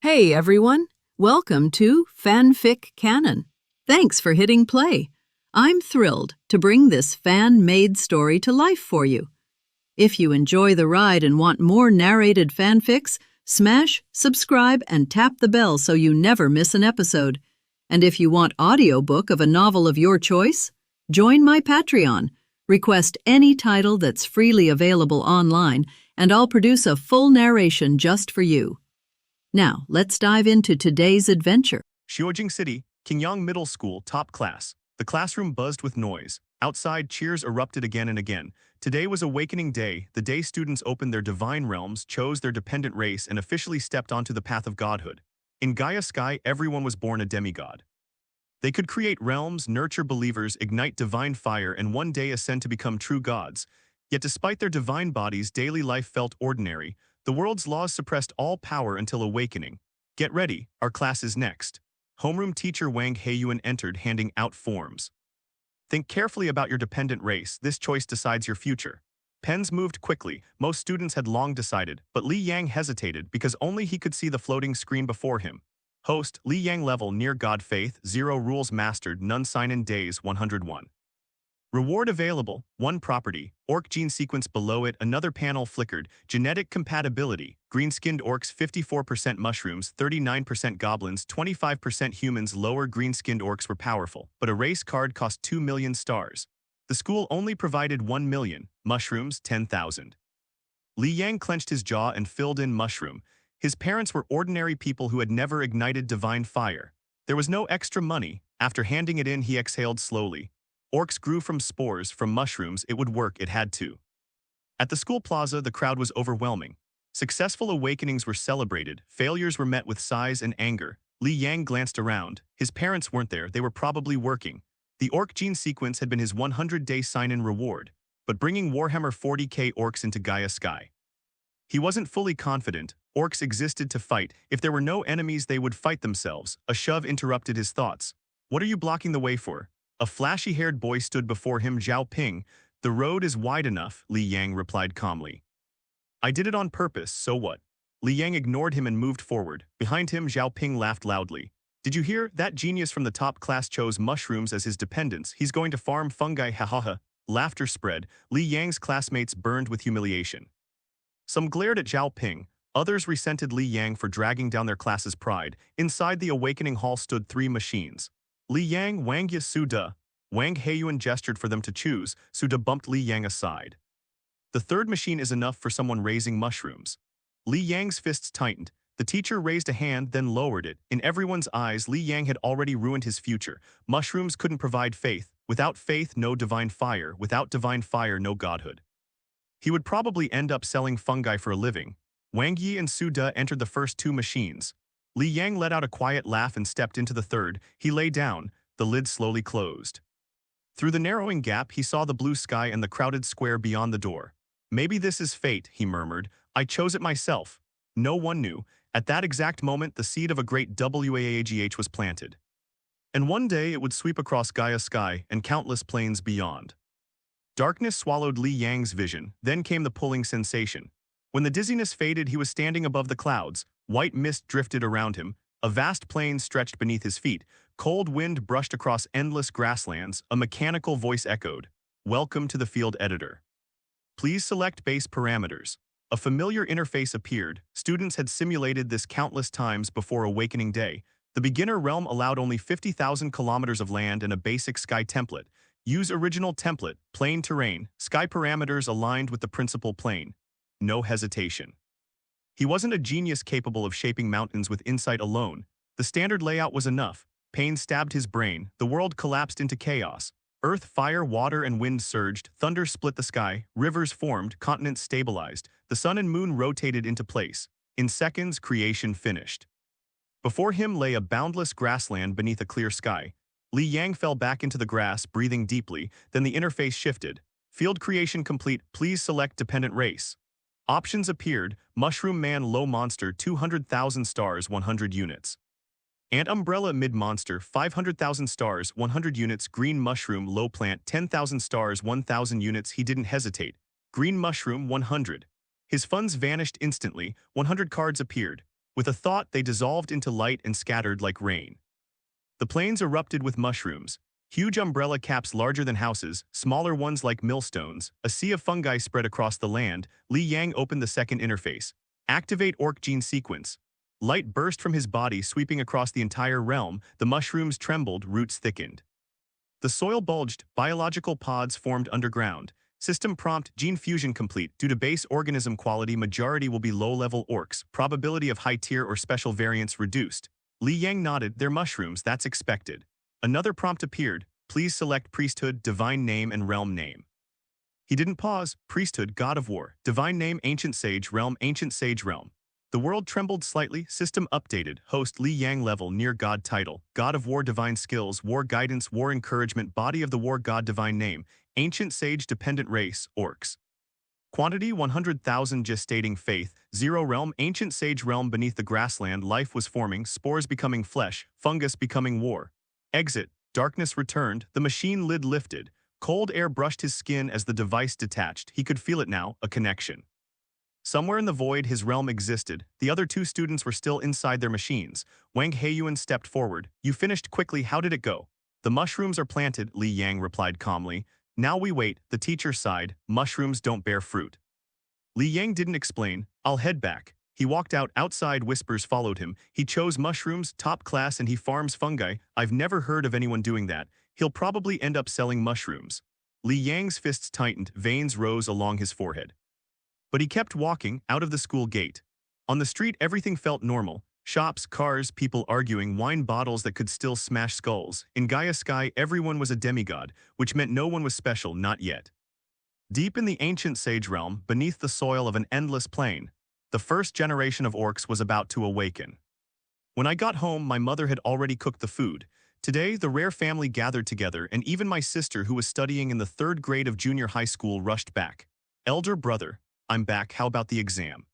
Hey everyone, welcome to FanFic Canon. Thanks for hitting play. I'm thrilled to bring this fan-made story to life for you. If you enjoy the ride and want more narrated fanfics, smash, subscribe, and tap the bell so you never miss an episode. And if you want audiobook of a novel of your choice, join my Patreon. Request any title that's freely available online, and I'll produce a full narration just for you. Now, let's dive into today's adventure. Xiaojing City, Qingyang Middle School, top class. The classroom buzzed with noise. Outside, cheers erupted again and again. Today was Awakening Day, the day students opened their divine realms, chose their dependent race, and officially stepped onto the path of godhood. In Gaia Sky, everyone was born a demigod. They could create realms, nurture believers, ignite divine fire, and one day ascend to become true gods. Yet despite their divine bodies, daily life felt ordinary. The world's laws suppressed all power until awakening. Get ready, our class is next. Homeroom teacher Wang Heiyuan entered, handing out forms. Think carefully about your dependent race. This choice decides your future. Pens moved quickly. Most students had long decided, but Li Yang hesitated because only he could see the floating screen before him. Host, Li Yang level near God faith, 0 rules mastered, none sign-in days, 101. Reward available, 1 property, orc gene sequence below it, another panel flickered, genetic compatibility, green-skinned orcs 54% mushrooms, 39% goblins, 25% humans. Lower green-skinned orcs were powerful, but a race card cost 2 million stars. The school only provided 1 million, mushrooms 10,000. Li Yang clenched his jaw and filled in mushroom. His parents were ordinary people who had never ignited divine fire. There was no extra money. After handing it in, he exhaled slowly. Orcs grew from spores, from mushrooms. It would work, it had to. At the school plaza, the crowd was overwhelming. Successful awakenings were celebrated, failures were met with sighs and anger. Li Yang glanced around. His parents weren't there, they were probably working. The orc gene sequence had been his 100-day sign-in reward, but bringing Warhammer 40k orcs into Gaia Sky. He wasn't fully confident. Orcs existed to fight. If there were no enemies, they would fight themselves. A shove interrupted his thoughts. What are you blocking the way for? A flashy-haired boy stood before him. Zhao Ping. The road is wide enough, Li Yang replied calmly. I did it on purpose, so what? Li Yang ignored him and moved forward. Behind him, Zhao Ping laughed loudly. Did you hear? That genius from the top class chose mushrooms as his dependents. He's going to farm fungi, ha ha ha. Laughter spread. Li Yang's classmates burned with humiliation. Some glared at Zhao Ping. Others resented Li Yang for dragging down their class's pride. Inside the awakening hall stood 3 machines. Li Yang, Wang Ye, Su De. Wang Heiyuan gestured for them to choose. Su De bumped Li Yang aside. The 3rd machine is enough for someone raising mushrooms. Li Yang's fists tightened. The teacher raised a hand, then lowered it. In everyone's eyes, Li Yang had already ruined his future. Mushrooms couldn't provide faith. Without faith, no divine fire. Without divine fire, no godhood. He would probably end up selling fungi for a living. Wang Yi and Su De entered the first 2 machines. Li Yang let out a quiet laugh and stepped into the 3rd. He lay down. The lid slowly closed. Through the narrowing gap, he saw the blue sky and the crowded square beyond the door. Maybe this is fate, he murmured. I chose it myself. No one knew. At that exact moment, the seed of a great WAAGH was planted. And one day it would sweep across Gaia Sky and countless planes beyond. Darkness swallowed Li Yang's vision, then came the pulling sensation. When the dizziness faded, he was standing above the clouds. White mist drifted around him. A vast plain stretched beneath his feet. Cold wind brushed across endless grasslands. A mechanical voice echoed. Welcome to the field editor. Please select base parameters. A familiar interface appeared. Students had simulated this countless times before Awakening Day. The beginner realm allowed only 50,000 kilometers of land and a basic sky template. Use original template, plane terrain, sky parameters aligned with the principal plane. No hesitation. He wasn't a genius capable of shaping mountains with insight alone. The standard layout was enough. Pain stabbed his brain. The world collapsed into chaos. Earth, fire, water, and wind surged. Thunder split the sky. Rivers formed. Continents stabilized. The sun and moon rotated into place. In seconds, creation finished. Before him lay a boundless grassland beneath a clear sky. Li Yang fell back into the grass, breathing deeply. Then the interface shifted. Field creation complete. Please select dependent race. Options appeared. Mushroom Man Low Monster 200,000 stars 100 units. Ant Umbrella Mid Monster 500,000 stars 100 units. Green Mushroom Low Plant 10,000 stars 1,000 units. He didn't hesitate. Green Mushroom 100. His funds vanished instantly. 100 cards appeared. With a thought, they dissolved into light and scattered like rain. The plains erupted with mushrooms. Huge umbrella caps larger than houses, smaller ones like millstones, a sea of fungi spread across the land. Li Yang opened the second interface. Activate Orc gene sequence. Light burst from his body, sweeping across the entire realm. The mushrooms trembled, roots thickened. The soil bulged, biological pods formed underground. System prompt, gene fusion complete. Due to base organism quality, majority will be low-level orcs. Probability of high-tier or special variants reduced. Li Yang nodded. They're mushrooms, that's expected. Another prompt appeared. Please select priesthood, divine name, and realm name. He didn't pause. Priesthood, god of war. Divine name, ancient sage realm, ancient sage realm. The world trembled slightly. System updated. Host Li Yang level, near god title. God of war, divine skills, war guidance, war encouragement, body of the war god, divine name. Ancient sage dependent race, orcs. Quantity 100,000 gestating faith, 0 realm, ancient sage realm. Beneath the grassland, life was forming, spores becoming flesh, fungus becoming war. Exit, darkness returned, the machine lid lifted. Cold air brushed his skin as the device detached. He could feel it now, a connection. Somewhere in the void his realm existed. The other two students were still inside their machines. Wang Heiyuan stepped forward. You finished quickly, how did it go? The mushrooms are planted, Li Yang replied calmly. Now we wait, the teacher sighed. Mushrooms don't bear fruit. Li Yang didn't explain. I'll head back. He walked out. Outside, whispers followed him. He chose mushrooms, top class, and he farms fungi. I've never heard of anyone doing that. He'll probably end up selling mushrooms. Li Yang's fists tightened, veins rose along his forehead. But he kept walking, out of the school gate. On the street, everything felt normal. Shops, cars, people arguing, wine bottles that could still smash skulls. In Gaia Sky, everyone was a demigod, which meant no one was special, not yet. Deep in the ancient sage realm, beneath the soil of an endless plain, the first generation of orcs was about to awaken. When I got home, my mother had already cooked the food. Today, the rare family gathered together, and even my sister, who was studying in the 3rd grade of junior high school, rushed back. Elder brother, I'm back, how about the exam?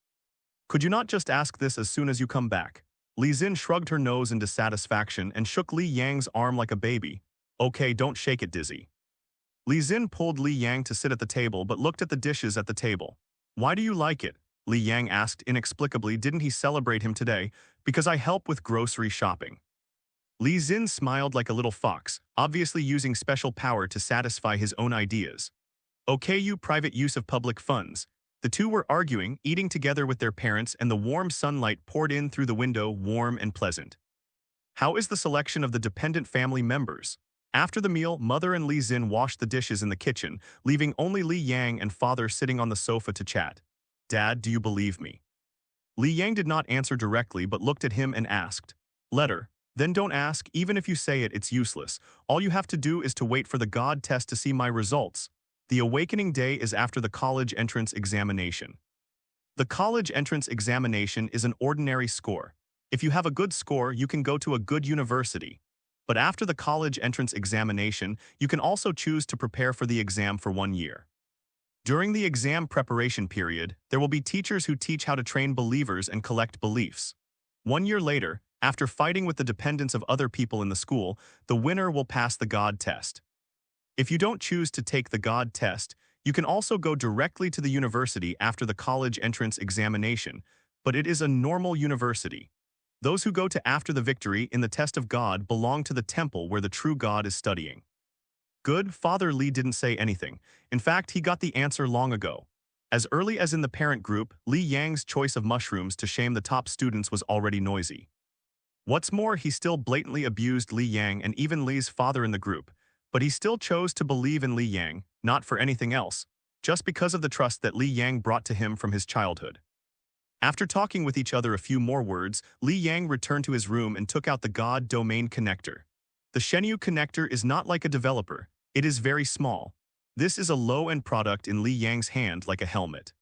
Could you not just ask this as soon as you come back? Li Xin shrugged her nose in dissatisfaction and shook Li Yang's arm like a baby. Okay, don't shake it, Dizzy. Li Xin pulled Li Yang to sit at the table but looked at the dishes at the table. Why do you like it? Li Yang asked inexplicably. Didn't he celebrate him today? Because I help with grocery shopping. Li Xin smiled like a little fox, obviously using special power to satisfy his own ideas. Okay, you private use of public funds. The two were arguing, eating together with their parents, and the warm sunlight poured in through the window, warm and pleasant. How is the selection of the dependent family members? After the meal, Mother and Li Xin washed the dishes in the kitchen, leaving only Li Yang and Father sitting on the sofa to chat. Dad, do you believe me? Li Yang did not answer directly but looked at him and asked. Letter. Then don't ask, even if you say it, it's useless. All you have to do is to wait for the God test to see my results. The awakening day is after the college entrance examination. The college entrance examination is an ordinary score. If you have a good score, you can go to a good university. But after the college entrance examination, you can also choose to prepare for the exam for 1 year. During the exam preparation period, there will be teachers who teach how to train believers and collect beliefs. 1 year later, after fighting with the dependents of other people in the school, the winner will pass the God test. If you don't choose to take the God test, you can also go directly to the university after the college entrance examination, but it is a normal university. Those who go to after the victory in the test of God belong to the temple where the true God is studying. Good, Father Li didn't say anything. In fact, he got the answer long ago. As early as in the parent group, Li Yang's choice of mushrooms to shame the top students was already noisy. What's more, he still blatantly abused Li Yang and even Li's father in the group. But he still chose to believe in Li Yang, not for anything else, just because of the trust that Li Yang brought to him from his childhood. After talking with each other a few more words, Li Yang returned to his room and took out the God domain connector. The Shenyu connector is not like a developer, it is very small. This is a low-end product in Li Yang's hand like a helmet.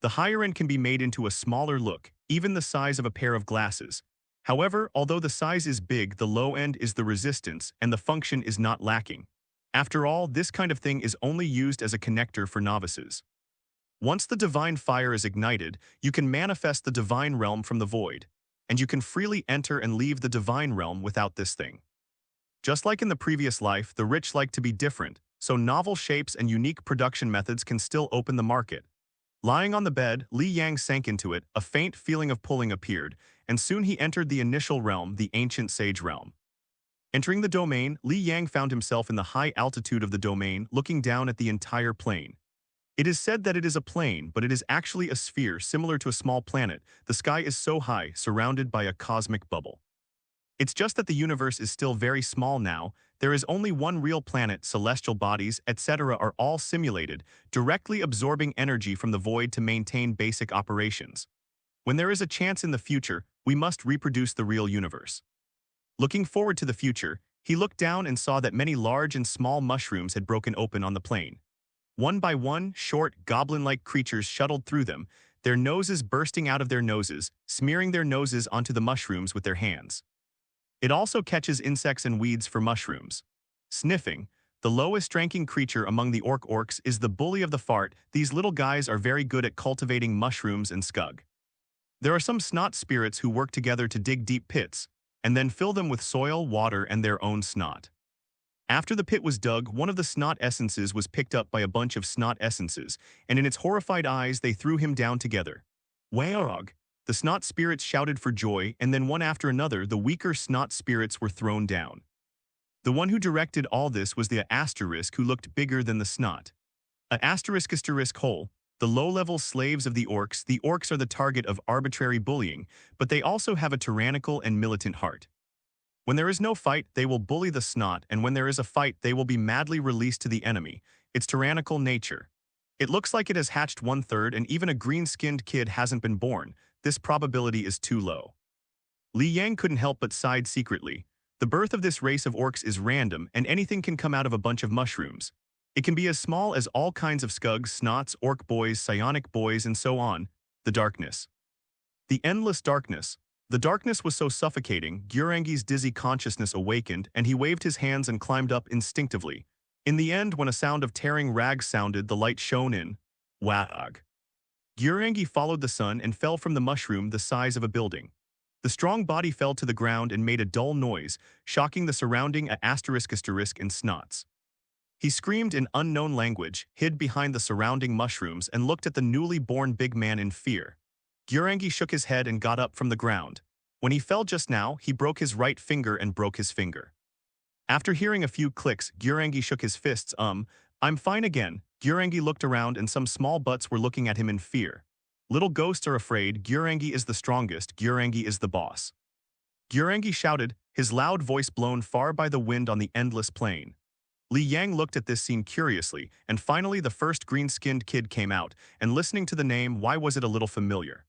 The higher end can be made into a smaller look, even the size of a pair of glasses. However, although the size is big, the low end is the resistance, and the function is not lacking. After all, this kind of thing is only used as a connector for novices. Once the divine fire is ignited, you can manifest the divine realm from the void, and you can freely enter and leave the divine realm without this thing. Just like in the previous life, the rich like to be different, so novel shapes and unique production methods can still open the market. Lying on the bed, Li Yang sank into it, a faint feeling of pulling appeared, and soon he entered the initial realm, the ancient sage realm. Entering the domain, Li Yang found himself in the high altitude of the domain, looking down at the entire plane. It is said that it is a plane, but it is actually a sphere similar to a small planet. The sky is so high, surrounded by a cosmic bubble. It's just that the universe is still very small now. There is only one real planet, celestial bodies, etc. are all simulated, directly absorbing energy from the void to maintain basic operations. When there is a chance in the future, we must reproduce the real universe. Looking forward to the future, he looked down and saw that many large and small mushrooms had broken open on the plane. One by one, short, goblin-like creatures shuttled through them, their noses bursting out of their noses, smearing their noses onto the mushrooms with their hands. It also catches insects and weeds for mushrooms. Sniffing, the lowest-ranking creature among the orcs is the bully of the fart. These little guys are very good at cultivating mushrooms and scug. There are some snot spirits who work together to dig deep pits, and then fill them with soil, water, and their own snot. After the pit was dug, one of the snot essences was picked up by a bunch of snot essences, and in its horrified eyes they threw him down together. WAAAGH! The snot spirits shouted for joy, and then one after another the weaker snot spirits were thrown down. The one who directed all this was the asterisk who looked bigger than the snot. Asterisk hole. The low-level slaves of the orcs are the target of arbitrary bullying, but they also have a tyrannical and militant heart. When there is no fight, they will bully the snot, and when there is a fight, they will be madly released to the enemy. Its tyrannical nature. It looks like it has hatched 1/3 and even a green-skinned kid hasn't been born. This probability is too low. Li Yang couldn't help but sighed secretly. The birth of this race of orcs is random, and anything can come out of a bunch of mushrooms. It can be as small as all kinds of scugs, snots, orc boys, psionic boys, and so on. The darkness. The endless darkness. The darkness was so suffocating, WAAAGH's dizzy consciousness awakened, and he waved his hands and climbed up instinctively. In the end, when a sound of tearing rags sounded, the light shone in. WAAAGH! WAAAGH followed the sun and fell from the mushroom the size of a building. The strong body fell to the ground and made a dull noise, shocking the surrounding asterisk and snots. He screamed in unknown language, hid behind the surrounding mushrooms, and looked at the newly born big man in fear. WAAAGH shook his head and got up from the ground. When he fell just now, he broke his right finger and broke his finger. After hearing a few clicks, WAAAGH shook his fists. I'm fine again. WAAAGH looked around and some small butts were looking at him in fear. Little ghosts are afraid. WAAAGH is the strongest. WAAAGH is the boss. WAAAGH shouted, his loud voice blown far by the wind on the endless plain. Li Yang looked at this scene curiously, and finally the first green-skinned kid came out, and listening to the name, why was it a little familiar?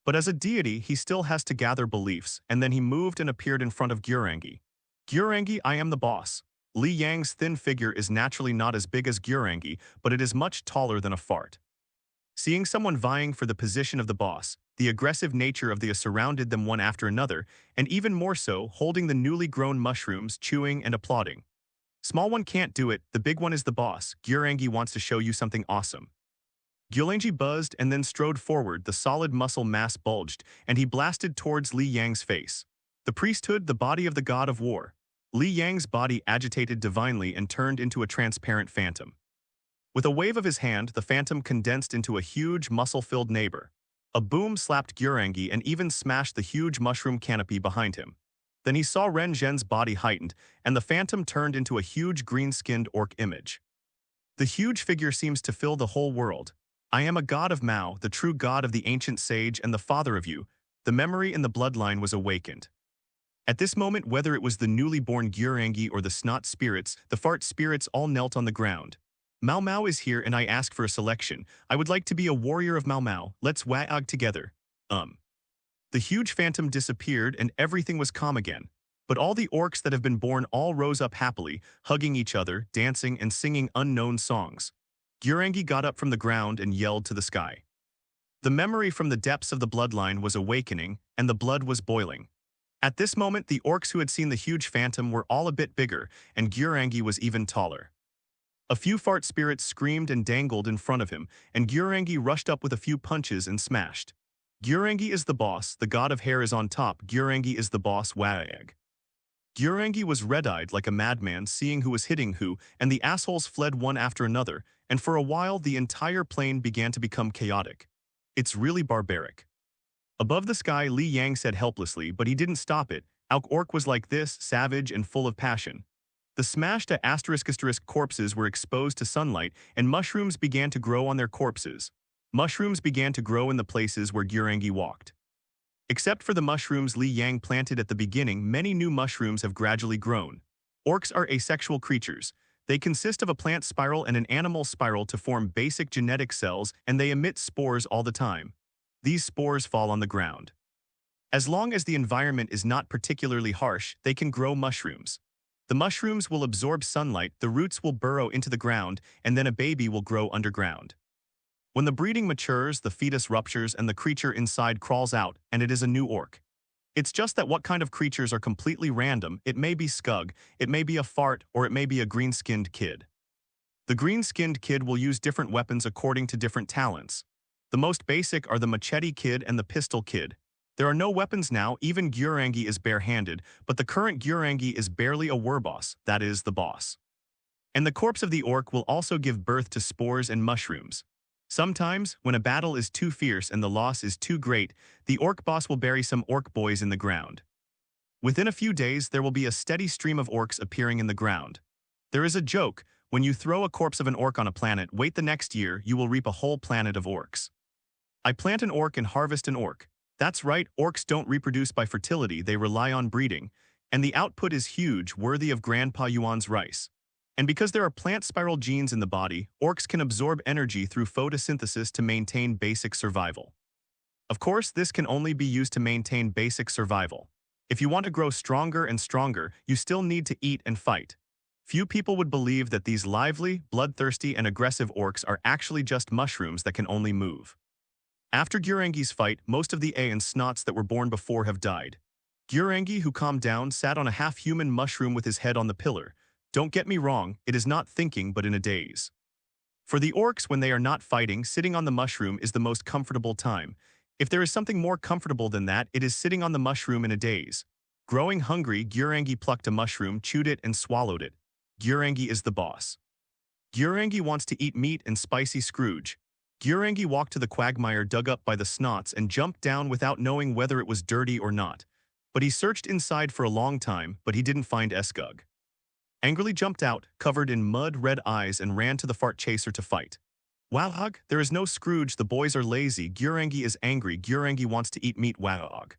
But as a deity, he still has to gather beliefs, and then he moved and appeared in front of WAAAGH. WAAAGH, I am the boss. Li Yang's thin figure is naturally not as big as WAAAGH, but it is much taller than a fart. Seeing someone vying for the position of the boss, the aggressive nature of the surrounded them one after another, and even more so, holding the newly grown mushrooms, chewing and applauding. Small one can't do it, the big one is the boss. WAAAGH wants to show you something awesome. WAAAGH buzzed and then strode forward, the solid muscle mass bulged, and he blasted towards Li Yang's face. The priesthood, the body of the god of war. Li Yang's body agitated divinely and turned into a transparent phantom. With a wave of his hand, the phantom condensed into a huge, muscle-filled neighbor. A boom slapped WAAAGH and even smashed the huge mushroom canopy behind him. Then he saw Ren Zhen's body heightened, and the phantom turned into a huge green-skinned orc image. The huge figure seems to fill the whole world. I am a god of Mao, the true god of the ancient sage and the father of you. The memory in the bloodline was awakened. At this moment, whether it was the newly born WAAAGH or the snot spirits, the fart spirits all knelt on the ground. Mao Mao is here and I ask for a selection. I would like to be a warrior of Mao Mao. Let's WAAAGH together. The huge phantom disappeared and everything was calm again. But all the orcs that have been born all rose up happily, hugging each other, dancing and singing unknown songs. WAAAGH got up from the ground and yelled to the sky. The memory from the depths of the bloodline was awakening, and the blood was boiling. At this moment, the orcs who had seen the huge phantom were all a bit bigger, and WAAAGH was even taller. A few fart spirits screamed and dangled in front of him, and WAAAGH rushed up with a few punches and smashed. WAAAGH is the boss, the god of hair is on top, WAAAGH is the boss, WAAAGH. WAAAGH was red-eyed like a madman seeing who was hitting who, and the assholes fled one after another, and for a while the entire plane began to become chaotic. It's really barbaric. Above the sky, Li Yang said helplessly, but he didn't stop it. Orc was like this, savage and full of passion. The smashed *** corpses were exposed to sunlight, and mushrooms began to grow on their corpses. Mushrooms began to grow in the places where WAAAGH walked. Except for the mushrooms Li Yang planted at the beginning, many new mushrooms have gradually grown. Orcs are asexual creatures. They consist of a plant spiral and an animal spiral to form basic genetic cells, and they emit spores all the time. These spores fall on the ground. As long as the environment is not particularly harsh, they can grow mushrooms. The mushrooms will absorb sunlight, the roots will burrow into the ground, and then a baby will grow underground. When the breeding matures, the fetus ruptures and the creature inside crawls out, and it is a new orc. It's just that what kind of creatures are completely random. It may be Skug, it may be a fart, or it may be a green-skinned kid. The green-skinned kid will use different weapons according to different talents. The most basic are the machete kid and the pistol kid. There are no weapons now, even WAAAGH is bare-handed, but the current WAAAGH is barely a wereboss, that is, the boss. And the corpse of the orc will also give birth to spores and mushrooms. Sometimes, when a battle is too fierce and the loss is too great, the orc boss will bury some orc boys in the ground. Within a few days, there will be a steady stream of orcs appearing in the ground. There is a joke: when you throw a corpse of an orc on a planet, wait the next year, you will reap a whole planet of orcs. I plant an orc and harvest an orc. That's right, orcs don't reproduce by fertility, they rely on breeding. And the output is huge, worthy of Grandpa Yuan's rice. And because there are plant spiral genes in the body, orcs can absorb energy through photosynthesis to maintain basic survival. Of course, this can only be used to maintain basic survival. If you want to grow stronger and stronger, you still need to eat and fight. Few people would believe that these lively, bloodthirsty, and aggressive orcs are actually just mushrooms that can only move. After WAAAGH's fight, most of the A and snots that were born before have died. WAAAGH, who calmed down, sat on a half-human mushroom with his head on the pillar. Don't get me wrong, it is not thinking but in a daze. For the orcs, when they are not fighting, sitting on the mushroom is the most comfortable time. If there is something more comfortable than that, it is sitting on the mushroom in a daze. Growing hungry, WAAAGH plucked a mushroom, chewed it, and swallowed it. WAAAGH is the boss. WAAAGH wants to eat meat and spicy Scrooge. WAAAGH walked to the quagmire dug up by the snots and jumped down without knowing whether it was dirty or not. But he searched inside for a long time, but he didn't find Skug. Angrily jumped out, covered in mud, red eyes, and ran to the fart chaser to fight. WAAAGH, there is no Scrooge, the boys are lazy, WAAAGH is angry, WAAAGH wants to eat meat, WAAAGH.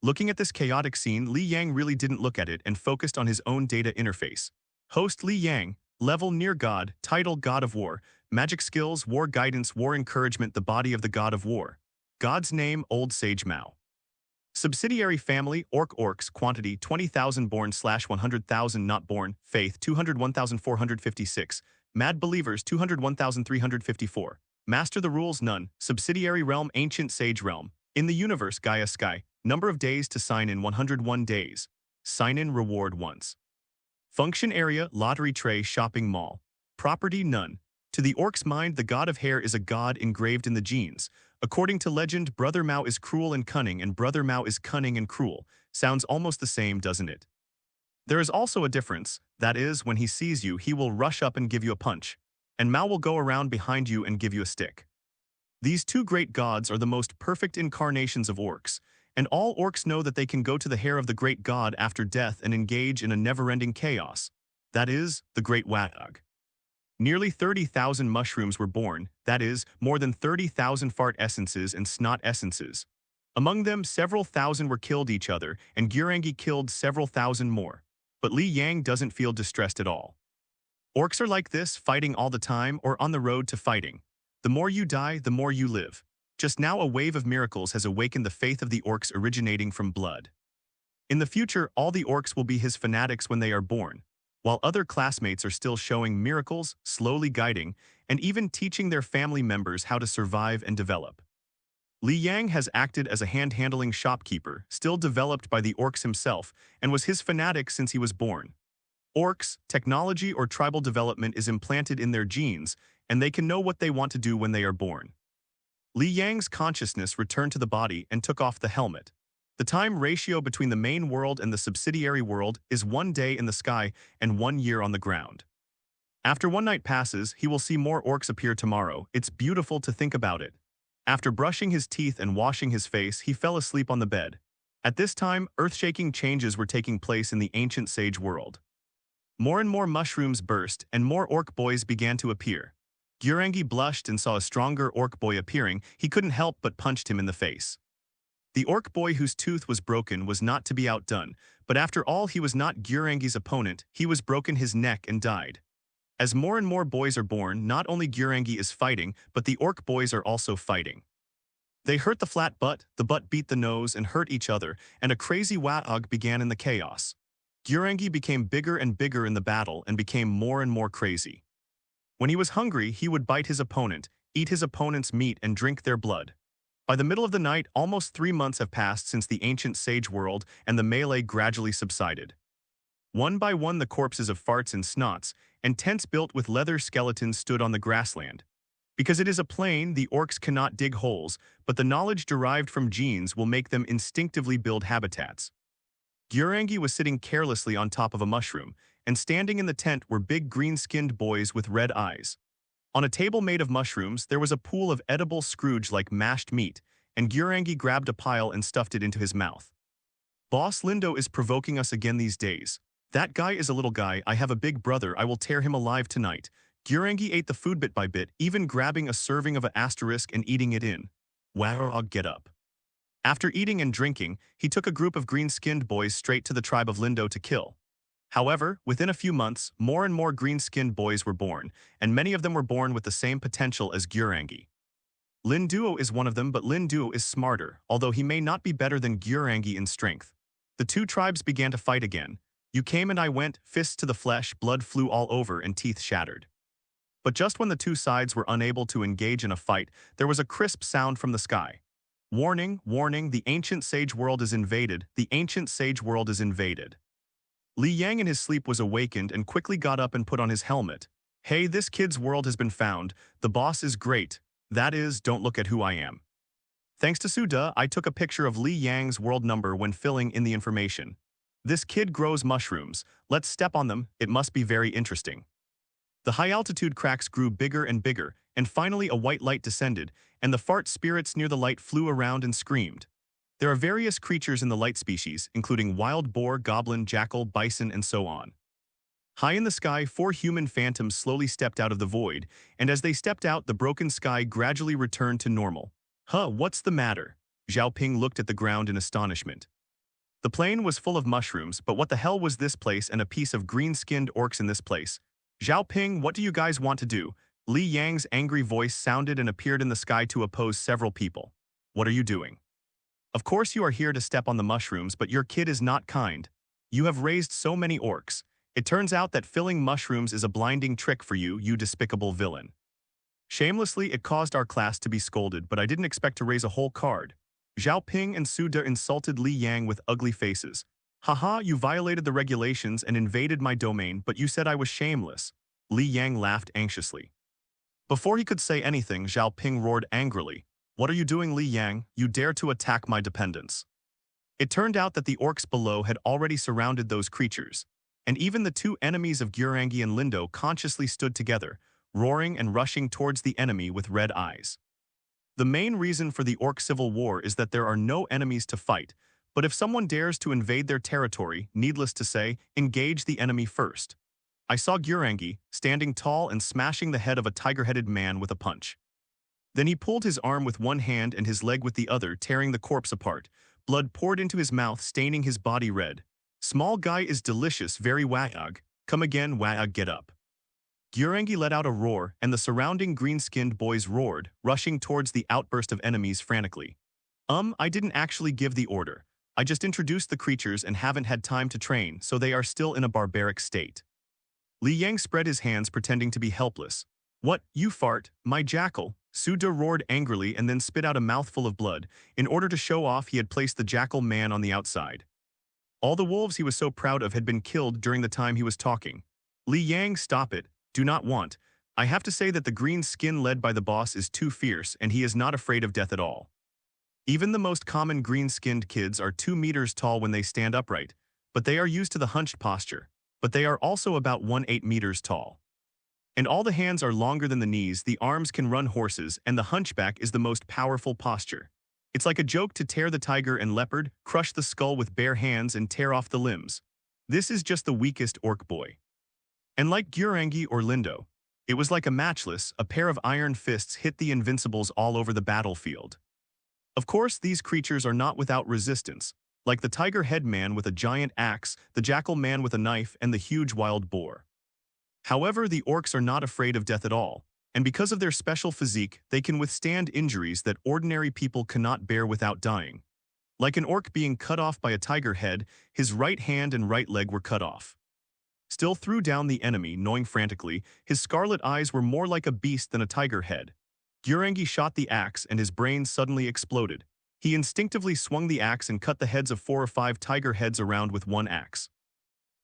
Looking at this chaotic scene, Li Yang really didn't look at it and focused on his own data interface. Host Li Yang, level near God, title God of War, magic skills, war guidance, war encouragement, the body of the God of War. God's name, Old Sage Mao. Subsidiary family, Orcs, quantity 20,000 born / 100,000 not born, faith 201,456, mad believers 201,354, master the rules none, subsidiary realm ancient sage realm, in the universe Gaia sky, number of days to sign in 101 days, sign in reward once. Function area, lottery tray, shopping mall, property none. To the orc's mind, the god of hair is a god engraved in the genes. According to legend, Brother Mao is cruel and cunning, and Brother Mao is cunning and cruel. Sounds almost the same, doesn't it? There is also a difference. That is, when he sees you, he will rush up and give you a punch. And Mao will go around behind you and give you a stick. These two great gods are the most perfect incarnations of orcs, and all orcs know that they can go to the hair of the great god after death and engage in a never-ending chaos. That is, the great WAAAGH. Nearly 30,000 mushrooms were born, that is, more than 30,000 fart essences and snot essences. Among them, several thousand were killed each other, and WAAAGH killed several thousand more. But Li Yang doesn't feel distressed at all. Orcs are like this, fighting all the time or on the road to fighting. The more you die, the more you live. Just now a wave of miracles has awakened the faith of the orcs originating from blood. In the future, all the orcs will be his fanatics when they are born, while other classmates are still showing miracles, slowly guiding, and even teaching their family members how to survive and develop. Li Yang has acted as a hand-handling shopkeeper, still developed by the orcs himself, and was his fanatic since he was born. Orcs, technology or tribal development is implanted in their genes, and they can know what they want to do when they are born. Li Yang's consciousness returned to the body and took off the helmet. The time ratio between the main world and the subsidiary world is 1 day in the sky and 1 year on the ground. After one night passes, he will see more orcs appear tomorrow. It's beautiful to think about it. After brushing his teeth and washing his face, he fell asleep on the bed. At this time, earth-shaking changes were taking place in the ancient sage world. More and more mushrooms burst, and more orc boys began to appear. WAAAGH blushed and saw a stronger orc boy appearing. He couldn't help but punched him in the face. The orc boy whose tooth was broken was not to be outdone, but after all he was not WAAAGH's opponent. He was broken his neck and died. As more and more boys are born, not only WAAAGH is fighting, but the orc boys are also fighting. They hurt the flat butt, the butt beat the nose and hurt each other, and a crazy WAAAGH began in the chaos. WAAAGH became bigger and bigger in the battle and became more and more crazy. When he was hungry, he would bite his opponent, eat his opponent's meat and drink their blood. By the middle of the night, almost 3 months have passed since the ancient sage world, and the melee gradually subsided. One by one the corpses of farts and snots, and tents built with leather skeletons stood on the grassland. Because it is a plain, the orcs cannot dig holes, but the knowledge derived from genes will make them instinctively build habitats. WAAAGH was sitting carelessly on top of a mushroom, and standing in the tent were big green-skinned boys with red eyes. On a table made of mushrooms, there was a pool of edible Scrooge-like mashed meat, and WAAAGH grabbed a pile and stuffed it into his mouth. Boss Lindo is provoking us again these days. That guy is a little guy. I have a big brother. I will tear him alive tonight. WAAAGH ate the food bit by bit, even grabbing a serving of an asterisk and eating it in. WAAAGH, get up. After eating and drinking, he took a group of green-skinned boys straight to the tribe of Lindo to kill. However, within a few months, more and more green-skinned boys were born, and many of them were born with the same potential as WAAAGH. Lindo is one of them, but Lindo is smarter, although he may not be better than WAAAGH in strength. The two tribes began to fight again. You came and I went, fists to the flesh, blood flew all over and teeth shattered. But just when the two sides were unable to engage in a fight, there was a crisp sound from the sky. Warning, warning, the ancient sage world is invaded. The ancient sage world is invaded. Li Yang in his sleep was awakened and quickly got up and put on his helmet. Hey, this kid's world has been found. The boss is great. That is, don't look at who I am. Thanks to Suda, I took a picture of Li Yang's world number when filling in the information. This kid grows mushrooms. Let's step on them. It must be very interesting. The high-altitude cracks grew bigger and bigger, and finally a white light descended, and the fart spirits near the light flew around and screamed. There are various creatures in the light species, including wild boar, goblin, jackal, bison, and so on. High in the sky, 4 human phantoms slowly stepped out of the void, and as they stepped out, the broken sky gradually returned to normal. Huh, what's the matter? Zhao Ping looked at the ground in astonishment. The plain was full of mushrooms, but what the hell was this place and a piece of green-skinned orcs in this place? Zhao Ping, what do you guys want to do? Li Yang's angry voice sounded and appeared in the sky to oppose several people. What are you doing? Of course you are here to step on the mushrooms, but your kid is not kind. You have raised so many orcs. It turns out that filling mushrooms is a blinding trick for you, you despicable villain. Shamelessly, it caused our class to be scolded, but I didn't expect to raise a whole card. Zhao Ping and Su De insulted Li Yang with ugly faces. Haha, you violated the regulations and invaded my domain, but you said I was shameless. Li Yang laughed anxiously. Before he could say anything, Zhao Ping roared angrily. What are you doing, Li Yang? You dare to attack my dependents. It turned out that the orcs below had already surrounded those creatures, and even the two enemies of WAAAGH and Lindo consciously stood together, roaring and rushing towards the enemy with red eyes. The main reason for the orc civil war is that there are no enemies to fight, but if someone dares to invade their territory, needless to say, engage the enemy first. I saw WAAAGH standing tall and smashing the head of a tiger-headed man with a punch. Then he pulled his arm with one hand and his leg with the other, tearing the corpse apart. Blood poured into his mouth, staining his body red. Small guy is delicious, very WAAAGH. Come again, WAAAGH, get up. WAAAGH let out a roar, and the surrounding green-skinned boys roared, rushing towards the outburst of enemies frantically. I didn't actually give the order. I just introduced the creatures and haven't had time to train, so they are still in a barbaric state. Li Yang spread his hands, pretending to be helpless. What, you fart, my jackal? Su De roared angrily and then spit out a mouthful of blood. In order to show off, he had placed the jackal man on the outside. All the wolves he was so proud of had been killed during the time he was talking. Li Yang, stop it. Do not want. I have to say that the green skin led by the boss is too fierce, and he is not afraid of death at all. Even the most common green-skinned kids are 2 meters tall when they stand upright, but they are used to the hunched posture. But they are also about 1.8 meters tall. And all the hands are longer than the knees, the arms can run horses, and the hunchback is the most powerful posture. It's like a joke to tear the tiger and leopard, crush the skull with bare hands, and tear off the limbs. This is just the weakest orc boy. And like WAAAGH or Lindo, it was like a matchless, a pair of iron fists hit the invincibles all over the battlefield. Of course, these creatures are not without resistance, like the tiger head man with a giant axe, the jackal man with a knife, and the huge wild boar. However, the orcs are not afraid of death at all, and because of their special physique, they can withstand injuries that ordinary people cannot bear without dying. Like an orc being cut off by a tiger head, his right hand and right leg were cut off. Still threw down the enemy, gnawing frantically, his scarlet eyes were more like a beast than a tiger head. WAAAGH shot the axe and his brain suddenly exploded. He instinctively swung the axe and cut the heads of 4 or 5 tiger heads around with one axe.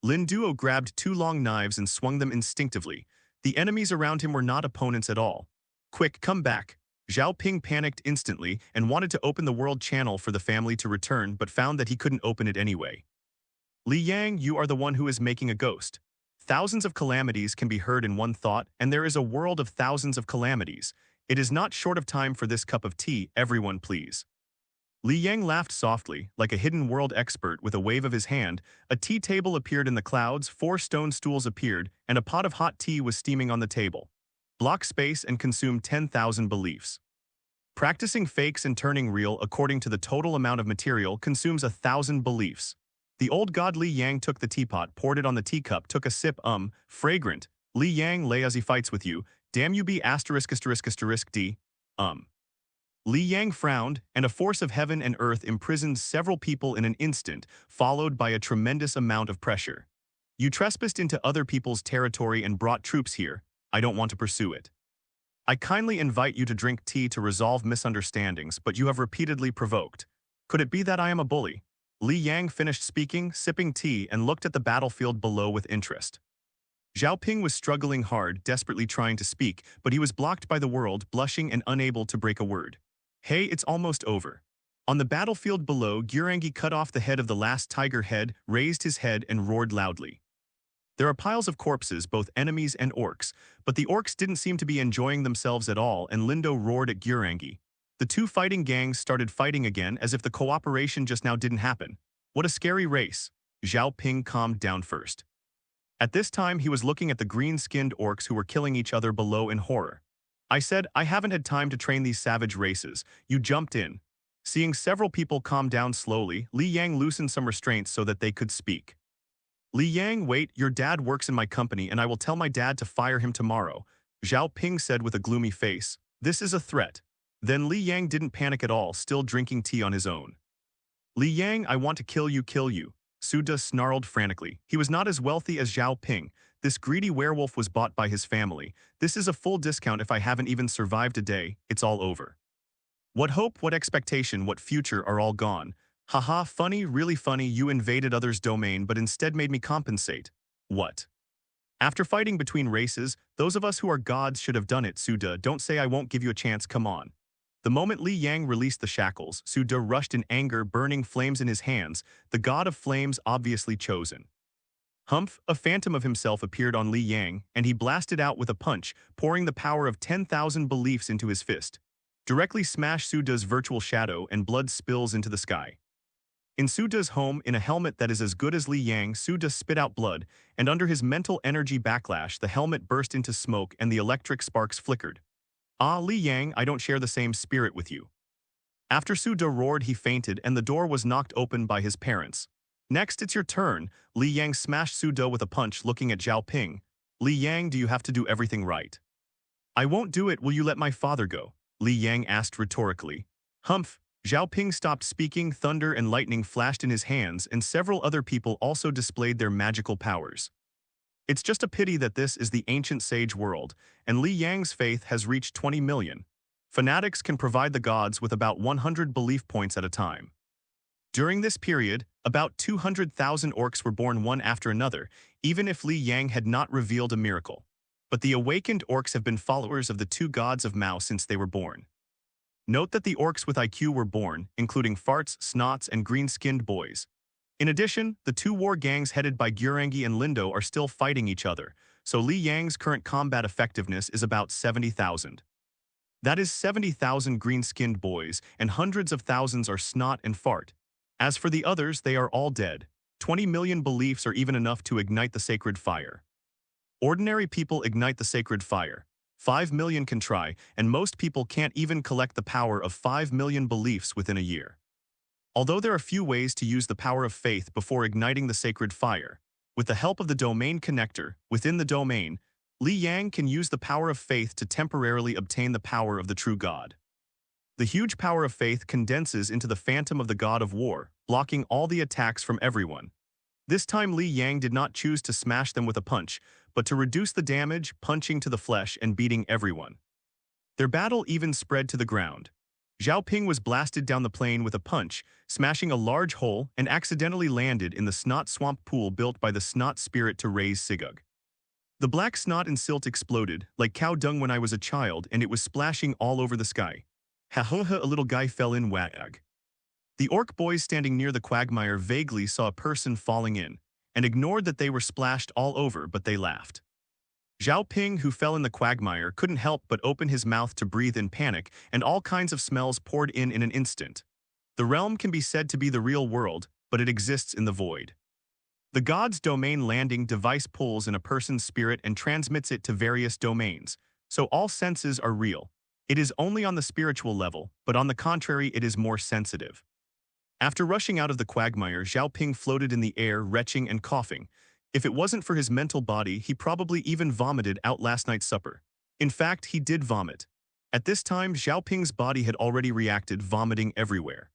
Lindo grabbed 2 long knives and swung them instinctively. The enemies around him were not opponents at all. Quick, come back. Zhao Ping panicked instantly and wanted to open the world channel for the family to return but found that he couldn't open it anyway. Li Yang, you are the one who is making a ghost. Thousands of calamities can be heard in one thought, and there is a world of thousands of calamities. It is not short of time for this cup of tea, everyone please. Li Yang laughed softly, like a hidden world expert with a wave of his hand. A tea table appeared in the clouds, 4 stone stools appeared, and a pot of hot tea was steaming on the table. Block space and consume 10,000 beliefs. Practicing fakes and turning real according to the total amount of material consumes 1,000 beliefs. The old god Li Yang took the teapot, poured it on the teacup, took a sip, fragrant. Li Yang lay as he fights with you, damn you be *****d. Li Yang frowned, and a force of heaven and earth imprisoned several people in an instant, followed by a tremendous amount of pressure. You trespassed into other people's territory and brought troops here. I don't want to pursue it. I kindly invite you to drink tea to resolve misunderstandings, but you have repeatedly provoked. Could it be that I am a bully? Li Yang finished speaking, sipping tea, and looked at the battlefield below with interest. Zhao Ping was struggling hard, desperately trying to speak, but he was blocked by the world, blushing and unable to break a word. Hey, it's almost over. On the battlefield below, WAAAGH cut off the head of the last tiger head, raised his head, and roared loudly. There are piles of corpses, both enemies and orcs, but the orcs didn't seem to be enjoying themselves at all, and Lindo roared at WAAAGH. The 2 fighting gangs started fighting again as if the cooperation just now didn't happen. What a scary race. Zhao Ping calmed down first. At this time, he was looking at the green-skinned orcs who were killing each other below in horror. I said, I haven't had time to train these savage races. You jumped in. Seeing several people calm down slowly, Li Yang loosened some restraints so that they could speak. Li Yang, wait, your dad works in my company and I will tell my dad to fire him tomorrow, Zhao Ping said with a gloomy face. This is a threat. Then Li Yang didn't panic at all, still drinking tea on his own. Li Yang, I want to kill you, Su De snarled frantically. He was not as wealthy as Zhao Ping. This greedy werewolf was bought by his family. This is a full discount if I haven't even survived a day, it's all over. What hope, what expectation, what future are all gone. Haha, funny, really funny, you invaded others' domain but instead made me compensate. What? After fighting between races, those of us who are gods should have done it, Su De. Don't say I won't give you a chance, come on. The moment Li Yang released the shackles, Su De rushed in anger, burning flames in his hands, the god of flames obviously chosen. Humph, a phantom of himself appeared on Li Yang, and he blasted out with a punch, pouring the power of 10,000 beliefs into his fist. Directly smashed Su De's virtual shadow and blood spills into the sky. In Su De's home, in a helmet that is as good as Li Yang, Su De spit out blood, and under his mental energy backlash, the helmet burst into smoke and the electric sparks flickered. Ah, Li Yang, I don't share the same spirit with you. After Su De roared, he fainted and the door was knocked open by his parents. Next, it's your turn. Li Yang smashed Su De with a punch, looking at Zhao Ping. Li Yang, do you have to do everything right? I won't do it, will you let my father go? Li Yang asked rhetorically. Humph. Zhao Ping stopped speaking, thunder and lightning flashed in his hands, and several other people also displayed their magical powers. It's just a pity that this is the ancient sage world, and Li Yang's faith has reached 20 million. Fanatics can provide the gods with about 100 belief points at a time. During this period, about 200,000 orcs were born one after another, even if Li Yang had not revealed a miracle. But the awakened orcs have been followers of the 2 gods of Mao since they were born. Note that the orcs with IQ were born, including farts, snots, and green-skinned boys. In addition, the 2 war gangs headed by WAAAGH and Lindo are still fighting each other, so Li Yang's current combat effectiveness is about 70,000. That is 70,000 green-skinned boys, and hundreds of thousands are snot and fart. As for the others, they are all dead. 20 million beliefs are even enough to ignite the sacred fire. Ordinary people ignite the sacred fire. 5 million can try, and most people can't even collect the power of 5 million beliefs within a year. Although there are few ways to use the power of faith before igniting the sacred fire, with the help of the domain connector within the domain, Li Yang can use the power of faith to temporarily obtain the power of the true God. The huge power of faith condenses into the phantom of the god of war, blocking all the attacks from everyone. This time Li Yang did not choose to smash them with a punch, but to reduce the damage, punching to the flesh and beating everyone. Their battle even spread to the ground. Zhao Ping was blasted down the plane with a punch, smashing a large hole and accidentally landed in the snot swamp pool built by the snot spirit to raise Sigug. The black snot and silt exploded, like cow dung when I was a child, and it was splashing all over the sky. Ha ha ha, a little guy fell in WAAAGH. The orc boys standing near the quagmire vaguely saw a person falling in, and ignored that they were splashed all over, but they laughed. Zhao Ping, who fell in the quagmire, couldn't help but open his mouth to breathe in panic, and all kinds of smells poured in an instant. The realm can be said to be the real world, but it exists in the void. The god's domain landing device pulls in a person's spirit and transmits it to various domains, so all senses are real. It is only on the spiritual level, but on the contrary it is more sensitive. After rushing out of the quagmire, Zhao Ping floated in the air, retching and coughing. If it wasn't for his mental body, he probably even vomited out last night's supper. In fact, he did vomit. At this time, Zhao Ping's body had already reacted, vomiting everywhere.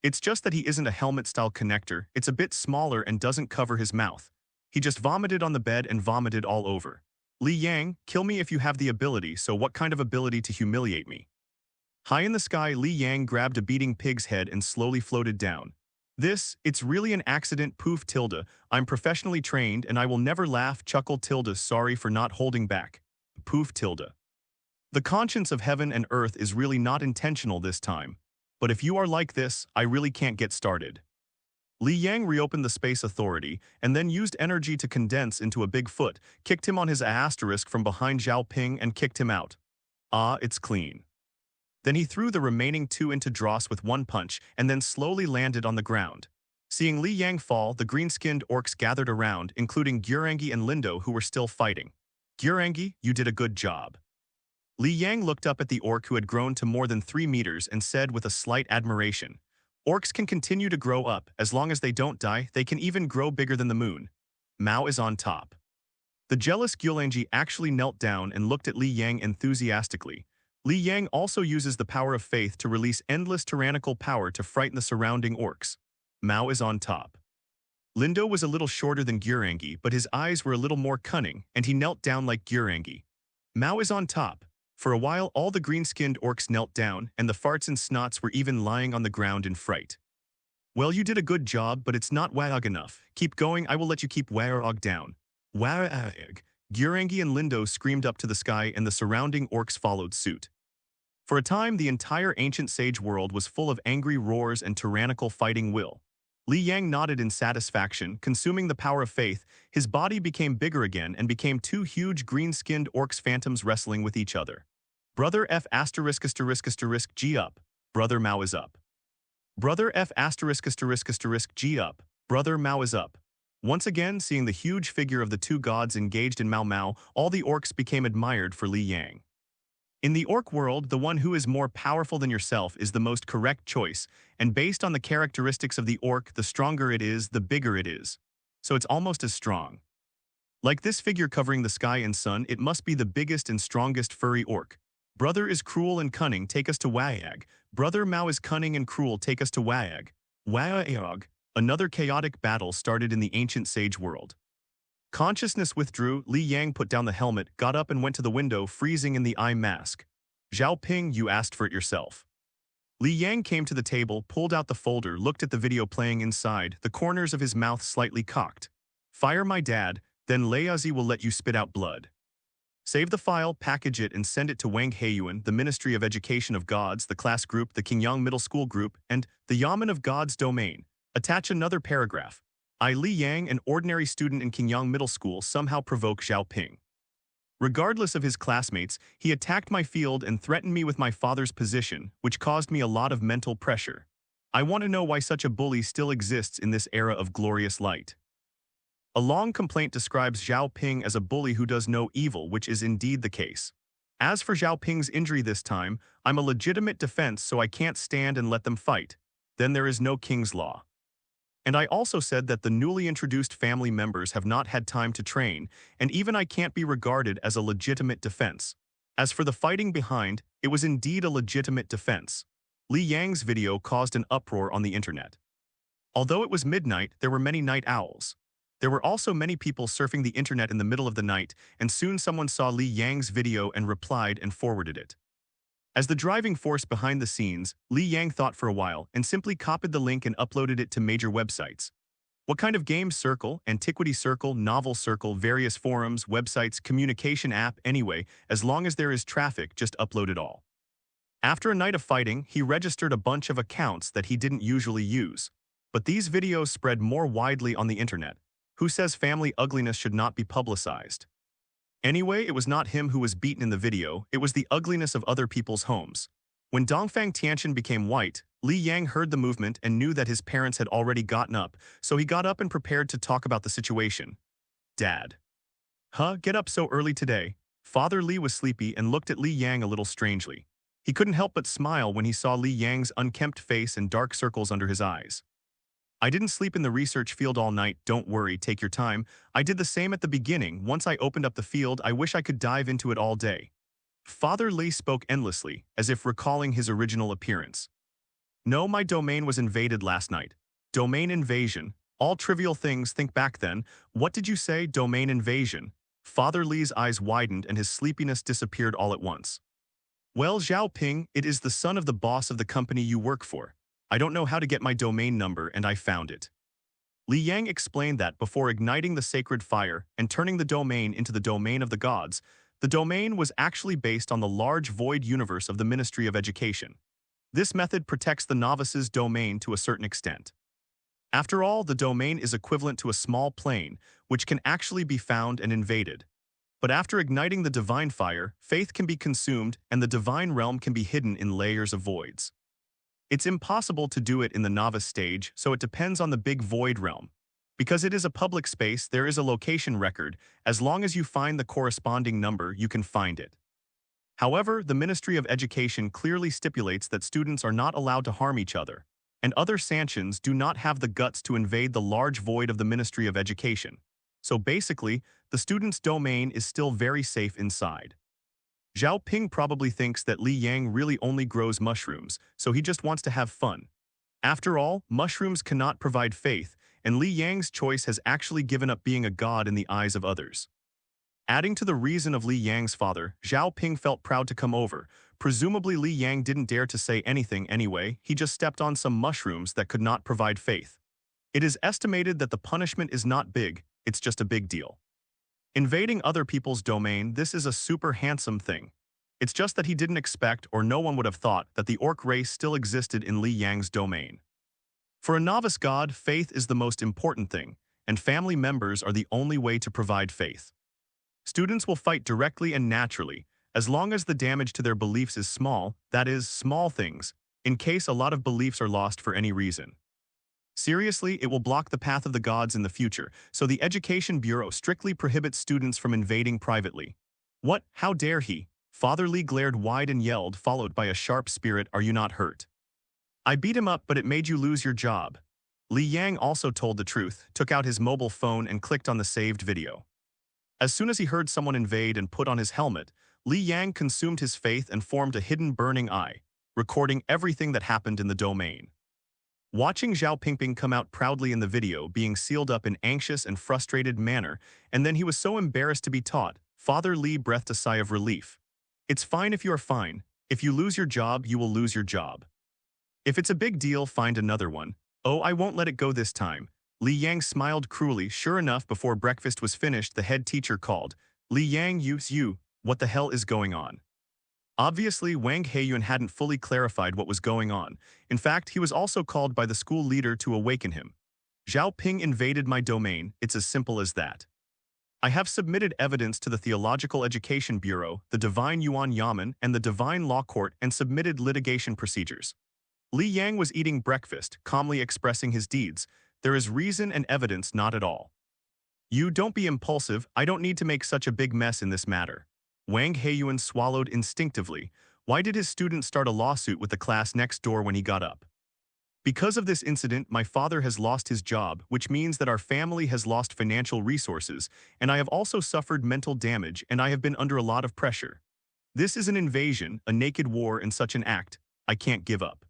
It's just that he isn't a helmet-style connector, it's a bit smaller and doesn't cover his mouth. He just vomited on the bed and vomited all over. Li Yang, kill me if you have the ability, so what kind of ability to humiliate me? High in the sky, Li Yang grabbed a beating pig's head and slowly floated down. It's really an accident, poof tilde, I'm professionally trained and I will never laugh, chuckle tilde, sorry for not holding back. Poof tilde. The conscience of heaven and earth is really not intentional this time. But if you are like this, I really can't get started. Li Yang reopened the space authority and then used energy to condense into a big foot, kicked him on his asterisk from behind Zhao Ping and kicked him out. Ah, it's clean. Then he threw the remaining two into dross with one punch and then slowly landed on the ground. Seeing Li Yang fall, the green-skinned orcs gathered around, including Gyurangi and Lindo, who were still fighting. Gyurangi, you did a good job. Li Yang looked up at the orc who had grown to more than 3 meters and said with a slight admiration, "Orcs can continue to grow up, as long as they don't die, they can even grow bigger than the moon. Mao is on top." The jealous Gyurangi actually knelt down and looked at Li Yang enthusiastically. Li Yang also uses the power of faith to release endless tyrannical power to frighten the surrounding orcs. Mao is on top. Lindo was a little shorter than Gyurangi, but his eyes were a little more cunning, and he knelt down like Gyurangi. Mao is on top. For a while, all the green-skinned orcs knelt down, and the farts and snots were even lying on the ground in fright. Well, you did a good job, but it's not WAAAGH enough. Keep going, I will let you keep WAAAGH down. WAAAGH. Gyurangi and Lindo screamed up to the sky, and the surrounding orcs followed suit. For a time, the entire ancient sage world was full of angry roars and tyrannical fighting will. Li Yang nodded in satisfaction, consuming the power of faith. His body became bigger again and became 2 huge green-skinned orcs phantoms wrestling with each other. Brother F asterisk asterisk asterisk G up. Brother Mao is up. Brother F asterisk asterisk asterisk G up. Brother Mao is up. Once again, seeing the huge figure of the 2 gods engaged in Mao Mao, all the orcs became admired for Li Yang. In the orc world, the one who is more powerful than yourself is the most correct choice, and based on the characteristics of the orc, the stronger it is, the bigger it is. So it's almost as strong. Like this figure covering the sky and sun, it must be the biggest and strongest furry orc. Brother is cruel and cunning, take us to WAAAGH. Brother Mao is cunning and cruel, take us to WAAAGH. WAAAGH. Another chaotic battle started in the ancient sage world. Consciousness withdrew, Li Yang put down the helmet, got up and went to the window, freezing in the eye mask. Zhao Ping, you asked for it yourself. Li Yang came to the table, pulled out the folder, looked at the video playing inside, the corners of his mouth slightly cocked. Fire my dad, then Laozi will let you spit out blood. Save the file, package it, and send it to Wang Heiyuan, the Ministry of Education of Gods, the class group, the Qingyang Middle School group, and the Yamen of Gods domain. Attach another paragraph. I, Li Yang, an ordinary student in Qingyang Middle School, somehow provoke Zhao Ping. Regardless of his classmates, he attacked my field and threatened me with my father's position, which caused me a lot of mental pressure. I want to know why such a bully still exists in this era of glorious light. A long complaint describes Zhao Ping as a bully who does no evil, which is indeed the case. As for Zhao Ping's injury this time, I'm a legitimate defense, so I can't stand and let them fight. Then there is no king's law. And I also said that the newly introduced family members have not had time to train, and even I can't be regarded as a legitimate defense. As for the fighting behind, it was indeed a legitimate defense. Li Yang's video caused an uproar on the internet. Although it was midnight, there were many night owls. There were also many people surfing the internet in the middle of the night, and soon someone saw Li Yang's video and replied and forwarded it. As the driving force behind the scenes, Li Yang thought for a while and simply copied the link and uploaded it to major websites. What kind of game circle, antiquity circle, novel circle, various forums, websites, communication app, anyway, as long as there is traffic, just upload it all. After a night of fighting, he registered a bunch of accounts that he didn't usually use. But these videos spread more widely on the internet. Who says family ugliness should not be publicized? Anyway, it was not him who was beaten in the video, it was the ugliness of other people's homes. When Dongfang Tianqian became white, Li Yang heard the movement and knew that his parents had already gotten up, so he got up and prepared to talk about the situation. Dad. Huh, get up so early today? Father Li was sleepy and looked at Li Yang a little strangely. He couldn't help but smile when he saw Li Yang's unkempt face and dark circles under his eyes. I didn't sleep in the research field all night, don't worry, take your time. I did the same at the beginning. Once I opened up the field, I wish I could dive into it all day. Father Li spoke endlessly, as if recalling his original appearance. No, my domain was invaded last night. Domain invasion. All trivial things, think back then. What did you say, domain invasion? Father Li's eyes widened and his sleepiness disappeared all at once. Well, Zhao Ping, it is the son of the boss of the company you work for. I don't know how to get my domain number and I found it. Li Yang explained that before igniting the sacred fire and turning the domain into the domain of the gods, the domain was actually based on the large void universe of the Ministry of Education. This method protects the novice's domain to a certain extent. After all, the domain is equivalent to a small plane, which can actually be found and invaded. But after igniting the divine fire, faith can be consumed and the divine realm can be hidden in layers of voids. It's impossible to do it in the novice stage, so it depends on the big void realm. Because it is a public space, there is a location record. As long as you find the corresponding number, you can find it. However, the Ministry of Education clearly stipulates that students are not allowed to harm each other, and other sanctions do not have the guts to invade the large void of the Ministry of Education. So basically, the student's domain is still very safe inside. Zhao Ping probably thinks that Li Yang really only grows mushrooms, so he just wants to have fun. After all, mushrooms cannot provide faith, and Li Yang's choice has actually given up being a god in the eyes of others. Adding to the reason of Li Yang's father, Zhao Ping felt proud to come over. Presumably Li Yang didn't dare to say anything anyway, he just stepped on some mushrooms that could not provide faith. It is estimated that the punishment is not big, it's just a big deal. Invading other people's domain, this is a super handsome thing. It's just that he didn't expect, or no one would have thought, that the orc race still existed in Li Yang's domain. For a novice god, faith is the most important thing, and family members are the only way to provide faith. Students will fight directly and naturally, as long as the damage to their beliefs is small, that is, small things, in case a lot of beliefs are lost for any reason. Seriously, it will block the path of the gods in the future, so the Education Bureau strictly prohibits students from invading privately. What? How dare he? Father Li glared wide and yelled, followed by a sharp spirit, are you not hurt? I beat him up, but it made you lose your job. Li Yang also told the truth, took out his mobile phone and clicked on the saved video. As soon as he heard someone invade and put on his helmet, Li Yang consumed his faith and formed a hidden burning eye, recording everything that happened in the domain. Watching Zhao Pingping come out proudly in the video, being sealed up in anxious and frustrated manner, and then he was so embarrassed to be taught, Father Li breathed a sigh of relief. It's fine if you are fine. If you lose your job, you will lose your job. If it's a big deal, find another one. Oh, I won't let it go this time. Li Yang smiled cruelly. Sure enough, before breakfast was finished, the head teacher called. Li Yang, you, what the hell is going on? Obviously, Wang Heiyuan hadn't fully clarified what was going on. In fact, he was also called by the school leader to awaken him. Zhao Ping invaded my domain, it's as simple as that. I have submitted evidence to the Theological Education Bureau, the Divine Yuan Yamen, and the Divine Law Court and submitted litigation procedures. Li Yang was eating breakfast, calmly expressing his deeds. There is reason and evidence, not at all. You don't be impulsive, I don't need to make such a big mess in this matter. Wang Heiyuan swallowed instinctively. Why did his student start a lawsuit with the class next door when he got up? Because of this incident, my father has lost his job, which means that our family has lost financial resources, and I have also suffered mental damage and I have been under a lot of pressure. This is an invasion, a naked war, and such an act. I can't give up.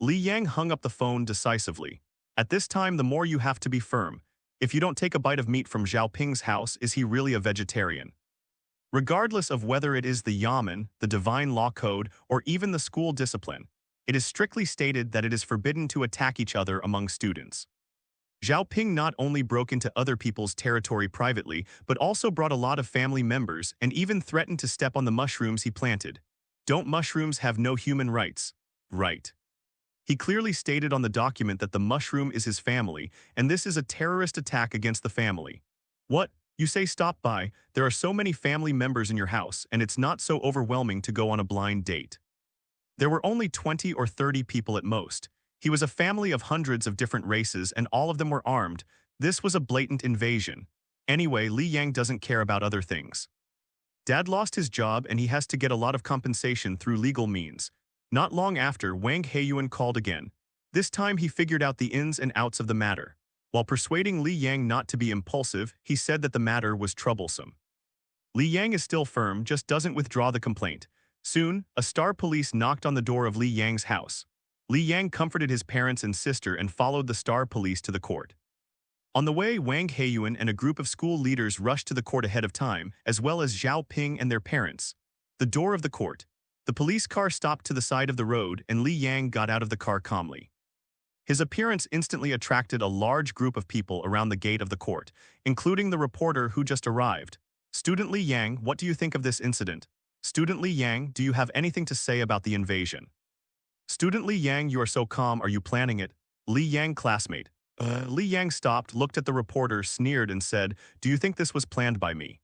Li Yang hung up the phone decisively. At this time, the more you have to be firm. If you don't take a bite of meat from Zhao Ping's house, is he really a vegetarian? Regardless of whether it is the Yamen, the Divine Law Code, or even the school discipline, it is strictly stated that it is forbidden to attack each other among students. Zhao Ping not only broke into other people's territory privately, but also brought a lot of family members and even threatened to step on the mushrooms he planted. Don't mushrooms have no human rights? Right. He clearly stated on the document that the mushroom is his family, and this is a terrorist attack against the family. What? You say stop by, there are so many family members in your house, and it's not so overwhelming to go on a blind date. There were only 20 or 30 people at most. He was a family of hundreds of different races, and all of them were armed. This was a blatant invasion. Anyway, Li Yang doesn't care about other things. Dad lost his job, and he has to get a lot of compensation through legal means. Not long after, Wang Heiyuan called again. This time he figured out the ins and outs of the matter. While persuading Li Yang not to be impulsive, he said that the matter was troublesome. Li Yang is still firm, just doesn't withdraw the complaint. Soon, a star police knocked on the door of Li Yang's house. Li Yang comforted his parents and sister and followed the star police to the court. On the way, Wang Heiyuan and a group of school leaders rushed to the court ahead of time, as well as Zhao Ping and their parents. The door of the court. The police car stopped to the side of the road, and Li Yang got out of the car calmly. His appearance instantly attracted a large group of people around the gate of the court, including the reporter who just arrived. Student Li Yang, what do you think of this incident? Student Li Yang, do you have anything to say about the invasion? Student Li Yang, you are so calm, are you planning it? Li Yang, classmate. Li Yang stopped, looked at the reporter, sneered, and said, do you think this was planned by me?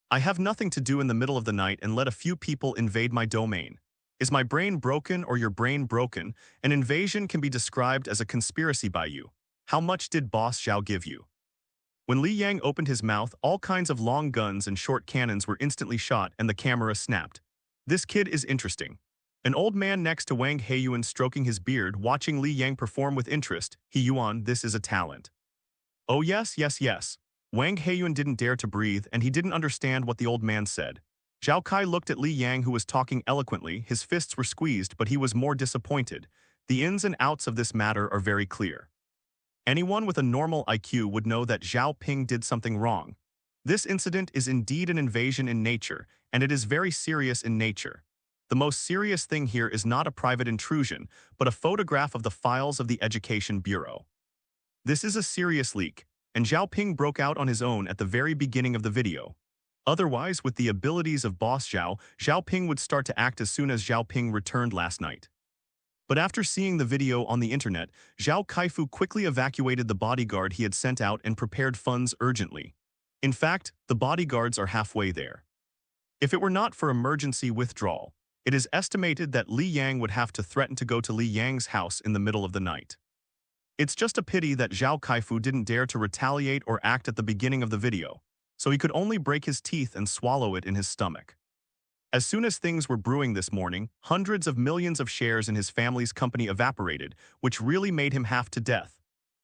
I have nothing to do in the middle of the night and let a few people invade my domain. Is my brain broken or your brain broken? An invasion can be described as a conspiracy by you. How much did Boss Zhao give you? When Li Yang opened his mouth, all kinds of long guns and short cannons were instantly shot and the camera snapped. This kid is interesting. An old man next to Wang Heiyuan stroking his beard, watching Li Yang perform with interest. Yuan, this is a talent. Oh yes, yes, yes. Wang Heiyuan didn't dare to breathe, and he didn't understand what the old man said. Zhao Kai looked at Li Yang, who was talking eloquently. His fists were squeezed, but he was more disappointed. The ins and outs of this matter are very clear. Anyone with a normal IQ would know that Zhao Ping did something wrong. This incident is indeed an invasion in nature, and it is very serious in nature. The most serious thing here is not a private intrusion, but a photograph of the files of the Education Bureau. This is a serious leak, and Zhao Ping broke out on his own at the very beginning of the video. Otherwise, with the abilities of Boss Zhao, Zhao Ping would start to act as soon as Zhao Ping returned last night. But after seeing the video on the internet, Zhao Kaifu quickly evacuated the bodyguard he had sent out and prepared funds urgently. In fact, the bodyguards are halfway there. If it were not for emergency withdrawal, it is estimated that Li Yang would have to threaten to go to Li Yang's house in the middle of the night. It's just a pity that Zhao Kaifu didn't dare to retaliate or act at the beginning of the video, so he could only break his teeth and swallow it in his stomach. As soon as things were brewing this morning, hundreds of millions of shares in his family's company evaporated, which really made him half to death.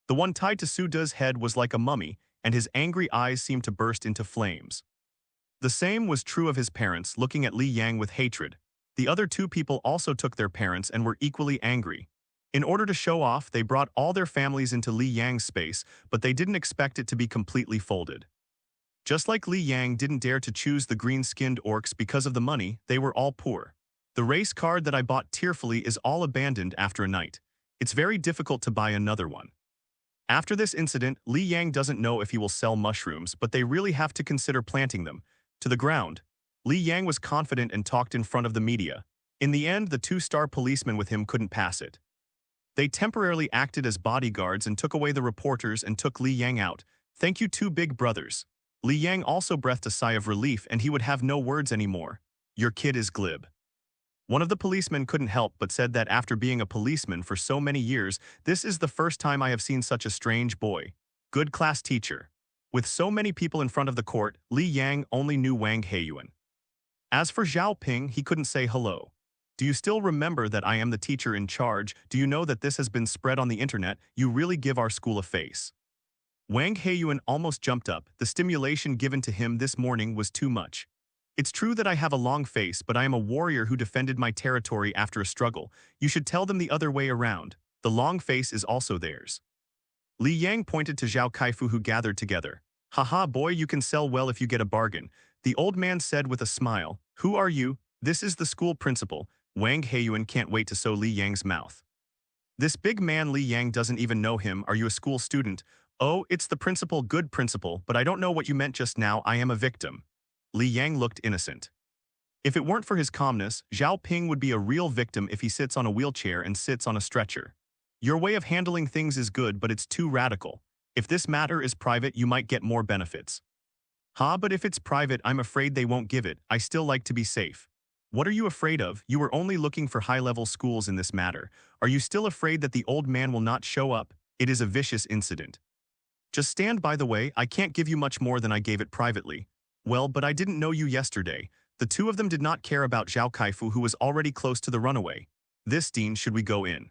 The one tied to Su De's head was like a mummy, and his angry eyes seemed to burst into flames. The same was true of his parents, looking at Li Yang with hatred. The other two people also took their parents and were equally angry. In order to show off, they brought all their families into Li Yang's space, but they didn't expect it to be completely folded. Just like Li Yang didn't dare to choose the green-skinned orcs because of the money, they were all poor. The race card that I bought tearfully is all abandoned after a night. It's very difficult to buy another one. After this incident, Li Yang doesn't know if he will sell mushrooms, but they really have to consider planting them to the ground. Li Yang was confident and talked in front of the media. In the end, the two-star policemen with him couldn't pass it. They temporarily acted as bodyguards and took away the reporters and took Li Yang out. Thank you, two big brothers. Li Yang also breathed a sigh of relief and he would have no words anymore. Your kid is glib. One of the policemen couldn't help but said that after being a policeman for so many years, this is the first time I have seen such a strange boy. Good class teacher. With so many people in front of the court, Li Yang only knew Wang Heiyuan. As for Zhao Ping, he couldn't say hello. Do you still remember that I am the teacher in charge? Do you know that this has been spread on the internet? You really give our school a face. Wang Heiyuan almost jumped up. The stimulation given to him this morning was too much. It's true that I have a long face, but I am a warrior who defended my territory after a struggle. You should tell them the other way around. The long face is also theirs. Li Yang pointed to Zhao Kaifu who gathered together. Haha boy, you can sell well if you get a bargain. The old man said with a smile. Who are you? This is the school principal. Wang Heiyuan can't wait to sew Li Yang's mouth. This big man Li Yang doesn't even know him. Are you a school student? Oh, it's the principal, good principal, but I don't know what you meant just now. I am a victim. Li Yang looked innocent. If it weren't for his calmness, Zhao Ping would be a real victim if he sits on a wheelchair and sits on a stretcher. Your way of handling things is good, but it's too radical. If this matter is private, you might get more benefits. But if it's private, I'm afraid they won't give it. I still like to be safe. What are you afraid of? You were only looking for high-level schools in this matter. Are you still afraid that the old man will not show up? It is a vicious incident. Just stand by the way, I can't give you much more than I gave it privately. Well, but I didn't know you yesterday. The two of them did not care about Zhao Kaifu who was already close to the runaway. This Dean, should we go in?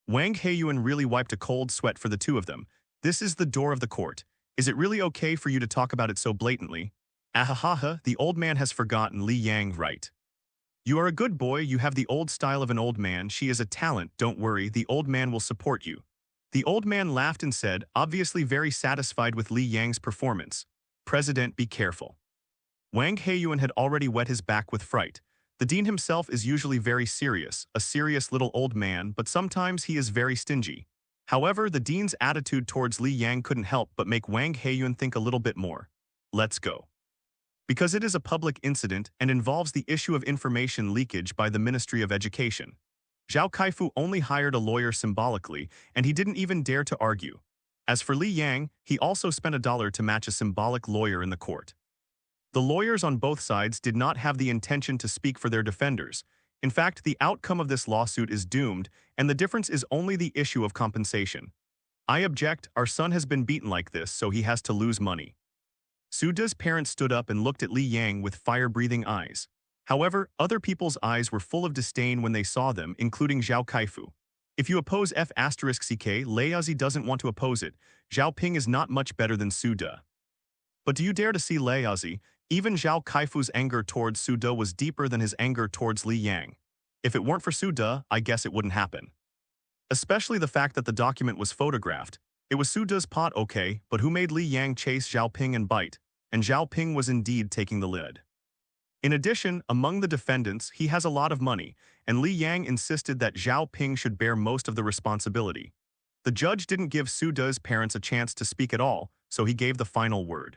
Wang Heiyuan really wiped a cold sweat for the two of them. This is the door of the court. Is it really okay for you to talk about it so blatantly? Ahahaha, the old man has forgotten Li Yang, right? You are a good boy, you have the old style of an old man, she is a talent, don't worry, the old man will support you. The old man laughed and said, obviously very satisfied with Li Yang's performance. President, be careful. Wang Heiyuan had already wet his back with fright. The dean himself is usually very serious, a serious little old man, but sometimes he is very stingy. However, the dean's attitude towards Li Yang couldn't help but make Wang Heiyuan think a little bit more. Let's go. Because it is a public incident and involves the issue of information leakage by the Ministry of Education. Zhao Kaifu only hired a lawyer symbolically, and he didn't even dare to argue. As for Li Yang, he also spent $1 to match a symbolic lawyer in the court. The lawyers on both sides did not have the intention to speak for their defenders. In fact, the outcome of this lawsuit is doomed, and the difference is only the issue of compensation. I object, our son has been beaten like this, so he has to lose money. Su De's parents stood up and looked at Li Yang with fire-breathing eyes. However, other people's eyes were full of disdain when they saw them, including Zhao Kaifu. If you oppose F***ck, Laozi doesn't want to oppose it. Zhao Ping is not much better than Su De. But do you dare to see Laozi? Even Zhao Kaifu's anger towards Su De was deeper than his anger towards Li Yang. If it weren't for Su De, I guess it wouldn't happen. Especially the fact that the document was photographed. It was Su De's pot, okay, but who made Li Yang chase Zhao Ping and bite? And Zhao Ping was indeed taking the lead. In addition, among the defendants, he has a lot of money, and Li Yang insisted that Zhao Ping should bear most of the responsibility. The judge didn't give Su De's parents a chance to speak at all, so he gave the final word.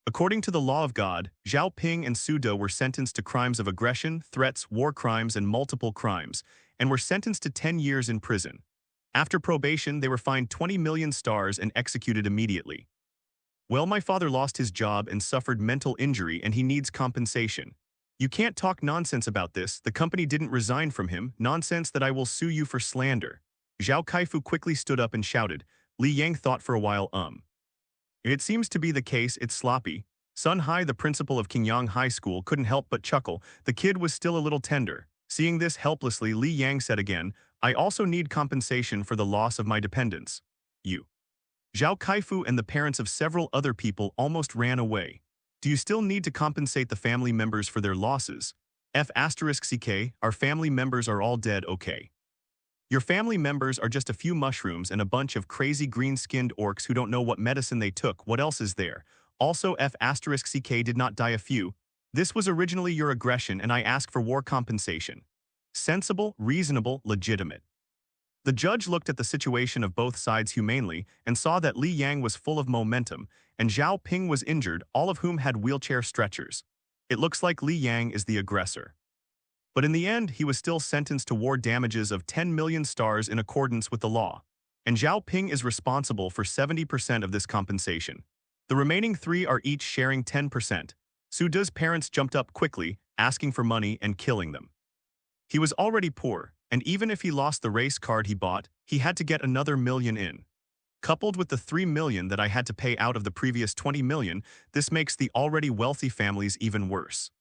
According to the law of God, Zhao Ping and Su De were sentenced to crimes of aggression, threats, war crimes, and multiple crimes, and were sentenced to 10 years in prison. After probation, they were fined 20 million stars and executed immediately. Well, my father lost his job and suffered mental injury and he needs compensation. You can't talk nonsense about this, the company didn't resign from him, nonsense that I will sue you for slander. Zhao Kaifu quickly stood up and shouted. Li Yang thought for a while, It seems to be the case, it's sloppy. Sun Hai, the principal of Qingyang High School, couldn't help but chuckle. The kid was still a little tender. Seeing this helplessly, Li Yang said again, I also need compensation for the loss of my dependents. You. Zhao Kaifu and the parents of several other people almost ran away. Do you still need to compensate the family members for their losses? F***ck, our family members are all dead, okay. Your family members are just a few mushrooms and a bunch of crazy green-skinned orcs who don't know what medicine they took. What else is there? Also, F***ck did not die a few. This was originally your aggression and I ask for war compensation. Sensible, reasonable, legitimate. The judge looked at the situation of both sides humanely and saw that Li Yang was full of momentum and Zhao Ping was injured, all of whom had wheelchair stretchers. It looks like Li Yang is the aggressor. But in the end, he was still sentenced to war damages of 10 million stars in accordance with the law. And Zhao Ping is responsible for 70% of this compensation. The remaining three are each sharing 10%. Su De's parents jumped up quickly, asking for money and killing them. He was already poor, and even if he lost the race card he bought, he had to get another million in. Coupled with the 3 million that I had to pay out of the previous 20 million, this makes the already wealthy families even worse.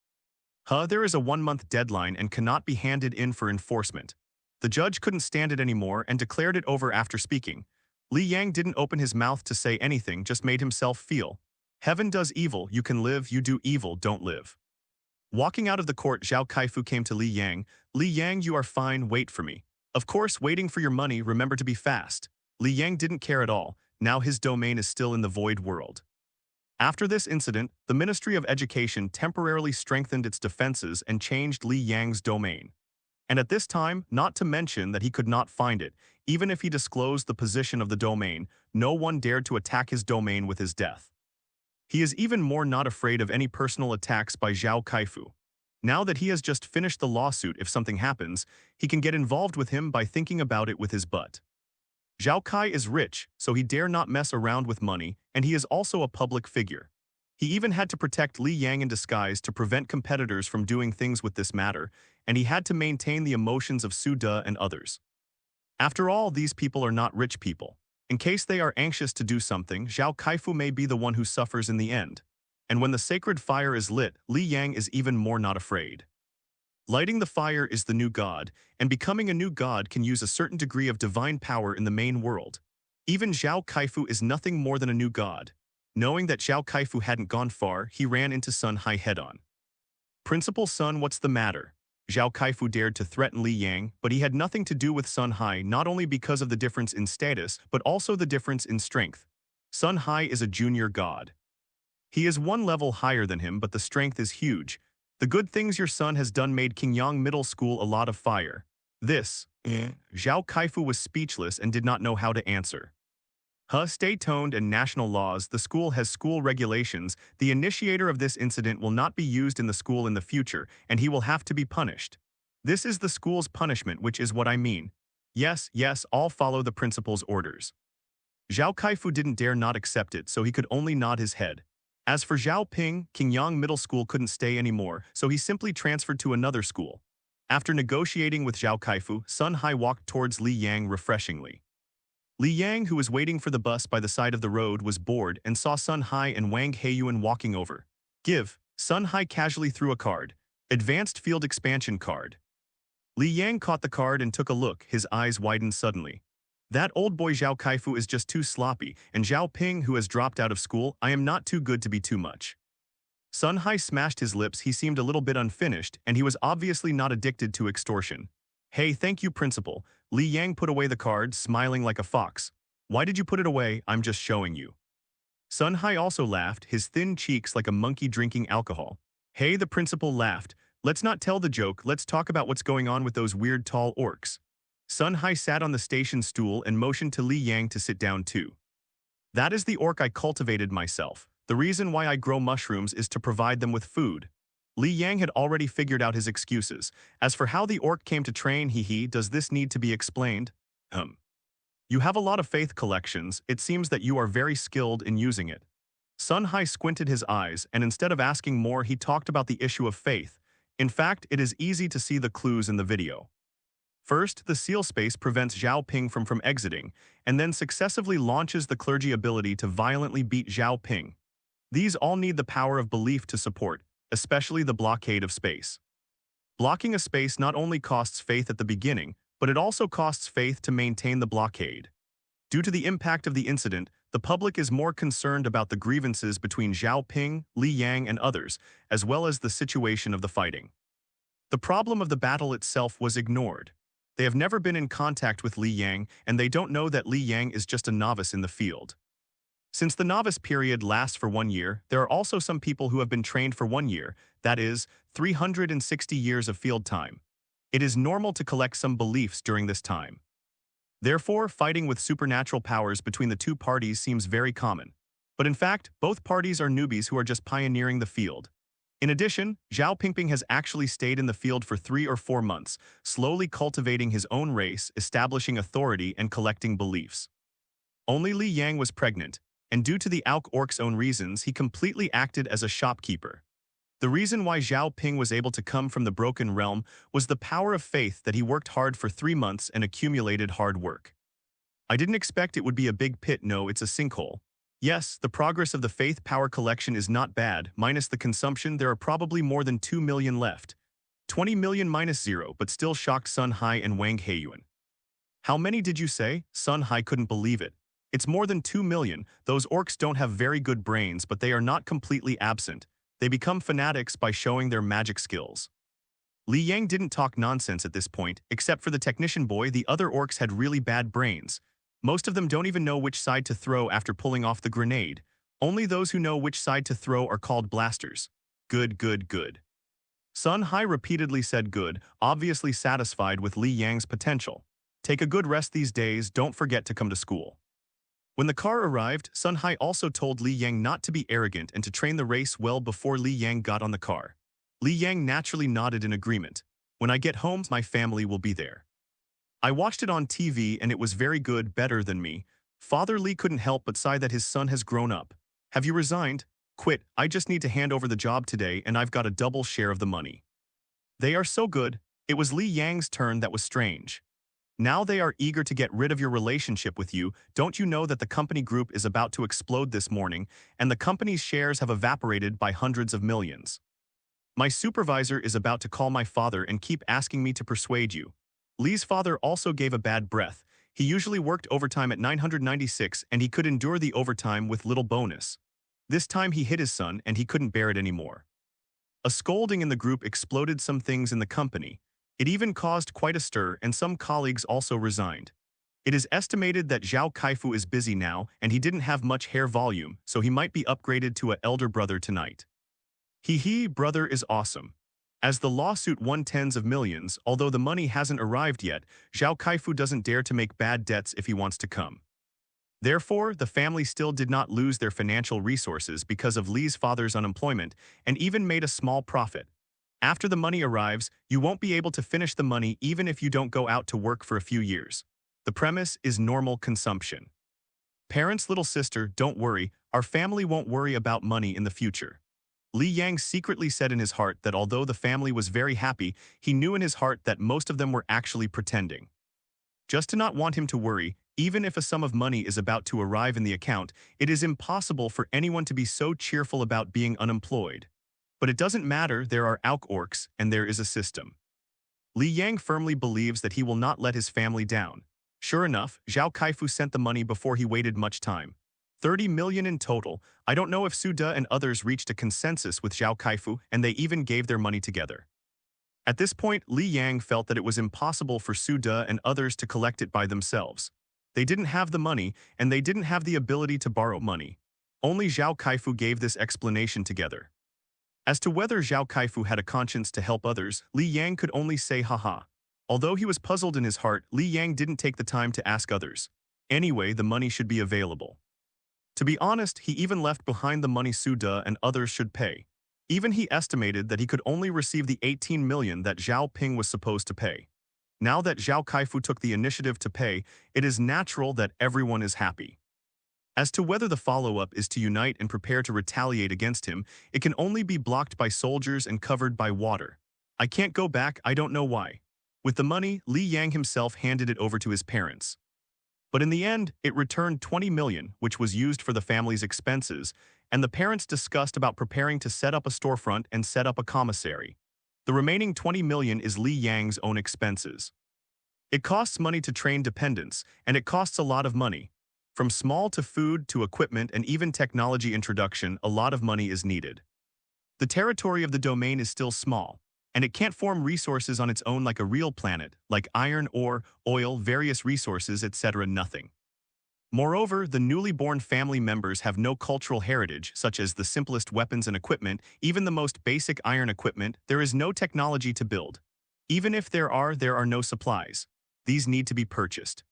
There is a 1-month deadline and cannot be handed in for enforcement. The judge couldn't stand it anymore and declared it over after speaking. Li Yang didn't open his mouth to say anything, just made himself feel. Heaven does evil, you can live, you do evil, don't live. Walking out of the court, Zhao Kaifu came to Li Yang. Li Yang, you are fine, wait for me. Of course, waiting for your money, remember to be fast. Li Yang didn't care at all, now his domain is still in the void world. After this incident, the Ministry of Education temporarily strengthened its defenses and changed Li Yang's domain. And at this time, not to mention that he could not find it, even if he disclosed the position of the domain, no one dared to attack his domain with his death. He is even more not afraid of any personal attacks by Zhao Kaifu. Now that he has just finished the lawsuit, if something happens, he can get involved with him by thinking about it with his butt. Zhao Kai is rich, so he dare not mess around with money, and he is also a public figure. He even had to protect Li Yang in disguise to prevent competitors from doing things with this matter, and he had to maintain the emotions of Su De and others. After all, these people are not rich people. In case they are anxious to do something, Zhao Kaifu may be the one who suffers in the end. And when the sacred fire is lit, Li Yang is even more not afraid. Lighting the fire is the new god, and becoming a new god can use a certain degree of divine power in the main world. Even Zhao Kaifu is nothing more than a new god. Knowing that Zhao Kaifu hadn't gone far, he ran into Sun Hai head-on. Principal Sun, what's the matter? Zhao Kaifu dared to threaten Li Yang, but he had nothing to do with Sun Hai, not only because of the difference in status, but also the difference in strength. Sun Hai is a junior god. He is one level higher than him, but the strength is huge. The good things your son has done made Qingyang Middle School a lot of fire. Zhao Kaifu was speechless and did not know how to answer. Stay toned and national laws, the school has school regulations, the initiator of this incident will not be used in the school in the future, and he will have to be punished. This is the school's punishment, which is what I mean. Yes, all follow the principal's orders. Zhao Kaifu didn't dare not accept it, so he could only nod his head. As for Zhao Ping, Qingyang Middle School couldn't stay anymore, so he simply transferred to another school. After negotiating with Zhao Kaifu, Sun Hai walked towards Li Yang refreshingly. Li Yang, who was waiting for the bus by the side of the road, was bored and saw Sun Hai and Wang Heiyuan walking over. Give. Sun Hai casually threw a card. Advanced Field Expansion card. Li Yang caught the card and took a look, his eyes widened suddenly. That old boy Zhao Kaifu is just too sloppy, and Zhao Ping, who has dropped out of school, I am not too good to be too much. Sun Hai smashed his lips, he seemed a little bit unfinished, and he was obviously not addicted to extortion. Hey, thank you, principal. Li Yang put away the card, smiling like a fox. Why did you put it away? I'm just showing you. Sun Hai also laughed, his thin cheeks like a monkey drinking alcohol. Hey, the principal laughed. Let's not tell the joke, let's talk about what's going on with those weird tall orcs. Sun Hai sat on the station stool and motioned to Li Yang to sit down too. That is the orc I cultivated myself. The reason why I grow mushrooms is to provide them with food. Li Yang had already figured out his excuses. As for how the orc came to train, does this need to be explained? You have a lot of faith collections, it seems that you are very skilled in using it. Sun Hai squinted his eyes, and instead of asking more, he talked about the issue of faith. In fact, it is easy to see the clues in the video. First, the seal space prevents Zhao Ping from exiting, and then successively launches the clergy ability to violently beat Zhao Ping. These all need the power of belief to support, especially the blockade of space. Blocking a space not only costs faith at the beginning, but it also costs faith to maintain the blockade. Due to the impact of the incident, the public is more concerned about the grievances between Zhao Ping, Li Yang, and others, as well as the situation of the fighting. The problem of the battle itself was ignored. They have never been in contact with Li Yang, and they don't know that Li Yang is just a novice in the field. Since the novice period lasts for 1 year, there are also some people who have been trained for 1 year, that is, 360 years of field time. It is normal to collect some beliefs during this time. Therefore, fighting with supernatural powers between the two parties seems very common. But in fact, both parties are newbies who are just pioneering the field. In addition, Zhao Pingping has actually stayed in the field for 3 or 4 months, slowly cultivating his own race, establishing authority, and collecting beliefs. Only Li Yang was pregnant. and due to the Orcs' own reasons, he completely acted as a shopkeeper. The reason why Zhao Ping was able to come from the Broken Realm was the power of faith that he worked hard for 3 months and accumulated hard work. I didn't expect it would be a big pit, no, it's a sinkhole. Yes, the progress of the Faith Power Collection is not bad, minus the consumption there are probably more than 2 million left. 20 million minus 0, but still shocked Sun Hai and Wang Heiyuan. How many did you say? Sun Hai couldn't believe it. It's more than 2 million, those orcs don't have very good brains but they are not completely absent. They become fanatics by showing their magic skills. Li Yang didn't talk nonsense at this point, except for the technician boy. The other orcs had really bad brains. Most of them don't even know which side to throw after pulling off the grenade. Only those who know which side to throw are called blasters. Good, good, good. Sun Hai repeatedly said good, obviously satisfied with Li Yang's potential. Take a good rest these days, don't forget to come to school. When the car arrived, Sun Hai also told Li Yang not to be arrogant and to train the race well before Li Yang got on the car. Li Yang naturally nodded in agreement. When I get home, my family will be there. I watched it on TV and it was very good, better than me. Father Li couldn't help but sigh that his son has grown up. Have you resigned? Quit, I just need to hand over the job today and I've got a double share of the money. They are so good. It was Li Yang's turn that was strange. Now they are eager to get rid of your relationship with you. Don't you know that the company group is about to explode this morning and the company's shares have evaporated by hundreds of millions? My supervisor is about to call my father and keep asking me to persuade you. Li's father also gave a bad breath. He usually worked overtime at 996 and he could endure the overtime with little bonus. This time he hit his son and he couldn't bear it anymore. A scolding in the group exploded some things in the company. It even caused quite a stir and some colleagues also resigned. It is estimated that Zhao Kaifu is busy now and he didn't have much hair volume, so he might be upgraded to an elder brother tonight. Hee, brother is awesome. As the lawsuit won tens of millions, although the money hasn't arrived yet, Zhao Kaifu doesn't dare to make bad debts if he wants to come. Therefore, the family still did not lose their financial resources because of Li's father's unemployment and even made a small profit. After the money arrives, you won't be able to finish the money even if you don't go out to work for a few years. The premise is normal consumption. Parents' little sister, don't worry, our family won't worry about money in the future. Li Yang secretly said in his heart that although the family was very happy, he knew in his heart that most of them were actually pretending. Just to not want him to worry, even if a sum of money is about to arrive in the account, it is impossible for anyone to be so cheerful about being unemployed. But it doesn't matter, there are Orcs and there is a system. Li Yang firmly believes that he will not let his family down. Sure enough, Zhao Kaifu sent the money before he waited much time. 30 million in total. I don't know if Su De and others reached a consensus with Zhao Kaifu and they even gave their money together. At this point, Li Yang felt that it was impossible for Su De and others to collect it by themselves. They didn't have the money and they didn't have the ability to borrow money. Only Zhao Kaifu gave this explanation together. As to whether Zhao Kaifu had a conscience to help others, Li Yang could only say haha. Although he was puzzled in his heart, Li Yang didn't take the time to ask others. Anyway, the money should be available. To be honest, he even left behind the money Su De and others should pay. Even he estimated that he could only receive the 18 million that Zhao Ping was supposed to pay. Now that Zhao Kaifu took the initiative to pay, it is natural that everyone is happy. As to whether the follow-up is to unite and prepare to retaliate against him, it can only be blocked by soldiers and covered by water. I can't go back, I don't know why. With the money, Li Yang himself handed it over to his parents. But in the end, it returned 20 million, which was used for the family's expenses, and the parents discussed about preparing to set up a storefront and set up a commissary. The remaining 20 million is Li Yang's own expenses. It costs money to train dependents, and it costs a lot of money. From small to food to equipment and even technology introduction, a lot of money is needed. The territory of the domain is still small, and it can't form resources on its own like a real planet, like iron, ore, oil, various resources, etc. Nothing. Moreover, the newly born family members have no cultural heritage, such as the simplest weapons and equipment, even the most basic iron equipment. There is no technology to build. Even if there are no supplies. These need to be purchased.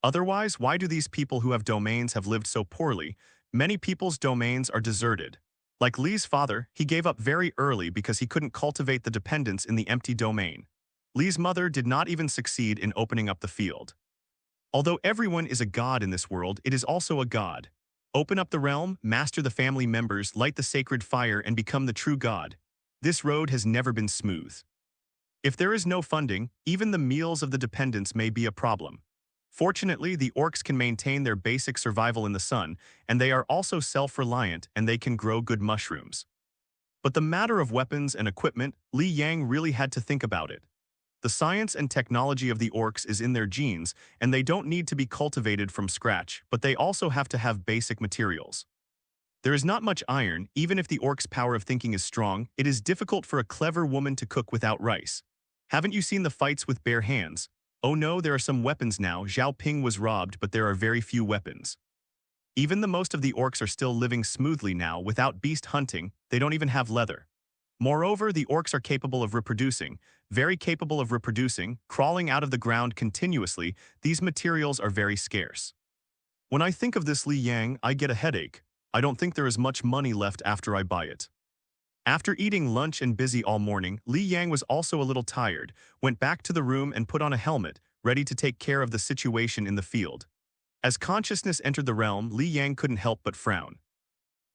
Otherwise, why do these people who have domains have lived so poorly? Many people's domains are deserted. Like Li's father, he gave up very early because he couldn't cultivate the dependents in the empty domain. Li's mother did not even succeed in opening up the field. Although everyone is a god in this world, it is also a god. Open up the realm, master the family members, light the sacred fire, and become the true god. This road has never been smooth. If there is no funding, even the meals of the dependents may be a problem. Fortunately, the orcs can maintain their basic survival in the sun, and they are also self-reliant and they can grow good mushrooms. But the matter of weapons and equipment, Li Yang really had to think about it. The science and technology of the orcs is in their genes, and they don't need to be cultivated from scratch, but they also have to have basic materials. There is not much iron. Even if the orcs' power of thinking is strong, it is difficult for a clever woman to cook without rice. Haven't you seen the fights with bare hands? Oh no, there are some weapons now. Zhao Ping was robbed, but there are very few weapons. Even the most of the orcs are still living smoothly now without beast hunting. They don't even have leather. Moreover, the orcs are capable of reproducing, very capable of reproducing, crawling out of the ground continuously. These materials are very scarce. When I think of this Li Yang, I get a headache. I don't think there is much money left after I buy it. After eating lunch and busy all morning, Li Yang was also a little tired, went back to the room and put on a helmet, ready to take care of the situation in the field. As consciousness entered the realm, Li Yang couldn't help but frown.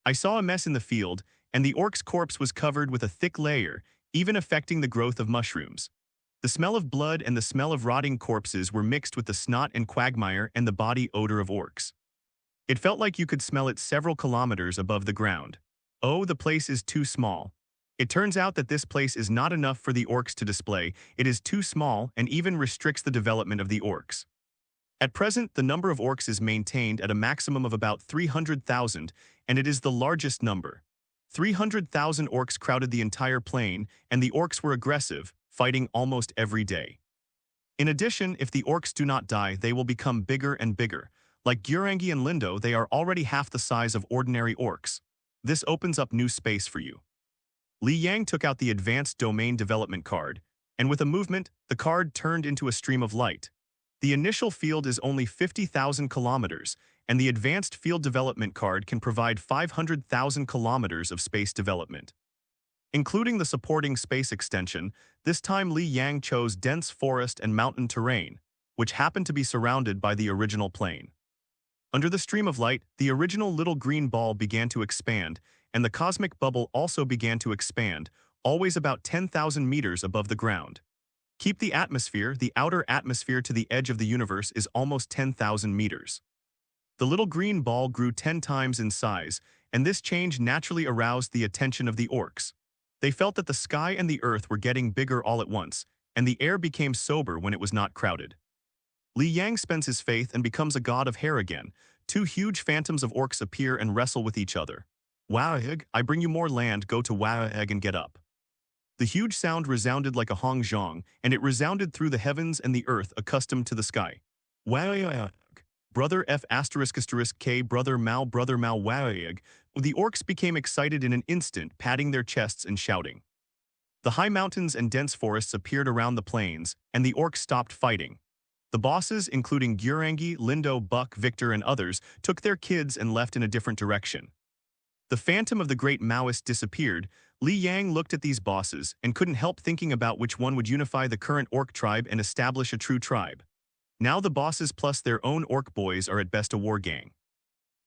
I saw a mess in the field, and the orc's corpse was covered with a thick layer, even affecting the growth of mushrooms. The smell of blood and the smell of rotting corpses were mixed with the snot and quagmire and the body odor of orcs. It felt like you could smell it several kilometers above the ground. Oh, the place is too small. It turns out that this place is not enough for the orcs to display. It is too small and even restricts the development of the orcs. At present, the number of orcs is maintained at a maximum of about 300,000, and it is the largest number. 300,000 orcs crowded the entire plain, and the orcs were aggressive, fighting almost every day. In addition, if the orcs do not die, they will become bigger and bigger. Like WAAAGH and Lindo, they are already half the size of ordinary orcs. This opens up new space for you. Li Yang took out the Advanced Domain Development card, and with a movement, the card turned into a stream of light. The initial field is only 50,000 kilometers, and the Advanced Field Development card can provide 500,000 kilometers of space development. Including the supporting space extension, this time Li Yang chose dense forest and mountain terrain, which happened to be surrounded by the original plane. Under the stream of light, the original little green ball began to expand, and the cosmic bubble also began to expand, always about 10,000 meters above the ground. Keep the outer atmosphere to the edge of the universe is almost 10,000 meters. The little green ball grew 10 times in size, and this change naturally aroused the attention of the orcs. They felt that the sky and the earth were getting bigger all at once, and the air became sober when it was not crowded. Li Yang spends his faith and becomes a god of hair again. Two huge phantoms of orcs appear and wrestle with each other. WAAAGH, I bring you more land, go to WAAAGH and get up. The huge sound resounded like a hong zhong, and it resounded through the heavens and the earth accustomed to the sky. WAAAGH. Brother F **K brother Mao WAAAGH. The orcs became excited in an instant, patting their chests and shouting. The high mountains and dense forests appeared around the plains, and the orcs stopped fighting. The bosses, including WAAAGH, Lindo, Buck, Victor, and others, took their kids and left in a different direction. The phantom of the great Maoist disappeared. Li Yang looked at these bosses and couldn't help thinking about which one would unify the current orc tribe and establish a true tribe. Now the bosses plus their own orc boys are at best a war gang.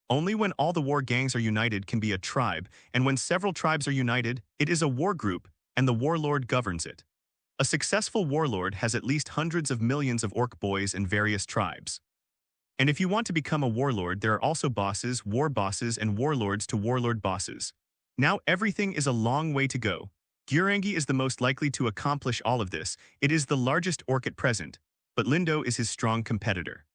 Only when all the war gangs are united can be a tribe, and when several tribes are united, it is a war group, and the warlord governs it. A successful warlord has at least hundreds of millions of orc boys in various tribes. And if you want to become a warlord, there are also bosses, war bosses, and warlords to warlord bosses. Now everything is a long way to go. WAAAGH is the most likely to accomplish all of this. It is the largest orc at present, but Lindo is his strong competitor.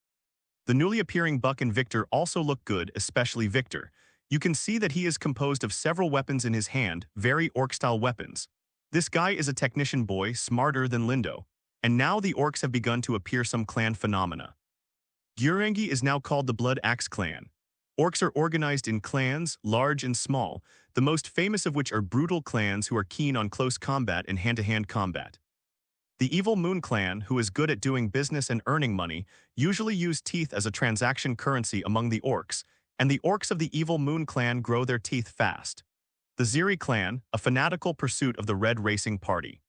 The newly appearing Buck and Victor also look good, especially Victor. You can see that he is composed of several weapons in his hand, very orc-style weapons. This guy is a technician boy, smarter than Lindo. And now the orcs have begun to appear some clan phenomena. WAAAGH is now called the Blood Axe clan. Orcs are organized in clans, large and small, the most famous of which are brutal clans who are keen on close combat and hand-to-hand combat. The Evil Moon clan, who is good at doing business and earning money, usually use teeth as a transaction currency among the orcs, and the orcs of the Evil Moon clan grow their teeth fast. The Ziri clan, a fanatical pursuit of the Red Racing Party.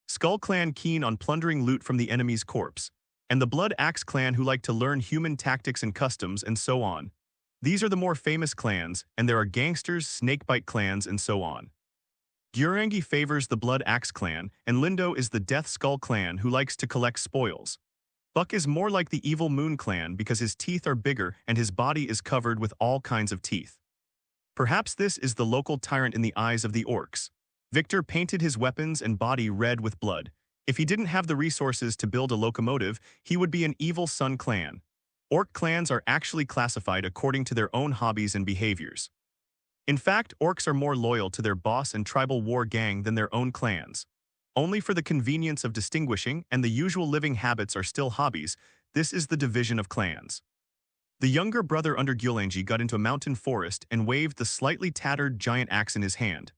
Skull clan keen on plundering loot from the enemy's corpse, and the Blood Axe clan who like to learn human tactics and customs and so on. These are the more famous clans, and there are gangsters, snakebite clans, and so on. Gurrangi favors the Blood Axe clan, and Lindo is the Death Skull clan who likes to collect spoils. Buck is more like the Evil Moon clan because his teeth are bigger and his body is covered with all kinds of teeth. Perhaps this is the local tyrant in the eyes of the Orcs. Victor painted his weapons and body red with blood. If he didn't have the resources to build a locomotive, he would be an Evil Sun clan. Orc clans are actually classified according to their own hobbies and behaviors. In fact, Orcs are more loyal to their boss and tribal war gang than their own clans. Only for the convenience of distinguishing and the usual living habits are still hobbies, this is the division of clans. The younger brother under Gurrangi got into a mountain forest and waved the slightly tattered giant axe in his hand.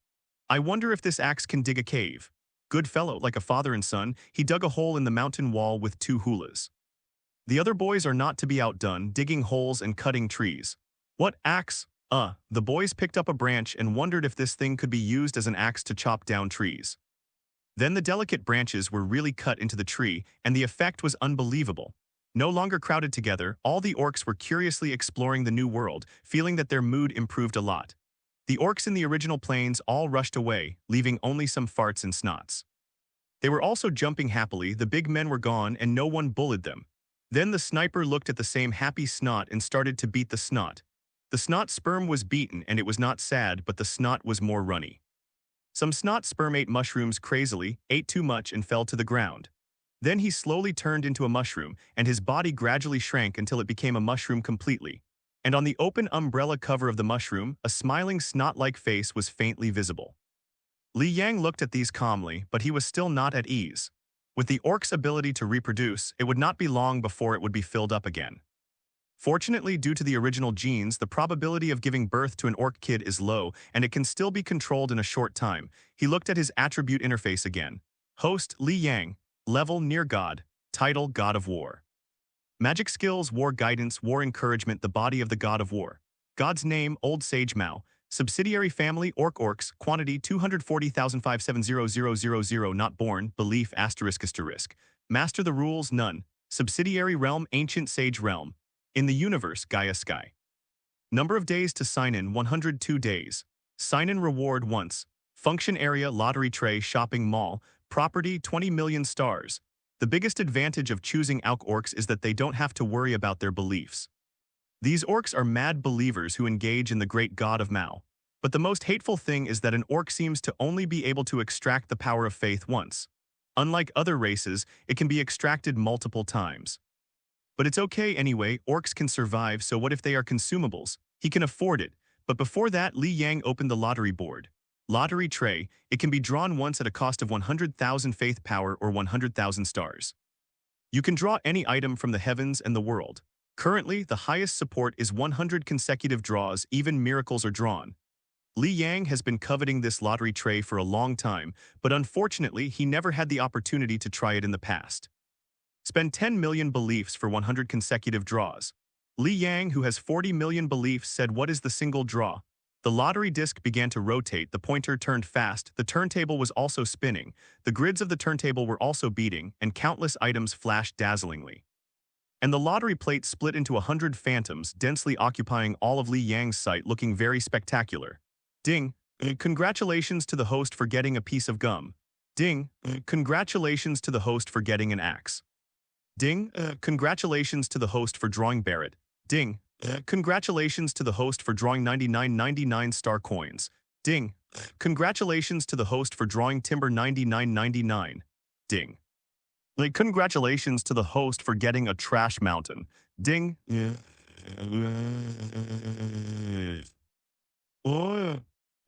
I wonder if this axe can dig a cave. Good fellow, like a father and son, he dug a hole in the mountain wall with 2 hulas. The other boys are not to be outdone, digging holes and cutting trees. What axe? The boys picked up a branch and wondered if this thing could be used as an axe to chop down trees. Then the delicate branches were really cut into the tree, and the effect was unbelievable. No longer crowded together, all the Orcs were curiously exploring the new world, feeling that their mood improved a lot. The Orcs in the original plains all rushed away, leaving only some farts and snots. They were also jumping happily, the big men were gone, and no one bullied them. Then the sniper looked at the same happy snot and started to beat the snot. The snot sperm was beaten, and it was not sad, but the snot was more runny. Some snot sperm ate mushrooms crazily, ate too much, and fell to the ground. Then he slowly turned into a mushroom, and his body gradually shrank until it became a mushroom completely. And on the open umbrella cover of the mushroom, a smiling snot-like face was faintly visible. Li Yang looked at these calmly, but he was still not at ease. With the Orc's ability to reproduce, it would not be long before it would be filled up again. Fortunately, due to the original genes, the probability of giving birth to an Orc kid is low, and it can still be controlled in a short time. He looked at his attribute interface again. Host, Li Yang. Level, Near God. Title, God of War. Magic skills, War Guidance, War Encouragement, the body of the God of War. God's name, Old Sage Mao. Subsidiary family, Orcs. Quantity, 240,570,000. Not born, belief, ***. Master the rules, none. Subsidiary realm, Ancient Sage realm. In the universe, Gaia Sky. Number of days to sign in, 102 days. Sign in reward once. Function area, lottery tray, shopping mall. Property, 20 million stars. The biggest advantage of choosing Orcs is that they don't have to worry about their beliefs. These Orcs are mad believers who engage in the great god of Mao. But the most hateful thing is that an Orc seems to only be able to extract the power of faith once. Unlike other races, it can be extracted multiple times. But it's okay anyway, Orcs can survive, so what if they are consumables? He can afford it. But before that, Li Yang opened the lottery board. Lottery tray, it can be drawn once at a cost of 100,000 faith power or 100,000 stars. You can draw any item from the heavens and the world. Currently, the highest support is 100 consecutive draws, even miracles are drawn. Li Yang has been coveting this lottery tray for a long time, but unfortunately, he never had the opportunity to try it in the past. Spend 10 million beliefs for 100 consecutive draws. Li Yang, who has 40 million beliefs, said, "What is the single draw?" The lottery disc began to rotate, the pointer turned fast, the turntable was also spinning, the grids of the turntable were also beating, and countless items flashed dazzlingly. And the lottery plate split into 100 phantoms, densely occupying all of Li Yang's sight, looking very spectacular. Ding! Congratulations to the host for getting a piece of gum. Ding! Congratulations to the host for getting an axe. Ding! Congratulations to the host for drawing Barrett. Ding! Congratulations to the host for drawing 99.99 star coins. Ding! Congratulations to the host for drawing Timber 99.99. Ding! Congratulations to the host for getting a trash mountain. Ding!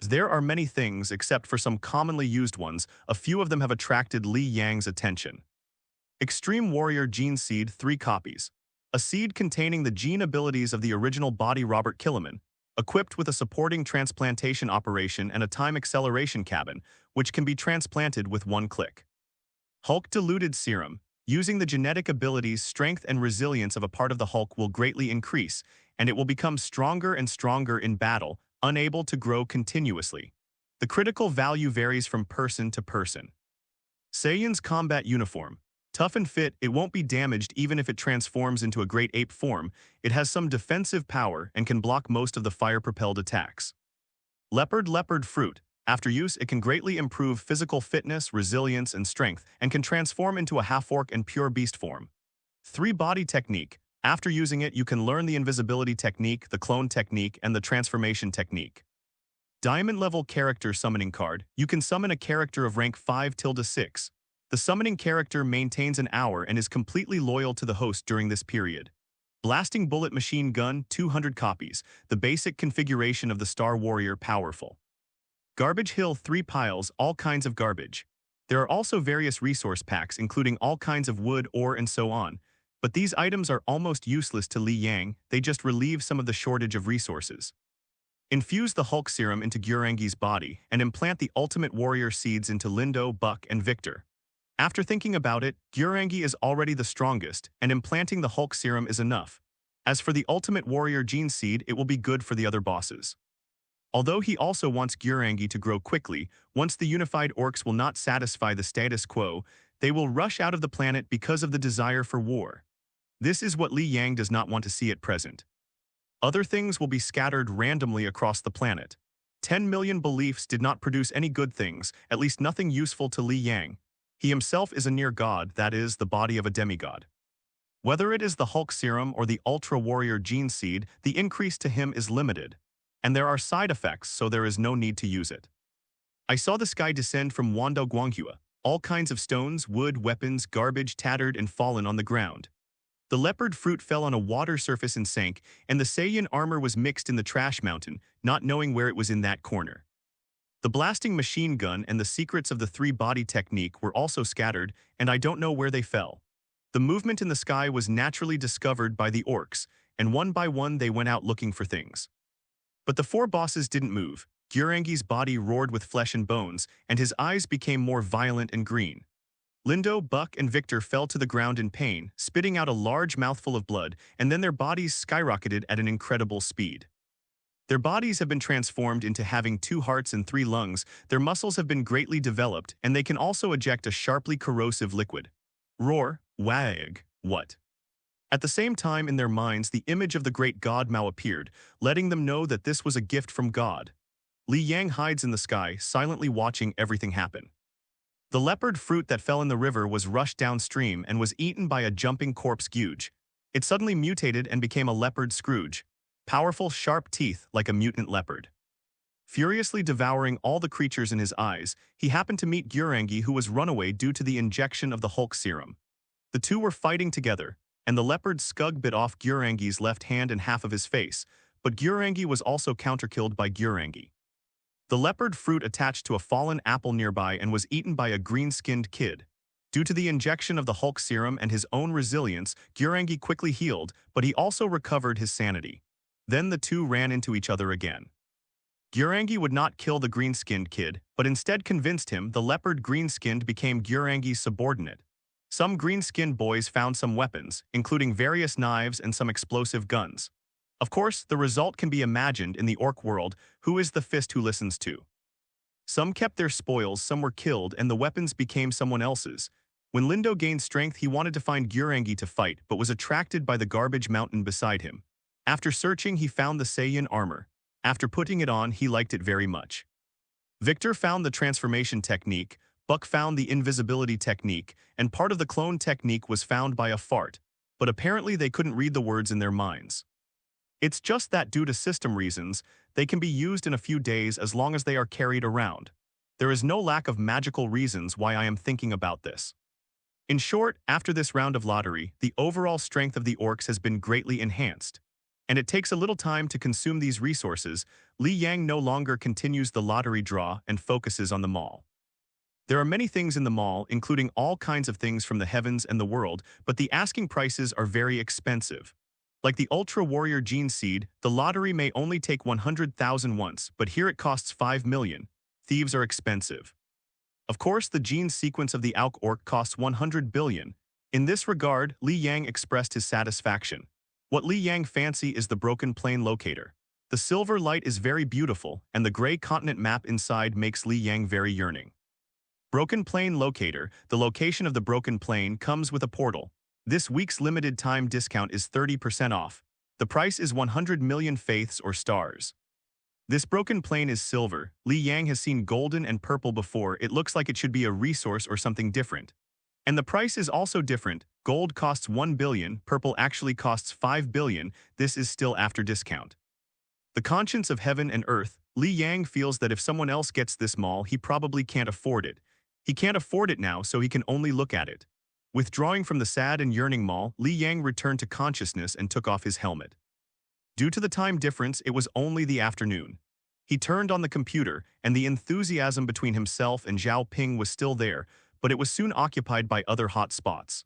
There are many things, except for some commonly used ones. A few of them have attracted Li Yang's attention. Extreme Warrior Gene Seed, 3 copies. A seed containing the gene abilities of the original body Robert Killiman, equipped with a supporting transplantation operation and a time acceleration cabin, which can be transplanted with 1 click. Hulk Diluted Serum. Using the genetic abilities, strength and resilience of a part of the Hulk will greatly increase, and it will become stronger and stronger in battle, unable to grow continuously. The critical value varies from person to person. Saiyan's Combat Uniform. Tough and fit, it won't be damaged even if it transforms into a great ape form. It has some defensive power and can block most of the fire-propelled attacks. Leopard fruit. After use, it can greatly improve physical fitness, resilience, and strength, and can transform into a half-orc and pure beast form. 3-body technique. After using it, you can learn the invisibility technique, the clone technique, and the transformation technique. Diamond-level character summoning card. You can summon a character of rank 5-6. The summoning character maintains an hour and is completely loyal to the host during this period. Blasting bullet machine gun, 200 copies. The basic configuration of the Star Warrior, powerful. Garbage hill, 3 piles, all kinds of garbage. There are also various resource packs including all kinds of wood, ore, and so on. But these items are almost useless to Li Yang, they just relieve some of the shortage of resources. Infuse the Hulk serum into WAAAGH's body and implant the ultimate warrior seeds into Lindo, Buck, and Victor. After thinking about it, WAAAGH is already the strongest, and implanting the Hulk serum is enough. As for the ultimate warrior gene seed, it will be good for the other bosses. Although he also wants WAAAGH to grow quickly, once the unified orcs will not satisfy the status quo, they will rush out of the planet because of the desire for war. This is what Li Yang does not want to see at present. Other things will be scattered randomly across the planet. 10 million beliefs did not produce any good things, at least nothing useful to Li Yang. He himself is a near god, that is, the body of a demigod. Whether it is the Hulk serum or the Ultra Warrior gene seed, the increase to him is limited. And there are side effects, so there is no need to use it. I saw the sky descend from Wando Guanghua, all kinds of stones, wood, weapons, garbage tattered and fallen on the ground. The leopard fruit fell on a water surface and sank, and the Saiyan armor was mixed in the trash mountain, not knowing where it was in that corner. The blasting machine gun and the secrets of the 3-body technique were also scattered, and I don't know where they fell. The movement in the sky was naturally discovered by the orcs, and one by one they went out looking for things. But the 4 bosses didn't move. WAAAGH's body roared with flesh and bones, and his eyes became more violent and green. Lindo, Buck, and Victor fell to the ground in pain, spitting out a large mouthful of blood, and then their bodies skyrocketed at an incredible speed. Their bodies have been transformed into having 2 hearts and 3 lungs, their muscles have been greatly developed, and they can also eject a sharply corrosive liquid. Roar, WAAAGH, what? At the same time in their minds the image of the great god Mao appeared, letting them know that this was a gift from God. Li Yang hides in the sky, silently watching everything happen. The leopard fruit that fell in the river was rushed downstream and was eaten by a jumping corpse Guge. It suddenly mutated and became a leopard Scrooge. Powerful, sharp teeth like a mutant leopard. Furiously devouring all the creatures in his eyes, he happened to meet WAAAGH, who was runaway due to the injection of the Hulk serum. The two were fighting together, and the leopard Skug bit off WAAAGH's left hand and half of his face, but WAAAGH was also counterkilled by WAAAGH. The leopard fruit attached to a fallen apple nearby and was eaten by a green-skinned kid. Due to the injection of the Hulk serum and his own resilience, WAAAGH quickly healed, but he also recovered his sanity. Then the two ran into each other again. WAAAGH would not kill the green-skinned kid, but instead convinced him the leopard green-skinned became WAAAGH's subordinate. Some green-skinned boys found some weapons, including various knives and some explosive guns. Of course, the result can be imagined in the orc world, who is the fist who listens to. Some kept their spoils, some were killed, and the weapons became someone else's. When Lindo gained strength, he wanted to find WAAAGH to fight, but was attracted by the garbage mountain beside him. After searching, he found the Saiyan armor. After putting it on, he liked it very much. Victor found the transformation technique, Buck found the invisibility technique, and part of the clone technique was found by a fart, but apparently they couldn't read the words in their minds. It's just that due to system reasons, they can be used in a few days as long as they are carried around. There is no lack of magical reasons why I am thinking about this. In short, after this round of lottery, the overall strength of the orcs has been greatly enhanced. And it takes a little time to consume these resources. Li Yang no longer continues the lottery draw and focuses on the mall. There are many things in the mall, including all kinds of things from the heavens and the world, but the asking prices are very expensive. Like the Ultra Warrior Gene Seed, the lottery may only take 100,000 once, but here it costs 5 million. Thieves are expensive. Of course, the gene sequence of the AWAKens orc costs 100 billion. In this regard, Li Yang expressed his satisfaction. What Li Yang fancy is the broken plane locator. The silver light is very beautiful, and the gray continent map inside makes Li Yang very yearning. Broken Plane Locator. The location of the broken plane comes with a portal. This week's limited time discount is 30% off. The price is 100 million faiths or stars. This broken plane is silver. Li Yang has seen golden and purple before. It looks like it should be a resource or something different. And the price is also different. Gold costs 1 billion, purple actually costs 5 billion. This is still after discount. The conscience of heaven and earth. Li Yang feels that if someone else gets this mall, he probably can't afford it. He can't afford it now, so he can only look at it. Withdrawing from the sad and yearning mall, Li Yang returned to consciousness and took off his helmet. Due to the time difference, it was only the afternoon. He turned on the computer, and the enthusiasm between himself and Zhao Ping was still there, but it was soon occupied by other hot spots.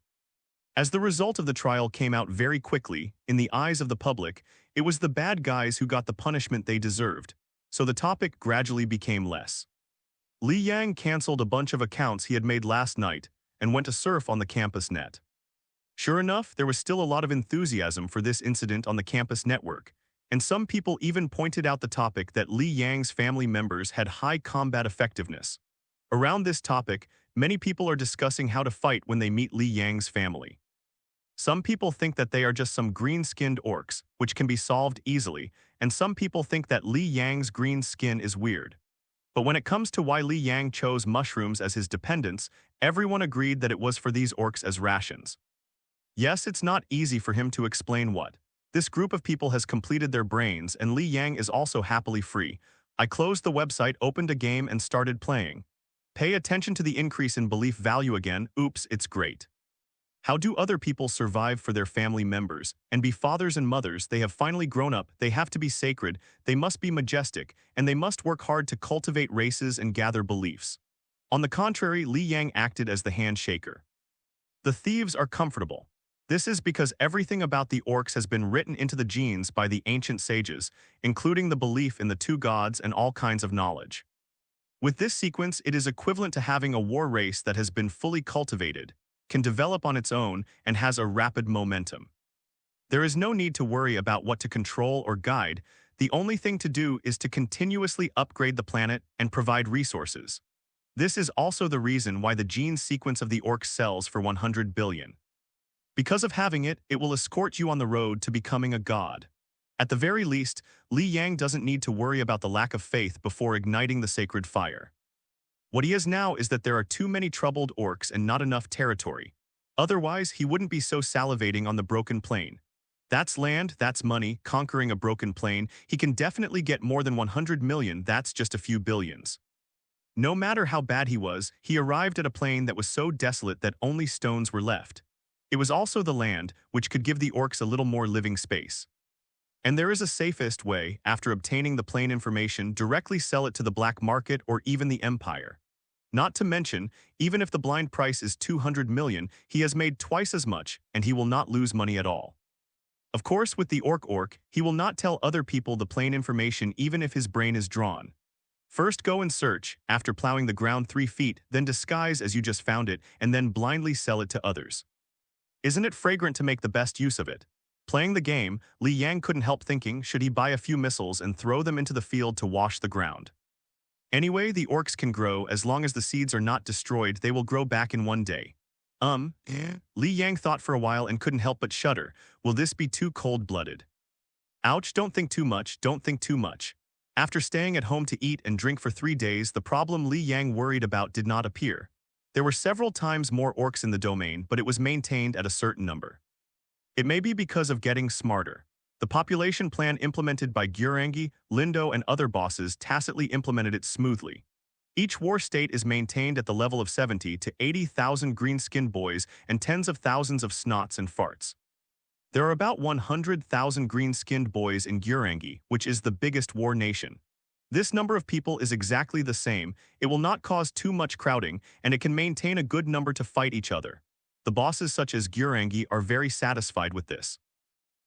As the result of the trial came out very quickly, in the eyes of the public, it was the bad guys who got the punishment they deserved, so the topic gradually became less. Li Yang canceled a bunch of accounts he had made last night and went to surf on the campus net. Sure enough, there was still a lot of enthusiasm for this incident on the campus network, and some people even pointed out the topic that Li Yang's family members had high combat effectiveness. Around this topic, many people are discussing how to fight when they meet Li Yang's family. Some people think that they are just some green-skinned orcs, which can be solved easily, and some people think that Li Yang's green skin is weird. But when it comes to why Li Yang chose mushrooms as his dependents, everyone agreed that it was for these orcs as rations. Yes, it's not easy for him to explain what. This group of people has completed their brains, and Li Yang is also happily free. I closed the website, opened a game, and started playing. Pay attention to the increase in belief value again. Oops, it's great. How do other people survive for their family members and be fathers and mothers? They have finally grown up, they have to be sacred, they must be majestic, and they must work hard to cultivate races and gather beliefs. On the contrary, Li Yang acted as the handshaker. The thieves are comfortable. This is because everything about the orcs has been written into the genes by the ancient sages, including the belief in the two gods and all kinds of knowledge. With this sequence, it is equivalent to having a war race that has been fully cultivated, can develop on its own, and has a rapid momentum. There is no need to worry about what to control or guide. The only thing to do is to continuously upgrade the planet and provide resources. This is also the reason why the gene sequence of the orc sells for 100 billion. Because of having it, it will escort you on the road to becoming a god. At the very least, Li Yang doesn't need to worry about the lack of faith before igniting the sacred fire. What he is now is that there are too many troubled orcs and not enough territory. Otherwise, he wouldn't be so salivating on the broken plane. That's land, that's money, conquering a broken plane. He can definitely get more than 100 million, that's just a few billions. No matter how bad he was, he arrived at a plane that was so desolate that only stones were left. It was also the land, which could give the orcs a little more living space. And there is a safest way, after obtaining the plane information, directly sell it to the black market or even the empire. Not to mention, even if the blind price is 200 million, he has made twice as much, and he will not lose money at all. Of course, with the orc, he will not tell other people the plane information even if his brain is drawn. First go and search, after plowing the ground 3 feet, then disguise as you just found it, and then blindly sell it to others. Isn't it fragrant to make the best use of it? Playing the game, Li Yang couldn't help thinking, should he buy a few missiles and throw them into the field to wash the ground? Anyway, the orcs can grow as long as the seeds are not destroyed, they will grow back in one day. Li Yang thought for a while and couldn't help but shudder. Will this be too cold-blooded? Ouch, don't think too much, don't think too much. After staying at home to eat and drink for 3 days, the problem Li Yang worried about did not appear. There were several times more orcs in the domain, but it was maintained at a certain number. It may be because of getting smarter. The population plan implemented by WAAAGH, Lindo, and other bosses tacitly implemented it smoothly. Each war state is maintained at the level of 70 to 80,000 green-skinned boys and tens of thousands of snots and farts. There are about 100,000 green-skinned boys in WAAAGH, which is the biggest war nation. This number of people is exactly the same, it will not cause too much crowding, and it can maintain a good number to fight each other. The bosses such as WAAAGH are very satisfied with this.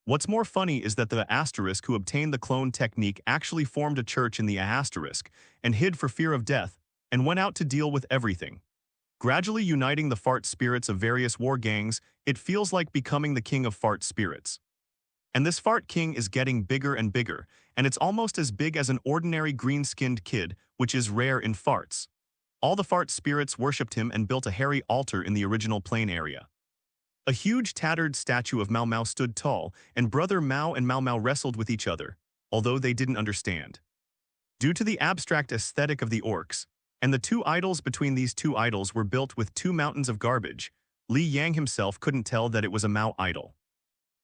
What's more funny is that the asterisk who obtained the clone technique actually formed a church in the asterisk and hid for fear of death and went out to deal with everything. Gradually uniting the fart spirits of various war gangs, it feels like becoming the king of fart spirits. And this fart king is getting bigger and bigger, and it's almost as big as an ordinary green-skinned kid, which is rare in farts. All the fart spirits worshipped him and built a hairy altar in the original plain area. A huge tattered statue of Mau Mau stood tall, and Brother Mao and Mau Mau wrestled with each other, although they didn't understand. Due to the abstract aesthetic of the orcs, and the two idols between these two idols were built with two mountains of garbage, Li Yang himself couldn't tell that it was a Mao idol.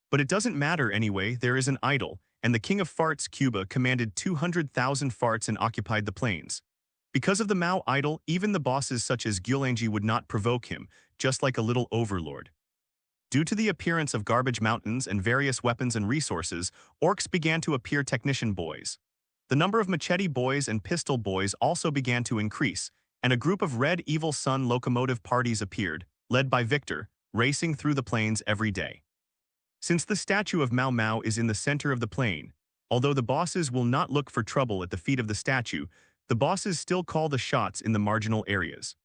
But it doesn't matter anyway, there is an idol, and the king of farts, Cuba, commanded 200,000 farts and occupied the plains. Because of the Mao idol, even the bosses such as Gyulanji would not provoke him, just like a little overlord. Due to the appearance of garbage mountains and various weapons and resources, orcs began to appear technician boys. The number of machete boys and pistol boys also began to increase, and a group of red evil sun locomotive parties appeared, led by Victor, racing through the plains every day. Since the statue of Mau Mau is in the center of the plain, although the bosses will not look for trouble at the feet of the statue, the bosses still call the shots in the marginal areas.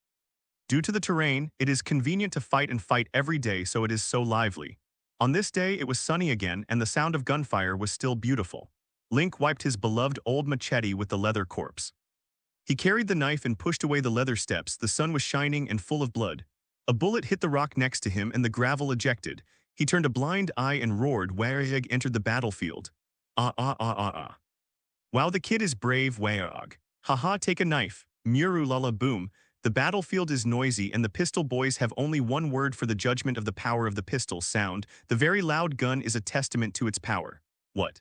Due to the terrain, it is convenient to fight and fight every day, so it is so lively. On this day, it was sunny again and the sound of gunfire was still beautiful. Link wiped his beloved old machete with the leather corpse. He carried the knife and pushed away the leather steps. The sun was shining and full of blood. A bullet hit the rock next to him and the gravel ejected. He turned a blind eye and roared. WAAAGH entered the battlefield. Ah ah ah ah ah. Wow, the kid is brave. WAAAGH. Haha, take a knife. Muru lala boom. The battlefield is noisy and the pistol boys have only one word for the judgment of the power of the pistol sound. The very loud gun is a testament to its power. What?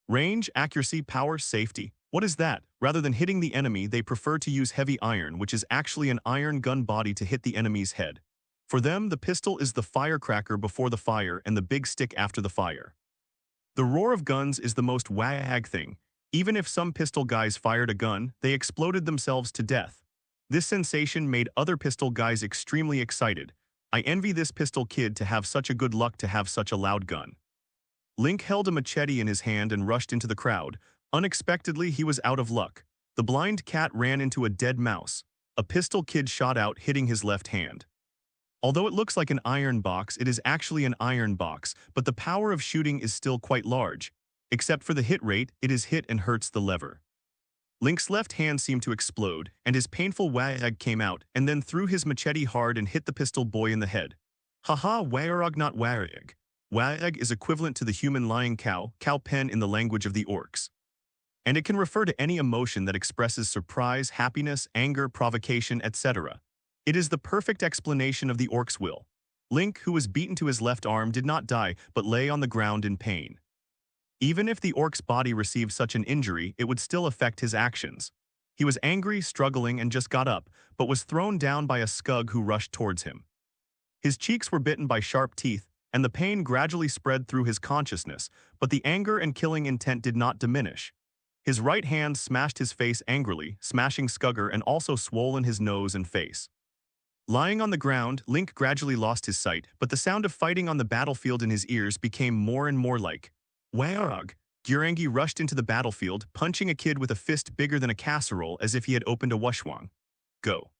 Range, accuracy, power, safety. What is that? Rather than hitting the enemy, they prefer to use heavy iron, which is actually an iron gun body to hit the enemy's head. For them, the pistol is the firecracker before the fire and the big stick after the fire. The roar of guns is the most WAAAGH thing. Even if some pistol guys fired a gun, they exploded themselves to death. This sensation made other pistol guys extremely excited. I envy this pistol kid to have such a good luck to have such a loud gun. Link held a machete in his hand and rushed into the crowd. Unexpectedly, he was out of luck. The blind cat ran into a dead mouse. A pistol kid shot out, hitting his left hand. Although it looks like an iron box, it is actually an iron box, but the power of shooting is still quite large. Except for the hit rate, it is hit and hurts the lever. Link's left hand seemed to explode, and his painful WAAAGH came out, and then threw his machete hard and hit the pistol boy in the head. Haha, WAAAGH, not WAAAGH. WAAAGH is equivalent to the human lying cow, cow pen in the language of the orcs. And it can refer to any emotion that expresses surprise, happiness, anger, provocation, etc. It is the perfect explanation of the orc's will. Link, who was beaten to his left arm, did not die, but lay on the ground in pain. Even if the orc's body received such an injury, it would still affect his actions. He was angry, struggling, and just got up, but was thrown down by a scug who rushed towards him. His cheeks were bitten by sharp teeth, and the pain gradually spread through his consciousness, but the anger and killing intent did not diminish. His right hand smashed his face angrily, smashing Scugger and also swollen his nose and face. Lying on the ground, Link gradually lost his sight, but the sound of fighting on the battlefield in his ears became more and more like WAAAGH. Gyurangi rushed into the battlefield, punching a kid with a fist bigger than a casserole as if he had opened a washwang. Go.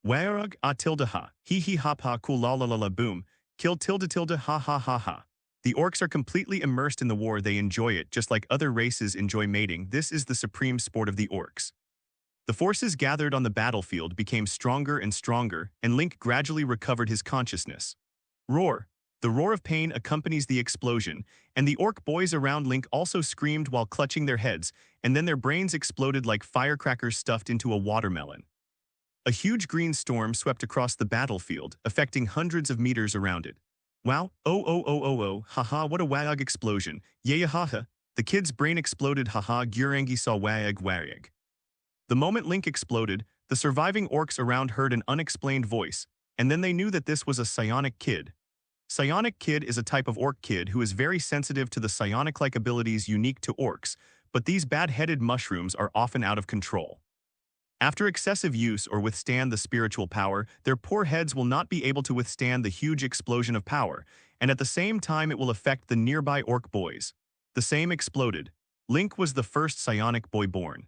WAAAGH, ah tilde ha, hee hee hop ha cool la la la la boom, kill tilde tilde ha ha ha ha. The orcs are completely immersed in the war. They enjoy it just like other races enjoy mating. This is the supreme sport of the orcs. The forces gathered on the battlefield became stronger and stronger, and Link gradually recovered his consciousness. Roar. The roar of pain accompanies the explosion, and the orc boys around Link also screamed while clutching their heads, and then their brains exploded like firecrackers stuffed into a watermelon. A huge green storm swept across the battlefield, affecting hundreds of meters around it. Wow, oh, haha, what a WAAAGH explosion. Yeah, haha. The kid's brain exploded, haha, Gyurangi saw WAAAGH. The moment Link exploded, the surviving orcs around heard an unexplained voice, and then they knew that this was a psionic kid. Psionic kid is a type of orc kid who is very sensitive to the psionic-like abilities unique to orcs, but these bad-headed mushrooms are often out of control. After excessive use or withstand the spiritual power, their poor heads will not be able to withstand the huge explosion of power, and at the same time it will affect the nearby orc boys. The same exploded. Link was the first psionic boy born.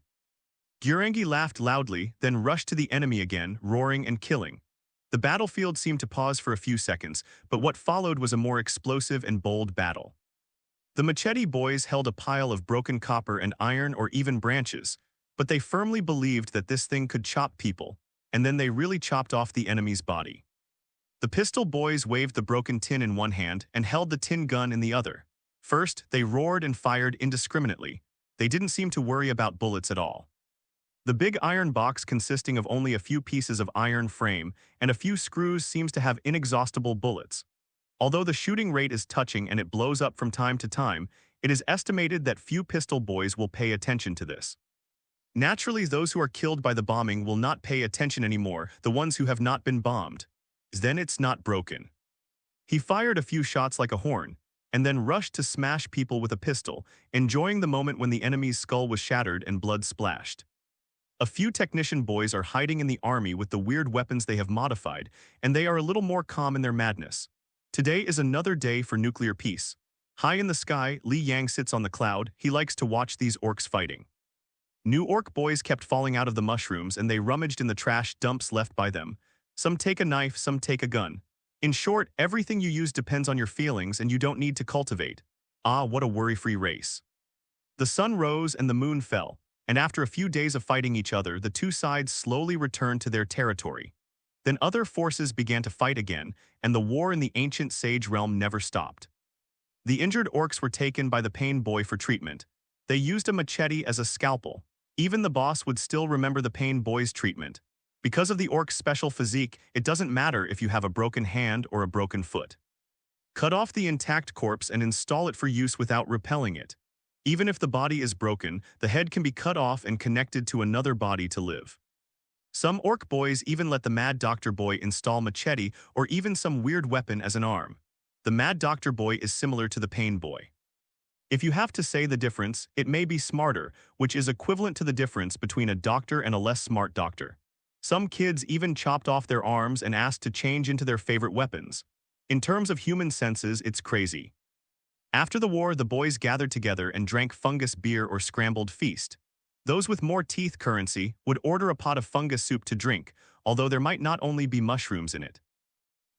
Gyurangi laughed loudly, then rushed to the enemy again, roaring and killing. The battlefield seemed to pause for a few seconds, but what followed was a more explosive and bold battle. The machete boys held a pile of broken copper and iron or even branches, but they firmly believed that this thing could chop people. and then they really chopped off the enemy's body. The pistol boys waved the broken tin in one hand and held the tin gun in the other. First, they roared and fired indiscriminately. They didn't seem to worry about bullets at all. The big iron box consisting of only a few pieces of iron frame and a few screws seems to have inexhaustible bullets. Although the shooting rate is touching and it blows up from time to time, it is estimated that few pistol boys will pay attention to this. Naturally, those who are killed by the bombing will not pay attention anymore, the ones who have not been bombed. Then it's not broken. He fired a few shots like a horn, and then rushed to smash people with a pistol, enjoying the moment when the enemy's skull was shattered and blood splashed. A few technician boys are hiding in the army with the weird weapons they have modified, and they are a little more calm in their madness. Today is another day for nuclear peace. High in the sky, Li Yang sits on the cloud. He likes to watch these orcs fighting. New orc boys kept falling out of the mushrooms and they rummaged in the trash dumps left by them. Some take a knife, some take a gun. In short, everything you use depends on your feelings and you don't need to cultivate. Ah, what a worry-free race. The sun rose and the moon fell, and after a few days of fighting each other, the two sides slowly returned to their territory. Then other forces began to fight again, and the war in the ancient sage realm never stopped. The injured orcs were taken by the pain boy for treatment. They used a machete as a scalpel. Even the boss would still remember the pain boy's treatment. Because of the orc's special physique, it doesn't matter if you have a broken hand or a broken foot. Cut off the intact corpse and install it for use without repelling it. Even if the body is broken, the head can be cut off and connected to another body to live. Some orc boys even let the Mad Doctor Boy install machete or even some weird weapon as an arm. The Mad Doctor Boy is similar to the Pain Boy. If you have to say the difference, it may be smarter, which is equivalent to the difference between a doctor and a less smart doctor. Some kids even chopped off their arms and asked to change into their favorite weapons. In terms of human senses, it's crazy. After the war, the boys gathered together and drank fungus beer or scrambled feast. Those with more teeth currency would order a pot of fungus soup to drink, although there might not only be mushrooms in it.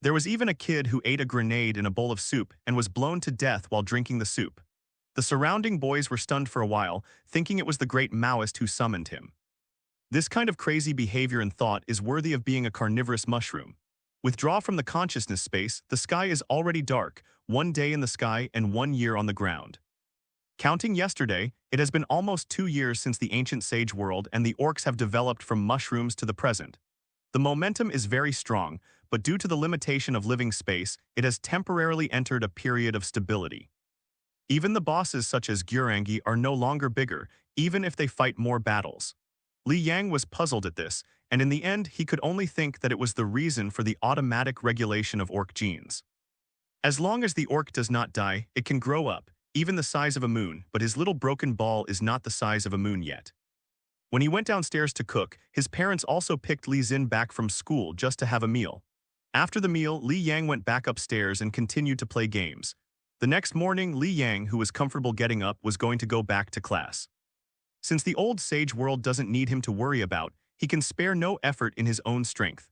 There was even a kid who ate a grenade in a bowl of soup and was blown to death while drinking the soup. The surrounding boys were stunned for a while, thinking it was the great Maoist who summoned him. This kind of crazy behavior and thought is worthy of being a carnivorous mushroom. Withdraw from the consciousness space, the sky is already dark, 1 day in the sky and 1 year on the ground. Counting yesterday, it has been almost 2 years since the ancient sage world and the orcs have developed from mushrooms to the present. The momentum is very strong, but due to the limitation of living space, it has temporarily entered a period of stability. Even the bosses such as Gurangi are no longer bigger, even if they fight more battles. Li Yang was puzzled at this, and in the end he could only think that it was the reason for the automatic regulation of orc genes. As long as the orc does not die, it can grow up, even the size of a moon, but his little broken ball is not the size of a moon yet. When he went downstairs to cook, his parents also picked Li Xin back from school just to have a meal. After the meal, Li Yang went back upstairs and continued to play games. The next morning, Li Yang, who was comfortable getting up, was going to go back to class. Since the old sage world doesn't need him to worry about, he can spare no effort in his own strength.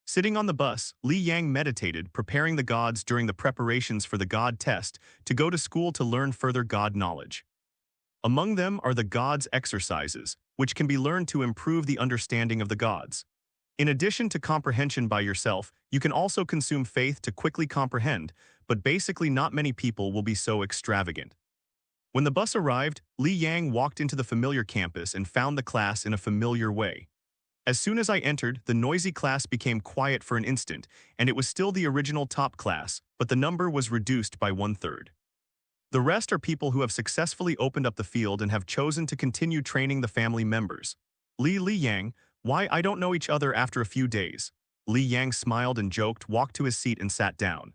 Sitting on the bus, Li Yang meditated, preparing the gods during the preparations for the god test to go to school to learn further god knowledge. Among them are the gods' exercises, which can be learned to improve the understanding of the gods. In addition to comprehension by yourself, you can also consume faith to quickly comprehend, but basically not many people will be so extravagant. When the bus arrived, Li Yang walked into the familiar campus and found the class in a familiar way. As soon as I entered, the noisy class became quiet for an instant, and it was still the original top class, but the number was reduced by 1/3. The rest are people who have successfully opened up the field and have chosen to continue training the family members. Li Yang, why I don't know each other after a few days. Li Yang smiled and joked, walked to his seat and sat down.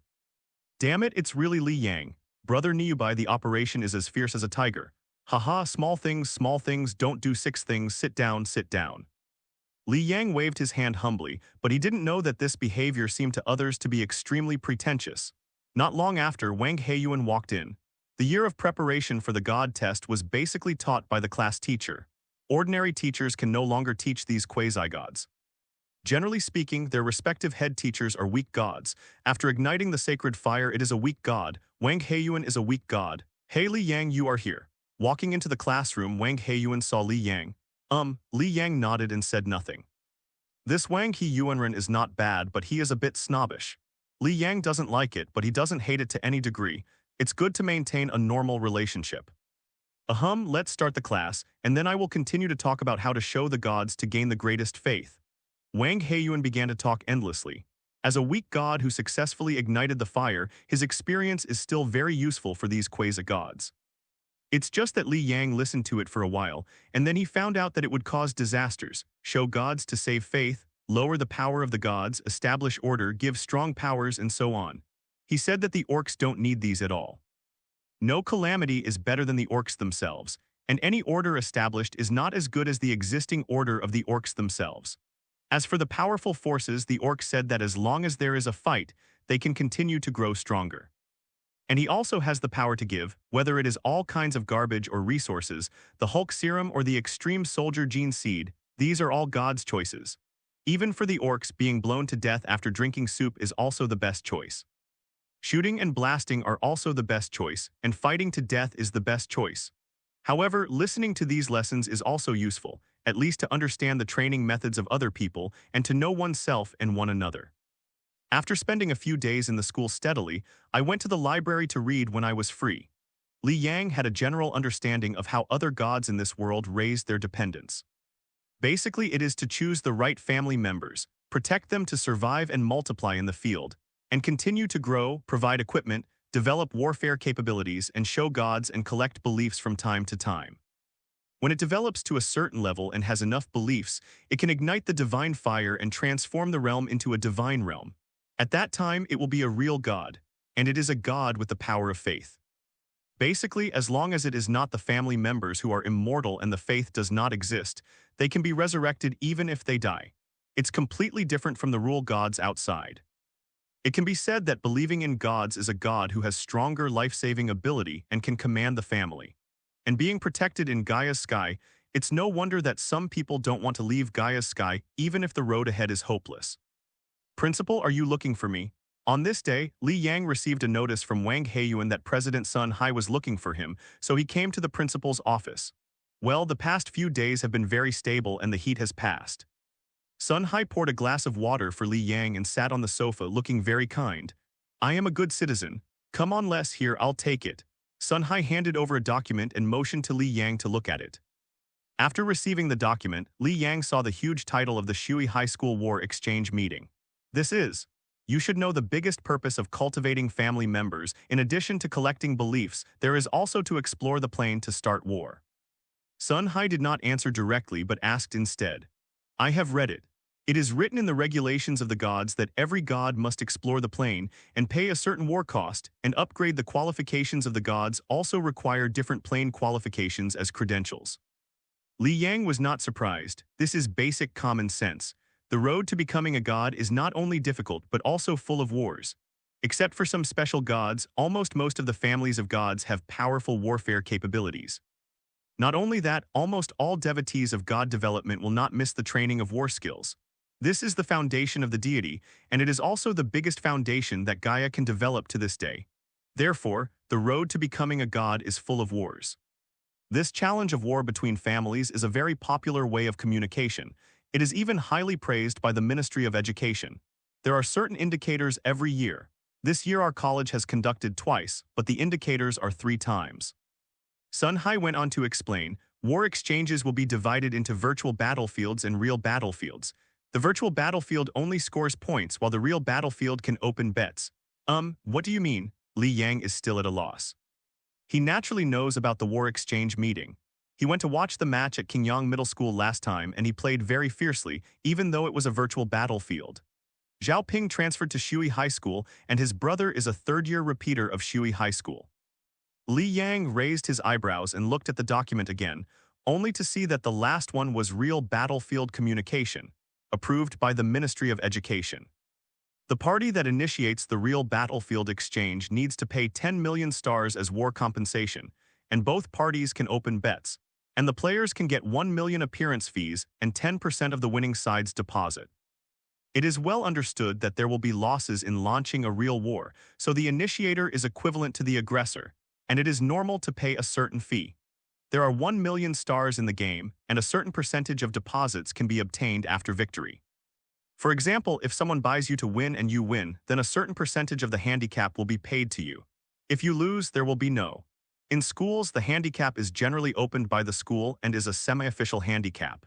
Damn it, it's really Li Yang. Brother Niubai, the operation is as fierce as a tiger. Haha, small things, don't do 6 things, sit down, sit down. Li Yang waved his hand humbly, but he didn't know that this behavior seemed to others to be extremely pretentious. Not long after, Wang Heiyuan walked in. The year of preparation for the god test was basically taught by the class teacher. Ordinary teachers can no longer teach these quasi-gods. Generally speaking, their respective head teachers are weak gods. After igniting the sacred fire, it is a weak god. Wang Heiyuan is a weak god. Hey Li Yang, you are here. Walking into the classroom, Wang Heiyuan saw Li Yang. Li Yang nodded and said nothing. This Wang He Yuanren is not bad, but he is a bit snobbish. Li Yang doesn't like it, but he doesn't hate it to any degree. It's good to maintain a normal relationship. Let's start the class, and then I will continue to talk about how to show the gods to gain the greatest faith. Wang Heiyuan began to talk endlessly. As a weak god who successfully ignited the fire, his experience is still very useful for these quasi-gods. It's just that Li Yang listened to it for a while, and then he found out that it would cause disasters, show gods to save faith, lower the power of the gods, establish order, give strong powers, and so on. He said that the orcs don't need these at all. No calamity is better than the orcs themselves, and any order established is not as good as the existing order of the orcs themselves. As for the powerful forces, the orcs said that as long as there is a fight, they can continue to grow stronger. And he also has the power to give, whether it is all kinds of garbage or resources, the Hulk serum or the extreme soldier gene seed, these are all God's choices. Even for the orcs, being blown to death after drinking soup is also the best choice. Shooting and blasting are also the best choice, and fighting to death is the best choice. However, listening to these lessons is also useful, at least to understand the training methods of other people and to know oneself and one another. After spending a few days in the school steadily, I went to the library to read when I was free. Li Yang had a general understanding of how other gods in this world raised their dependents. Basically, it is to choose the right family members, protect them to survive and multiply in the field, and continue to grow, provide equipment, develop warfare capabilities, and show gods and collect beliefs from time to time. When it develops to a certain level and has enough beliefs, it can ignite the divine fire and transform the realm into a divine realm. At that time, it will be a real god, and it is a god with the power of faith. Basically, as long as it is not the family members who are immortal and the faith does not exist, they can be resurrected even if they die. It's completely different from the rule gods outside. It can be said that believing in gods is a god who has stronger life-saving ability and can command the family. And being protected in Gaia's sky, it's no wonder that some people don't want to leave Gaia's sky even if the road ahead is hopeless. Principal, are you looking for me? On this day, Li Yang received a notice from Wang Heiyuan that President Sun Hai was looking for him, so he came to the principal's office. Well, the past few days have been very stable and the heat has passed. Sun Hai poured a glass of water for Li Yang and sat on the sofa looking very kind. I am a good citizen. Come on, Les, here, I'll take it. Sun Hai handed over a document and motioned to Li Yang to look at it. After receiving the document, Li Yang saw the huge title of the Shui High School War Exchange Meeting. This is, you should know the biggest purpose of cultivating family members. In addition to collecting beliefs, there is also to explore the plane to start war. Sun Hai did not answer directly but asked instead. I have read it. It is written in the regulations of the gods that every god must explore the plane and pay a certain war cost and upgrade. The qualifications of the gods also require different plane qualifications as credentials. Li Yang was not surprised. This is basic common sense. The road to becoming a god is not only difficult but also full of wars. Except for some special gods, almost most of the families of gods have powerful warfare capabilities. Not only that, almost all devotees of god development will not miss the training of war skills. This is the foundation of the deity, and it is also the biggest foundation that Gaia can develop to this day. Therefore, the road to becoming a god is full of wars. This challenge of war between families is a very popular way of communication. It is even highly praised by the Ministry of Education. There are certain indicators every year. This year our college has conducted twice, but the indicators are 3 times. Sun Hai went on to explain, war exchanges will be divided into virtual battlefields and real battlefields. The virtual battlefield only scores points while the real battlefield can open bets. What do you mean? Li Yang is still at a loss. He naturally knows about the war exchange meeting. He went to watch the match at Qingyang Middle School last time and he played very fiercely, even though it was a virtual battlefield. Zhao Ping transferred to Shui High School and his brother is a third-year repeater of Shui High School. Li Yang raised his eyebrows and looked at the document again, only to see that the last one was real battlefield communication, approved by the Ministry of Education. The party that initiates the real battlefield exchange needs to pay 10 million stars as war compensation, and both parties can open bets, and the players can get 1 million appearance fees and 10% of the winning side's deposit. It is well understood that there will be losses in launching a real war, so the initiator is equivalent to the aggressor, and it is normal to pay a certain fee. There are 1 million stars in the game, and a certain percentage of deposits can be obtained after victory. For example, if someone buys you to win and you win, then a certain percentage of the handicap will be paid to you. If you lose, there will be no. In schools, the handicap is generally opened by the school and is a semi-official handicap.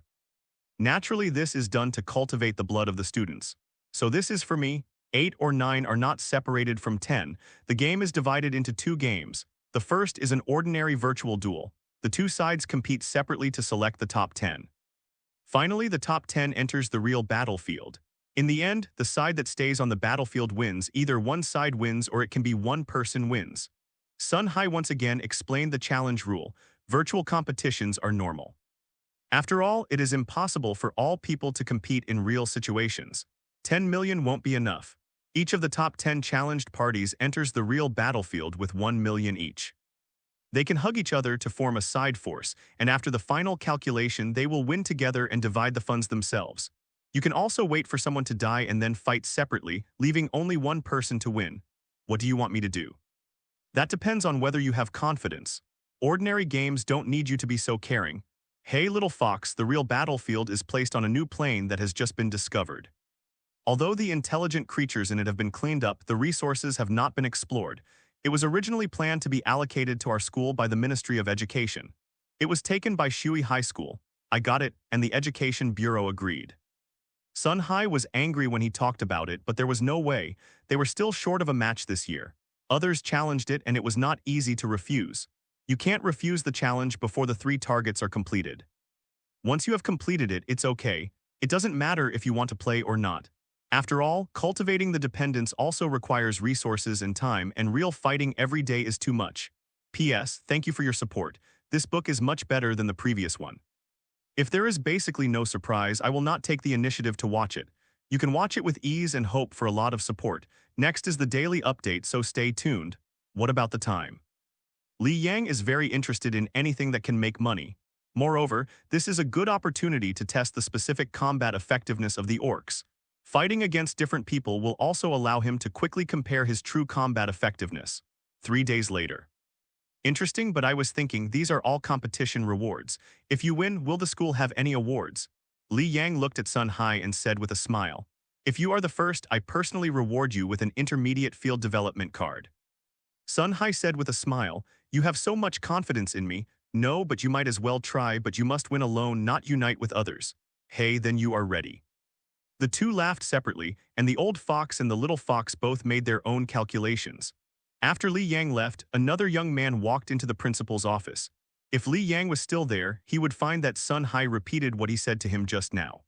Naturally, this is done to cultivate the blood of the students. So this is for me, 8 or 9 are not separated from 10. The game is divided into 2 games. The first is an ordinary virtual duel. The 2 sides compete separately to select the top 10. Finally, the top 10 enters the real battlefield. In the end, the side that stays on the battlefield wins. Either one side wins or it can be one person wins. Sun Hai once again explained the challenge rule. Virtual competitions are normal. After all, it is impossible for all people to compete in real situations. 10 million won't be enough. Each of the top 10 challenged parties enters the real battlefield with 1 million each. They can hug each other to form a side force, and after the final calculation they will win together and divide the funds themselves. You can also wait for someone to die and then fight separately, leaving only one person to win. What do you want me to do? That depends on whether you have confidence. Ordinary games don't need you to be so caring. Hey little fox, the real battlefield is placed on a new plane that has just been discovered. Although the intelligent creatures in it have been cleaned up, the resources have not been explored. It was originally planned to be allocated to our school by the Ministry of Education. It was taken by Shui High School. I got it, and the Education Bureau agreed. Sun Hai was angry when he talked about it, but there was no way. They were still short of a match this year. Others challenged it, and it was not easy to refuse. You can't refuse the challenge before the 3 targets are completed. Once you have completed it, it's okay. It doesn't matter if you want to play or not. After all, cultivating the dependence also requires resources and time, and real fighting every day is too much. P.S. Thank you for your support. This book is much better than the previous one. If there is basically no surprise, I will not take the initiative to watch it. You can watch it with ease and hope for a lot of support. Next is the daily update, so stay tuned. What about the time? Li Yang is very interested in anything that can make money. Moreover, this is a good opportunity to test the specific combat effectiveness of the orcs. Fighting against different people will also allow him to quickly compare his true combat effectiveness. 3 days later. Interesting, but I was thinking these are all competition rewards. If you win, will the school have any awards? Li Yang looked at Sun Hai and said with a smile, "If you are the first, I personally reward you with an intermediate field development card." Sun Hai said with a smile, "You have so much confidence in me. No, but you might as well try, but you must win alone, not unite with others. Hey, then you are ready." The 2 laughed separately, and the old fox and the little fox both made their own calculations. After Li Yang left, another young man walked into the principal's office. If Li Yang was still there, he would find that Sun Hai repeated what he said to him just now.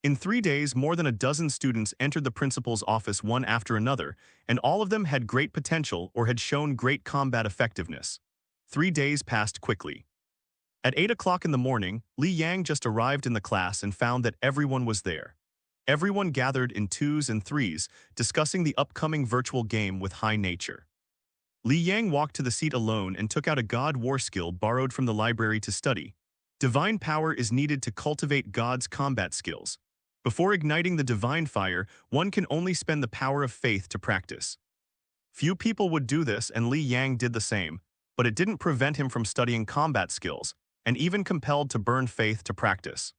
In 3 days, more than a dozen students entered the principal's office one after another, and all of them had great potential or had shown great combat effectiveness. 3 days passed quickly. At 8 o'clock in the morning, Li Yang just arrived in the class and found that everyone was there. Everyone gathered in 2s and 3s, discussing the upcoming virtual game with high nature. Li Yang walked to the seat alone and took out a God War skill borrowed from the library to study. Divine power is needed to cultivate God's combat skills. Before igniting the divine fire, one can only spend the power of faith to practice. Few people would do this, and Li Yang did the same, but it didn't prevent him from studying combat skills, and even compelled to burn faith to practice.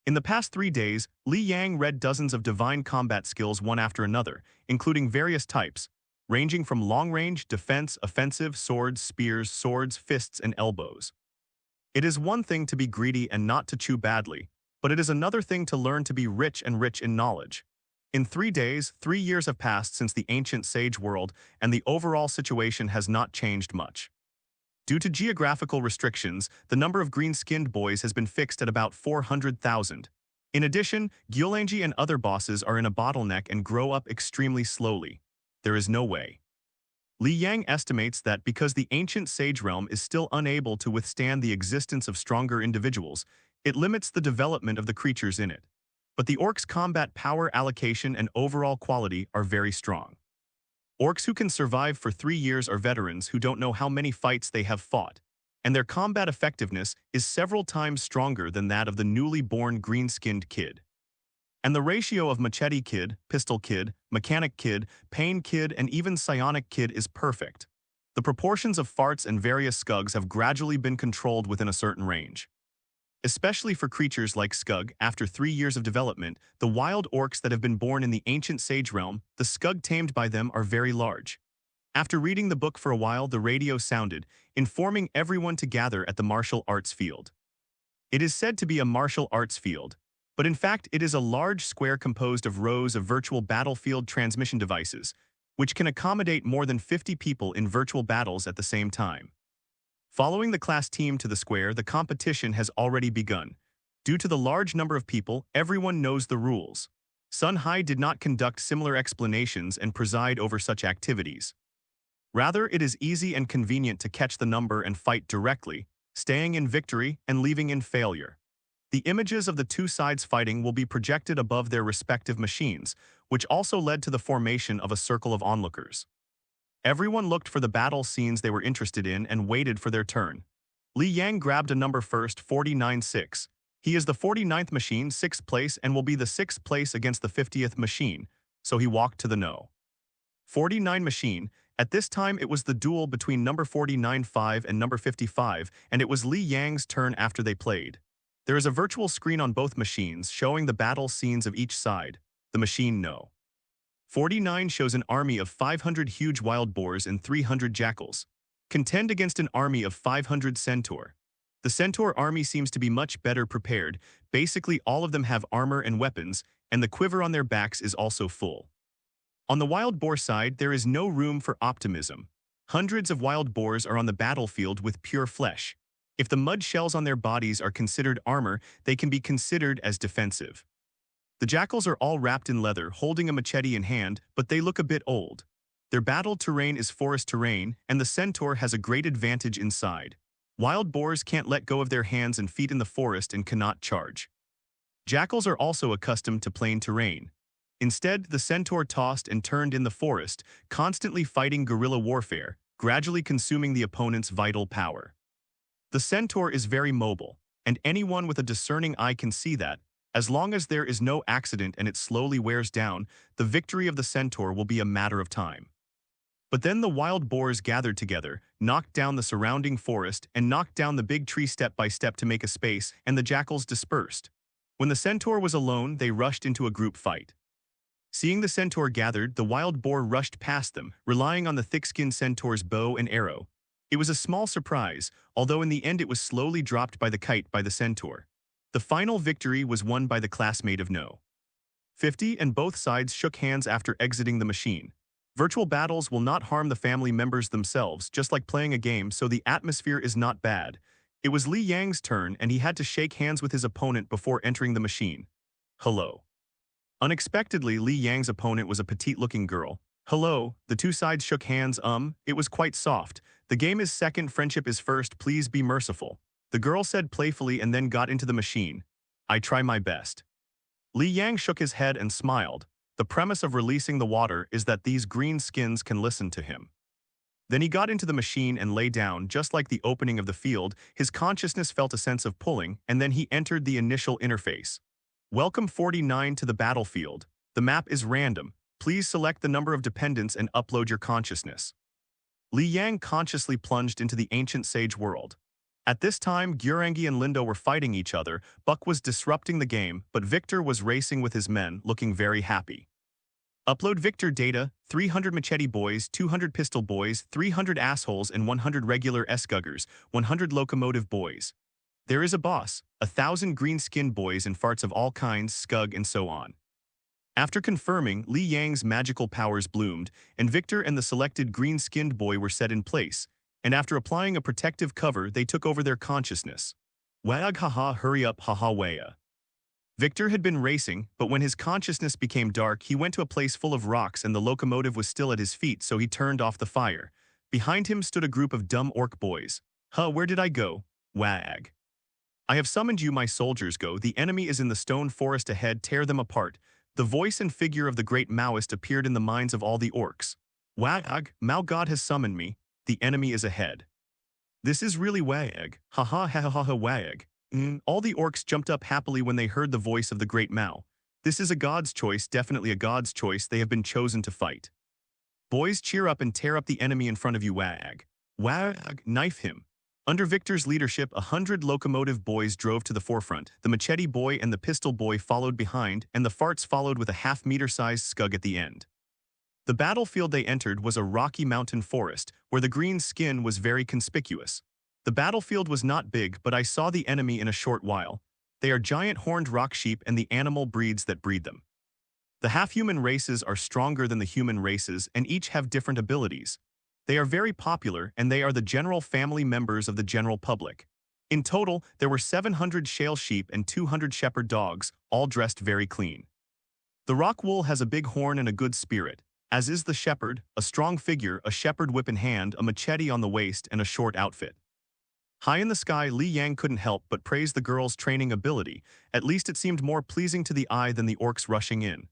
In the past 3 days, Li Yang read dozens of divine combat skills one after another, including various types, ranging from long-range, defense, offensive, swords, spears, swords, fists, and elbows. It is one thing to be greedy and not to chew badly, but it is another thing to learn to be rich and rich in knowledge. In 3 days, 3 years have passed since the ancient sage world, and the overall situation has not changed much. Due to geographical restrictions, the number of green-skinned boys has been fixed at about 400,000. In addition, WAAAGH and other bosses are in a bottleneck and grow up extremely slowly. There is no way. Li Yang estimates that because the ancient sage realm is still unable to withstand the existence of stronger individuals, it limits the development of the creatures in it. But the orcs' combat power allocation and overall quality are very strong. Orcs who can survive for 3 years are veterans who don't know how many fights they have fought, and their combat effectiveness is several times stronger than that of the newly born green-skinned kid. And the ratio of machete kid, pistol kid, mechanic kid, pain kid, and even psionic kid is perfect. The proportions of farts and various skugs have gradually been controlled within a certain range. Especially for creatures like Skug, after 3 years of development, the wild orcs that have been born in the ancient sage realm, the Skug tamed by them are very large. After reading the book for a while, the radio sounded, informing everyone to gather at the martial arts field. It is said to be a martial arts field, but in fact it is a large square composed of rows of virtual battlefield transmission devices, which can accommodate more than 50 people in virtual battles at the same time. Following the class team to the square, the competition has already begun. Due to the large number of people, everyone knows the rules. Sun Hai did not conduct similar explanations and preside over such activities. Rather, it is easy and convenient to catch the number and fight directly, staying in victory and leaving in failure. The images of the two sides fighting will be projected above their respective machines, which also led to the formation of a circle of onlookers. Everyone looked for the battle scenes they were interested in and waited for their turn. Li Yang grabbed a number first, 49-6. He is the 49th machine, 6th place, and will be the 6th place against the 50th machine, so he walked to the no. 49 machine. At this time it was the duel between number 49-5 and number 55, and it was Li Yang's turn after they played. There is a virtual screen on both machines showing the battle scenes of each side. The machine no. 49 shows an army of 500 huge wild boars and 300 jackals. Contend against an army of 500 centaur. The centaur army seems to be much better prepared. Basically all of them have armor and weapons, and the quiver on their backs is also full. On the wild boar side, there is no room for optimism. Hundreds of wild boars are on the battlefield with pure flesh. If the mud shells on their bodies are considered armor, they can be considered as defensive. The jackals are all wrapped in leather, holding a machete in hand, but they look a bit old. Their battle terrain is forest terrain, and the centaur has a great advantage inside. Wild boars can't let go of their hands and feet in the forest and cannot charge. Jackals are also accustomed to plain terrain. Instead, the centaur tossed and turned in the forest, constantly fighting guerrilla warfare, gradually consuming the opponent's vital power. The centaur is very mobile, and anyone with a discerning eye can see that, as long as there is no accident and it slowly wears down, the victory of the centaur will be a matter of time. But then the wild boars gathered together, knocked down the surrounding forest, and knocked down the big tree step by step to make a space, and the jackals dispersed. When the centaur was alone, they rushed into a group fight. Seeing the centaur gathered, the wild boar rushed past them, relying on the thick-skinned centaur's bow and arrow. It was a small surprise, although in the end it was slowly dropped by the kite by the centaur. The final victory was won by the classmate of No. 50, and both sides shook hands after exiting the machine. Virtual battles will not harm the family members themselves, just like playing a game, so the atmosphere is not bad. It was Li Yang's turn, and he had to shake hands with his opponent before entering the machine. Hello. Unexpectedly, Li Yang's opponent was a petite-looking girl. Hello, the two sides shook hands. It was quite soft. The game is second, friendship is first, please be merciful. The girl said playfully and then got into the machine. I try my best. Li Yang shook his head and smiled. The premise of releasing the water is that these green skins can listen to him. Then he got into the machine and lay down, just like the opening of the field. His consciousness felt a sense of pulling, and then he entered the initial interface. Welcome 49 to the battlefield. The map is random. Please select the number of dependents and upload your consciousness. Li Yang consciously plunged into the ancient sage world. At this time, Gyurangi and Lindo were fighting each other. Buck was disrupting the game, but Victor was racing with his men, looking very happy. Upload Victor data, 300 machete boys, 200 pistol boys, 300 assholes, and 100 regular S-guggers, 100 locomotive boys. There is a boss, 1,000 green-skinned boys and farts of all kinds, Skug, and so on. After confirming, Li Yang's magical powers bloomed, and Victor and the selected green-skinned boy were set in place. And after applying a protective cover, they took over their consciousness. WAAAGH, haha, hurry up, haha, WAAAGH. Victor had been racing, but when his consciousness became dark, he went to a place full of rocks and the locomotive was still at his feet, so he turned off the fire. Behind him stood a group of dumb orc boys. Where did I go? WAAAGH. I have summoned you, my soldiers, go. The enemy is in the stone forest ahead, tear them apart. The voice and figure of the great Maoist appeared in the minds of all the orcs. WAAAGH, Mao God has summoned me. The enemy is ahead. This is really WAAAGH. Haha, ha ha ha ha, WAAAGH. All the orcs jumped up happily when they heard the voice of the great Mao. This is a god's choice, definitely a god's choice. They have been chosen to fight. Boys, cheer up and tear up the enemy in front of you, WAAAGH. WAAAGH, knife him. Under Victor's leadership, 100 locomotive boys drove to the forefront. The machete boy and the pistol boy followed behind, and the farts followed with a half-meter-sized scug at the end. The battlefield they entered was a rocky mountain forest, where the green skin was very conspicuous. The battlefield was not big, but I saw the enemy in a short while. They are giant horned rock sheep and the animal breeds that breed them. The half-human races are stronger than the human races and each have different abilities. They are very popular and they are the general family members of the general public. In total, there were 700 shale sheep and 200 shepherd dogs, all dressed very clean. The rock wool has a big horn and a good spirit, as is the shepherd, a strong figure, a shepherd whip in hand, a machete on the waist, and a short outfit. High in the sky, Li Yang couldn't help but praise the girl's training ability. At least it seemed more pleasing to the eye than the orcs rushing in.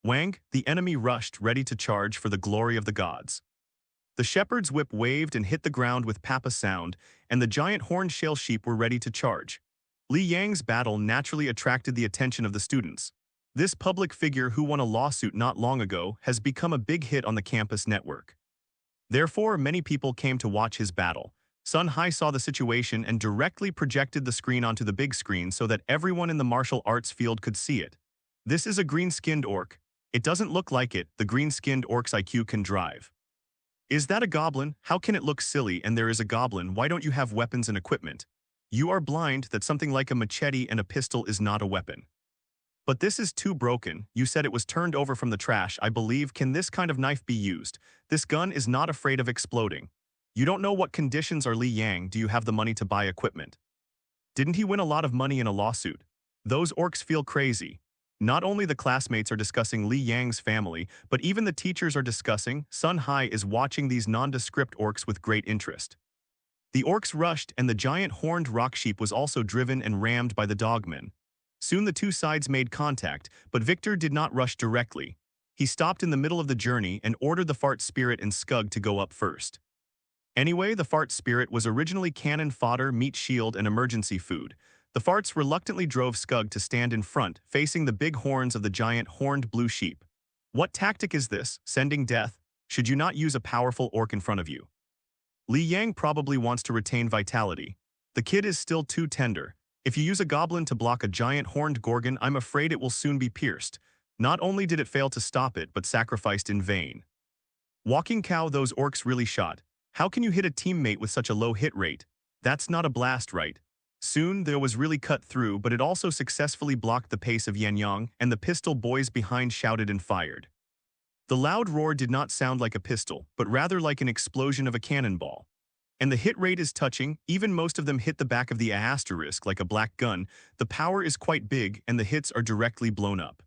Wang, the enemy rushed, ready to charge for the glory of the gods. The shepherd's whip waved and hit the ground with papa sound, and the giant horned shale sheep were ready to charge. Li Yang's battle naturally attracted the attention of the students. This public figure who won a lawsuit not long ago has become a big hit on the campus network. Therefore, many people came to watch his battle. Sun Hai saw the situation and directly projected the screen onto the big screen so that everyone in the martial arts field could see it. This is a green-skinned orc. It doesn't look like it, the green-skinned orc's IQ can drive. Is that a goblin? How can it look silly and there is a goblin? Why don't you have weapons and equipment? You are blind that something like a machete and a pistol is not a weapon. But this is too broken. You said it was turned over from the trash, I believe. Can this kind of knife be used? This gun is not afraid of exploding. You don't know what conditions are Li Yang. Do you have the money to buy equipment? Didn't he win a lot of money in a lawsuit? Those orcs feel crazy. Not only the classmates are discussing Li Yang's family, but even the teachers are discussing. Sun Hai is watching these nondescript orcs with great interest. The orcs rushed and the giant horned rock sheep was also driven and rammed by the dogmen. Soon the two sides made contact, but Victor did not rush directly. He stopped in the middle of the journey and ordered the fart spirit and scug to go up first. Anyway, the fart spirit was originally cannon fodder, meat shield, and emergency food. The farts reluctantly drove Scug to stand in front, facing the big horns of the giant horned blue sheep. What tactic is this? Sending death? Should you not use a powerful orc in front of you? Li Yang probably wants to retain vitality. The kid is still too tender. If you use a goblin to block a giant horned gorgon, I'm afraid it will soon be pierced. Not only did it fail to stop it, but sacrificed in vain. Walking cow, those orcs really shot. How can you hit a teammate with such a low hit rate? That's not a blast, right? Soon, there was really cut through, but it also successfully blocked the pace of Yan Yang, and the pistol boys behind shouted and fired. The loud roar did not sound like a pistol, but rather like an explosion of a cannonball. And the hit rate is touching, even most of them hit the back of the asterisk like a black gun. The power is quite big, and the hits are directly blown up.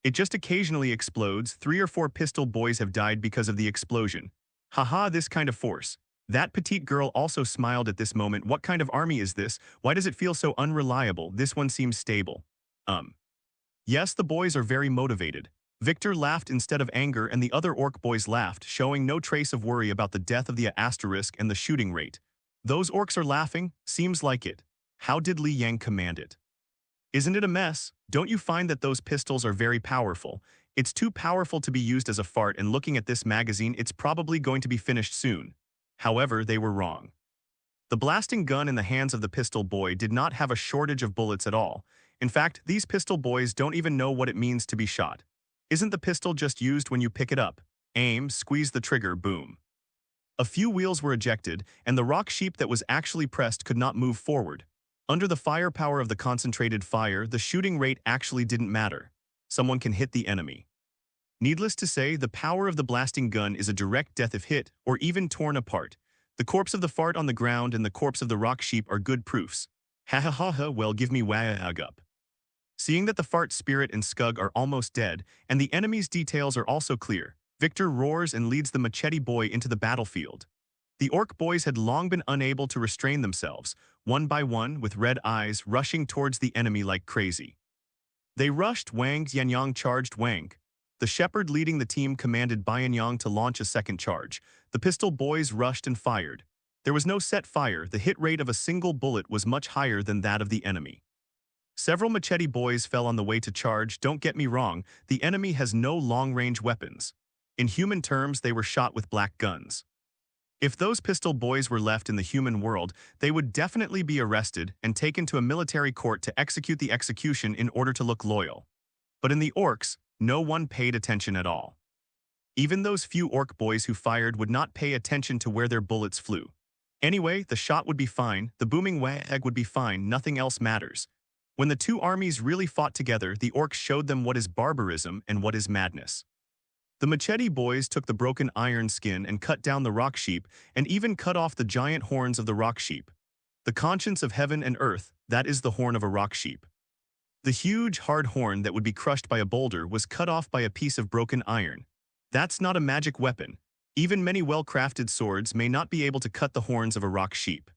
It just occasionally explodes. 3 or 4 pistol boys have died because of the explosion. Haha, this kind of force. That petite girl also smiled at this moment. What kind of army is this? Why does it feel so unreliable? This one seems stable. Yes, the boys are very motivated. Victor laughed instead of anger and the other orc boys laughed, showing no trace of worry about the death of the asterisk and the shooting rate. Those orcs are laughing? Seems like it. How did Li Yang command it? Isn't it a mess? Don't you find that those pistols are very powerful? It's too powerful to be used as a fart, and looking at this magazine, it's probably going to be finished soon. However, they were wrong. The blasting gun in the hands of the pistol boy did not have a shortage of bullets at all. In fact, these pistol boys don't even know what it means to be shot. Isn't the pistol just used when you pick it up? Aim, squeeze the trigger, boom. A few wheels were ejected, and the rock sheep that was actually pressed could not move forward. Under the firepower of the concentrated fire, the shooting rate actually didn't matter. Someone can hit the enemy. Needless to say, the power of the blasting gun is a direct death if hit, or even torn apart. The corpse of the fart on the ground and the corpse of the rock sheep are good proofs. Ha ha ha ha, well, give me WAAAGH up. Seeing that the fart spirit and scug are almost dead, and the enemy's details are also clear, Victor roars and leads the machete boy into the battlefield. The orc boys had long been unable to restrain themselves, one by one, with red eyes, rushing towards the enemy like crazy. They rushed. Wang Yanyang charged Wang. The shepherd leading the team commanded Bianyang to launch a second charge. The pistol boys rushed and fired. There was no set fire. The hit rate of a single bullet was much higher than that of the enemy. Several machete boys fell on the way to charge. Don't get me wrong, the enemy has no long-range weapons. In human terms, they were shot with black guns. If those pistol boys were left in the human world, they would definitely be arrested and taken to a military court to execute the execution in order to look loyal. But in the Orcs, no one paid attention at all. Even those few Orc boys who fired would not pay attention to where their bullets flew. Anyway, the shot would be fine, the booming WAAAGH would be fine, nothing else matters. When the two armies really fought together, the Orcs showed them what is barbarism and what is madness. The machete boys took the broken iron skin and cut down the rock sheep, and even cut off the giant horns of the rock sheep. The conscience of heaven and earth, that is the horn of a rock sheep. The huge, hard horn that would be crushed by a boulder was cut off by a piece of broken iron. That's not a magic weapon. Even many well-crafted swords may not be able to cut the horns of a rock sheep.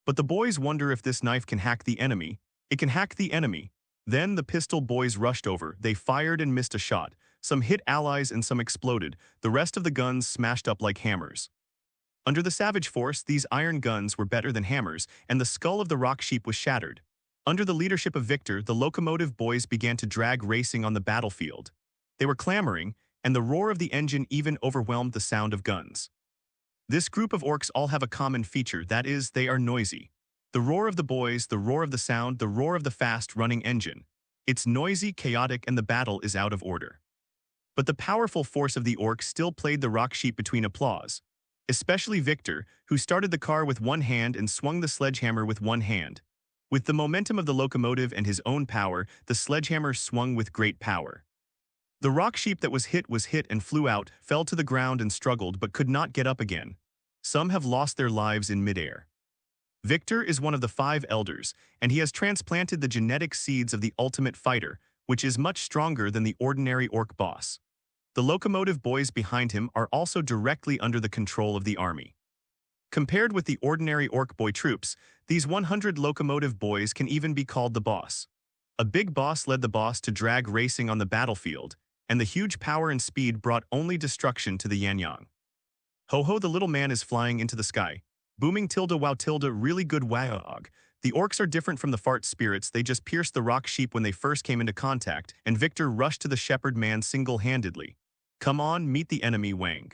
But the boys wonder if this knife can hack the enemy. It can hack the enemy. Then the pistol boys rushed over. They fired and missed a shot. Some hit allies and some exploded. The rest of the guns smashed up like hammers. Under the savage force, these iron guns were better than hammers, and the skull of the rock sheep was shattered. Under the leadership of Victor, the locomotive boys began to drag racing on the battlefield. They were clamoring, and the roar of the engine even overwhelmed the sound of guns. This group of Orcs all have a common feature, that is, they are noisy. The roar of the boys, the roar of the sound, the roar of the fast-running engine. It's noisy, chaotic, and the battle is out of order. But the powerful force of the Orcs still played the rock sheep between applause. Especially Victor, who started the car with one hand and swung the sledgehammer with one hand. With the momentum of the locomotive and his own power, the sledgehammer swung with great power. The rock sheep that was hit and flew out, fell to the ground and struggled but could not get up again. Some have lost their lives in midair. Victor is one of the 5 elders, and he has transplanted the genetic seeds of the ultimate fighter, which is much stronger than the ordinary Orc boss. The locomotive boys behind him are also directly under the control of the army. Compared with the ordinary Orc boy troops, these 100 locomotive boys can even be called the boss. A big boss led the boss to drag racing on the battlefield, and the huge power and speed brought only destruction to the Yanyang. Ho-ho, the little man is flying into the sky. Booming tilde wow tilde, really good WAAAGH. The Orcs are different from the fart spirits, they just pierced the rock sheep when they first came into contact, and Victor rushed to the shepherd man single-handedly. Come on, meet the enemy, WAAAGH.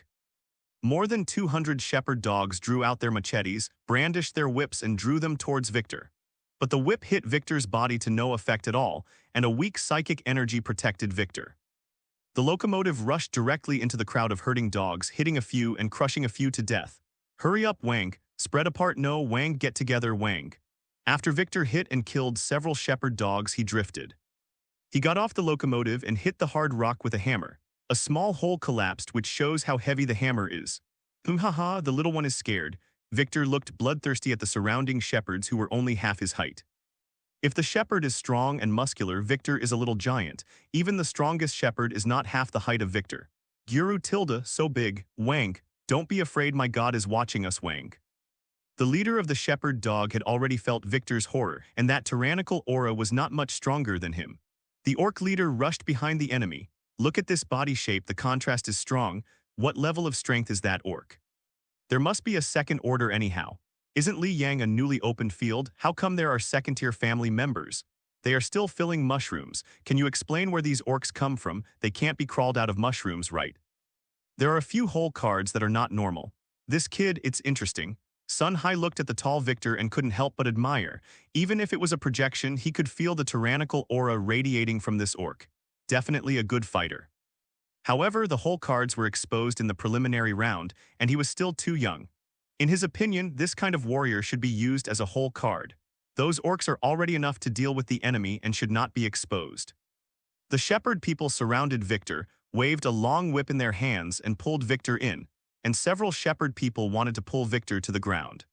More than 200 shepherd dogs drew out their machetes, brandished their whips and drew them towards Victor. But the whip hit Victor's body to no effect at all, and a weak psychic energy protected Victor. The locomotive rushed directly into the crowd of herding dogs, hitting a few and crushing a few to death. Hurry up, WAAAGH. Spread apart, no, WAAAGH, get together, WAAAGH. After Victor hit and killed several shepherd dogs, he drifted. He got off the locomotive and hit the hard rock with a hammer. A small hole collapsed, which shows how heavy the hammer is. Haha, the little one is scared. Victor looked bloodthirsty at the surrounding shepherds who were only half his height. If the shepherd is strong and muscular, Victor is a little giant. Even the strongest shepherd is not half the height of Victor. Guru tilde, so big, WAAAGH, don't be afraid, my God is watching us, WAAAGH. The leader of the shepherd dog had already felt Victor's horror, and that tyrannical aura was not much stronger than him. The Orc leader rushed behind the enemy. Look at this body shape, the contrast is strong. What level of strength is that Orc? There must be a second order anyhow. Isn't Li Yang a newly opened field? How come there are second-tier family members? They are still filling mushrooms. Can you explain where these Orcs come from? They can't be crawled out of mushrooms, right? There are a few whole cards that are not normal. This kid, it's interesting. Sun Hai looked at the tall Victor and couldn't help but admire. Even if it was a projection, he could feel the tyrannical aura radiating from this Orc. Definitely a good fighter. However, the whole cards were exposed in the preliminary round, and he was still too young. In his opinion, this kind of warrior should be used as a whole card. Those Orcs are already enough to deal with the enemy and should not be exposed. The shepherd people surrounded Victor, waved a long whip in their hands and pulled Victor in, and several shepherd people wanted to pull Victor to the ground.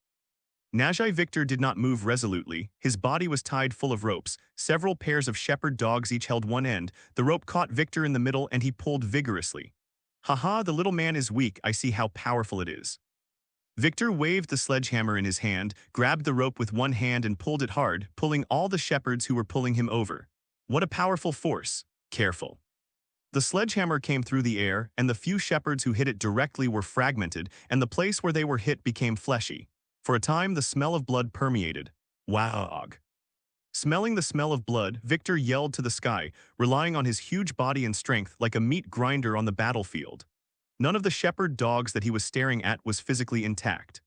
Najai Victor did not move resolutely. His body was tied full of ropes. Several pairs of shepherd dogs each held one end. The rope caught Victor in the middle and he pulled vigorously. Haha, the little man is weak, I see how powerful it is. Victor waved the sledgehammer in his hand, grabbed the rope with one hand and pulled it hard, pulling all the shepherds who were pulling him over. What a powerful force. Careful. The sledgehammer came through the air, and the few shepherds who hit it directly were fragmented, and the place where they were hit became fleshy. For a time, the smell of blood permeated. WAAAGH. Smelling the smell of blood, Victor yelled to the sky, relying on his huge body and strength like a meat grinder on the battlefield. None of the shepherd dogs that he was staring at was physically intact.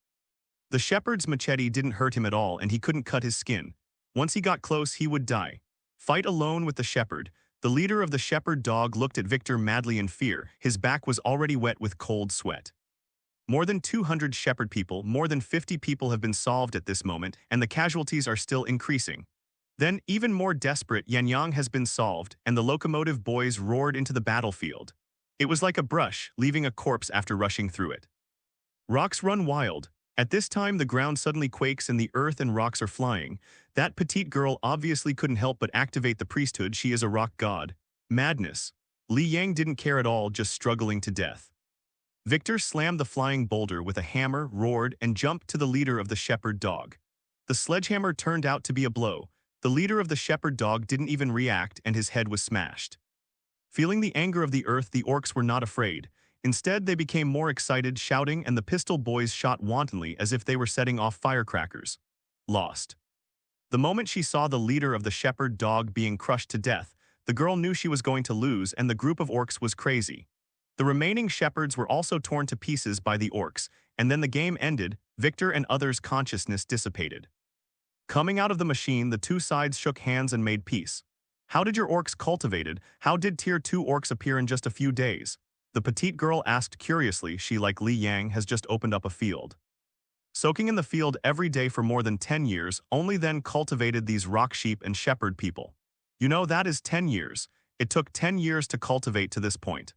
The shepherd's machete didn't hurt him at all and he couldn't cut his skin. Once he got close, he would die. Fight alone with the shepherd. The leader of the shepherd dog looked at Victor madly in fear. His back was already wet with cold sweat. More than 200 shepherd people, more than 50 people have been solved at this moment, and the casualties are still increasing. Then, even more desperate, Yanyang has been solved, and the locomotive boys roared into the battlefield. It was like a brush, leaving a corpse after rushing through it. Rocks run wild. At this time, the ground suddenly quakes and the earth and rocks are flying. That petite girl obviously couldn't help but activate the priesthood. She is a rock god. Madness. Li Yang didn't care at all, just struggling to death. Victor slammed the flying boulder with a hammer, roared, and jumped to the leader of the shepherd dog. The sledgehammer turned out to be a blow. The leader of the shepherd dog didn't even react and his head was smashed. Feeling the anger of the earth, the orcs were not afraid. Instead, they became more excited, shouting, and the pistol boys shot wantonly as if they were setting off firecrackers. Lost. The moment she saw the leader of the shepherd dog being crushed to death, the girl knew she was going to lose and the group of orcs was crazy. The remaining shepherds were also torn to pieces by the orcs, and then the game ended. Victor and others' consciousness dissipated. Coming out of the machine, the two sides shook hands and made peace. How did your orcs cultivated? How did tier 2 orcs appear in just a few days? The petite girl asked curiously. She, like Li Yang, has just opened up a field. Soaking in the field every day for more than 10 years, only then cultivated these rock sheep and shepherd people. You know, that is 10 years. It took 10 years to cultivate to this point.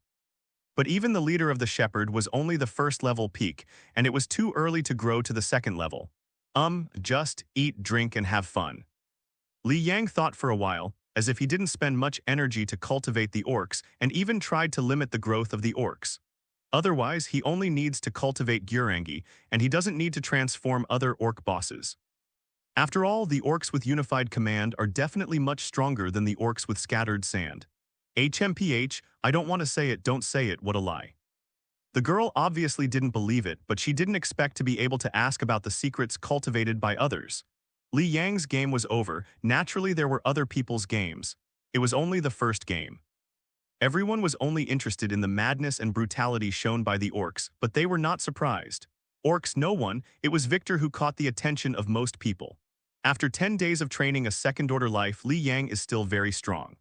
But even the leader of the shepherd was only the first level peak, and it was too early to grow to the second level. Just eat, drink, and have fun. Li Yang thought for a while, as if he didn't spend much energy to cultivate the orcs, and even tried to limit the growth of the orcs. Otherwise, he only needs to cultivate WAAAGH, and he doesn't need to transform other orc bosses. After all, the orcs with unified command are definitely much stronger than the orcs with scattered sand. HMPH, I don't want to say it, don't say it, what a lie. The girl obviously didn't believe it, but she didn't expect to be able to ask about the secrets cultivated by others. Li Yang's game was over. Naturally, there were other people's games. It was only the first game. Everyone was only interested in the madness and brutality shown by the orcs, but they were not surprised. Orcs, no one. It was Victor who caught the attention of most people. After 10 days of training a second-order life, Li Yang is still very strong.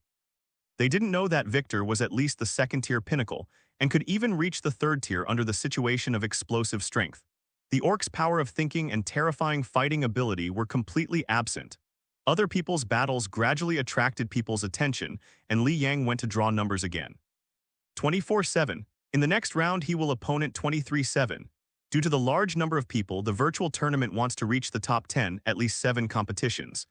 They didn't know that Victor was at least the second-tier pinnacle, and could even reach the third tier under the situation of explosive strength. The orcs' power of thinking and terrifying fighting ability were completely absent. Other people's battles gradually attracted people's attention, and Li Yang went to draw numbers again. 24/7. In the next round, he will opponent 23/7. Due to the large number of people, the virtual tournament wants to reach the top 10, at least 7 competitions.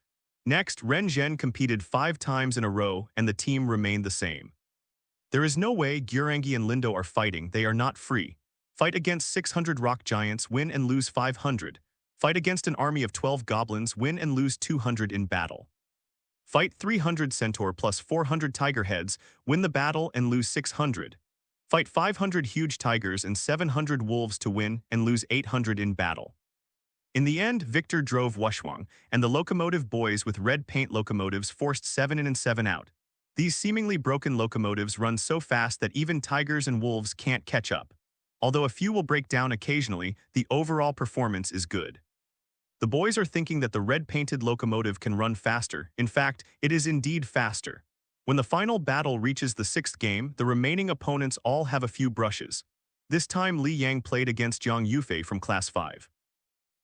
Next, Ren Zhen competed 5 times in a row, and the team remained the same. There is no way WAAAGH and Lindo are fighting. They are not free. Fight against 600 rock giants, win and lose 500. Fight against an army of 12 goblins, win and lose 200 in battle. Fight 300 centaur plus 400 tiger heads, win the battle and lose 600. Fight 500 huge tigers and 700 wolves to win and lose 800 in battle. In the end, Victor drove WAAAGH, and the locomotive boys with red paint locomotives forced 7 in and 7 out. These seemingly broken locomotives run so fast that even tigers and wolves can't catch up. Although a few will break down occasionally, the overall performance is good. The boys are thinking that the red-painted locomotive can run faster. In fact, it is indeed faster. When the final battle reaches the 6th game, the remaining opponents all have a few brushes. This time Li Yang played against Zhang Yufei from Class 5.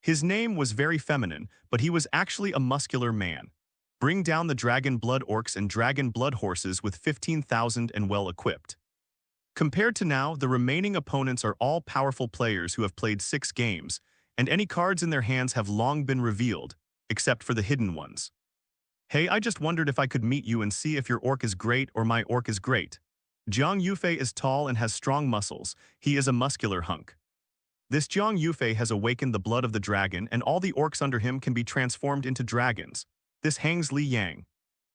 His name was very feminine, but he was actually a muscular man. Bring down the dragon blood orcs and dragon blood horses with 15,000 and well-equipped. Compared to now, the remaining opponents are all powerful players who have played 6 games, and any cards in their hands have long been revealed, except for the hidden ones. Hey, I just wondered if I could meet you and see if your orc is great or my orc is great. Zhang Yufei is tall and has strong muscles. He is a muscular hunk. This Zhang Yufei has awakened the blood of the dragon, and all the orcs under him can be transformed into dragons. This hangs Li Yang.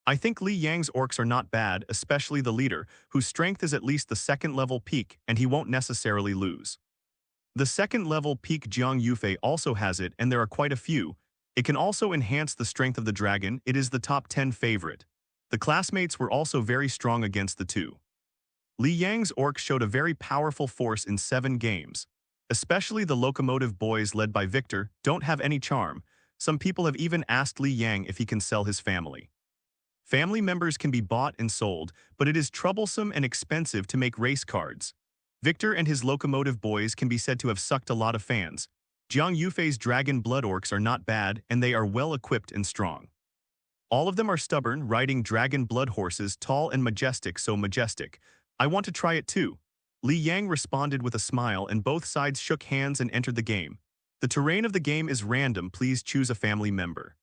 I think Li Yang's orcs are not bad, especially the leader, whose strength is at least the 2nd level peak, and he won't necessarily lose. The 2nd level peak Zhang Yufei also has it, and there are quite a few. It can also enhance the strength of the dragon. It is the top 10 favorite. The classmates were also very strong against the two. Li Yang's orcs showed a very powerful force in 7 games. Especially the locomotive boys led by Victor don't have any charm. Some people have even asked Li Yang if he can sell his family. Family members can be bought and sold, but it is troublesome and expensive to make race cards. Victor and his locomotive boys can be said to have sucked a lot of fans. Jiang Yufei's dragon blood orcs are not bad, and they are well equipped and strong. All of them are stubborn, riding dragon blood horses, tall and majestic, so majestic. I want to try it too. Li Yang responded with a smile, and both sides shook hands and entered the game. The terrain of the game is random, please choose a family member.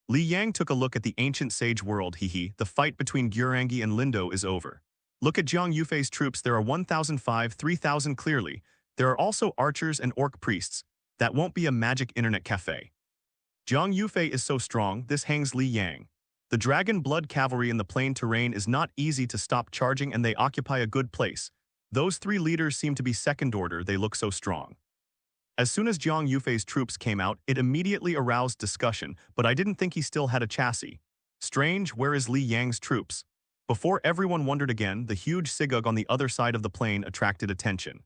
Li Yang took a look at the ancient sage world, the fight between Gurangi and Lindo is over. Look at Jiang Yufei's troops, there are 1,005, 3,000 clearly. There are also archers and orc priests. That won't be a magic internet cafe. Jiang Yufei is so strong, this hangs Li Yang. The dragon blood cavalry in the plain terrain is not easy to stop charging, and they occupy a good place. Those 3 leaders seem to be second order, they look so strong. As soon as Jiang Yufei's troops came out, it immediately aroused discussion, but I didn't think he still had a chassis. Strange, where is Li Yang's troops? Before everyone wondered again, the huge sigug on the other side of the plain attracted attention.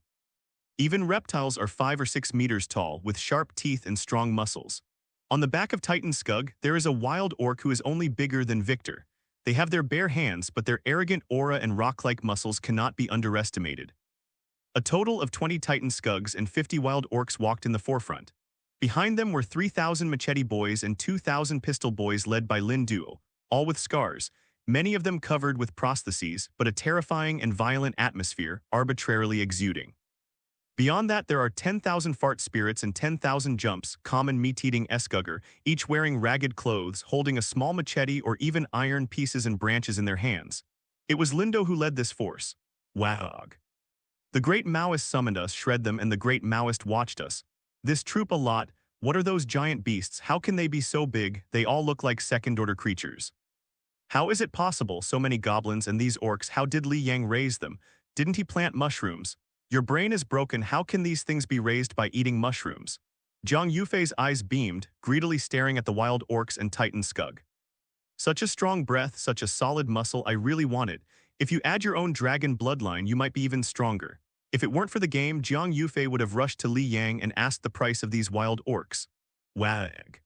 Even reptiles are 5 or 6 meters tall, with sharp teeth and strong muscles. On the back of Titan Skug, there is a wild orc who is only bigger than Victor. They have their bare hands, but their arrogant aura and rock-like muscles cannot be underestimated. A total of 20 Titan Skugs and 50 wild orcs walked in the forefront. Behind them were 3,000 machete boys and 2,000 pistol boys led by Lin Duo, all with scars, many of them covered with prostheses, but a terrifying and violent atmosphere, arbitrarily exuding. Beyond that, there are 10,000 fart spirits and 10,000 jumps, common meat-eating Skugger, each wearing ragged clothes, holding a small machete or even iron pieces and branches in their hands. It was Lindo who led this force. WAAAGH. The great Maoist summoned us, shred them, and the great Maoist watched us. This troop a lot. What are those giant beasts? How can they be so big? They all look like second-order creatures. How is it possible, so many goblins and these orcs? How did Li Yang raise them? Didn't he plant mushrooms? Your brain is broken. How can these things be raised by eating mushrooms? Jiang Yufei's eyes beamed, greedily staring at the wild orcs and Titan Skug. Such a strong breath, such a solid muscle, I really want it. If you add your own dragon bloodline, you might be even stronger. If it weren't for the game, Jiang Yufei would have rushed to Li Yang and asked the price of these wild orcs. WAAAGH.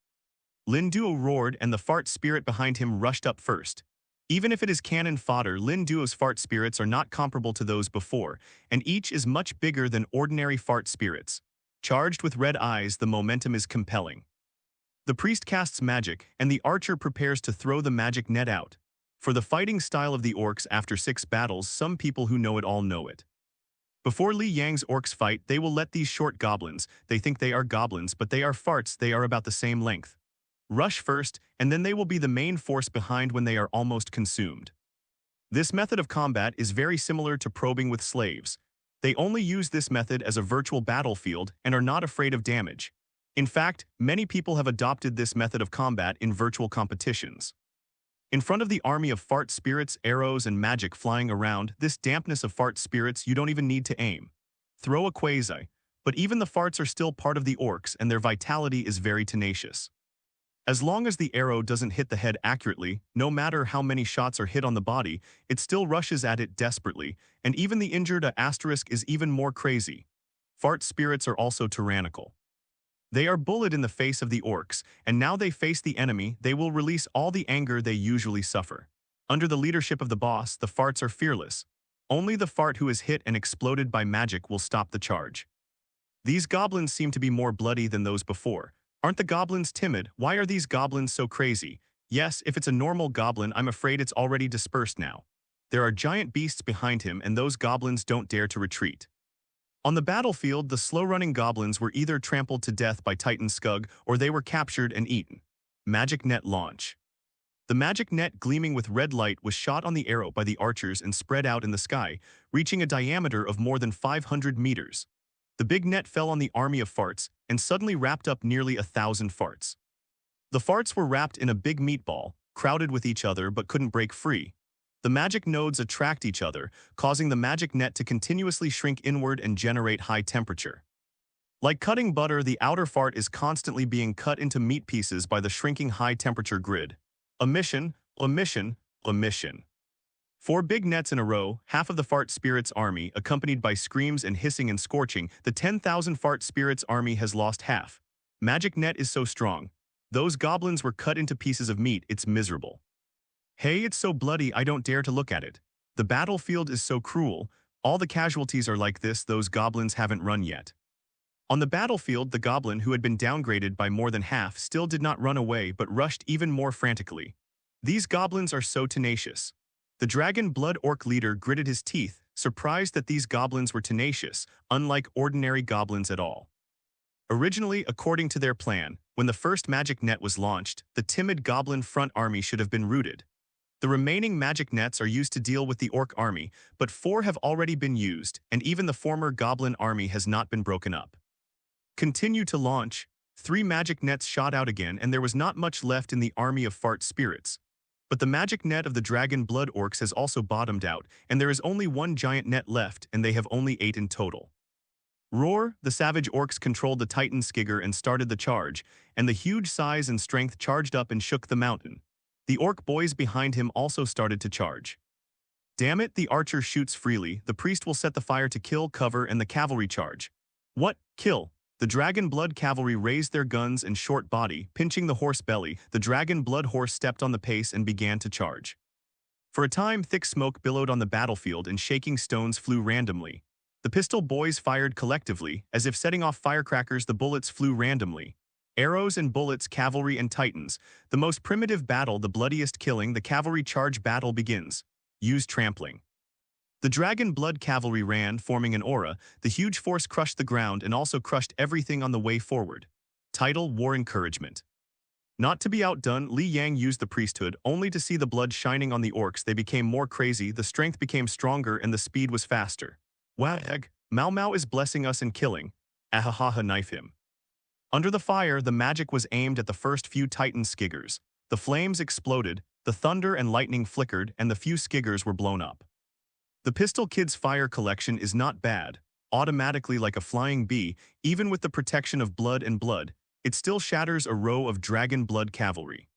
Lin Duo roared, and the fart spirit behind him rushed up first. Even if it is cannon fodder, Lin Duo's fart spirits are not comparable to those before, and each is much bigger than ordinary fart spirits. Charged with red eyes, the momentum is compelling. The priest casts magic, and the archer prepares to throw the magic net out. For the fighting style of the orcs after 6 battles, some people who know it all know it. Before Li Yang's orcs fight, they will let these short goblins, they think they are goblins, but they are farts, they are about the same length. Rush first, and then they will be the main force behind when they are almost consumed. This method of combat is very similar to probing with slaves. They only use this method as a virtual battlefield and are not afraid of damage. In fact, many people have adopted this method of combat in virtual competitions. In front of the army of fart spirits, arrows and magic flying around, this dampness of fart spirits, you don't even need to aim. Throw a quasi, but even the farts are still part of the orcs, and their vitality is very tenacious. As long as the arrow doesn't hit the head accurately, no matter how many shots are hit on the body, it still rushes at it desperately, and even the injured asterisk is even more crazy. Fart spirits are also tyrannical. They are bullied in the face of the orcs, and now they face the enemy, they will release all the anger they usually suffer. Under the leadership of the boss, the farts are fearless. Only the fart who is hit and exploded by magic will stop the charge. These goblins seem to be more bloody than those before. Aren't the goblins timid? Why are these goblins so crazy? Yes, if it's a normal goblin, I'm afraid it's already dispersed now. There are giant beasts behind him, and those goblins don't dare to retreat. On the battlefield, the slow-running goblins were either trampled to death by Titan Skug or they were captured and eaten. Magic net launch. The magic net, gleaming with red light, was shot on the arrow by the archers and spread out in the sky, reaching a diameter of more than 500 meters. The big net fell on the army of farts and suddenly wrapped up nearly 1,000 farts. The farts were wrapped in a big meatball, crowded with each other but couldn't break free. The magic nodes attract each other, causing the magic net to continuously shrink inward and generate high temperature. Like cutting butter, the outer fart is constantly being cut into meat pieces by the shrinking high-temperature grid. A mission, a mission, a mission. 4 big nets in a row, half of the Fart Spirits army, accompanied by screams and hissing and scorching, the 10,000 Fart Spirits army has lost half. Magic net is so strong. Those goblins were cut into pieces of meat, it's miserable. Hey, it's so bloody I don't dare to look at it. The battlefield is so cruel, all the casualties are like this, those goblins haven't run yet. On the battlefield, the goblin who had been downgraded by more than half still did not run away but rushed even more frantically. These goblins are so tenacious. The dragon blood orc leader gritted his teeth, surprised that these goblins were tenacious, unlike ordinary goblins at all. Originally, according to their plan, when the first magic net was launched, the timid goblin front army should have been routed. The remaining magic nets are used to deal with the orc army, but 4 have already been used, and even the former goblin army has not been broken up. Continue to launch. 3 magic nets shot out again, and there was not much left in the army of fart spirits. But the magic net of the dragon blood orcs has also bottomed out, and there is only 1 giant net left, and they have only 8 in total. Roar, the savage orcs controlled the titan skigger and started the charge, and the huge size and strength charged up and shook the mountain. The orc boys behind him also started to charge. Damn it, the archer shoots freely, the priest will set the fire to kill, cover, and the cavalry charge. What? Kill. The dragon blood cavalry raised their guns and short body, pinching the horse belly. The dragon blood horse stepped on the pace and began to charge. For a time, thick smoke billowed on the battlefield and shaking stones flew randomly. The pistol boys fired collectively, as if setting off firecrackers. The bullets flew randomly. Arrows and bullets, cavalry and titans. The most primitive battle, the bloodiest killing, the cavalry charge battle begins. Use trampling. The dragon blood cavalry ran, forming an aura. The huge force crushed the ground and also crushed everything on the way forward. Title: War Encouragement. Not to be outdone, Li Yang used the priesthood, only to see the blood shining on the orcs. They became more crazy, the strength became stronger, and the speed was faster. WAAAGH, Mau Mau is blessing us and killing. Ahahaha, knife him. Under the fire, the magic was aimed at the first few titan skiggers. The flames exploded, the thunder and lightning flickered, and the few skiggers were blown up. The Pistol Kid's fire collection is not bad. Automatically like a flying bee, even with the protection of blood and blood, it still shatters a row of dragon blood cavalry.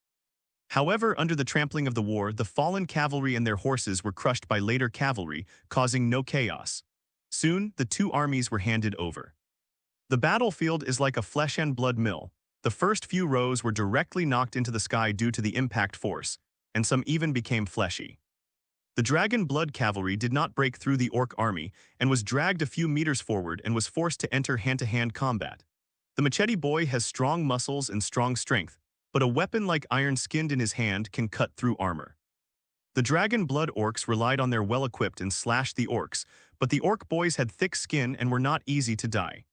However, under the trampling of the war, the fallen cavalry and their horses were crushed by later cavalry, causing no chaos. Soon, the 2 armies were handed over. The battlefield is like a flesh and blood mill. The first few rows were directly knocked into the sky due to the impact force, and some even became fleshy. The dragon blood cavalry did not break through the orc army and was dragged a few meters forward and was forced to enter hand-to-hand combat. The machete boy has strong muscles and strong strength, but a weapon like iron skinned in his hand can cut through armor. The dragon blood orcs relied on their well-equipped and slashed the orcs, but the orc boys had thick skin and were not easy to die.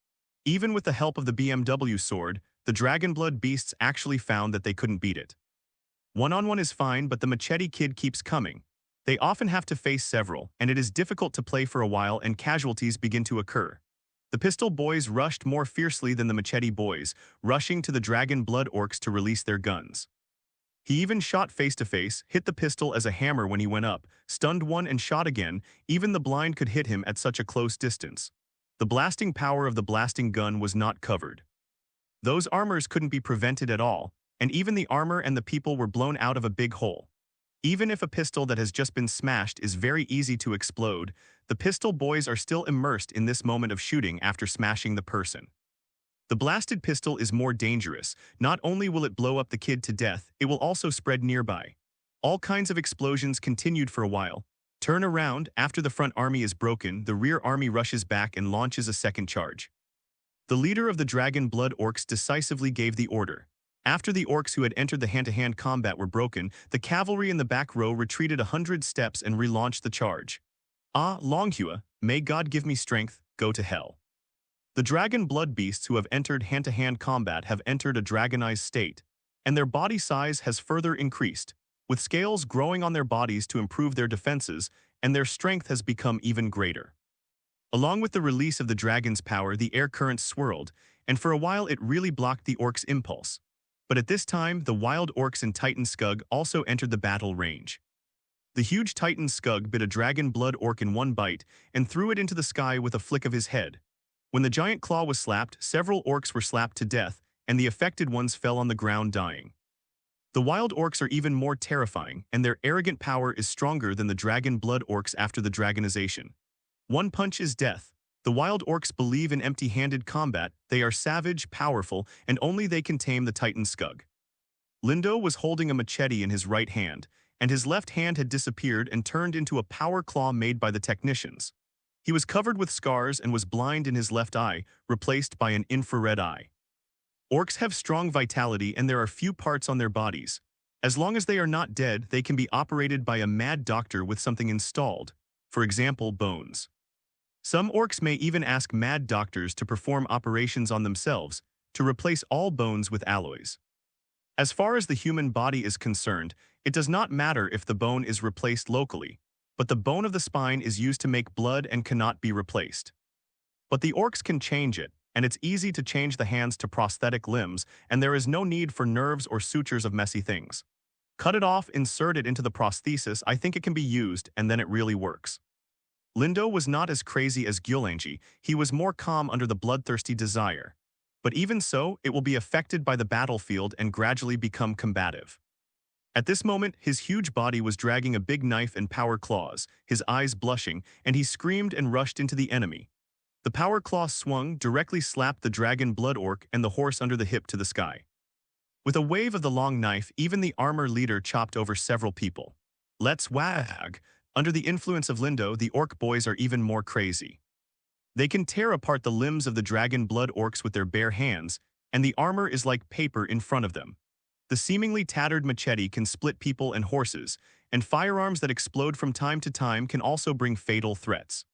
Even with the help of the BMW sword, the dragon blood beasts actually found that they couldn't beat it. One-on-one is fine, but the machete kid keeps coming. They often have to face several, and it is difficult to play for a while and casualties begin to occur. The pistol boys rushed more fiercely than the machete boys, rushing to the dragon blood orcs to release their guns. He even shot face-to-face, hit the pistol as a hammer when he went up, stunned one and shot again. Even the blind could hit him at such a close distance. The blasting power of the blasting gun was not covered. Those armors couldn't be prevented at all, and even the armor and the people were blown out of a big hole. Even if a pistol that has just been smashed is very easy to explode, the pistol boys are still immersed in this moment of shooting after smashing the person. The blasted pistol is more dangerous. Not only will it blow up the kid to death, it will also spread nearby. All kinds of explosions continued for a while. Turn around, after the front army is broken, the rear army rushes back and launches a second charge. The leader of the dragon blood orcs decisively gave the order. After the orcs who had entered the hand-to-hand combat were broken, the cavalry in the back row retreated 100 steps and relaunched the charge. Ah, Longhua, may God give me strength, go to hell. The dragon blood beasts who have entered hand-to-hand combat have entered a dragonized state, and their body size has further increased, with scales growing on their bodies to improve their defenses, and their strength has become even greater. Along with the release of the dragon's power, the air currents swirled, and for a while it really blocked the orcs' impulse. But at this time, the wild orcs and Titan Skug also entered the battle range. The huge Titan Skug bit a dragon blood orc in one bite and threw it into the sky with a flick of his head. When the giant claw was slapped, several orcs were slapped to death, and the affected ones fell on the ground dying. The wild orcs are even more terrifying, and their arrogant power is stronger than the dragon blood orcs after the dragonization. One punch is death. The wild orcs believe in empty-handed combat. They are savage, powerful, and only they can tame the Titan Skug. Lindo was holding a machete in his right hand, and his left hand had disappeared and turned into a power claw made by the technicians. He was covered with scars and was blind in his left eye, replaced by an infrared eye. Orcs have strong vitality and there are few parts on their bodies. As long as they are not dead, they can be operated by a mad doctor with something installed, for example, bones. Some orcs may even ask mad doctors to perform operations on themselves to replace all bones with alloys. As far as the human body is concerned, it does not matter if the bone is replaced locally, but the bone of the spine is used to make blood and cannot be replaced. But the orcs can change it, and it's easy to change the hands to prosthetic limbs, and there is no need for nerves or sutures of messy things. Cut it off, insert it into the prosthesis. I think it can be used, and then it really works. Lindo was not as crazy as WAAAGH, he was more calm under the bloodthirsty desire. But even so, it will be affected by the battlefield and gradually become combative. At this moment, his huge body was dragging a big knife and power claws, his eyes blushing, and he screamed and rushed into the enemy. The power claw swung, directly slapped the dragon blood orc and the horse under the hip to the sky. With a wave of the long knife, even the armor leader chopped over several people. Let's WAAAGH. Under the influence of Lindo, the orc boys are even more crazy. They can tear apart the limbs of the dragon blood orcs with their bare hands, and the armor is like paper in front of them. The seemingly tattered machete can split people and horses, and firearms that explode from time to time can also bring fatal threats.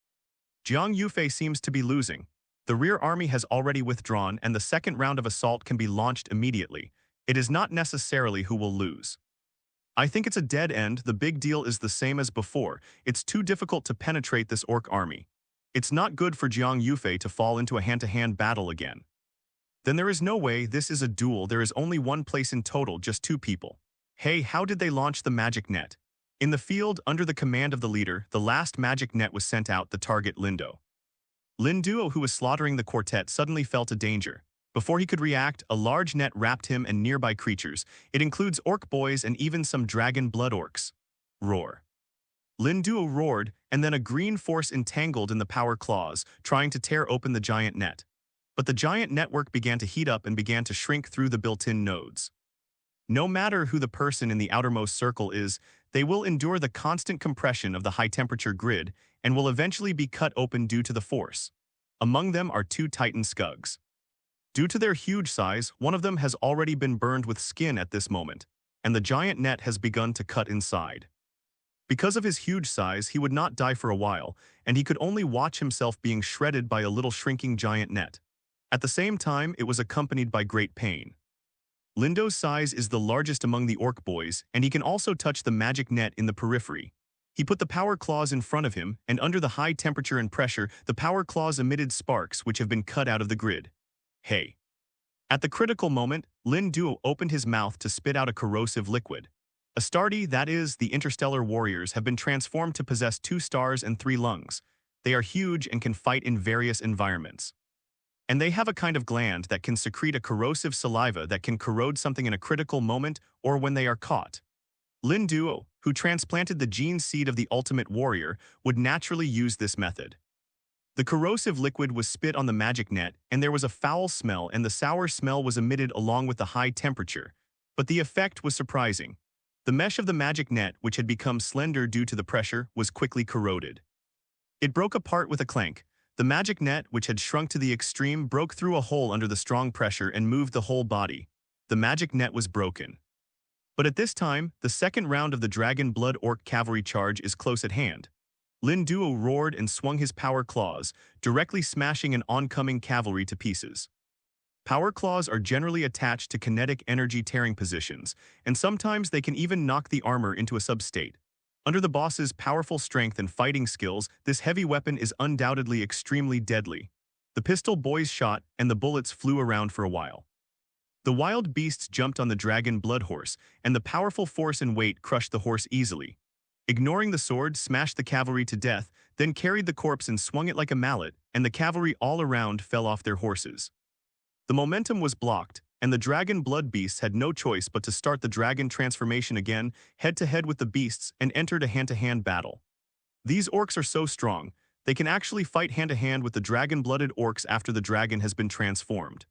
Jiang Yufei seems to be losing. The rear army has already withdrawn, and the second round of assault can be launched immediately. It is not necessarily who will lose. I think it's a dead end. The big deal is the same as before. It's too difficult to penetrate this orc army. It's not good for Jiang Yufei to fall into a hand-to-hand battle again. Then there is no way. This is a duel. There is only one place in total, just two people. Hey, how did they launch the magic net? In the field, under the command of the leader, the last magic net was sent out, the target Lindo. Lindo, who was slaughtering the quartet, suddenly felt a danger. Before he could react, a large net wrapped him and nearby creatures. It includes orc boys and even some dragon blood orcs. Roar. Lindo roared, and then a green force entangled in the power claws, trying to tear open the giant net. But the giant network began to heat up and began to shrink through the built-in nodes. No matter who the person in the outermost circle is, they will endure the constant compression of the high-temperature grid and will eventually be cut open due to the force. Among them are two Titan Skugs. Due to their huge size, one of them has already been burned with skin at this moment, and the giant net has begun to cut inside. Because of his huge size, he would not die for a while, and he could only watch himself being shredded by a little shrinking giant net. At the same time, it was accompanied by great pain. Lindo's size is the largest among the orc boys, and he can also touch the magic net in the periphery. He put the power claws in front of him, and under the high temperature and pressure, the power claws emitted sparks which have been cut out of the grid. Hey. At the critical moment, Lindo opened his mouth to spit out a corrosive liquid. Astarte, that is, the interstellar warriors, have been transformed to possess 2 stars and 3 lungs. They are huge and can fight in various environments. And they have a kind of gland that can secrete a corrosive saliva that can corrode something in a critical moment or when they are caught. Lindo, who transplanted the gene seed of the ultimate warrior, would naturally use this method. The corrosive liquid was spit on the magic net, and there was a foul smell, and the sour smell was emitted along with the high temperature. But the effect was surprising. The mesh of the magic net, which had become slender due to the pressure, was quickly corroded. It broke apart with a clank. The magic net, which had shrunk to the extreme, broke through a hole under the strong pressure and moved the whole body. The magic net was broken. But at this time, the second round of the Dragon Blood Orc cavalry charge is close at hand. Lindo roared and swung his power claws, directly smashing an oncoming cavalry to pieces. Power claws are generally attached to kinetic energy tearing positions, and sometimes they can even knock the armor into a substate. Under the boss's powerful strength and fighting skills, this heavy weapon is undoubtedly extremely deadly. The pistol boys shot, and the bullets flew around for a while. The wild beasts jumped on the dragon blood horse, and the powerful force and weight crushed the horse easily. Ignoring the sword, smashed the cavalry to death, then carried the corpse and swung it like a mallet, and the cavalry all around fell off their horses. The momentum was blocked, and the dragon blood beasts had no choice but to start the dragon transformation again, head-to-head with the beasts, and entered a hand-to-hand battle. These orcs are so strong, they can actually fight hand-to-hand with the dragon-blooded orcs after the dragon has been transformed.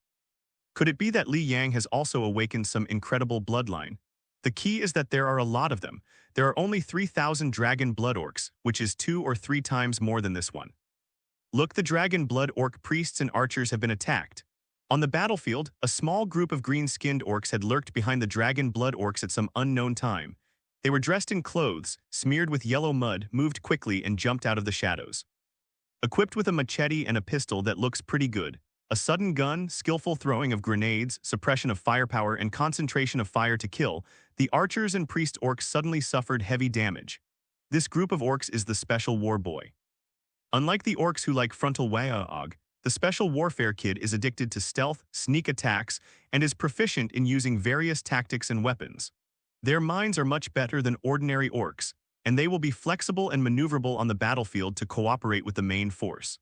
Could it be that Li Yang has also awakened some incredible bloodline? The key is that there are a lot of them. There are only 3,000 dragon blood orcs, which is 2 or 3 times more than this one. Look, the dragon blood orc priests and archers have been attacked. On the battlefield, a small group of green-skinned orcs had lurked behind the dragon blood orcs at some unknown time. They were dressed in clothes, smeared with yellow mud, moved quickly and jumped out of the shadows. Equipped with a machete and a pistol that looks pretty good, a sudden gun, skillful throwing of grenades, suppression of firepower, and concentration of fire to kill, the archers and priest orcs suddenly suffered heavy damage. This group of orcs is the Special War Boy. Unlike the orcs who like frontal WAAAGH, the Special Warfare Kid is addicted to stealth, sneak attacks, and is proficient in using various tactics and weapons. Their minds are much better than ordinary orcs, and they will be flexible and maneuverable on the battlefield to cooperate with the main force.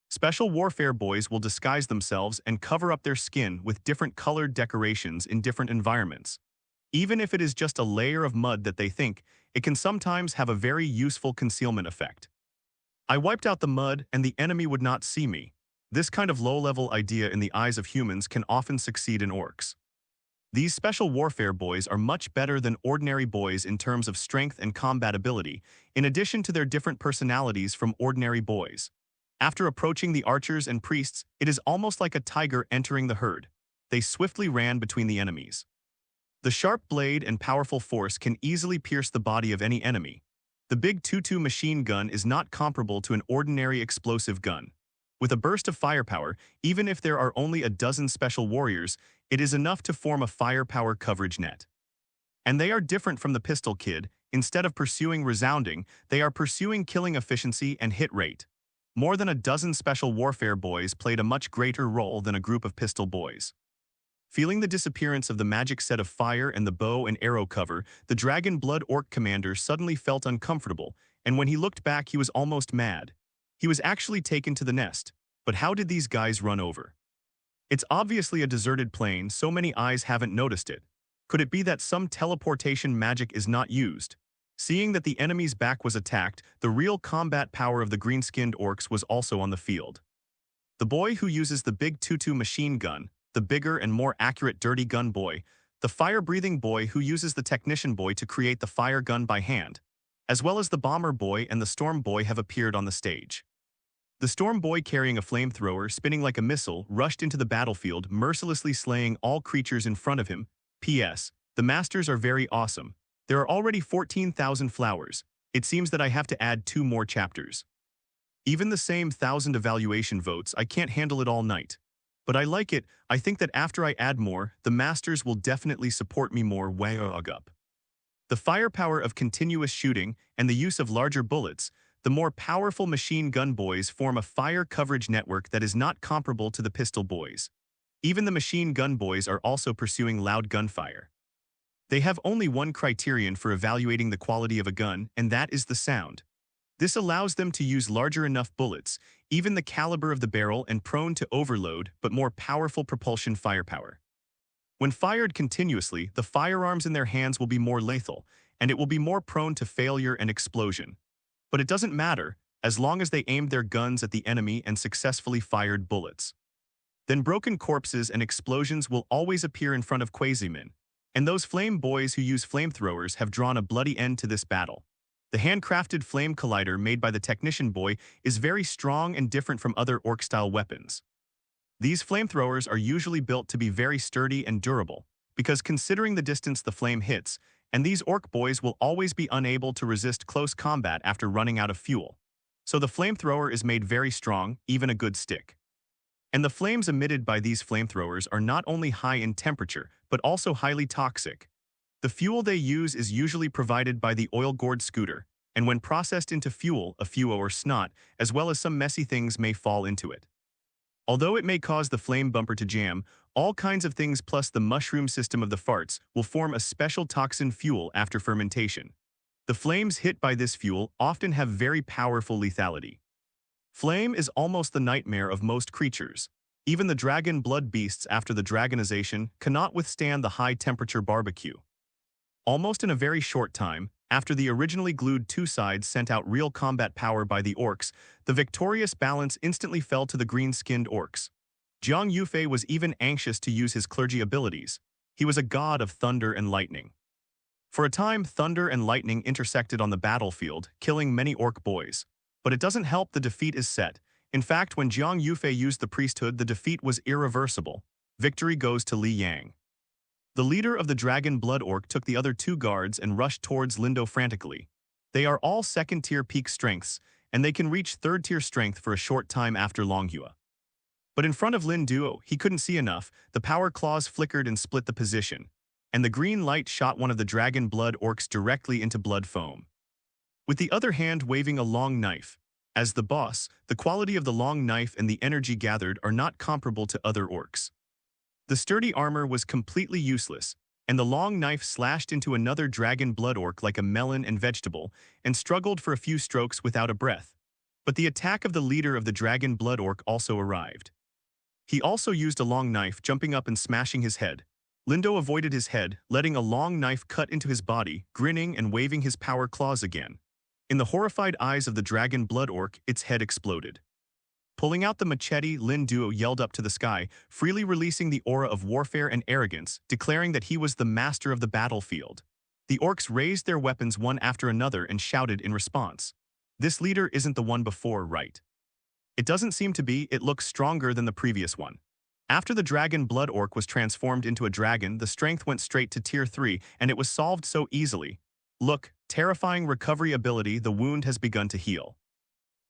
Special Warfare Boys will disguise themselves and cover up their skin with different colored decorations in different environments. Even if it is just a layer of mud that they think, it can sometimes have a very useful concealment effect. I wiped out the mud and the enemy would not see me. This kind of low-level idea in the eyes of humans can often succeed in orcs. These Special Warfare Boys are much better than ordinary boys in terms of strength and combat ability, in addition to their different personalities from ordinary boys. After approaching the archers and priests, it is almost like a tiger entering the herd. They swiftly ran between the enemies. The sharp blade and powerful force can easily pierce the body of any enemy. The big 2-2 machine gun is not comparable to an ordinary explosive gun. With a burst of firepower, even if there are only a dozen special warriors, it is enough to form a firepower coverage net. And they are different from the pistol kid. Instead of pursuing resounding, they are pursuing killing efficiency and hit rate. More than a dozen Special Warfare Boys played a much greater role than a group of pistol boys. Feeling the disappearance of the magic set of fire and the bow and arrow cover, the Dragon Blood Orc commander suddenly felt uncomfortable, and when he looked back he was almost mad. He was actually taken to the nest. But how did these guys run over? It's obviously a deserted plain, so many eyes haven't noticed it. Could it be that some teleportation magic is not used? Seeing that the enemy's back was attacked, the real combat power of the green-skinned orcs was also on the field. The boy who uses the big 2-2 machine gun, the bigger and more accurate dirty gun boy, the fire-breathing boy who uses the technician boy to create the fire gun by hand, as well as the bomber boy and the storm boy have appeared on the stage. The storm boy carrying a flamethrower spinning like a missile rushed into the battlefield, mercilessly slaying all creatures in front of him. P.S. The masters are very awesome. There are already 14,000 flowers. It seems that I have to add 2 more chapters. Even the same 1,000 evaluation votes, I can't handle it all night. But I like it. I think that after I add more, the masters will definitely support me more. WAAAGH up. The firepower of continuous shooting and the use of larger bullets, the more powerful machine gun boys form a fire coverage network that is not comparable to the pistol boys. Even the machine gun boys are also pursuing loud gunfire. They have only one criterion for evaluating the quality of a gun, and that is the sound. This allows them to use larger enough bullets, even the caliber of the barrel and prone to overload, but more powerful propulsion firepower. When fired continuously, the firearms in their hands will be more lethal, and it will be more prone to failure and explosion. But it doesn't matter, as long as they aimed their guns at the enemy and successfully fired bullets. Then broken corpses and explosions will always appear in front of Quasimen, and those flame boys who use flamethrowers have drawn a bloody end to this battle. The handcrafted flame collider made by the technician boy is very strong and different from other orc-style weapons. These flamethrowers are usually built to be very sturdy and durable, because considering the distance the flame hits, and these orc boys will always be unable to resist close combat after running out of fuel. So the flamethrower is made very strong, even a good stick. And the flames emitted by these flamethrowers are not only high in temperature, but also highly toxic. The fuel they use is usually provided by the oil-gourd scooter, and when processed into fuel, a fuel or snot, as well as some messy things may fall into it. Although it may cause the flame bumper to jam, all kinds of things plus the mushroom system of the farts will form a special toxin fuel after fermentation. The flames hit by this fuel often have very powerful lethality. Flame is almost the nightmare of most creatures. Even the dragon blood beasts after the dragonization cannot withstand the high-temperature barbecue. Almost in a very short time, after the originally glued two sides sent out real combat power by the Orcs, the victorious balance instantly fell to the green-skinned Orcs. Jiang Yufei was even anxious to use his clergy abilities. He was a god of thunder and lightning. For a time, thunder and lightning intersected on the battlefield, killing many Orc boys. But it doesn't help, the defeat is set. In fact, when Jiang Yufei used the priesthood, the defeat was irreversible. Victory goes to Li Yang. The leader of the Dragon Blood Orc took the other two guards and rushed towards Lindo frantically. They are all second-tier peak strengths, and they can reach third-tier strength for a short time after Longhua. But in front of Lin Duo, he couldn't see enough. The power claws flickered and split the position, and the green light shot one of the Dragon Blood Orcs directly into blood foam. With the other hand waving a long knife. As the boss, the quality of the long knife and the energy gathered are not comparable to other Orcs. The sturdy armor was completely useless, and the long knife slashed into another Dragon Blood Orc like a melon and vegetable, and struggled for a few strokes without a breath. But the attack of the leader of the Dragon Blood Orc also arrived. He also used a long knife, jumping up and smashing his head. Lindo avoided his head, letting a long knife cut into his body, grinning and waving his power claws again. In the horrified eyes of the Dragon Blood Orc, its head exploded. Pulling out the machete, Lin Duo yelled up to the sky, freely releasing the aura of warfare and arrogance, declaring that he was the master of the battlefield. The Orcs raised their weapons one after another and shouted in response. This leader isn't the one before, right? It doesn't seem to be. It looks stronger than the previous one. After the Dragon Blood Orc was transformed into a dragon, the strength went straight to Tier 3, and it was solved so easily. Look, terrifying recovery ability, the wound has begun to heal.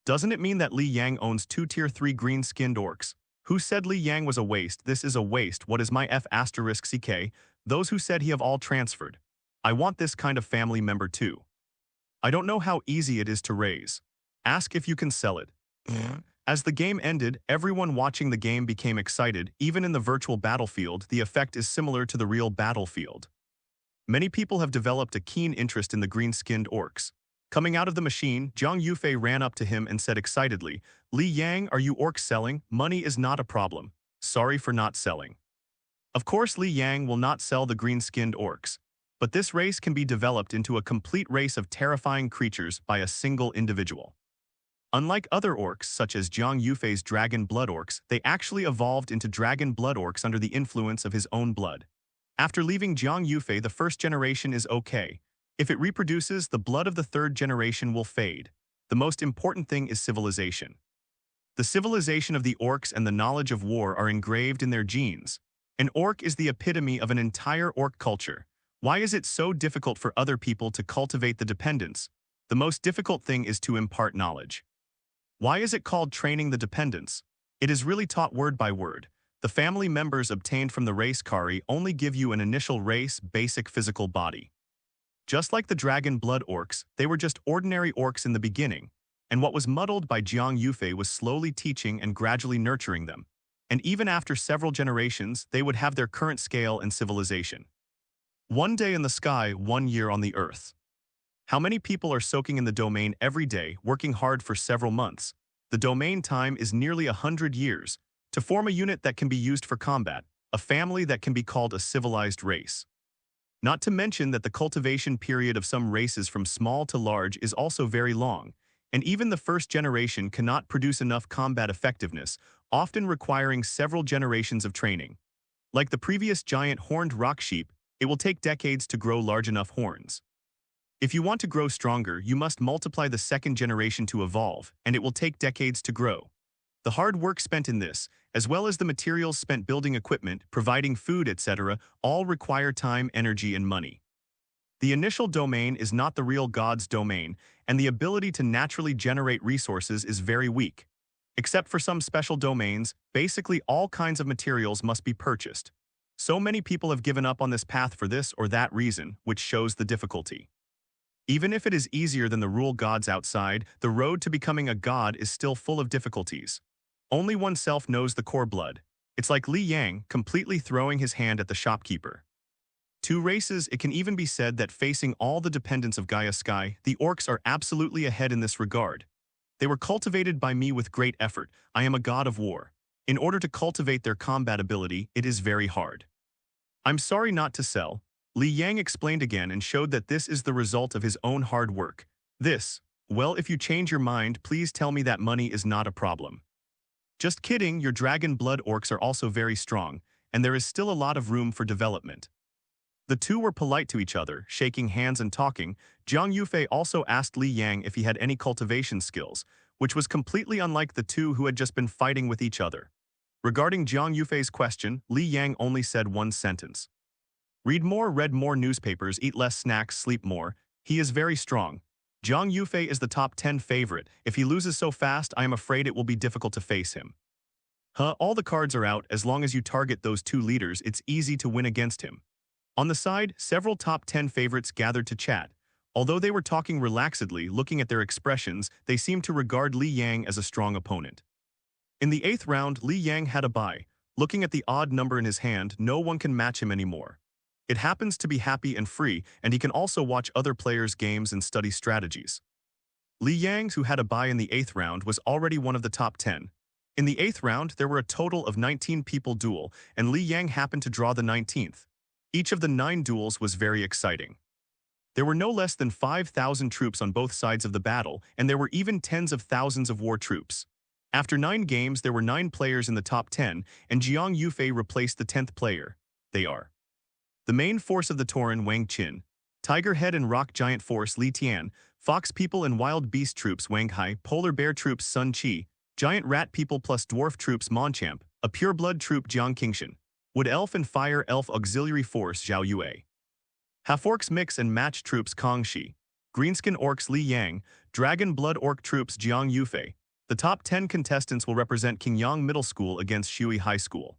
Doesn't it mean that Li Yang owns two Tier 3 green-skinned Orcs? Who said Li Yang was a waste? This is a waste. What is my F***CK? Those who said he have all transferred. I want this kind of family member too. I don't know how easy it is to raise. Ask if you can sell it. As the game ended, everyone watching the game became excited. Even in the virtual battlefield, the effect is similar to the real battlefield. Many people have developed a keen interest in the green-skinned Orcs. Coming out of the machine, Jiang Yufei ran up to him and said excitedly, "Li Yang, are you Orcs selling? Money is not a problem. Sorry for not selling." Of course, Li Yang will not sell the green-skinned Orcs. But this race can be developed into a complete race of terrifying creatures by a single individual. Unlike other Orcs, such as Jiang Yufei's Dragon Blood Orcs, they actually evolved into Dragon Blood Orcs under the influence of his own blood. After leaving Jiang Yufei, the first generation is okay. If it reproduces, the blood of the third generation will fade. The most important thing is civilization. The civilization of the Orcs and the knowledge of war are engraved in their genes. An Orc is the epitome of an entire Orc culture. Why is it so difficult for other people to cultivate the dependence? The most difficult thing is to impart knowledge. Why is it called training the dependence? It is really taught word by word. The family members obtained from the race Kari only give you an initial race, basic physical body. Just like the Dragon Blood Orcs, they were just ordinary Orcs in the beginning, and what was muddled by Jiang Yufei was slowly teaching and gradually nurturing them. And even after several generations, they would have their current scale and civilization. One day in the sky, 1 year on the earth. How many people are soaking in the domain every day, working hard for several months? The domain time is nearly 100 years. To form a unit that can be used for combat, a family that can be called a civilized race. Not to mention that the cultivation period of some races from small to large is also very long, and even the first generation cannot produce enough combat effectiveness, often requiring several generations of training. Like the previous giant horned rock sheep, it will take decades to grow large enough horns. If you want to grow stronger, you must multiply the second generation to evolve, and it will take decades to grow. The hard work spent in this, as well as the materials spent building equipment, providing food, etc., all require time, energy, and money. The initial domain is not the real God's domain, and the ability to naturally generate resources is very weak. Except for some special domains, basically all kinds of materials must be purchased. So many people have given up on this path for this or that reason, which shows the difficulty. Even if it is easier than the rule gods outside, the road to becoming a god is still full of difficulties. Only oneself knows the core blood. It's like Li Yang completely throwing his hand at the shopkeeper. Two races, it can even be said that facing all the dependence of Gaia Sky, the Orcs are absolutely ahead in this regard. They were cultivated by me with great effort. I am a god of war. In order to cultivate their combat ability, it is very hard. I'm sorry not to sell, Li Yang explained again and showed that this is the result of his own hard work. Well, if you change your mind, please tell me that money is not a problem. Just kidding, your dragon blood orcs are also very strong, and there is still a lot of room for development. The two were polite to each other, shaking hands and talking. Jiang Yufei also asked Li Yang if he had any cultivation skills, which was completely unlike the two who had just been fighting with each other. Regarding Jiang Yufei's question, Li Yang only said one sentence. Read more newspapers, eat less snacks, sleep more. He is very strong. Jiang Yufei is the top 10 favorite. If he loses so fast, I am afraid it will be difficult to face him. All the cards are out. As long as you target those two leaders, it's easy to win against him. On the side, several top 10 favorites gathered to chat. Although they were talking relaxedly, looking at their expressions, they seemed to regard Li Yang as a strong opponent. In the 8th round, Li Yang had a bye. Looking at the odd number in his hand, no one can match him anymore. It happens to be happy and free, and he can also watch other players' games and study strategies. Li Yang, who had a bye in the 8th round, was already one of the top 10. In the 8th round, there were a total of 19 people duel, and Li Yang happened to draw the 19th. Each of the 9 duels was very exciting. There were no less than 5,000 troops on both sides of the battle, and there were even tens of thousands of war troops. After 9 games, there were 9 players in the top 10, and Jiang Yufei replaced the 10th player. They are the main force of the Tauren, Wang Qin; Tiger Head and Rock Giant Force, Li Tian; Fox People and Wild Beast Troops, Wang Hai; Polar Bear Troops, Sun Qi; Giant Rat People plus Dwarf Troops, Monchamp; a Pure Blood Troop, Jiang Qingshan; Wood Elf and Fire Elf Auxiliary Force, Zhao Yue; Half-Orcs Mix and Match Troops, Kong Shi; Greenskin Orcs, Li Yang; Dragon Blood Orc Troops, Jiang Yufei. The top 10 contestants will represent Qingyang Middle School against Shui High School.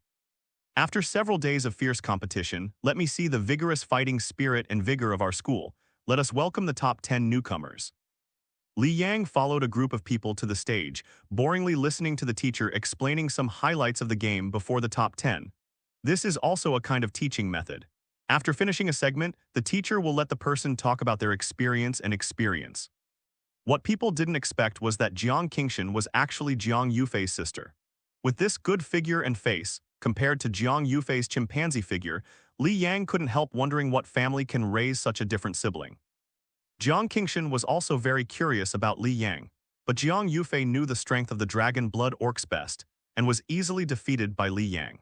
After several days of fierce competition, let me see the vigorous fighting spirit and vigor of our school. Let us welcome the top 10 newcomers. Li Yang followed a group of people to the stage, boringly listening to the teacher explaining some highlights of the game before the top 10. This is also a kind of teaching method. After finishing a segment, the teacher will let the person talk about their experience. What people didn't expect was that Jiang Qingshan was actually Jiang Yufei's sister. With this good figure and face, compared to Jiang Yufei's chimpanzee figure, Li Yang couldn't help wondering what family can raise such a different sibling. Jiang Qingshan was also very curious about Li Yang, but Jiang Yufei knew the strength of the dragon blood orcs best, and was easily defeated by Li Yang.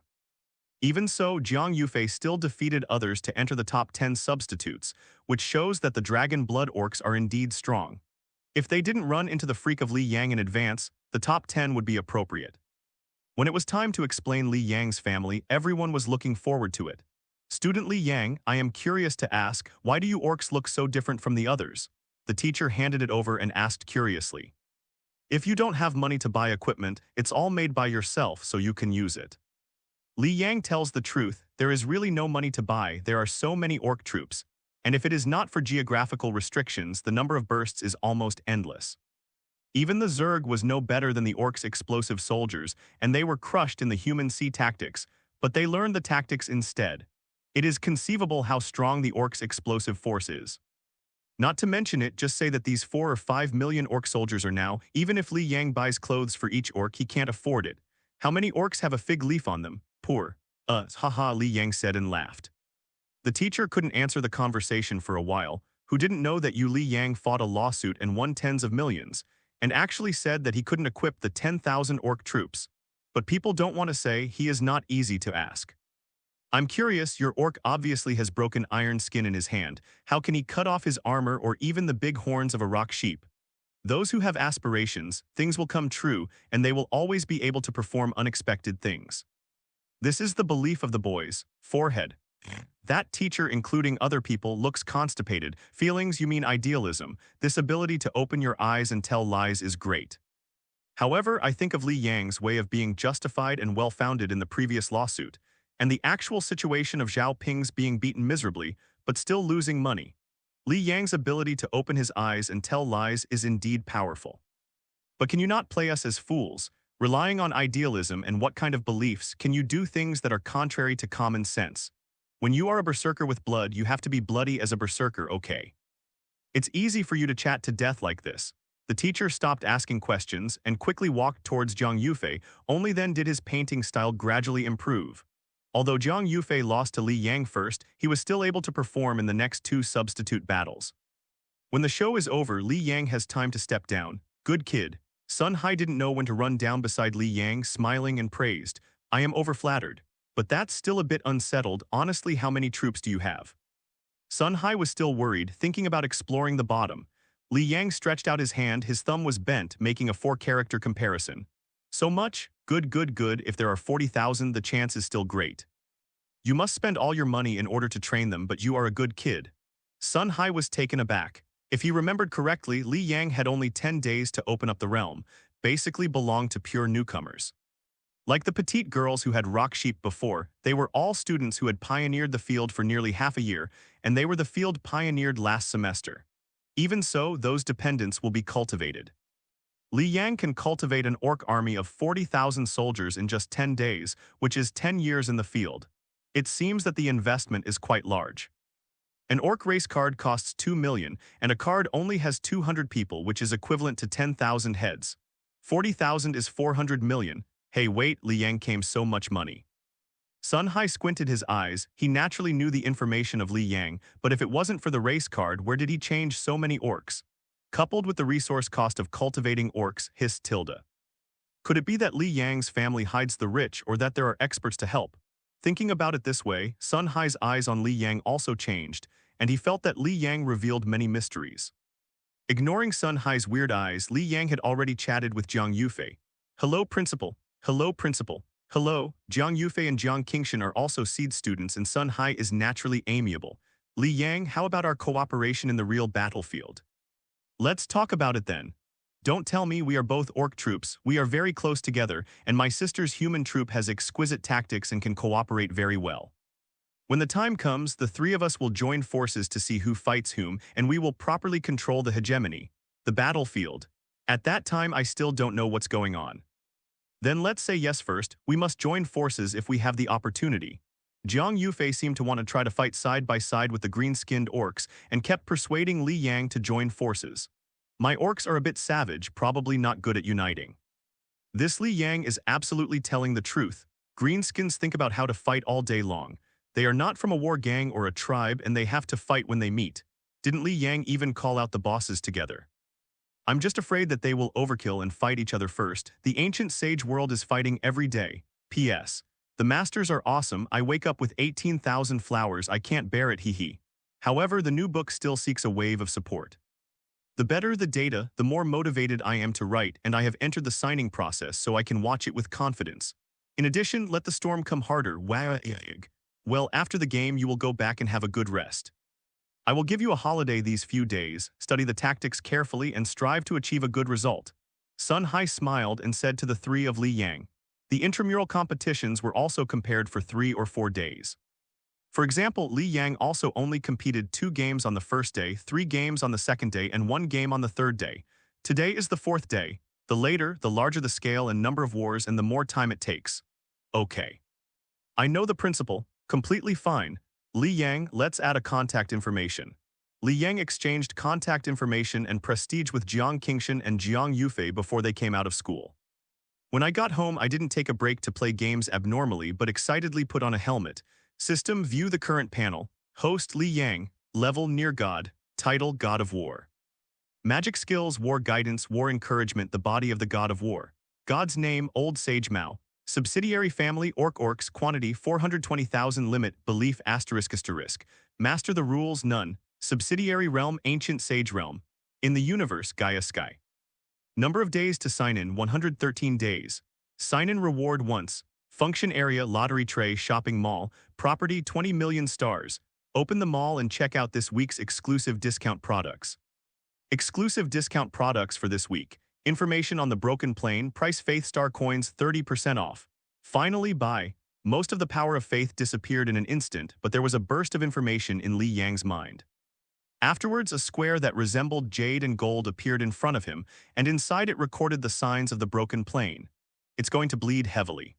Even so, Jiang Yufei still defeated others to enter the top 10 substitutes, which shows that the dragon blood orcs are indeed strong. If they didn't run into the freak of Li Yang in advance, the top 10 would be appropriate. When it was time to explain Li Yang's family, everyone was looking forward to it. Student Li Yang, I am curious to ask, why do you orcs look so different from the others? The teacher handed it over and asked curiously. If you don't have money to buy equipment, it's all made by yourself so you can use it. Li Yang tells the truth, there is really no money to buy, there are so many orc troops. And if it is not for geographical restrictions, the number of bursts is almost endless. Even the Zerg was no better than the Orcs' explosive soldiers, and they were crushed in the human sea tactics, but they learned the tactics instead. It is conceivable how strong the Orcs' explosive force is. Not to mention it, just say that these 4 or 5 million Orc soldiers are now, even if Li Yang buys clothes for each Orc, he can't afford it. How many Orcs have a fig leaf on them? Poor. Haha, Li Yang said and laughed. The teacher couldn't answer the conversation for a while, who didn't know that Li Yang fought a lawsuit and won tens of millions, and actually said that he couldn't equip the 10,000 orc troops. But people don't want to say, he is not easy to ask. I'm curious, your orc obviously has broken iron skin in his hand. How can he cut off his armor or even the big horns of a rock sheep? Those who have aspirations, things will come true, and they will always be able to perform unexpected things. This is the belief of the boys. Forehead. That teacher, including other people, looks constipated. Feelings, you mean idealism. This ability to open your eyes and tell lies is great. However, I think of Li Yang's way of being justified and well-founded in the previous lawsuit, and the actual situation of Zhao Ping's being beaten miserably, but still losing money. Li Yang's ability to open his eyes and tell lies is indeed powerful. But can you not play us as fools? Relying on idealism and what kind of beliefs, can you do things that are contrary to common sense? When you are a berserker with blood, you have to be bloody as a berserker, okay? It's easy for you to chat to death like this. The The teacher stopped asking questions and quickly walked towards Zhang Yufei, only then did his painting style gradually improve. Although Zhang Yufei lost to Li Yang first, he was still able to perform in the next two substitute battles. When the show is over, Li Yang has time to step down. Good kid. Sun Hai didn't know when to run down beside Li Yang, smiling and praised. I am overflattered. But that's still a bit unsettled. Honestly, how many troops do you have? Sun Hai was still worried, thinking about exploring the bottom. Li Yang stretched out his hand, his thumb was bent, making a 4-character comparison. So much? Good, good, good. If there are 40,000, the chance is still great. You must spend all your money in order to train them, but you are a good kid. Sun Hai was taken aback. If he remembered correctly, Li Yang had only 10 days to open up the realm, basically belonged to pure newcomers. Like the petite girls who had rock sheep before, they were all students who had pioneered the field for nearly half a year, and they were the field pioneered last semester. Even so, those dependents will be cultivated. Li Yang can cultivate an orc army of 40,000 soldiers in just 10 days, which is 10 years in the field. It seems that the investment is quite large. An orc race card costs 2 million, and a card only has 200 people, which is equivalent to 10,000 heads. 40,000 is 400 million. Hey wait, Li Yang came so much money. Sun Hai squinted his eyes. He naturally knew the information of Li Yang, but if it wasn't for the race card, where did he change so many orcs? Coupled with the resource cost of cultivating orcs, hissed Tilda. Could it be that Li Yang's family hides the rich, or that there are experts to help? Thinking about it this way, Sun Hai's eyes on Li Yang also changed, and he felt that Li Yang revealed many mysteries. Ignoring Sun Hai's weird eyes, Li Yang had already chatted with Zhang Yufei. Hello, Principal. Hello, Principal. Hello, Zhang Yufei and Jiang Qingshan are also seed students, and Sun Hai is naturally amiable. Li Yang, how about our cooperation in the real battlefield? Let's talk about it then. Don't tell me we are both orc troops. We are very close together, and my sister's human troop has exquisite tactics and can cooperate very well. When the time comes, the three of us will join forces to see who fights whom, and we will properly control the hegemony, the battlefield. At that time, I still don't know what's going on. Then let's say yes first. We must join forces if we have the opportunity. Jiang Yufei seemed to want to try to fight side by side with the green-skinned orcs and kept persuading Li Yang to join forces. My orcs are a bit savage, probably not good at uniting. This Li Yang is absolutely telling the truth. Greenskins think about how to fight all day long. They are not from a war gang or a tribe, and they have to fight when they meet. Didn't Li Yang even call out the bosses together? I'm just afraid that they will overkill and fight each other first. The ancient sage world is fighting every day. P.S. The masters are awesome. I wake up with 18,000 flowers. I can't bear it, hee hee. However, the new book still seeks a wave of support. The better the data, the more motivated I am to write, and I have entered the signing process so I can watch it with confidence. In addition, let the storm come harder. WAAAGH. Well, after the game, you will go back and have a good rest. I will give you a holiday these few days, study the tactics carefully, and strive to achieve a good result. Sun Hai smiled and said to the three of Li Yang. The intramural competitions were also compared for 3 or 4 days. For example, Li Yang also only competed 2 games on the first day, 3 games on the second day, and 1 game on the third day. Today is the 4th day. The later, the larger the scale and number of wars and the more time it takes. Okay. I know the principle. Completely fine. Li Yang, let's add a contact information. Li Yang exchanged contact information and prestige with Jiang Qingshan and Jiang Yufei before they came out of school. When I got home, I didn't take a break to play games abnormally, but excitedly put on a helmet. System, view the current panel. Host, Li Yang. Level, near God. Title, God of War. Magic skills, War Guidance, War Encouragement, the body of the God of War. God's name, Old Sage Mao. Subsidiary family, Orcs, quantity, 420,000, limit, belief, ***. Master the rules, none. Subsidiary realm, Ancient Sage Realm. In the universe, Gaia Sky. Number of days to sign in, 113 days. Sign in reward once. Function area, lottery tray, shopping mall. Property, 20 million stars. Open the mall and check out this week's exclusive discount products. Exclusive discount products for this week. Information on the broken plane, price Faith Star coins 30% off. Finally, buy. Most of the power of faith disappeared in an instant, but there was a burst of information in Li Yang's mind. Afterwards, a square that resembled jade and gold appeared in front of him, and inside it recorded the signs of the broken plane. It's going to bleed heavily.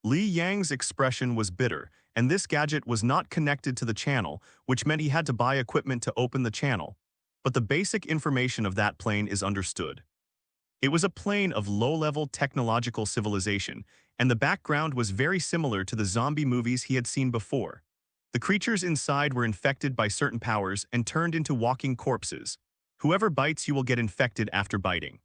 Li Yang's expression was bitter, and this gadget was not connected to the channel, which meant he had to buy equipment to open the channel. but the basic information of that plane is understood. It was a plane of low-level technological civilization, and the background was very similar to the zombie movies he had seen before. The creatures inside were infected by certain powers and turned into walking corpses. Whoever bites you will get infected after biting.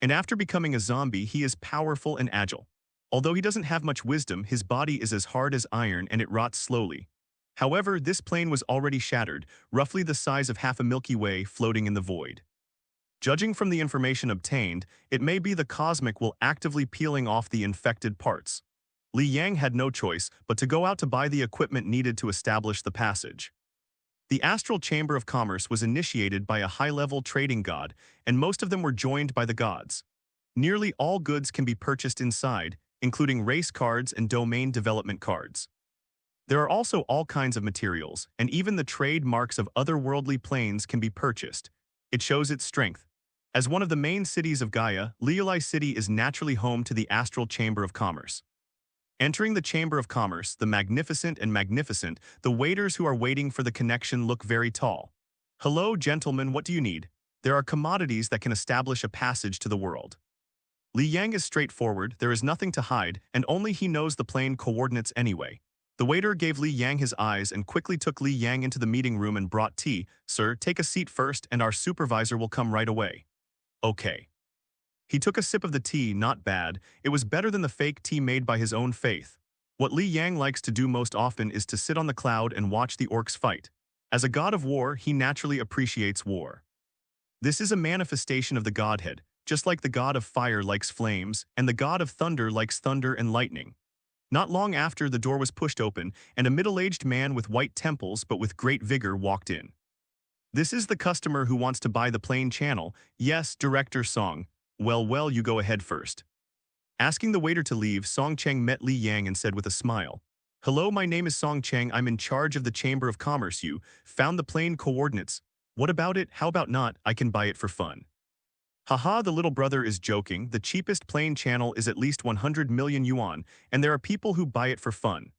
And after becoming a zombie, he is powerful and agile. Although he doesn't have much wisdom, his body is as hard as iron and it rots slowly. However, this plane was already shattered, roughly the size of half a Milky Way floating in the void. Judging from the information obtained, it may be the cosmic will actively peeling off the infected parts. Li Yang had no choice but to go out to buy the equipment needed to establish the passage. The Astral Chamber of Commerce was initiated by a high-level trading god, and most of them were joined by the gods. Nearly all goods can be purchased inside, including race cards and domain development cards. There are also all kinds of materials, and even the trademarks of otherworldly planes can be purchased. It shows its strength. As one of the main cities of Gaia, Liulai City is naturally home to the Astral Chamber of Commerce. Entering the Chamber of Commerce, the magnificent, the waiters who are waiting for the connection look very tall. Hello, gentlemen, what do you need? There are commodities that can establish a passage to the world. Li Yang is straightforward, there is nothing to hide, and only he knows the plane coordinates anyway. The waiter gave Li Yang his eyes and quickly took Li Yang into the meeting room and brought tea. Sir, take a seat first and our supervisor will come right away. Okay. He took a sip of the tea, not bad. It was better than the fake tea made by his own faith. What Li Yang likes to do most often is to sit on the cloud and watch the orcs fight. As a god of war, he naturally appreciates war. This is a manifestation of the godhead, just like the god of fire likes flames, and the god of thunder likes thunder and lightning. Not long after, the door was pushed open, and a middle-aged man with white temples but with great vigor walked in. This is the customer who wants to buy the plane channel. Yes, Director Song. Well, you go ahead first. Asking the waiter to leave, Song Cheng met Li Yang and said with a smile, Hello, my name is Song Cheng. I'm in charge of the Chamber of Commerce. You found the plane coordinates. What about it? How about not? I can buy it for fun. Haha, the little brother is joking. The cheapest plane channel is at least 100 million yuan, and there are people who buy it for fun.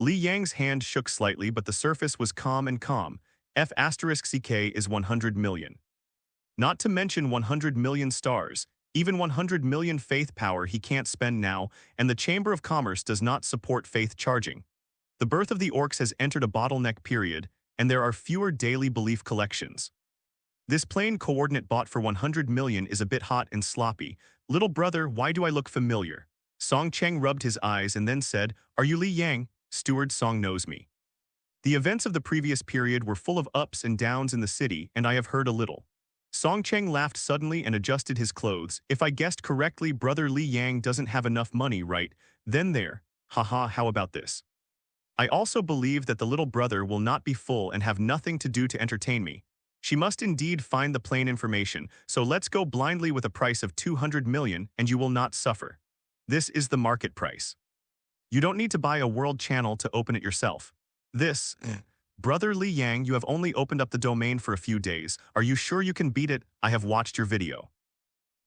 Li Yang's hand shook slightly, but the surface was calm and calm. F*CK is 100 million. Not to mention 100 million stars. Even 100 million faith power he can't spend now, and the Chamber of Commerce does not support faith charging. The birth of the orcs has entered a bottleneck period, and there are fewer daily belief collections. This plane coordinate bought for 100 million is a bit hot and sloppy. Little brother, why do I look familiar? Song Cheng rubbed his eyes and then said, Are you Li Yang? Steward Song knows me. The events of the previous period were full of ups and downs in the city, and I have heard a little. Song Cheng laughed suddenly and adjusted his clothes. If I guessed correctly, brother Li Yang doesn't have enough money, right? Then there. Haha, how about this? I also believe that the little brother will not be full and have nothing to do to entertain me. She must indeed find the plain information, so let's go blindly with a price of 200 million and you will not suffer. This is the market price. You don't need to buy a world channel to open it yourself. Brother Li Yang, you have only opened up the domain for a few days. Are you sure you can beat it? I have watched your video.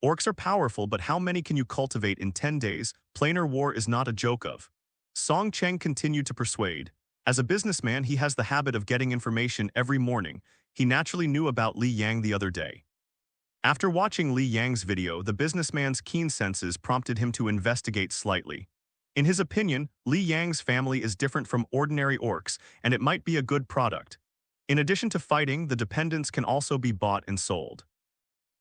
Orcs are powerful, but how many can you cultivate in 10 days? Planar war is not a joke of. Song Cheng continued to persuade. As a businessman, he has the habit of getting information every morning. He naturally knew about Li Yang the other day. After watching Li Yang's video, the businessman's keen senses prompted him to investigate slightly. In his opinion, Li Yang's family is different from ordinary orcs, and it might be a good product. In addition to fighting, the dependents can also be bought and sold.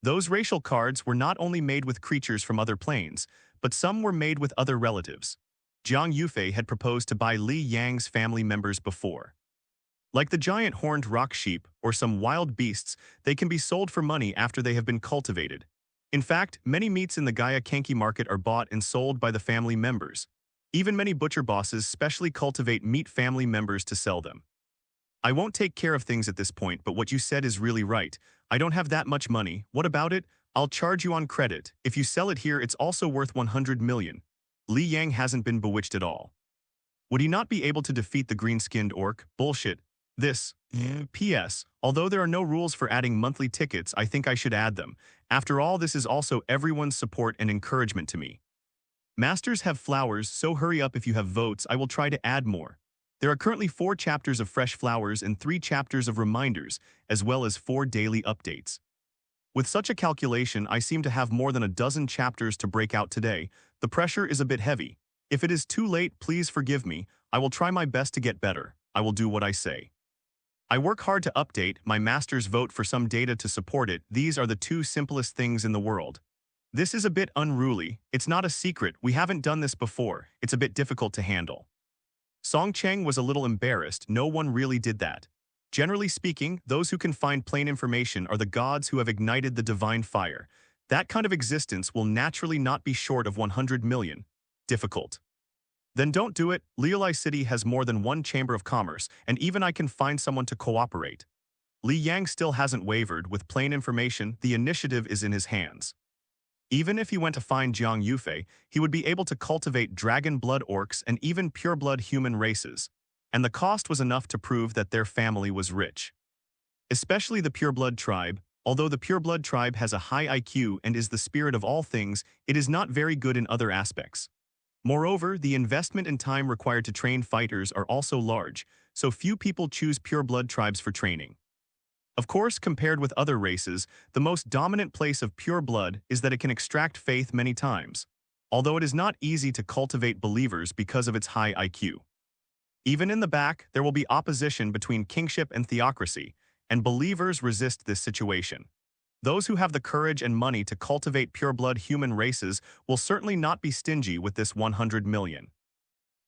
Those racial cards were not only made with creatures from other planes, but some were made with other relatives. Jiang Yufei had proposed to buy Li Yang's family members before. Like the giant horned rock sheep or some wild beasts, they can be sold for money after they have been cultivated. In fact, many meats in the Gaia Kanki market are bought and sold by the family members. Even many butcher bosses specially cultivate meat family members to sell them. I won't take care of things at this point, but what you said is really right. I don't have that much money. What about it? I'll charge you on credit. If you sell it here, it's also worth 100 million. Li Yang hasn't been bewitched at all. Would he not be able to defeat the green-skinned orc? Bullshit. This. P.S. Although there are no rules for adding monthly tickets, I think I should add them. After all, this is also everyone's support and encouragement to me. Masters have flowers, so hurry up if you have votes. I will try to add more. There are currently 4 chapters of fresh flowers and 3 chapters of reminders, as well as 4 daily updates. With such a calculation, I seem to have more than a dozen chapters to break out today. The pressure is a bit heavy. If it is too late, please forgive me. I will try my best to get better. I will do what I say. I work hard to update, my masters vote for some data to support it. These are the 2 simplest things in the world. This is a bit unruly. It's not a secret. We haven't done this before. It's a bit difficult to handle. Song Cheng was a little embarrassed. No one really did that. Generally speaking, those who can find plain information are the gods who have ignited the divine fire. That kind of existence will naturally not be short of 100 million. Difficult. Then don't do it. Liulai City has more than 1 chamber of commerce, and even I can find someone to cooperate. Li Yang still hasn't wavered. With plain information, the initiative is in his hands. Even if he went to find Jiang Yufei, he would be able to cultivate dragon blood orcs and even pureblood human races. And the cost was enough to prove that their family was rich. Especially the pureblood tribe. Although the pureblood tribe has a high IQ and is the spirit of all things, it is not very good in other aspects. Moreover, the investment and time required to train fighters are also large, so few people choose pureblood tribes for training. Of course, compared with other races, the most dominant place of pure blood is that it can extract faith many times, although it is not easy to cultivate believers because of its high IQ. Even in the back, there will be opposition between kingship and theocracy, and believers resist this situation. Those who have the courage and money to cultivate pureblood human races will certainly not be stingy with this 100 million.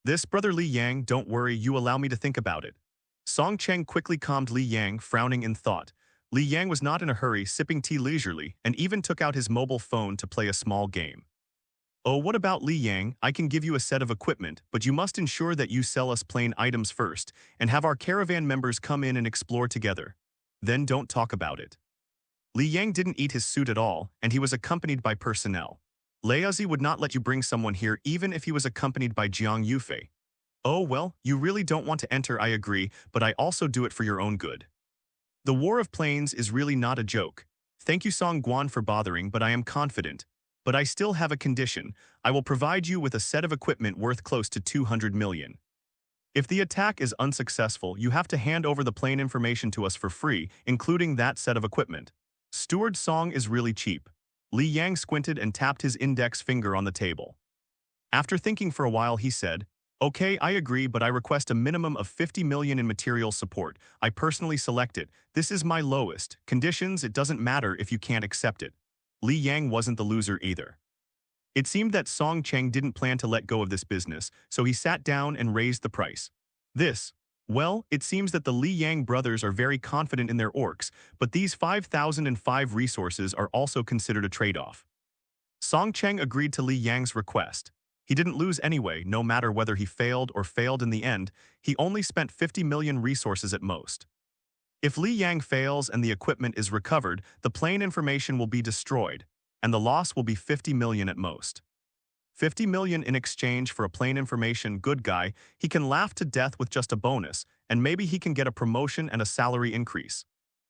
This, Brother Li Yang, don't worry, you allow me to think about it. Song Cheng quickly calmed Li Yang, frowning in thought. Li Yang was not in a hurry, sipping tea leisurely, and even took out his mobile phone to play a small game. Oh, what about Li Yang? I can give you a set of equipment, but you must ensure that you sell us plain items first, and have our caravan members come in and explore together. Then don't talk about it. Li Yang didn't eat his suit at all, and he was accompanied by personnel. Laozi would not let you bring someone here even if he was accompanied by Jiang Yufei. Oh well, you really don't want to enter, I agree, but I also do it for your own good. The War of Plains is really not a joke. Thank you Song Guan for bothering, but I am confident. But I still have a condition. I will provide you with a set of equipment worth close to 200 million. If the attack is unsuccessful, you have to hand over the plain information to us for free, including that set of equipment. Steward Song is really cheap. Li Yang squinted and tapped his index finger on the table. After thinking for a while, he said, Okay, I agree, but I request a minimum of 50 million in material support. I personally select it. This is my lowest. Conditions, it doesn't matter if you can't accept it. Li Yang wasn't the loser either. It seemed that Song Cheng didn't plan to let go of this business, so he sat down and raised the price. Well, it seems that the Li Yang brothers are very confident in their orcs, but these 5,005 resources are also considered a trade-off. Song Cheng agreed to Li Yang's request. He didn't lose anyway, no matter whether he failed or failed in the end. He only spent 50 million resources at most. If Li Yang fails and the equipment is recovered, the plain information will be destroyed, and the loss will be 50 million at most. 50 million in exchange for a plain information good guy. He can laugh to death with just a bonus, and maybe he can get a promotion and a salary increase.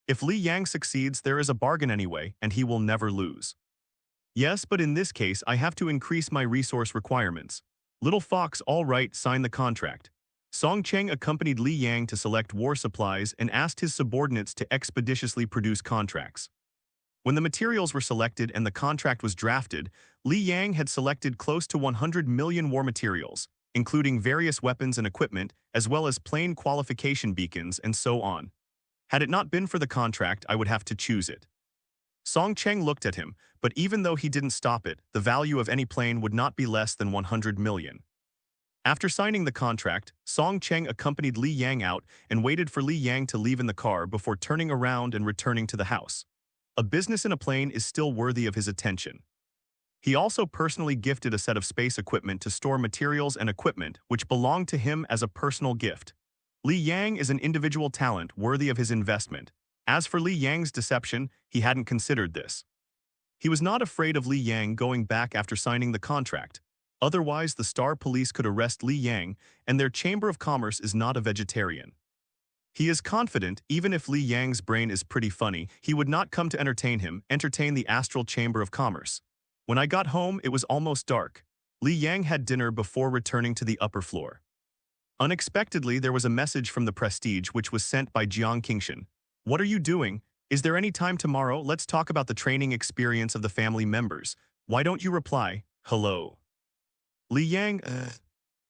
If Li Yang succeeds, there is a bargain anyway, and he will never lose. Yes, but in this case, I have to increase my resource requirements. Little Fox, all right, sign the contract. Song Cheng accompanied Li Yang to select war supplies and asked his subordinates to expeditiously produce contracts. When the materials were selected and the contract was drafted, Li Yang had selected close to 100 million war materials, including various weapons and equipment, as well as plain qualification beacons and so on. Had it not been for the contract, I would have to choose it. Song Cheng looked at him, but even though he didn't stop it, the value of any plane would not be less than 100 million. After signing the contract, Song Cheng accompanied Li Yang out and waited for Li Yang to leave in the car before turning around and returning to the house. A business in a plane is still worthy of his attention. He also personally gifted a set of space equipment to store materials and equipment which belonged to him as a personal gift. Li Yang is an individual talent worthy of his investment. As for Li Yang's deception, he hadn't considered this. He was not afraid of Li Yang going back after signing the contract. Otherwise, the Star Police could arrest Li Yang, and their Chamber of Commerce is not a vegetarian. He is confident, even if Li Yang's brain is pretty funny, he would not come to entertain the Astral Chamber of Commerce. When I got home, it was almost dark. Li Yang had dinner before returning to the upper floor. Unexpectedly, there was a message from the Prestige which was sent by Jiang Qingshan. What are you doing? Is there any time tomorrow? Let's talk about the training experience of the family members. Why don't you reply? Hello. Li Yang,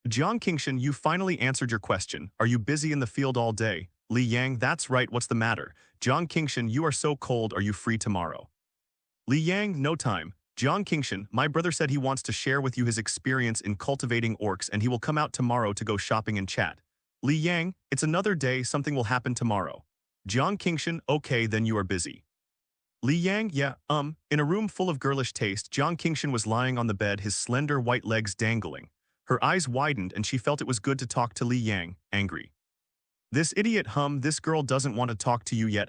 Jiang Qingshan, you finally answered your question. Are you busy in the field all day? Li Yang, that's right, what's the matter? Jiang Qingshan, you are so cold, are you free tomorrow? Li Yang, no time. Jiang Qingshan, my brother said he wants to share with you his experience in cultivating orcs and he will come out tomorrow to go shopping and chat. Li Yang, it's another day, something will happen tomorrow. Jiang Qingshan, okay, then you are busy. Li Yang, yeah, in a room full of girlish taste, Jiang Qingshan was lying on the bed, his slender white legs dangling. Her eyes widened and she felt it was good to talk to Li Yang, angry. This idiot, this girl doesn't want to talk to you yet,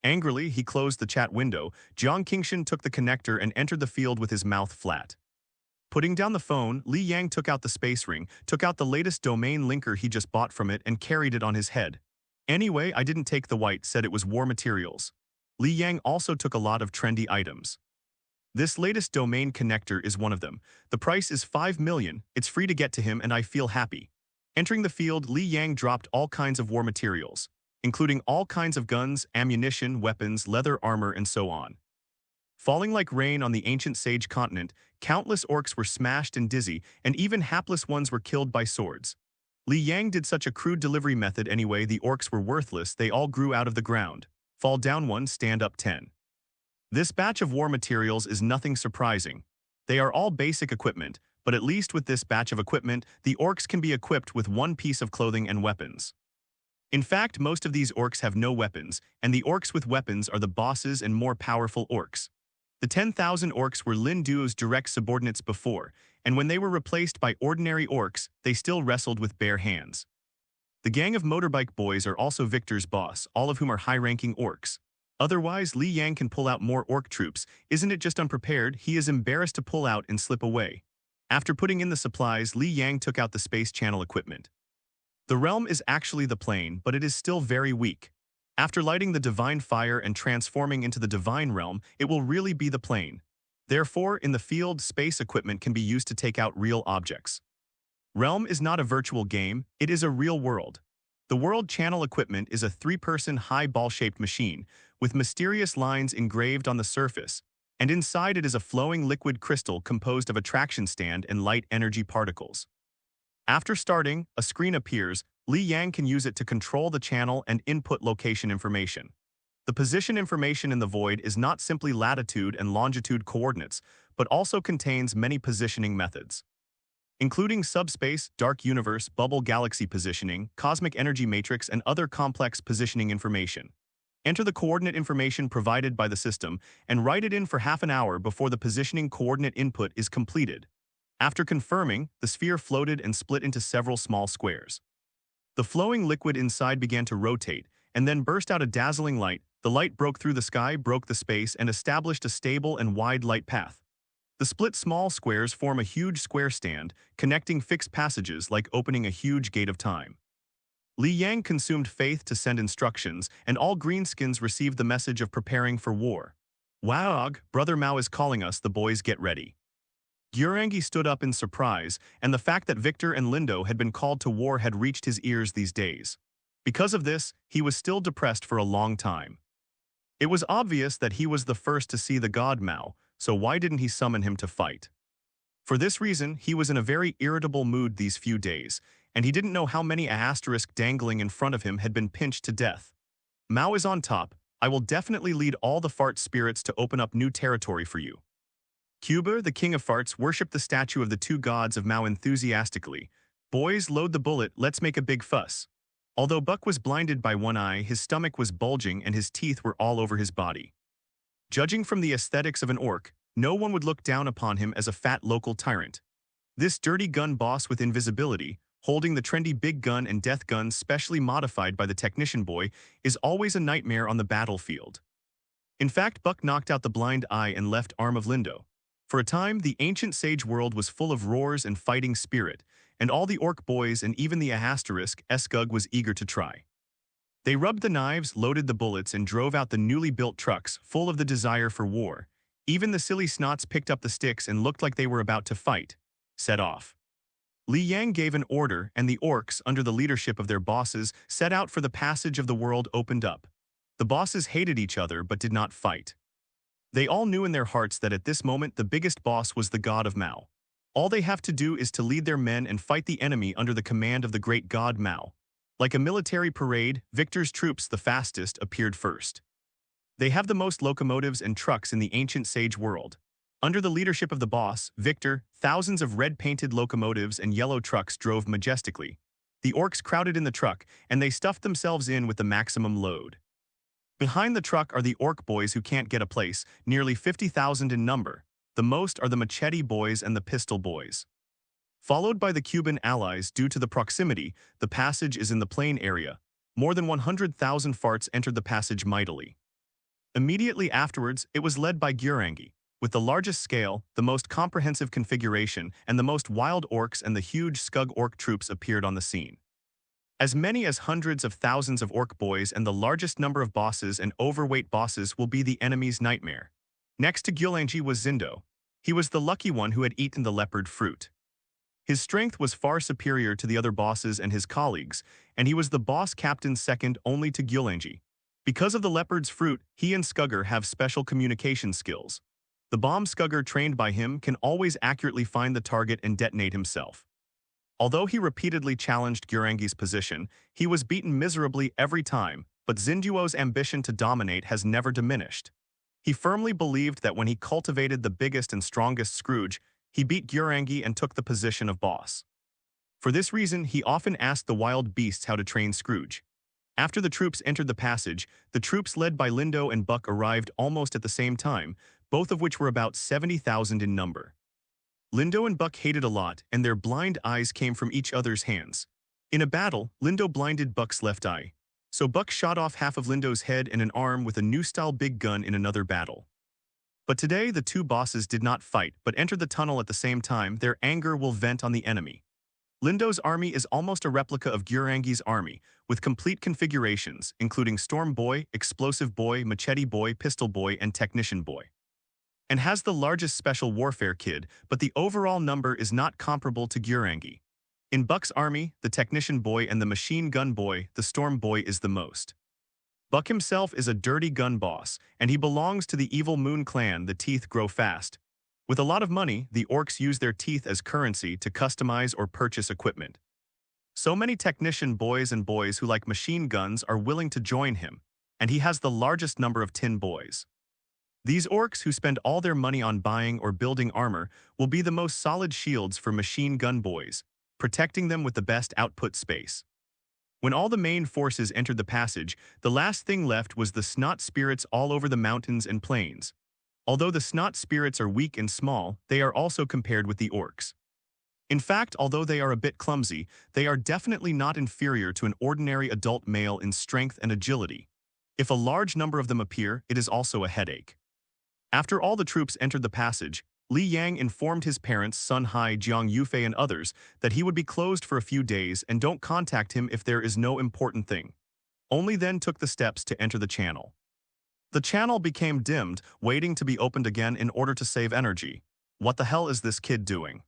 Angrily, he closed the chat window. Jiang Qingshan took the connector and entered the field with his mouth flat. Putting down the phone, Li Yang took out the space ring, took out the latest domain linker he just bought from it and carried it on his head. Anyway, I didn't take the white, said it was war materials. Li Yang also took a lot of trendy items. This latest domain connector is one of them. The price is 5 million, it's free to get to him and I feel happy. Entering the field, Li Yang dropped all kinds of war materials, including all kinds of guns, ammunition, weapons, leather armor, and so on. Falling like rain on the ancient sage continent, countless orcs were smashed and dizzy, and even hapless ones were killed by swords. Li Yang did such a crude delivery method anyway, the orcs were worthless, they all grew out of the ground. Fall down 1, stand up 10. This batch of war materials is nothing surprising. They are all basic equipment, but at least with this batch of equipment, the orcs can be equipped with one piece of clothing and weapons. In fact, most of these orcs have no weapons, and the orcs with weapons are the bosses and more powerful orcs. The 10,000 orcs were Lin Duo's direct subordinates before, and when they were replaced by ordinary orcs, they still wrestled with bare hands. The gang of motorbike boys are also Victor's boss, all of whom are high-ranking orcs. Otherwise, Li Yang can pull out more orc troops. Isn't it just unprepared? He is embarrassed to pull out and slip away. After putting in the supplies, Li Yang took out the space channel equipment. The realm is actually the plane, but it is still very weak. After lighting the divine fire and transforming into the divine realm, it will really be the plane. Therefore, in the field, space equipment can be used to take out real objects. Realm is not a virtual game, it is a real world. The world channel equipment is a 3-person high ball-shaped machine with mysterious lines engraved on the surface, and inside it is a flowing liquid crystal composed of attraction stand and light energy particles. After starting, a screen appears. Li Yang can use it to control the channel and input location information. The position information in the void is not simply latitude and longitude coordinates, but also contains many positioning methods, including subspace, dark universe, bubble galaxy positioning, cosmic energy matrix, and other complex positioning information. Enter the coordinate information provided by the system and write it in for half an hour before the positioning coordinate input is completed. After confirming, the sphere floated and split into several small squares. The flowing liquid inside began to rotate, and then burst out a dazzling light. The light broke through the sky, broke the space, and established a stable and wide light path. The split small squares form a huge square stand, connecting fixed passages like opening a huge gate of time. Li Yang consumed faith to send instructions, and all greenskins received the message of preparing for war. WAAAGH, Brother Mao is calling us, the boys get ready. Gurengi stood up in surprise, and the fact that Victor and Lindo had been called to war had reached his ears these days. Because of this, he was still depressed for a long time. It was obvious that he was the first to see the god Mao, so why didn't he summon him to fight? For this reason, he was in a very irritable mood these few days, and he didn't know how many asterisk dangling in front of him had been pinched to death. Mao is on top. I will definitely lead all the fart spirits to open up new territory for you. Cuba, the king of farts, worshipped the statue of the 2 gods of Mao enthusiastically. Boys, load the bullet, let's make a big fuss. Although Buck was blinded by one eye, his stomach was bulging and his teeth were all over his body. Judging from the aesthetics of an orc, no one would look down upon him as a fat local tyrant. This dirty gun boss with invisibility, holding the trendy big gun and death gun specially modified by the technician boy, is always a nightmare on the battlefield. In fact, Buck knocked out the blind eye and left arm of Lindo. For a time, the ancient sage world was full of roars and fighting spirit, and all the orc boys and even the asterisk Skug was eager to try. They rubbed the knives, loaded the bullets, and drove out the newly built trucks, full of the desire for war. Even the silly snots picked up the sticks and looked like they were about to fight. Set off. Li Yang gave an order, and the orcs, under the leadership of their bosses, set out for the passage of the world opened up. The bosses hated each other but did not fight. They all knew in their hearts that at this moment the biggest boss was the god of Mao. All they have to do is to lead their men and fight the enemy under the command of the great god Mao. Like a military parade, Victor's troops, the fastest, appeared first. They have the most locomotives and trucks in the ancient sage world. Under the leadership of the boss, Victor, thousands of red-painted locomotives and yellow trucks drove majestically. The orcs crowded in the truck, and they stuffed themselves in with the maximum load. Behind the truck are the orc boys who can't get a place, nearly 50,000 in number. The most are the machete boys and the pistol boys. Followed by the Cuban allies due to the proximity, the passage is in the plain area. More than 100,000 farts entered the passage mightily. Immediately afterwards, it was led by WAAAGH. With the largest scale, the most comprehensive configuration, and the most wild orcs and the huge Skug orc troops appeared on the scene. As many as hundreds of thousands of orc boys and the largest number of bosses and overweight bosses will be the enemy's nightmare. Next to WAAAGH was Zindo. He was the lucky one who had eaten the leopard fruit. His strength was far superior to the other bosses and his colleagues, and he was the boss captain second only to WAAAGH. Because of the leopard's fruit, he and Skugger have special communication skills. The bomb Skugger trained by him can always accurately find the target and detonate himself. Although he repeatedly challenged WAAAGH's position, he was beaten miserably every time, but Zinduo's ambition to dominate has never diminished. He firmly believed that when he cultivated the biggest and strongest Scrooge, he beat WAAAGH and took the position of boss. For this reason, he often asked the wild beasts how to train Scrooge. After the troops entered the passage, the troops led by Lindo and Buck arrived almost at the same time, both of which were about 70,000 in number. Lindo and Buck hated a lot, and their blind eyes came from each other's hands. In a battle, Lindo blinded Buck's left eye. So Buck shot off half of Lindo's head and an arm with a new-style big gun in another battle. But today, the two bosses did not fight, but entered the tunnel at the same time. Their anger will vent on the enemy. Lindo's army is almost a replica of WAAAGH's army, with complete configurations, including Storm Boy, Explosive Boy, Machete Boy, Pistol Boy, and Technician Boy. And has the largest special warfare kid, but the overall number is not comparable to WAAAGH. In Buck's army, the Technician Boy and the Machine Gun Boy, the Storm Boy is the most. Buck himself is a dirty gun boss, and he belongs to the evil Moon clan. The teeth grow fast. With a lot of money, the orcs use their teeth as currency to customize or purchase equipment. So many Technician Boys and boys who like machine guns are willing to join him, and he has the largest number of tin boys. These orcs who spend all their money on buying or building armor will be the most solid shields for machine gun boys, protecting them with the best output space. When all the main forces entered the passage, the last thing left was the snot spirits all over the mountains and plains. Although the snot spirits are weak and small, they are also compared with the orcs. In fact, although they are a bit clumsy, they are definitely not inferior to an ordinary adult male in strength and agility. If a large number of them appear, it is also a headache. After all the troops entered the passage, Li Yang informed his parents Sun Hai, Jiang Yufei, and others that he would be closed for a few days and don't contact him if there is no important thing. Only then took the steps to enter the channel. The channel became dimmed, waiting to be opened again in order to save energy. What the hell is this kid doing?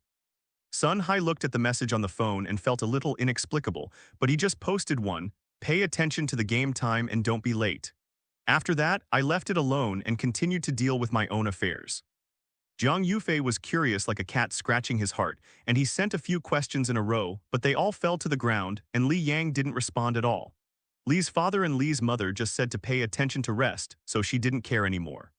Sun Hai looked at the message on the phone and felt a little inexplicable, but he just posted one: "Pay attention to the game time and don't be late." After that, I left it alone and continued to deal with my own affairs. Jiang Yufei was curious like a cat scratching his heart, and he sent a few questions in a row, but they all fell to the ground, and Li Yang didn't respond at all. Li's father and Li's mother just said to pay attention to rest, so she didn't care anymore.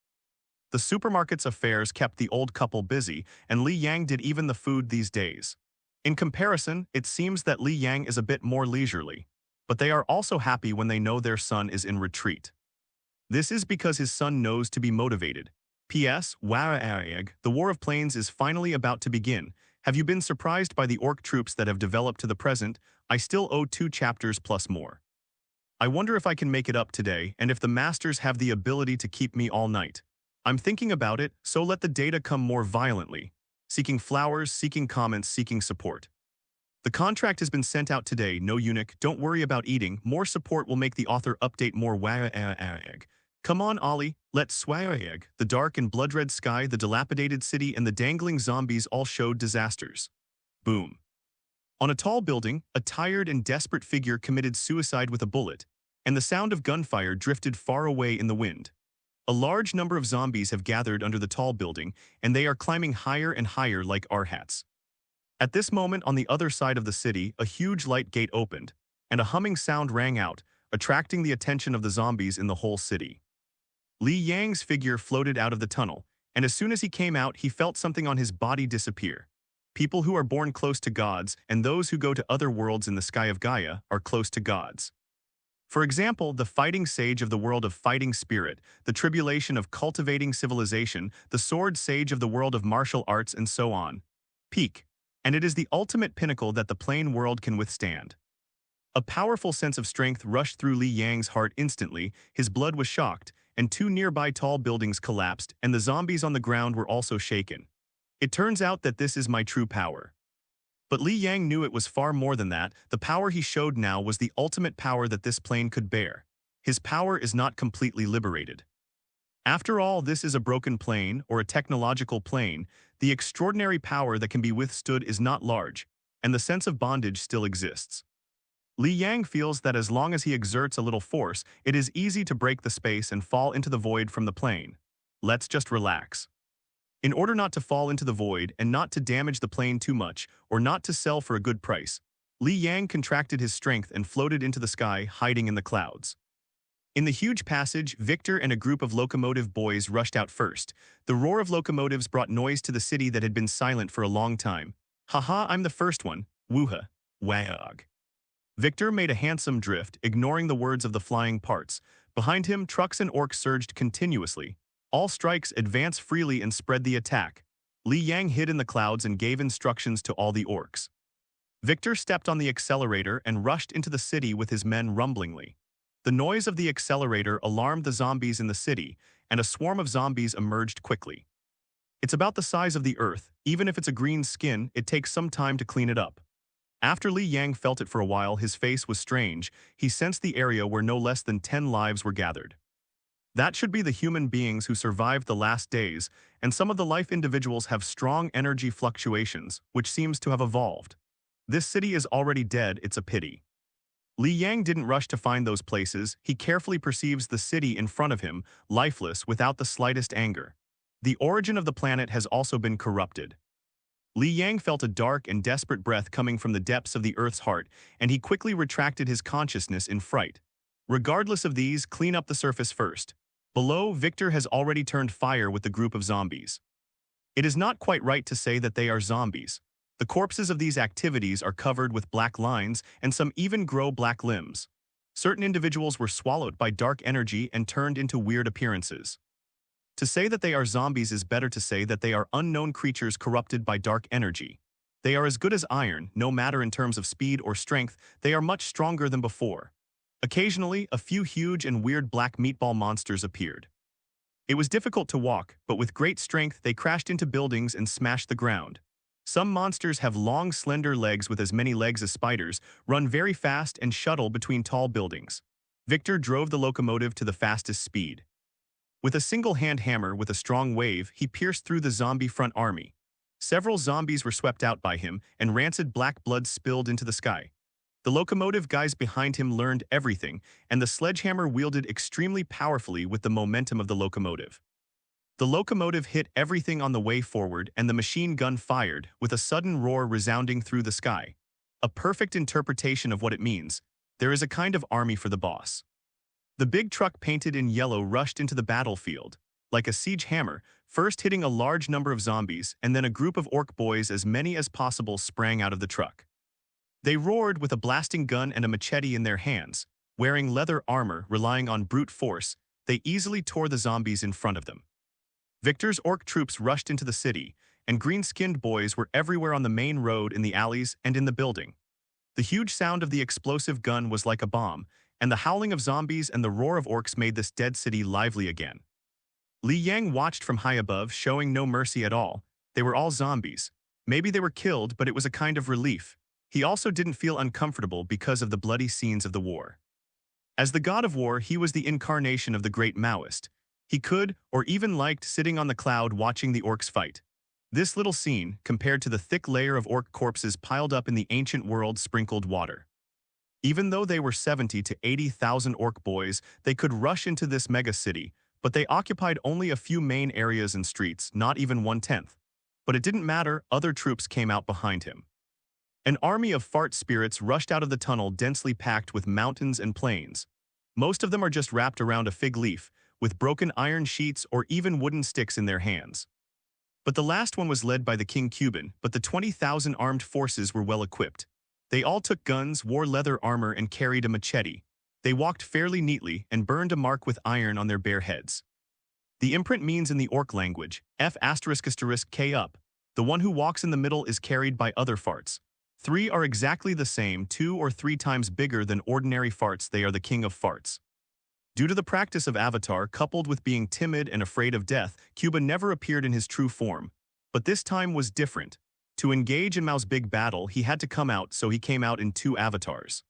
The supermarket's affairs kept the old couple busy, and Li Yang did even the food these days. In comparison, it seems that Li Yang is a bit more leisurely, but they are also happy when they know their son is in retreat. This is because his son knows to be motivated. P.S. WAAAGH, the War of Plains is finally about to begin. Have you been surprised by the orc troops that have developed to the present? I still owe 2 chapters plus more. I wonder if I can make it up today and if the masters have the ability to keep me all night. I'm thinking about it, so let the data come more violently. Seeking flowers, seeking comments, seeking support. The contract has been sent out today. No eunuch, don't worry about eating. More support will make the author update more WAAAGH. Come on, Ollie, let's WAAAGH. The dark and blood-red sky, the dilapidated city, and the dangling zombies all showed disasters. Boom. On a tall building, a tired and desperate figure committed suicide with a bullet, and the sound of gunfire drifted far away in the wind. A large number of zombies have gathered under the tall building, and they are climbing higher and higher like R-hats. At this moment, on the other side of the city, a huge light gate opened, and a humming sound rang out, attracting the attention of the zombies in the whole city. Li Yang's figure floated out of the tunnel, and as soon as he came out, he felt something on his body disappear. People who are born close to gods and those who go to other worlds in the sky of Gaia are close to gods. For example, the fighting sage of the world of fighting spirit, the tribulation of cultivating civilization, the sword sage of the world of martial arts, and so on. Peak. And it is the ultimate pinnacle that the plane world can withstand. A powerful sense of strength rushed through Li Yang's heart instantly, his blood was shocked, and two nearby tall buildings collapsed, and the zombies on the ground were also shaken. It turns out that this is my true power. But Li Yang knew it was far more than that. The power he showed now was the ultimate power that this plane could bear. His power is not completely liberated. After all, this is a broken plane, or a technological plane. The extraordinary power that can be withstood is not large, and the sense of bondage still exists. Li Yang feels that as long as he exerts a little force, it is easy to break the space and fall into the void from the plane. Let's just relax. In order not to fall into the void and not to damage the plane too much, or not to sell for a good price, Li Yang contracted his strength and floated into the sky, hiding in the clouds. In the huge passage, Victor and a group of locomotive boys rushed out first. The roar of locomotives brought noise to the city that had been silent for a long time. Haha, I'm the first one. WAAAGH. Victor made a handsome drift, ignoring the words of the flying parts. Behind him, trucks and orcs surged continuously. All strikes advance freely and spread the attack. Li Yang hid in the clouds and gave instructions to all the orcs. Victor stepped on the accelerator and rushed into the city with his men rumblingly. The noise of the accelerator alarmed the zombies in the city, and a swarm of zombies emerged quickly. It's about the size of the earth. Even if it's a green skin, it takes some time to clean it up. After Li Yang felt it for a while, his face was strange. He sensed the area where no less than 10 lives were gathered. That should be the human beings who survived the last days, and some of the life individuals have strong energy fluctuations, which seems to have evolved. This city is already dead, it's a pity. Li Yang didn't rush to find those places. He carefully perceives the city in front of him, lifeless, without the slightest anger. The origin of the planet has also been corrupted. Li Yang felt a dark and desperate breath coming from the depths of the Earth's heart, and he quickly retracted his consciousness in fright. Regardless of these, clean up the surface first. Below, Victor has already turned fire with the group of zombies. It is not quite right to say that they are zombies. The corpses of these activities are covered with black lines, and some even grow black limbs. Certain individuals were swallowed by dark energy and turned into weird appearances. To say that they are zombies is better to say that they are unknown creatures corrupted by dark energy. They are as good as iron, no matter in terms of speed or strength, they are much stronger than before. Occasionally, a few huge and weird black meatball monsters appeared. It was difficult to walk, but with great strength they crashed into buildings and smashed the ground. Some monsters have long, slender legs with as many legs as spiders, run very fast, and shuttle between tall buildings. Victor drove the locomotive to the fastest speed. With a single-hand hammer with a strong wave, he pierced through the zombie front army. Several zombies were swept out by him, and rancid black blood spilled into the sky. The locomotive guys behind him learned everything, and the sledgehammer wielded extremely powerfully with the momentum of the locomotive. The locomotive hit everything on the way forward, and the machine gun fired, with a sudden roar resounding through the sky. A perfect interpretation of what it means. There is a kind of army for the boss. The big truck painted in yellow rushed into the battlefield, like a siege hammer, first hitting a large number of zombies, and then a group of orc boys, as many as possible, sprang out of the truck. They roared with a blasting gun and a machete in their hands. Wearing leather armor, relying on brute force, they easily tore the zombies in front of them. Victor's orc troops rushed into the city, and green-skinned boys were everywhere on the main road, in the alleys, and in the building. The huge sound of the explosive gun was like a bomb, and the howling of zombies and the roar of orcs made this dead city lively again. Li Yang watched from high above, showing no mercy at all. They were all zombies. Maybe they were killed, but it was a kind of relief. He also didn't feel uncomfortable because of the bloody scenes of the war. As the god of war, he was the incarnation of the great Maoist. He could, or even liked, sitting on the cloud watching the orcs fight. This little scene, compared to the thick layer of orc corpses piled up in the ancient world sprinkled water. Even though they were 70 to 80,000 orc boys, they could rush into this mega city, but they occupied only a few main areas and streets, not even 1/10. But it didn't matter, other troops came out behind him. An army of fart spirits rushed out of the tunnel densely packed with mountains and plains. Most of them are just wrapped around a fig leaf, with broken iron sheets or even wooden sticks in their hands. But the last one was led by the King Cuban, but the 20,000 armed forces were well equipped. They all took guns, wore leather armor, and carried a machete. They walked fairly neatly and burned a mark with iron on their bare heads. The imprint means in the orc language, F***K up. The one who walks in the middle is carried by other farts. 3 are exactly the same, 2 or 3 times bigger than ordinary farts. They are the king of farts. Due to the practice of Avatar coupled with being timid and afraid of death, Cuba never appeared in his true form. But this time was different. To engage in Mao's big battle, he had to come out, so he came out in 2 avatars.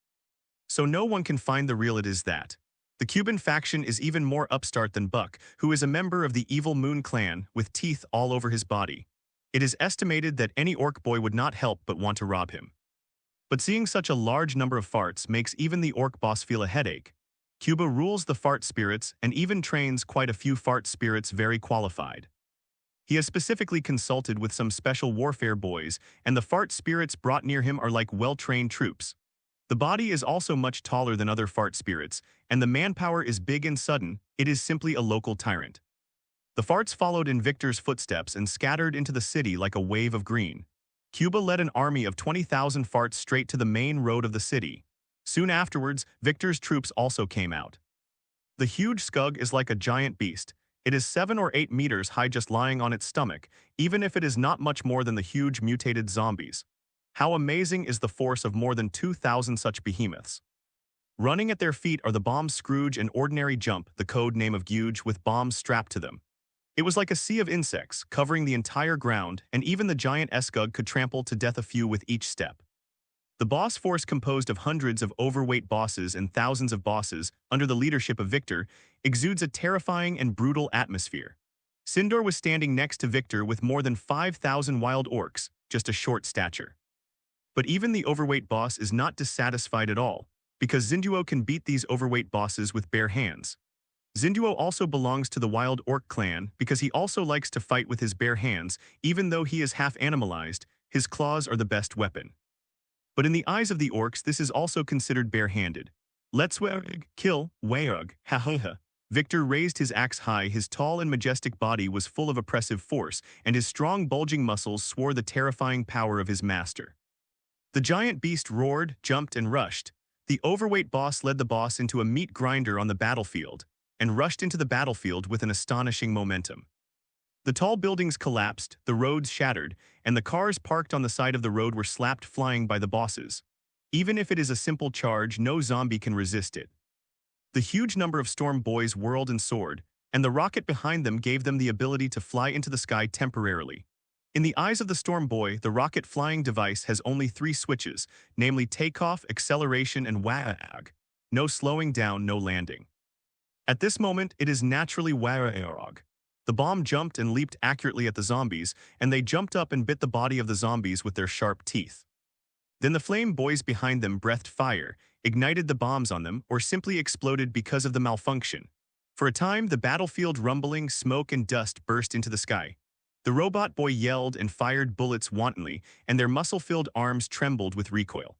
So no one can find the real it is that. The Cuban faction is even more upstart than Buck, who is a member of the evil Moon clan with teeth all over his body. It is estimated that any orc boy would not help but want to rob him. But seeing such a large number of farts makes even the orc boss feel a headache. Cuba rules the fart spirits and even trains quite a few fart spirits very qualified. He has specifically consulted with some special warfare boys, and the fart spirits brought near him are like well-trained troops. The body is also much taller than other fart spirits, and the manpower is big and sudden. It is simply a local tyrant. The farts followed in Victor's footsteps and scattered into the city like a wave of green. Cuba led an army of 20,000 farts straight to the main road of the city. Soon afterwards, Victor's troops also came out. The huge skug is like a giant beast. It is 7 or 8 meters high just lying on its stomach, even if it is not much more than the huge mutated zombies. How amazing is the force of more than 2,000 such behemoths. Running at their feet are the bombs Scrooge and Ordinary Jump, the code name of Guge, with bombs strapped to them. It was like a sea of insects, covering the entire ground, and even the giant Skug could trample to death a few with each step. The boss force, composed of hundreds of overweight bosses and thousands of bosses, under the leadership of Victor, exudes a terrifying and brutal atmosphere. Sindor was standing next to Victor with more than 5,000 wild orcs, just a short stature. But even the overweight boss is not dissatisfied at all, because Zinduo can beat these overweight bosses with bare hands. Zinduo also belongs to the wild orc clan because he also likes to fight with his bare hands. Even though he is half animalized, his claws are the best weapon. But in the eyes of the orcs, this is also considered barehanded. Let's WAAAGH, kill, WAAAGH, ha ha ha. Victor raised his axe high. His tall and majestic body was full of oppressive force, and his strong bulging muscles swore the terrifying power of his master. The giant beast roared, jumped, and rushed. The overweight boss led the boss into a meat grinder on the battlefield, and rushed into the battlefield with an astonishing momentum. The tall buildings collapsed, the roads shattered, and the cars parked on the side of the road were slapped flying by the bosses. Even if it is a simple charge, no zombie can resist it. The huge number of storm boys whirled and soared, and the rocket behind them gave them the ability to fly into the sky temporarily. In the eyes of the storm boy, the rocket flying device has only 3 switches, namely takeoff, acceleration, and WAAAGH. No slowing down, no landing. At this moment, it is naturally WAAAGH. The bomb jumped and leaped accurately at the zombies, and they jumped up and bit the body of the zombies with their sharp teeth. Then the flame boys behind them breathed fire, ignited the bombs on them, or simply exploded because of the malfunction. For a time, the battlefield rumbling, smoke, and dust burst into the sky. The robot boy yelled and fired bullets wantonly, and their muscle-filled arms trembled with recoil.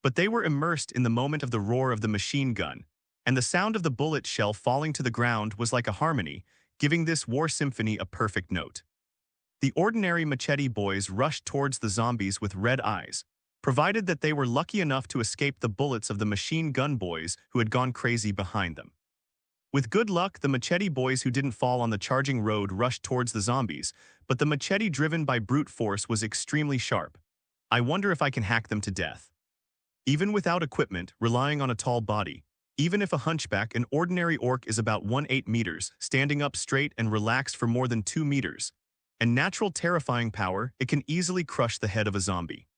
But they were immersed in the moment of the roar of the machine gun, and the sound of the bullet shell falling to the ground was like a harmony, giving this war symphony a perfect note. The ordinary machete boys rushed towards the zombies with red eyes, provided that they were lucky enough to escape the bullets of the machine gun boys who had gone crazy behind them. With good luck, the machete boys who didn't fall on the charging road rushed towards the zombies, but the machete driven by brute force was extremely sharp. I wonder if I can hack them to death. Even without equipment, relying on a tall body, even if a hunchback, an ordinary orc is about 1/8 meters, standing up straight and relaxed for more than 2 meters, and natural terrifying power, it can easily crush the head of a zombie.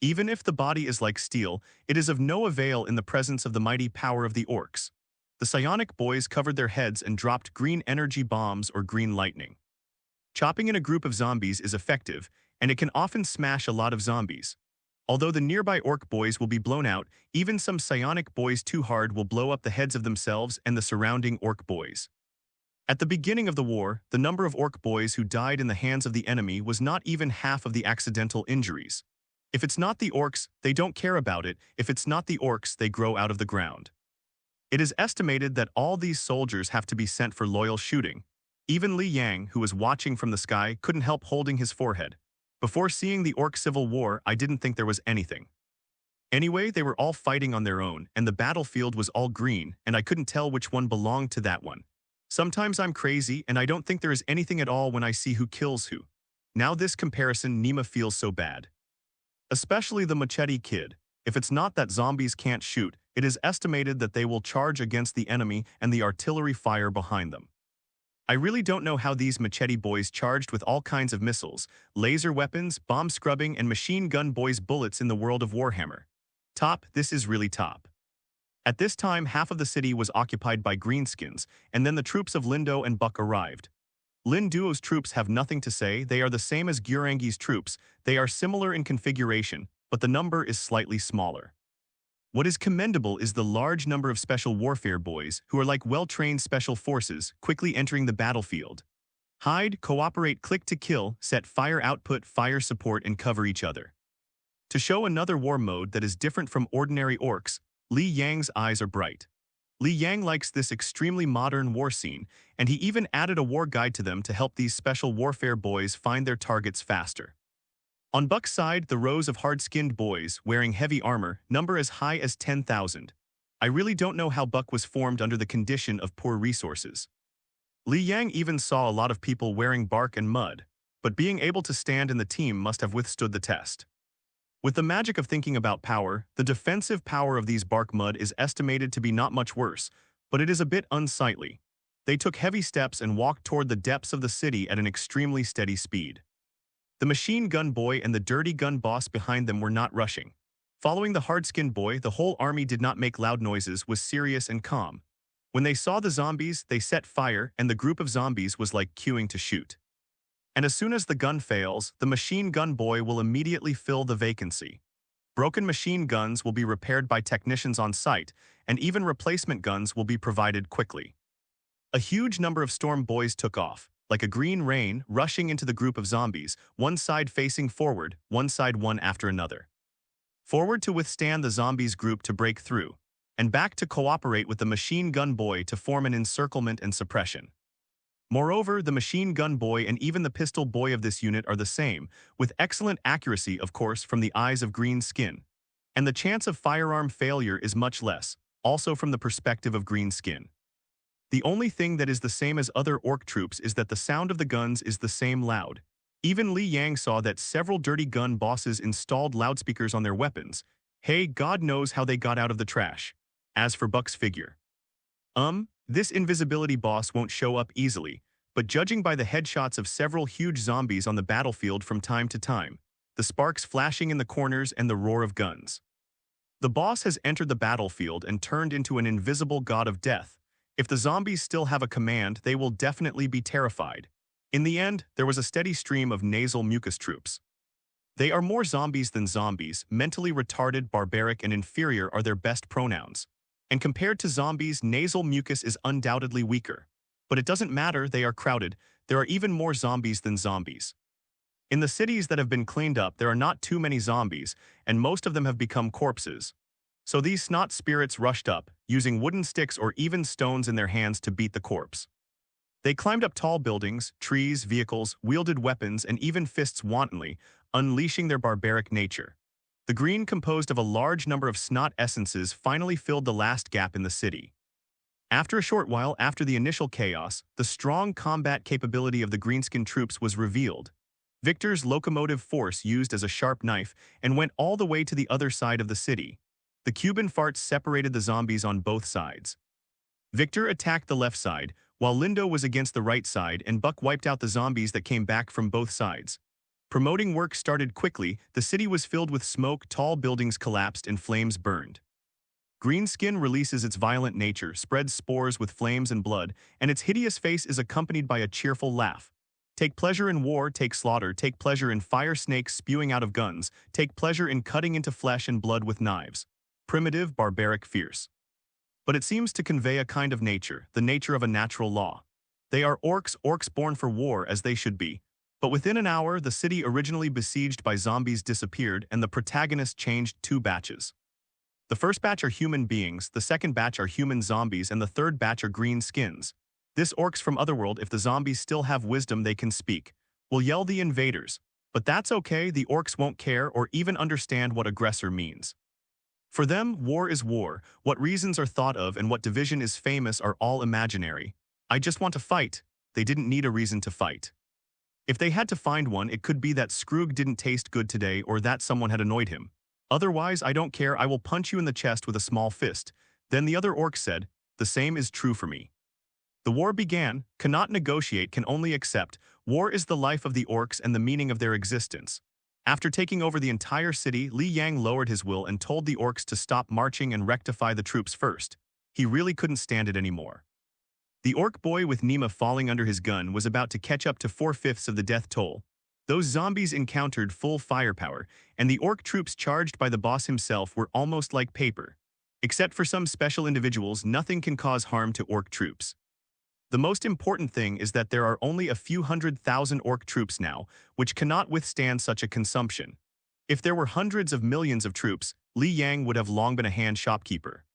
Even if the body is like steel, it is of no avail in the presence of the mighty power of the orcs. The psionic boys covered their heads and dropped green energy bombs or green lightning. Chopping in a group of zombies is effective, and it can often smash a lot of zombies. Although the nearby orc boys will be blown out, even some psionic boys too hard will blow up the heads of themselves and the surrounding orc boys. At the beginning of the war, the number of orc boys who died in the hands of the enemy was not even half of the accidental injuries. If it's not the orcs, they don't care about it. If it's not the orcs, they grow out of the ground. It is estimated that all these soldiers have to be sent for loyal shooting. Even Li Yang, who was watching from the sky, couldn't help holding his forehead. Before seeing the Orc Civil War, I didn't think there was anything. Anyway, they were all fighting on their own, and the battlefield was all green, and I couldn't tell which one belonged to that one. Sometimes I'm crazy, and I don't think there is anything at all when I see who kills who. Now this comparison Nima feels so bad. Especially the machete kid. If it's not that zombies can't shoot, it is estimated that they will charge against the enemy and the artillery fire behind them. I really don't know how these machete boys charged with all kinds of missiles, laser weapons, bomb scrubbing, and machine gun boys bullets in the world of Warhammer. Top, this is really top. At this time, half of the city was occupied by greenskins, and then the troops of Lindo and Buck arrived. Lin Duo's troops have nothing to say. They are the same as Gurangi's troops. They are similar in configuration, but the number is slightly smaller. What is commendable is the large number of special warfare boys who are like well-trained special forces quickly entering the battlefield. Hide, cooperate, click to kill, set fire output, fire support, and cover each other. To show another war mode that is different from ordinary orcs, Li Yang's eyes are bright. Li Yang likes this extremely modern war scene, and he even added a war guide to them to help these special warfare boys find their targets faster. On Buck's side, the rows of hard-skinned boys, wearing heavy armor, number as high as 10,000. I really don't know how Buck was formed under the condition of poor resources. Li Yang even saw a lot of people wearing bark and mud, but being able to stand in the team must have withstood the test. With the magic of thinking about power, the defensive power of these bark mud is estimated to be not much worse, but it is a bit unsightly. They took heavy steps and walked toward the depths of the city at an extremely steady speed. The machine gun boy and the dirty gun boss behind them were not rushing. Following the hard-skinned boy, the whole army did not make loud noises, was serious and calm. When they saw the zombies, they set fire, and the group of zombies was like queuing to shoot. And as soon as the gun fails, the machine gun boy will immediately fill the vacancy. Broken machine guns will be repaired by technicians on site, and even replacement guns will be provided quickly. A huge number of storm boys took off, like a green rain, rushing into the group of zombies, one side facing forward, one side one after another. Forward to withstand the zombies group to break through, and back to cooperate with the machine gun boy to form an encirclement and suppression. Moreover, the machine gun boy and even the pistol boy of this unit are the same, with excellent accuracy, of course, from the eyes of green skin. And the chance of firearm failure is much less, also from the perspective of green skin. The only thing that is the same as other orc troops is that the sound of the guns is the same loud. Even Li Yang saw that several dirty gun bosses installed loudspeakers on their weapons. Hey, God knows how they got out of the trash. As for Buck's figure. This invisibility boss won't show up easily, but judging by the headshots of several huge zombies on the battlefield from time to time, the sparks flashing in the corners and the roar of guns. The boss has entered the battlefield and turned into an invisible god of death. If the zombies still have a command, they will definitely be terrified. In the end, there was a steady stream of nasal mucus troops. They are more zombies than zombies, mentally retarded, barbaric, and inferior are their best pronouns. And compared to zombies, nasal mucus is undoubtedly weaker. But it doesn't matter, they are crowded. There are even more zombies than zombies. In the cities that have been cleaned up, there are not too many zombies, and most of them have become corpses. So these snot spirits rushed up, using wooden sticks or even stones in their hands to beat the corpse. They climbed up tall buildings, trees, vehicles, wielded weapons, and even fists wantonly, unleashing their barbaric nature. The green, composed of a large number of snot essences, finally filled the last gap in the city. After a short while after the initial chaos, the strong combat capability of the greenskin troops was revealed. Victor's locomotive force used as a sharp knife and went all the way to the other side of the city. The Cuban farts separated the zombies on both sides. Victor attacked the left side, while Lindo was against the right side, and Buck wiped out the zombies that came back from both sides. Promoting work started quickly. The city was filled with smoke, tall buildings collapsed, and flames burned. Greenskin releases its violent nature, spreads spores with flames and blood, and its hideous face is accompanied by a cheerful laugh. Take pleasure in war, take slaughter, take pleasure in fire snakes spewing out of guns, take pleasure in cutting into flesh and blood with knives. Primitive, barbaric, fierce. But it seems to convey a kind of nature, the nature of a natural law. They are orcs, orcs born for war as they should be. But within an hour, the city originally besieged by zombies disappeared and the protagonist changed 2 batches. The first batch are human beings, the second batch are human zombies, and the third batch are green skins. This orcs from Otherworld, if the zombies still have wisdom they can speak, will yell the invaders. But that's okay, the orcs won't care or even understand what aggressor means. For them, war is war, what reasons are thought of and what division is famous are all imaginary. I just want to fight. They didn't need a reason to fight. If they had to find one, it could be that Scroog didn't taste good today or that someone had annoyed him. Otherwise, I don't care, I will punch you in the chest with a small fist. Then the other orc said, the same is true for me. The war began, cannot negotiate, can only accept. War is the life of the orcs and the meaning of their existence. After taking over the entire city, Li Yang lowered his will and told the orcs to stop marching and rectify the troops first. He really couldn't stand it anymore. The orc boy with Nima falling under his gun was about to catch up to 4/5 of the death toll. Those zombies encountered full firepower, and the orc troops charged by the boss himself were almost like paper. Except for some special individuals, nothing can cause harm to orc troops. The most important thing is that there are only a few 100,000 orc troops now, which cannot withstand such a consumption. If there were hundreds of millions of troops, Li Yang would have long been a hand shopkeeper.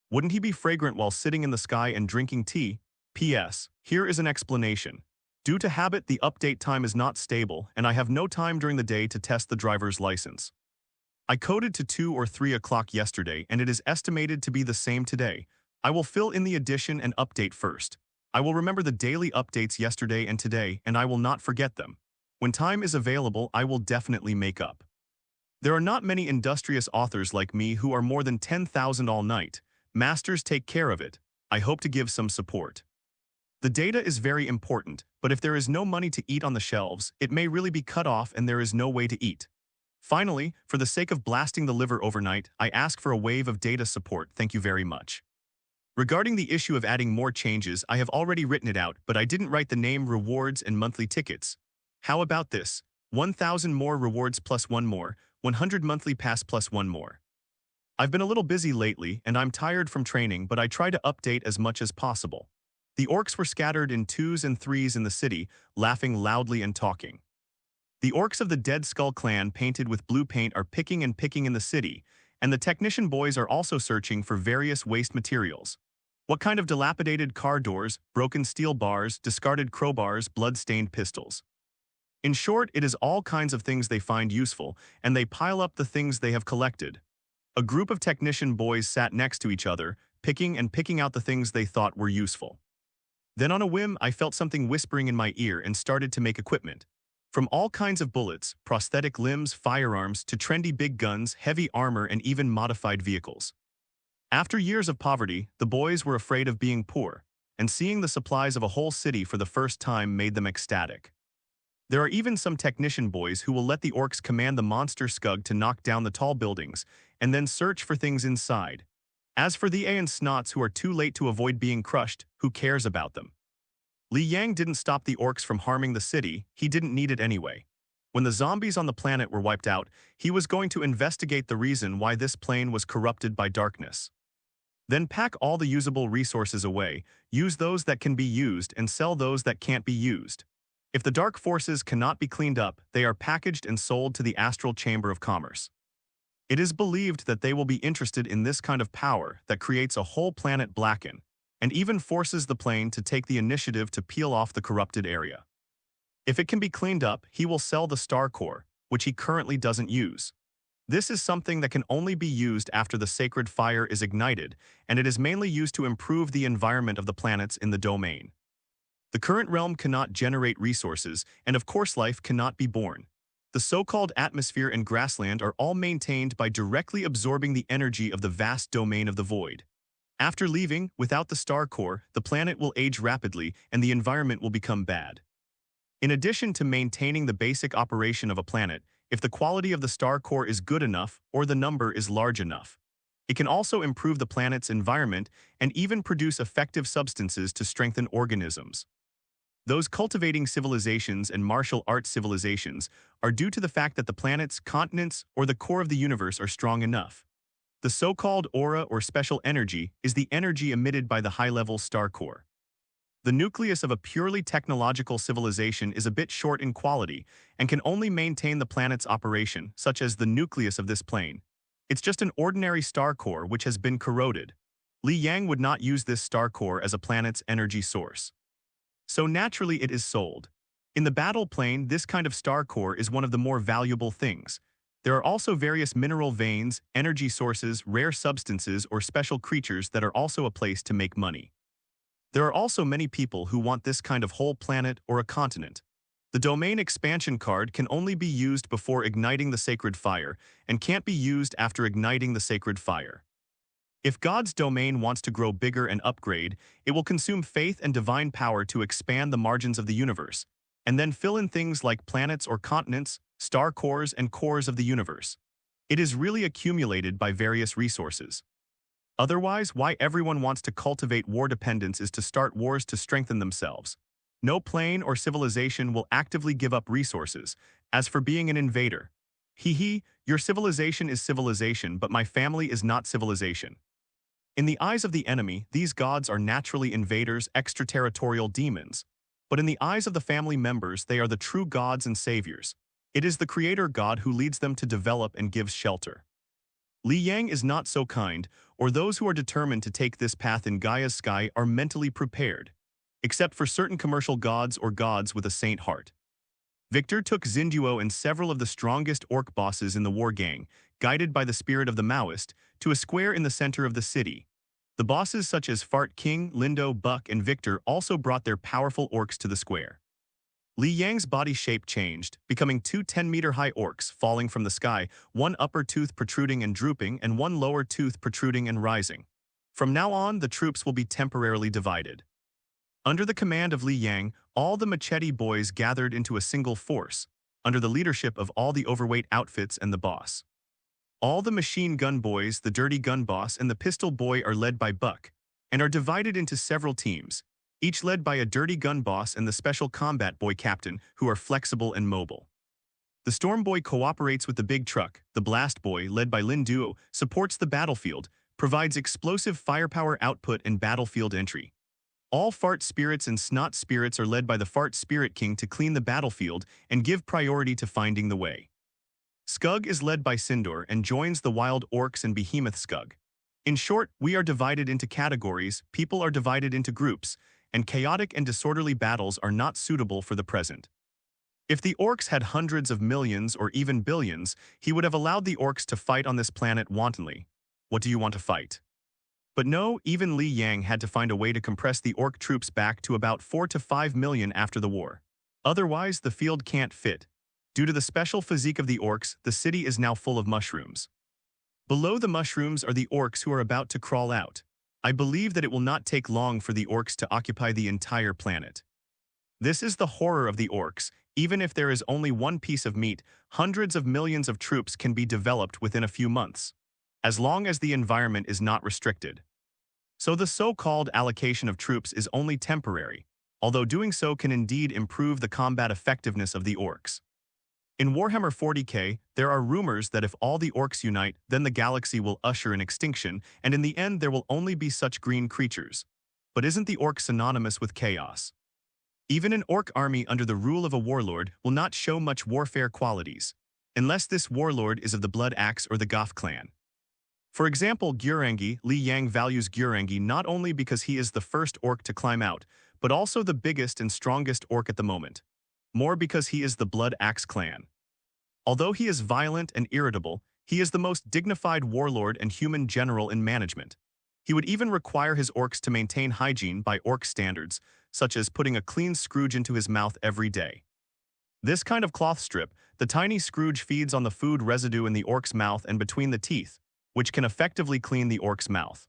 Wouldn't he be fragrant while sitting in the sky and drinking tea? P.S. Here is an explanation. Due to habit, the update time is not stable, and I have no time during the day to test the driver's license. I coded to 2 or 3 o'clock yesterday, and it is estimated to be the same today. I will fill in the addition and update first. I will remember the daily updates yesterday and today, and I will not forget them. When time is available, I will definitely make up. There are not many industrious authors like me who are more than 10,000 all night. Masters, take care of it. I hope to give some support. The data is very important, but if there is no money to eat on the shelves, it may really be cut off and there is no way to eat. Finally, for the sake of blasting the liver overnight, I ask for a wave of data support. Thank you very much. Regarding the issue of adding more changes, I have already written it out, but I didn't write the name rewards and monthly tickets. How about this? 1,000 more rewards plus 1 more, 100 monthly pass plus 1 more. I've been a little busy lately, and I'm tired from training, but I try to update as much as possible. The orcs were scattered in 2s and 3s in the city, laughing loudly and talking. The orcs of the Dead Skull clan painted with blue paint are picking and picking in the city, and the technician boys are also searching for various waste materials. What kind of dilapidated car doors, broken steel bars, discarded crowbars, blood-stained pistols. In short, it is all kinds of things they find useful, and they pile up the things they have collected. A group of technician boys sat next to each other, picking and picking out the things they thought were useful. Then on a whim, I felt something whispering in my ear and started to make equipment. From all kinds of bullets, prosthetic limbs, firearms, to trendy big guns, heavy armor, and even modified vehicles. After years of poverty, the boys were afraid of being poor, and seeing the supplies of a whole city for the first time made them ecstatic. There are even some technician boys who will let the orcs command the monster Skug to knock down the tall buildings, and then search for things inside. As for the and Snots who are too late to avoid being crushed, who cares about them? Li Yang didn't stop the orcs from harming the city, he didn't need it anyway. When the zombies on the planet were wiped out, he was going to investigate the reason why this plane was corrupted by darkness. Then pack all the usable resources away, use those that can be used and sell those that can't be used. If the dark forces cannot be cleaned up, they are packaged and sold to the Astral Chamber of Commerce. It is believed that they will be interested in this kind of power that creates a whole planet blacken, and even forces the plane to take the initiative to peel off the corrupted area. If it can be cleaned up, he will sell the Star Core, which he currently doesn't use. This is something that can only be used after the sacred fire is ignited, and it is mainly used to improve the environment of the planets in the domain. The current realm cannot generate resources, and of course life cannot be born. The so-called atmosphere and grassland are all maintained by directly absorbing the energy of the vast domain of the void. After leaving, without the star core, the planet will age rapidly and the environment will become bad. In addition to maintaining the basic operation of a planet, if the quality of the star core is good enough or the number is large enough, it can also improve the planet's environment and even produce effective substances to strengthen organisms. Those cultivating civilizations and martial arts civilizations are due to the fact that the planets, continents, or the core of the universe are strong enough. The so-called aura or special energy is the energy emitted by the high-level star core. The nucleus of a purely technological civilization is a bit short in quality and can only maintain the planet's operation, such as the nucleus of this plane. It's just an ordinary star core which has been corroded. Li Yang would not use this star core as a planet's energy source. So naturally it is sold. In the battle plane, this kind of star core is one of the more valuable things. There are also various mineral veins, energy sources, rare substances, or special creatures that are also a place to make money. There are also many people who want this kind of whole planet or a continent. The domain expansion card can only be used before igniting the sacred fire and can't be used after igniting the sacred fire. If God's domain wants to grow bigger and upgrade, it will consume faith and divine power to expand the margins of the universe, and then fill in things like planets or continents, star cores, and cores of the universe. It is really accumulated by various resources. Otherwise, why everyone wants to cultivate war dependence is to start wars to strengthen themselves. No plane or civilization will actively give up resources. As for being an invader, your civilization is civilization, but my family is not civilization. In the eyes of the enemy, these gods are naturally invaders, extraterritorial demons. But in the eyes of the family members, they are the true gods and saviors. It is the creator god who leads them to develop and gives shelter. Li Yang is not so kind, or those who are determined to take this path in Gaia's sky are mentally prepared, except for certain commercial gods or gods with a saint heart. Victor took Xinduo and several of the strongest orc bosses in the war gang, guided by the spirit of the Maoist, to a square in the center of the city. The bosses such as Fart King, Lindo, Buck, and Victor also brought their powerful orcs to the square. Li Yang's body shape changed, becoming two 10-meter-high orcs falling from the sky, one upper tooth protruding and drooping and one lower tooth protruding and rising. From now on, the troops will be temporarily divided. Under the command of Li Yang, all the machete boys gathered into a single force, under the leadership of all the overweight outfits and the boss. All the machine gun boys, the dirty gun boss, and the pistol boy are led by Buck, and are divided into several teams, each led by a dirty gun boss and the special combat boy captain, who are flexible and mobile. The storm boy cooperates with the big truck. The blast boy, led by Lin Duo, supports the battlefield, provides explosive firepower output and battlefield entry. All fart spirits and snot spirits are led by the fart spirit king to clean the battlefield and give priority to finding the way. Skug is led by Sindor and joins the wild orcs and behemoth Skug. In short, we are divided into categories, people are divided into groups, and chaotic and disorderly battles are not suitable for the present. If the orcs had hundreds of millions or even billions, he would have allowed the orcs to fight on this planet wantonly. What do you want to fight? But no, even Li Yang had to find a way to compress the orc troops back to about 4 to 5 million after the war. Otherwise, the field can't fit. Due to the special physique of the orcs, the city is now full of mushrooms. Below the mushrooms are the orcs who are about to crawl out. I believe that it will not take long for the orcs to occupy the entire planet. This is the horror of the orcs. Even if there is only one piece of meat, hundreds of millions of troops can be developed within a few months, as long as the environment is not restricted. So the so-called allocation of troops is only temporary, although doing so can indeed improve the combat effectiveness of the orcs. In Warhammer 40k, there are rumors that if all the orcs unite, then the galaxy will usher in extinction, and in the end there will only be such green creatures. But isn't the orc synonymous with chaos? Even an orc army under the rule of a warlord will not show much warfare qualities, unless this warlord is of the Blood Axe or the Goth clan. For example, Gyurangi, Li Yang values Gyurangi not only because he is the first orc to climb out, but also the biggest and strongest orc at the moment. More because he is the Blood Axe clan. Although he is violent and irritable, he is the most dignified warlord and human general in management. He would even require his orcs to maintain hygiene by orc standards, such as putting a clean Scrooge into his mouth every day. This kind of cloth strip, the tiny Scrooge feeds on the food residue in the orc's mouth and between the teeth, which can effectively clean the orc's mouth.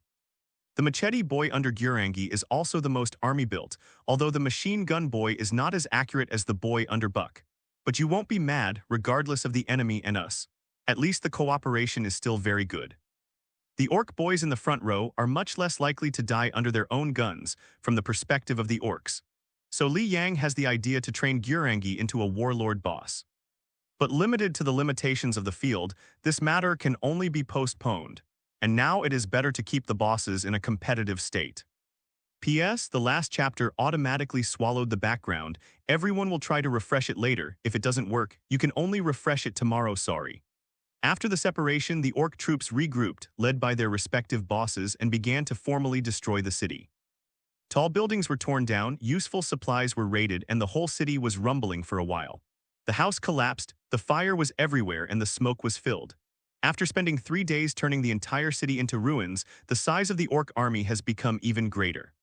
The machete boy under Gyurangi is also the most army-built, although the machine gun boy is not as accurate as the boy under Buck. But you won't be mad, regardless of the enemy and us. At least the cooperation is still very good. The orc boys in the front row are much less likely to die under their own guns, from the perspective of the orcs. So Li Yang has the idea to train WAAAGH into a warlord boss. But limited to the limitations of the field, this matter can only be postponed, and now it is better to keep the bosses in a competitive state. P.S. The last chapter automatically swallowed the background. Everyone will try to refresh it later. If it doesn't work, you can only refresh it tomorrow, sorry. After the separation, the Orc troops regrouped, led by their respective bosses, and began to formally destroy the city. Tall buildings were torn down, useful supplies were raided, and the whole city was rumbling for a while. The house collapsed, the fire was everywhere, and the smoke was filled. After spending 3 days turning the entire city into ruins, the size of the Orc army has become even greater.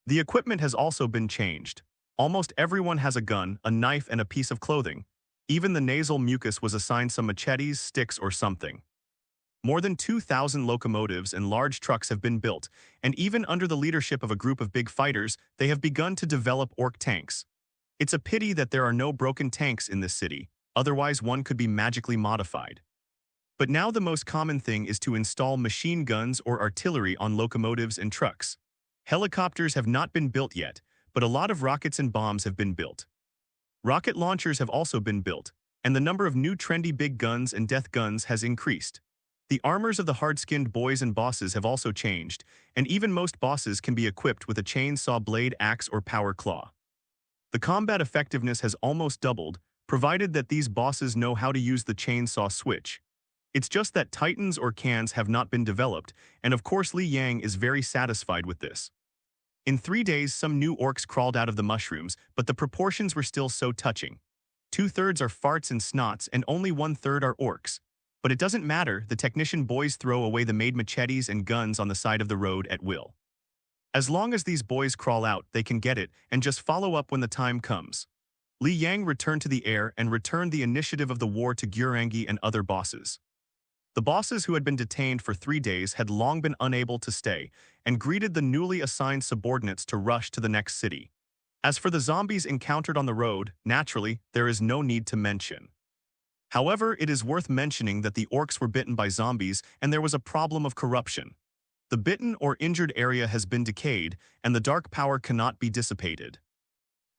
The equipment has also been changed. Almost everyone has a gun, a knife, and a piece of clothing. Even the nasal mucus was assigned some machetes, sticks, or something. More than 2,000 locomotives and large trucks have been built, and even under the leadership of a group of big fighters, they have begun to develop Orc tanks. It's a pity that there are no broken tanks in this city, otherwise one could be magically modified. But now the most common thing is to install machine guns or artillery on locomotives and trucks. Helicopters have not been built yet, but a lot of rockets and bombs have been built. Rocket launchers have also been built, and the number of new trendy big guns and death guns has increased. The armors of the hard-skinned boys and bosses have also changed, and even most bosses can be equipped with a chainsaw blade, axe, or power claw. The combat effectiveness has almost doubled, provided that these bosses know how to use the chainsaw switch. It's just that titans or cans have not been developed, and of course Li Yang is very satisfied with this. In 3 days, some new orcs crawled out of the mushrooms, but the proportions were still so touching. 2/3 are farts and snots, and only 1/3 are orcs. But it doesn't matter, the technician boys throw away the made machetes and guns on the side of the road at will. As long as these boys crawl out, they can get it, and just follow up when the time comes. Li Yang returned to the air and returned the initiative of the war to WAAAGH and other bosses. The bosses who had been detained for 3 days had long been unable to stay, and greeted the newly assigned subordinates to rush to the next city. As for the zombies encountered on the road, naturally, there is no need to mention. However, it is worth mentioning that the orcs were bitten by zombies and there was a problem of corruption. The bitten or injured area has been decayed, and the dark power cannot be dissipated.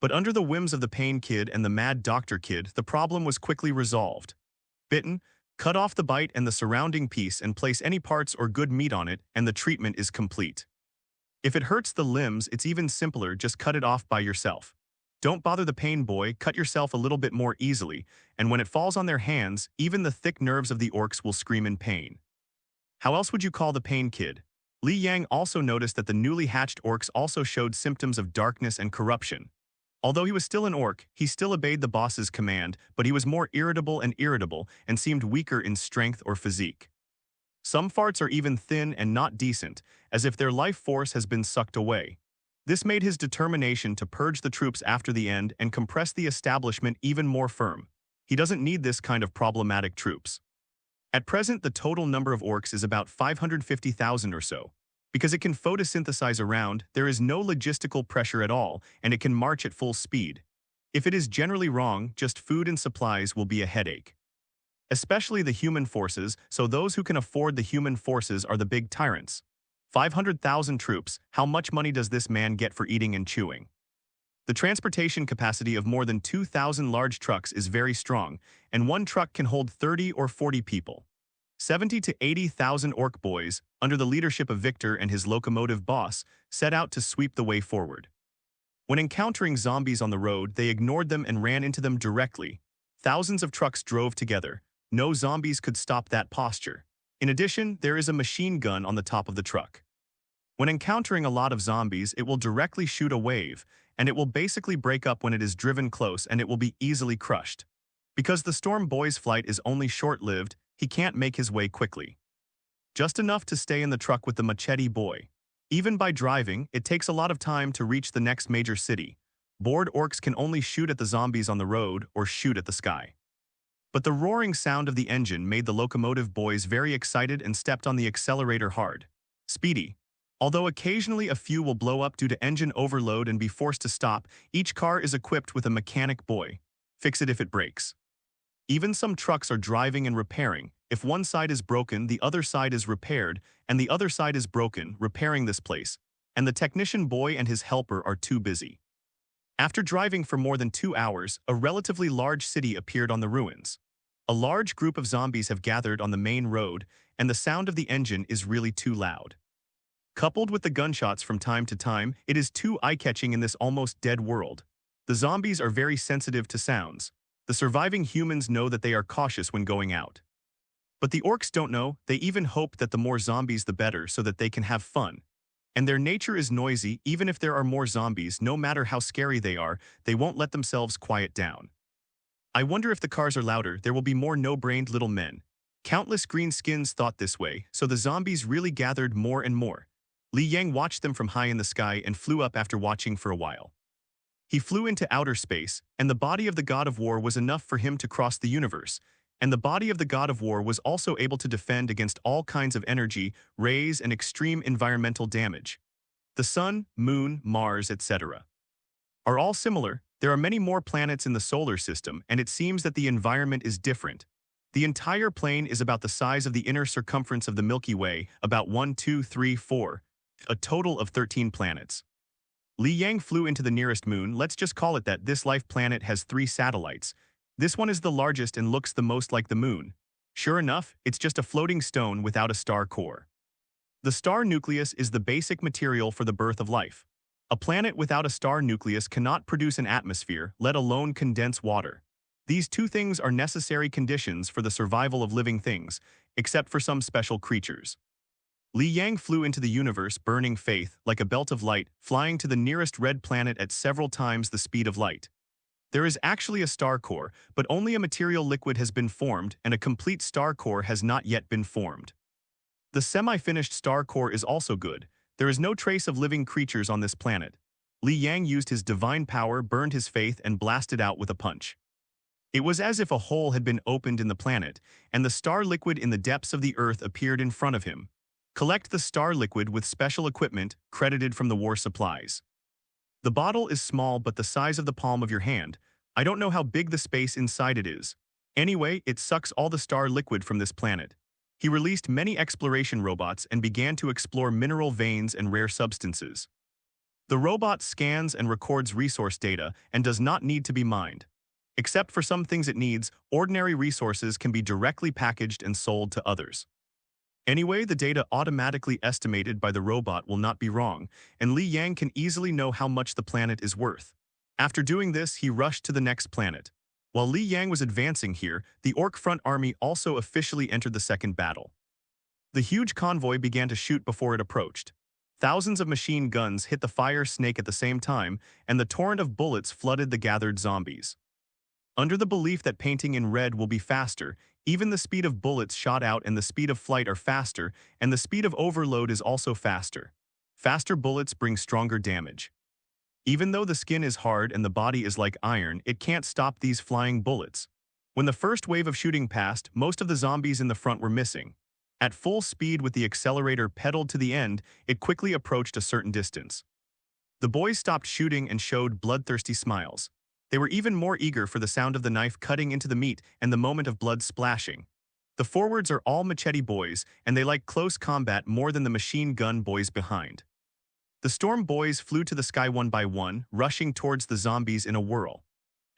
But under the whims of the Pain Kid and the Mad Doctor Kid, the problem was quickly resolved. Bitten, cut off the bite and the surrounding piece and place any parts or good meat on it, and the treatment is complete. If it hurts the limbs, it's even simpler, just cut it off by yourself. Don't bother the pain boy, cut yourself a little bit more easily, and when it falls on their hands, even the thick nerves of the orcs will scream in pain. How else would you call the Pain Kid? Li Yang also noticed that the newly hatched orcs also showed symptoms of darkness and corruption. Although he was still an orc, he still obeyed the boss's command, but he was more irritable and seemed weaker in strength or physique. Some farts are even thin and not decent, as if their life force has been sucked away. This made his determination to purge the troops after the end and compress the establishment even more firm. He doesn't need this kind of problematic troops. At present, the total number of orcs is about 550,000 or so. Because it can photosynthesize around, there is no logistical pressure at all, and it can march at full speed. If it is generally wrong, just food and supplies will be a headache. Especially the human forces, so those who can afford the human forces are the big tyrants. 500,000 troops, how much money does this man get for eating and chewing? The transportation capacity of more than 2,000 large trucks is very strong, and one truck can hold 30 or 40 people. 70 to 80,000 orc boys, under the leadership of Victor and his locomotive boss, set out to sweep the way forward. When encountering zombies on the road, they ignored them and ran into them directly. Thousands of trucks drove together. No zombies could stop that posture. In addition, there is a machine gun on the top of the truck. When encountering a lot of zombies, it will directly shoot a wave, and it will basically break up when it is driven close, and it will be easily crushed. Because the Storm Boy's flight is only short-lived, he can't make his way quickly. Just enough to stay in the truck with the machete boy. Even by driving, it takes a lot of time to reach the next major city. Bored orcs can only shoot at the zombies on the road or shoot at the sky. But the roaring sound of the engine made the locomotive boys very excited and stepped on the accelerator hard. Speedy. Although occasionally a few will blow up due to engine overload and be forced to stop, each car is equipped with a mechanic boy. Fix it if it breaks. Even some trucks are driving and repairing. If one side is broken, the other side is repaired, and the other side is broken, repairing this place. And the technician boy and his helper are too busy. After driving for more than 2 hours, a relatively large city appeared on the ruins. A large group of zombies have gathered on the main road, and the sound of the engine is really too loud. Coupled with the gunshots from time to time, it is too eye-catching in this almost dead world. The zombies are very sensitive to sounds. The surviving humans know that they are cautious when going out. But the orcs don't know. They even hope that the more zombies the better so that they can have fun. And their nature is noisy. Even if there are more zombies, no matter how scary they are, they won't let themselves quiet down. I wonder if the cars are louder, there will be more no-brained little men. Countless green skins thought this way, so the zombies really gathered more and more. Li Yang watched them from high in the sky and flew up after watching for a while. He flew into outer space, and the body of the god of war was enough for him to cross the universe. And the body of the god of war was also able to defend against all kinds of energy, rays, and extreme environmental damage. The sun, moon, Mars, etc. are all similar. There are many more planets in the solar system, and it seems that the environment is different. The entire plane is about the size of the inner circumference of the Milky Way, about 1, 2, 3, 4, a total of 13 planets. Li Yang flew into the nearest moon. Let's just call it that. This life planet has 3 satellites. This one is the largest and looks the most like the moon. Sure enough, it's just a floating stone without a star core. The star nucleus is the basic material for the birth of life. A planet without a star nucleus cannot produce an atmosphere, let alone condense water. These 2 things are necessary conditions for the survival of living things, except for some special creatures. Li Yang flew into the universe, burning faith, like a belt of light, flying to the nearest red planet at several times the speed of light. There is actually a star core, but only a material liquid has been formed, and a complete star core has not yet been formed. The semi-finished star core is also good. There is no trace of living creatures on this planet. Li Yang used his divine power, burned his faith, and blasted out with a punch. It was as if a hole had been opened in the planet, and the star liquid in the depths of the earth appeared in front of him. Collect the star liquid with special equipment credited from the war supplies. The bottle is small but the size of the palm of your hand. I don't know how big the space inside it is. Anyway, it sucks all the star liquid from this planet. He released many exploration robots and began to explore mineral veins and rare substances. The robot scans and records resource data and does not need to be mined. Except for some things it needs, ordinary resources can be directly packaged and sold to others. Anyway, the data automatically estimated by the robot will not be wrong, and Li Yang can easily know how much the planet is worth. After doing this, he rushed to the next planet. While Li Yang was advancing here, the Orc front army also officially entered the second battle. The huge convoy began to shoot before it approached. Thousands of machine guns hit the fire snake at the same time, and the torrent of bullets flooded the gathered zombies. Under the belief that painting in red will be faster, even the speed of bullets shot out and the speed of flight are faster, and the speed of overload is also faster. Faster bullets bring stronger damage. Even though the skin is hard and the body is like iron, it can't stop these flying bullets. When the first wave of shooting passed, most of the zombies in the front were missing. At full speed with the accelerator pedaled to the end, it quickly approached a certain distance. The boys stopped shooting and showed bloodthirsty smiles. They were even more eager for the sound of the knife cutting into the meat and the moment of blood splashing. The forwards are all machete boys, and they like close combat more than the machine gun boys behind. The storm boys flew to the sky one by one, rushing towards the zombies in a whirl.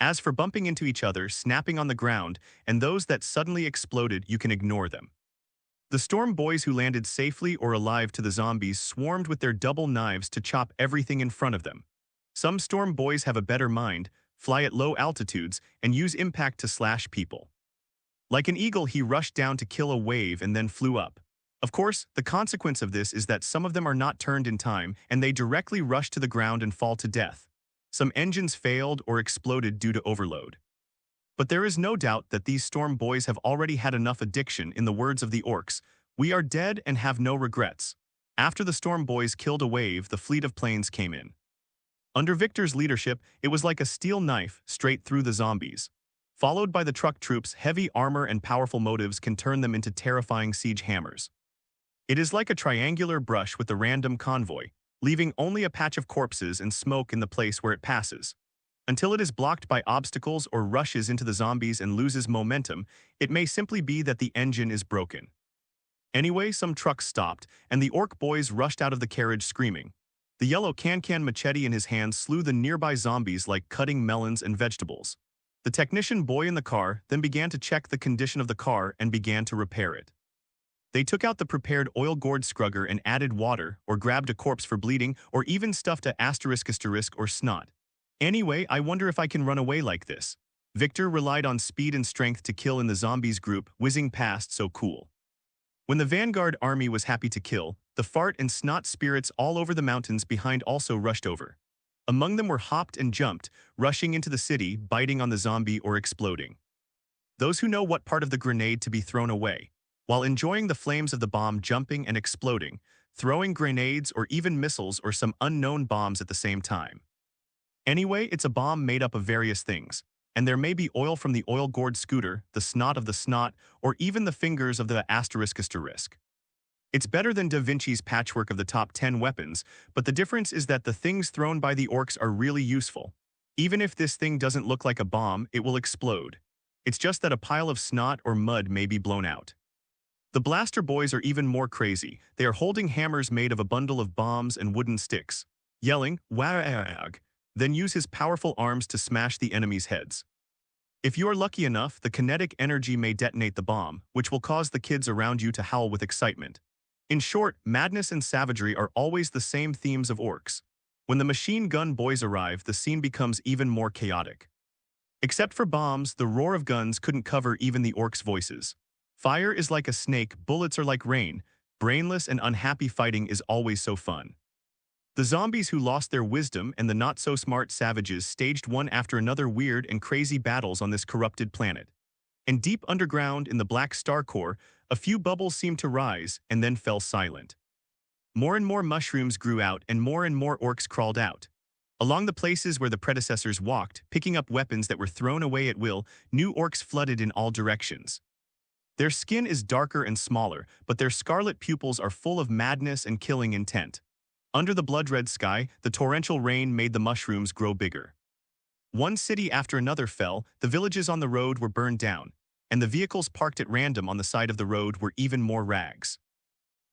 As for bumping into each other, snapping on the ground, and those that suddenly exploded, you can ignore them. The storm boys who landed safely or alive to the zombies swarmed with their double knives to chop everything in front of them. Some storm boys have a better mind, fly at low altitudes, and use impact to slash people. Like an eagle, he rushed down to kill a wave and then flew up. Of course, the consequence of this is that some of them are not turned in time, and they directly rush to the ground and fall to death. Some engines failed or exploded due to overload. But there is no doubt that these storm boys have already had enough addiction. In the words of the orcs, "We are dead and have no regrets." After the storm boys killed a wave, the fleet of planes came in. Under Victor's leadership, it was like a steel knife straight through the zombies. Followed by the truck troops, heavy armor and powerful motives can turn them into terrifying siege hammers. It is like a triangular brush with the random convoy, leaving only a patch of corpses and smoke in the place where it passes. Until it is blocked by obstacles or rushes into the zombies and loses momentum, it may simply be that the engine is broken. Anyway, some trucks stopped, and the orc boys rushed out of the carriage screaming. The yellow can-can machete in his hand slew the nearby zombies like cutting melons and vegetables. The technician boy in the car then began to check the condition of the car and began to repair it. They took out the prepared oil-gourd scrugger and added water, or grabbed a corpse for bleeding, or even stuffed a asterisk or snot. Anyway, I wonder if I can run away like this. Victor relied on speed and strength to kill in the zombies group, whizzing past so cool. When the vanguard army was happy to kill, the fart and snot spirits all over the mountains behind also rushed over. Among them were hopped and jumped, rushing into the city, biting on the zombie or exploding. Those who know what part of the grenade to be thrown away, while enjoying the flames of the bomb jumping and exploding, throwing grenades or even missiles or some unknown bombs at the same time. Anyway, it's a bomb made up of various things, and there may be oil from the oil-gourd scooter, the snot of the snot, or even the fingers of the asterisk. It's better than Da Vinci's patchwork of the top 10 weapons, but the difference is that the things thrown by the orcs are really useful. Even if this thing doesn't look like a bomb, it will explode. It's just that a pile of snot or mud may be blown out. The blaster boys are even more crazy. They are holding hammers made of a bundle of bombs and wooden sticks, yelling, WAAAGH, then use his powerful arms to smash the enemy's heads. If you are lucky enough, the kinetic energy may detonate the bomb, which will cause the kids around you to howl with excitement. In short, madness and savagery are always the same themes of orcs. When the machine gun boys arrive, the scene becomes even more chaotic. Except for bombs, the roar of guns couldn't cover even the orcs' voices. Fire is like a snake, bullets are like rain. Brainless and unhappy fighting is always so fun. The zombies who lost their wisdom and the not-so-smart savages staged one after another weird and crazy battles on this corrupted planet. And deep underground in the black star core, a few bubbles seemed to rise and then fell silent. More and more mushrooms grew out and more orcs crawled out. Along the places where the predecessors walked, picking up weapons that were thrown away at will, new orcs flooded in all directions. Their skin is darker and smaller, but their scarlet pupils are full of madness and killing intent. Under the blood-red sky, the torrential rain made the mushrooms grow bigger. One city after another fell, the villages on the road were burned down, and the vehicles parked at random on the side of the road were even more rags.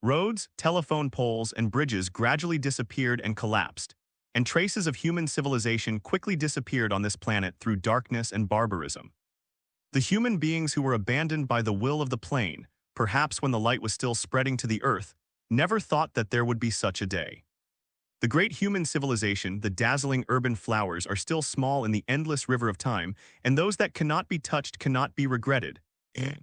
Roads, telephone poles, and bridges gradually disappeared and collapsed, and traces of human civilization quickly disappeared on this planet through darkness and barbarism. The human beings who were abandoned by the will of the plane, perhaps when the light was still spreading to the earth, never thought that there would be such a day. The great human civilization, the dazzling urban flowers, are still small in the endless river of time, and those that cannot be touched cannot be regretted.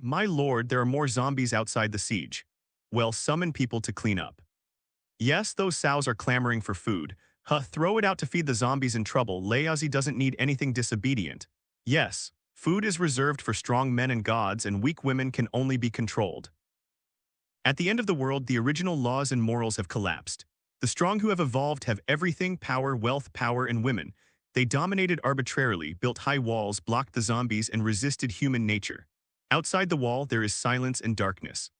My lord, there are more zombies outside the siege. Well, summon people to clean up. Yes, those sows are clamoring for food. Throw it out to feed the zombies in trouble. WAAAGH doesn't need anything disobedient. Yes, food is reserved for strong men and gods, and weak women can only be controlled. At the end of the world, the original laws and morals have collapsed. The strong who have evolved have everything: power, wealth, power, and women. They dominated arbitrarily, built high walls, blocked the zombies, and resisted human nature. Outside the wall, there is silence and darkness.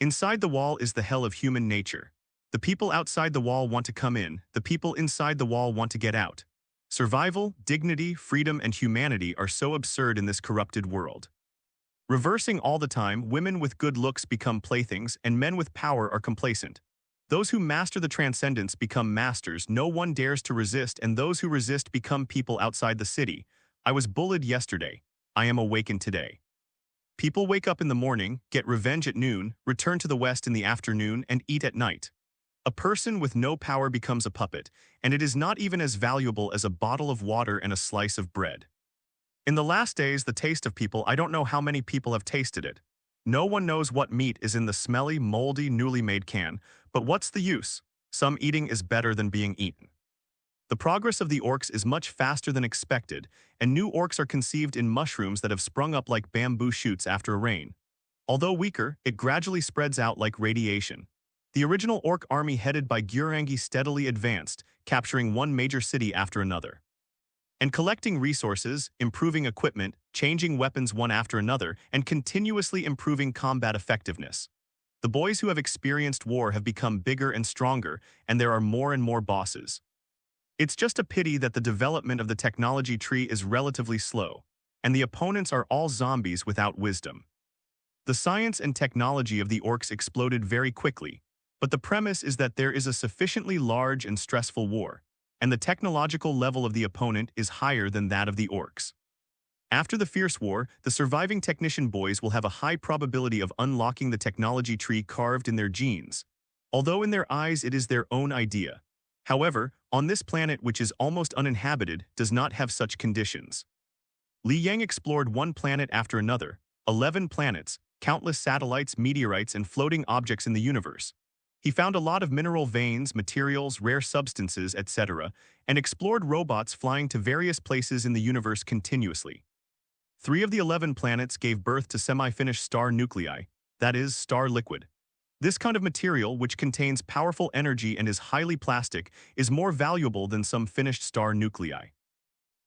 Inside the wall is the hell of human nature. The people outside the wall want to come in, the people inside the wall want to get out. Survival, dignity, freedom, and humanity are so absurd in this corrupted world. Reversing all the time, women with good looks become playthings, and men with power are complacent. Those who master the transcendence become masters, no one dares to resist, and those who resist become people outside the city. I was bullied yesterday. I am awakened today. People wake up in the morning, get revenge at noon, return to the West in the afternoon, and eat at night. A person with no power becomes a puppet, and it is not even as valuable as a bottle of water and a slice of bread. In the last days, the taste of people, I don't know how many people have tasted it. No one knows what meat is in the smelly, moldy, newly made can, but what's the use? Some eating is better than being eaten. The progress of the orcs is much faster than expected, and new orcs are conceived in mushrooms that have sprung up like bamboo shoots after a rain. Although weaker, it gradually spreads out like radiation. The original orc army headed by WAAAGH steadily advanced, capturing one major city after another. And collecting resources, improving equipment, changing weapons one after another, and continuously improving combat effectiveness. The boys who have experienced war have become bigger and stronger, and there are more and more bosses. It's just a pity that the development of the technology tree is relatively slow, and the opponents are all zombies without wisdom. The science and technology of the orcs exploded very quickly, But the premise is that there is a sufficiently large and stressful war, and the technological level of the opponent is higher than that of the Orcs. After the fierce war, the surviving technician boys will have a high probability of unlocking the technology tree carved in their genes, although in their eyes it is their own idea. However, on this planet which is almost uninhabited does not have such conditions. Li Yang explored one planet after another, 11 planets, countless satellites, meteorites, and floating objects in the universe. He found a lot of mineral veins, materials, rare substances, etc., and explored robots flying to various places in the universe continuously. 3 of the 11 planets gave birth to semi-finished star nuclei, that is, star liquid. This kind of material, which contains powerful energy and is highly plastic, is more valuable than some finished star nuclei.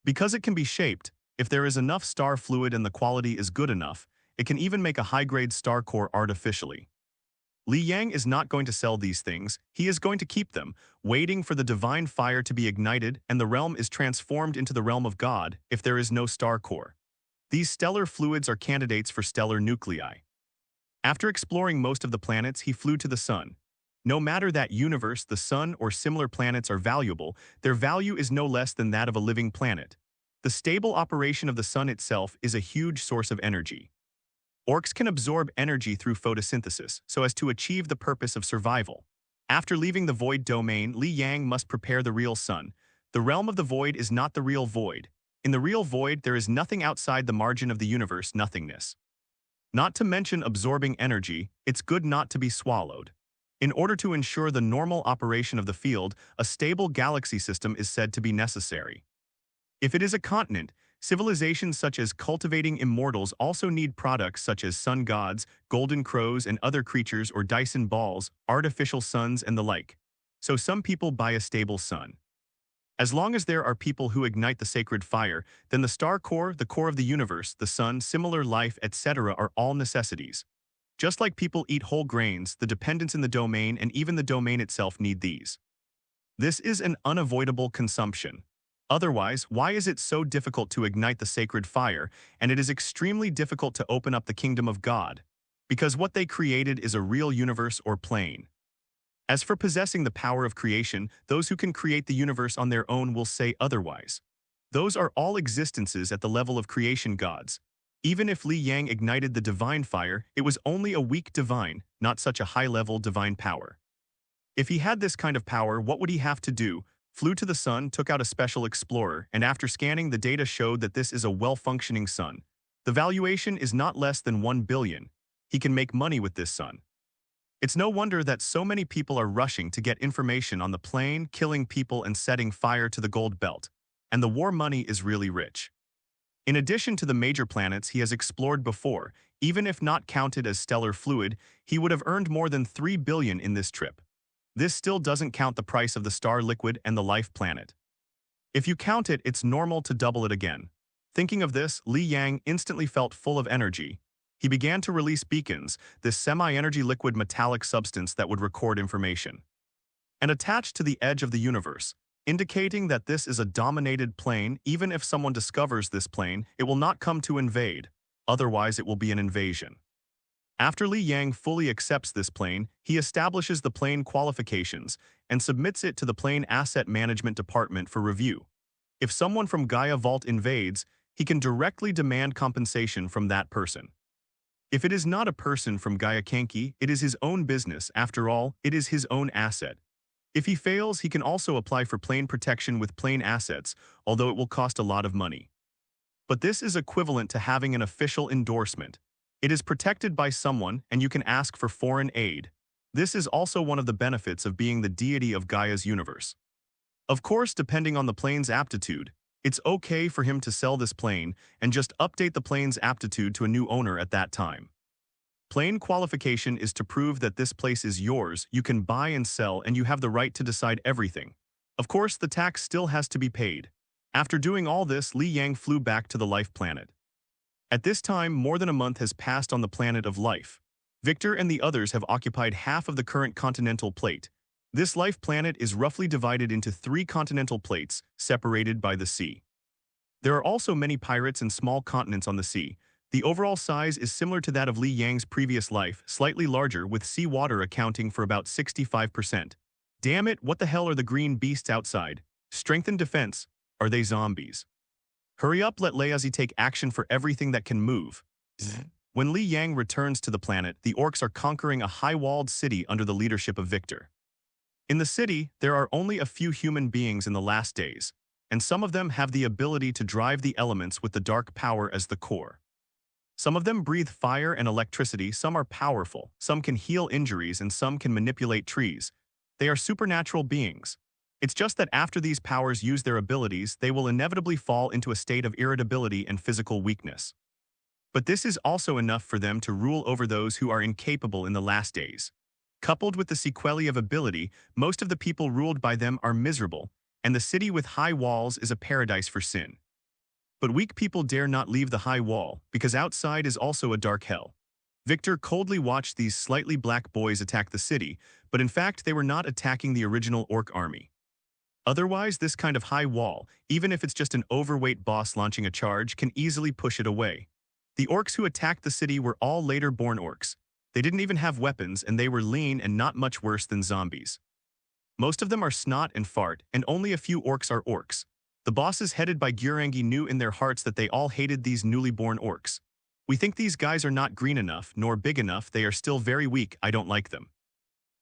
Because it can be shaped, if there is enough star fluid and the quality is good enough, it can even make a high-grade star core artificially. Li Yang is not going to sell these things, he is going to keep them, waiting for the divine fire to be ignited and the realm is transformed into the realm of God if there is no star core. These stellar fluids are candidates for stellar nuclei. After exploring most of the planets, he flew to the Sun. No matter that universe, the Sun or similar planets are valuable, their value is no less than that of a living planet. The stable operation of the Sun itself is a huge source of energy. Orcs can absorb energy through photosynthesis so as to achieve the purpose of survival. After leaving the void domain, Li Yang must prepare the real Sun. The realm of the void is not the real void. In the real void, there is nothing outside the margin of the universe, nothingness. Not to mention absorbing energy, it's good not to be swallowed. In order to ensure the normal operation of the field, a stable galaxy system is said to be necessary. If it is a continent, civilizations such as cultivating immortals also need products such as sun gods, golden crows and other creatures or Dyson balls, artificial suns and the like. So some people buy a stable sun. As long as there are people who ignite the sacred fire, then the star core, the core of the universe, the sun, similar life, etc. are all necessities. Just like people eat whole grains, the dependents in the domain and even the domain itself need these. This is an unavoidable consumption. Otherwise, why is it so difficult to ignite the sacred fire, and it is extremely difficult to open up the kingdom of God? Because what they created is a real universe or plane. As for possessing the power of creation, those who can create the universe on their own will say otherwise. Those are all existences at the level of creation gods. Even if Li Yang ignited the divine fire, it was only a weak divine, not such a high-level divine power. If he had this kind of power, what would he have to do? Flew to the sun, took out a special explorer, and after scanning, the data showed that this is a well-functioning sun. The valuation is not less than 1 billion. He can make money with this sun. It's no wonder that so many people are rushing to get information on the plane, killing people and setting fire to the gold belt. And the war money is really rich. In addition to the major planets he has explored before, even if not counted as stellar fluid, he would have earned more than 3 billion in this trip. This still doesn't count the price of the star liquid and the life planet. If you count it, it's normal to double it again. Thinking of this, Li Yang instantly felt full of energy. He began to release beacons, this semi-energy liquid metallic substance that would record information, and attach to the edge of the universe, indicating that this is a dominated plane. Even if someone discovers this plane, it will not come to invade, otherwise it will be an invasion. After Li Yang fully accepts this plane, he establishes the plane qualifications and submits it to the plane asset management department for review. If someone from Gaia Vault invades, he can directly demand compensation from that person. If it is not a person from Gaia Kanki, it is his own business. After all, it is his own asset. If he fails, he can also apply for plane protection with plane assets, although it will cost a lot of money. But this is equivalent to having an official endorsement. It is protected by someone, and you can ask for foreign aid. This is also one of the benefits of being the deity of Gaia's universe. Of course, depending on the plane's aptitude, it's okay for him to sell this plane and just update the plane's aptitude to a new owner at that time. Plane qualification is to prove that this place is yours, you can buy and sell, and you have the right to decide everything. Of course, the tax still has to be paid. After doing all this, Li Yang flew back to the life planet. At this time, more than a month has passed on the planet of life. Victor and the others have occupied half of the current continental plate. This life planet is roughly divided into 3 continental plates, separated by the sea. There are also many pirates and small continents on the sea. The overall size is similar to that of Li Yang's previous life, slightly larger, with seawater accounting for about 65%. Damn it, what the hell are the green beasts outside? Strengthen defense. Are they zombies? Hurry up, let Laozi take action for everything that can move. When Li Yang returns to the planet, the orcs are conquering a high-walled city under the leadership of Victor. In the city, there are only a few human beings in the last days, and some of them have the ability to drive the elements with the dark power as the core. Some of them breathe fire and electricity, some are powerful, some can heal injuries, and some can manipulate trees. They are supernatural beings. It's just that after these powers use their abilities, they will inevitably fall into a state of irritability and physical weakness. But this is also enough for them to rule over those who are incapable in the last days. Coupled with the sequelae of ability, most of the people ruled by them are miserable, and the city with high walls is a paradise for sin. But weak people dare not leave the high wall, because outside is also a dark hell. Victor coldly watched these slightly black boys attack the city, but in fact they were not attacking the original orc army. Otherwise, this kind of high wall, even if it's just an overweight boss launching a charge, can easily push it away. The orcs who attacked the city were all later-born orcs. They didn't even have weapons, and they were lean and not much worse than zombies. Most of them are snot and fart, and only a few orcs are orcs. The bosses headed by Gyurangi knew in their hearts that they all hated these newly born orcs. We think these guys are not green enough, nor big enough, they are still very weak, I don't like them.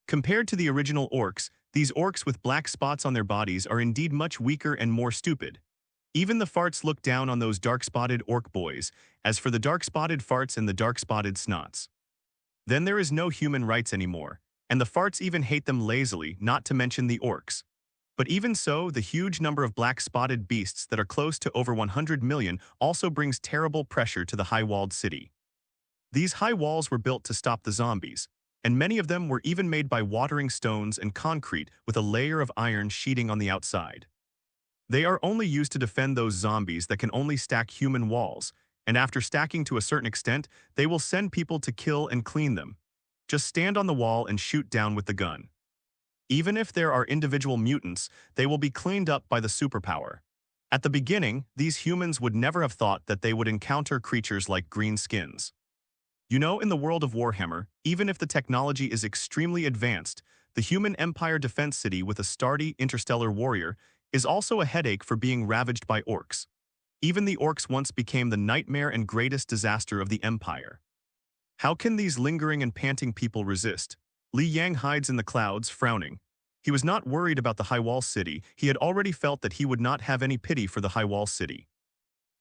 Compared to the original orcs, these orcs with black spots on their bodies are indeed much weaker and more stupid. Even the farts look down on those dark-spotted orc boys, as for the dark-spotted farts and the dark-spotted snots. Then there is no human rights anymore, and the farts even hate them lazily, not to mention the orcs. But even so, the huge number of black-spotted beasts that are close to over 100 million also brings terrible pressure to the high-walled city. These high walls were built to stop the zombies, and many of them were even made by watering stones and concrete with a layer of iron sheeting on the outside. They are only used to defend those zombies that can only stack human walls, and after stacking to a certain extent, they will send people to kill and clean them. Just stand on the wall and shoot down with the gun. Even if there are individual mutants, they will be cleaned up by the superpower. At the beginning, these humans would never have thought that they would encounter creatures like green skins. You know, in the world of Warhammer, even if the technology is extremely advanced, the human empire defense city with a sturdy interstellar warrior is also a headache for being ravaged by orcs. Even the orcs once became the nightmare and greatest disaster of the empire. How can these lingering and panting people resist? Li Yang hides in the clouds, frowning. He was not worried about the High Wall City. He had already felt that he would not have any pity for the High Wall City.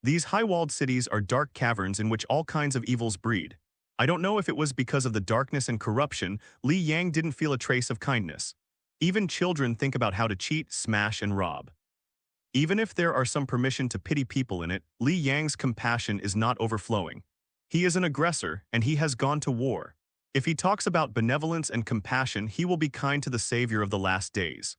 These high-walled cities are dark caverns in which all kinds of evils breed. I don't know if it was because of the darkness and corruption, Li Yang didn't feel a trace of kindness. Even children think about how to cheat, smash, and rob. Even if there are some permission to pity people in it, Li Yang's compassion is not overflowing. He is an aggressor, and he has gone to war. If he talks about benevolence and compassion, he will be kind to the savior of the last days.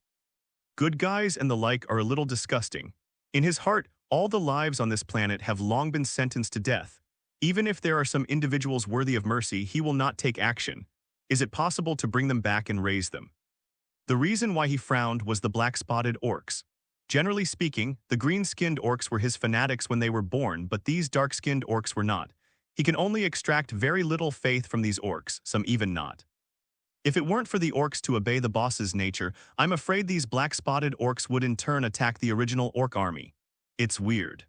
Good guys and the like are a little disgusting. In his heart, all the lives on this planet have long been sentenced to death. Even if there are some individuals worthy of mercy, he will not take action. Is it possible to bring them back and raise them? The reason why he frowned was the black-spotted orcs. Generally speaking, the green-skinned orcs were his fanatics when they were born, but these dark-skinned orcs were not. He can only extract very little faith from these orcs, some even not. If it weren't for the orcs to obey the boss's nature, I'm afraid these black-spotted orcs would in turn attack the original orc army. It's weird.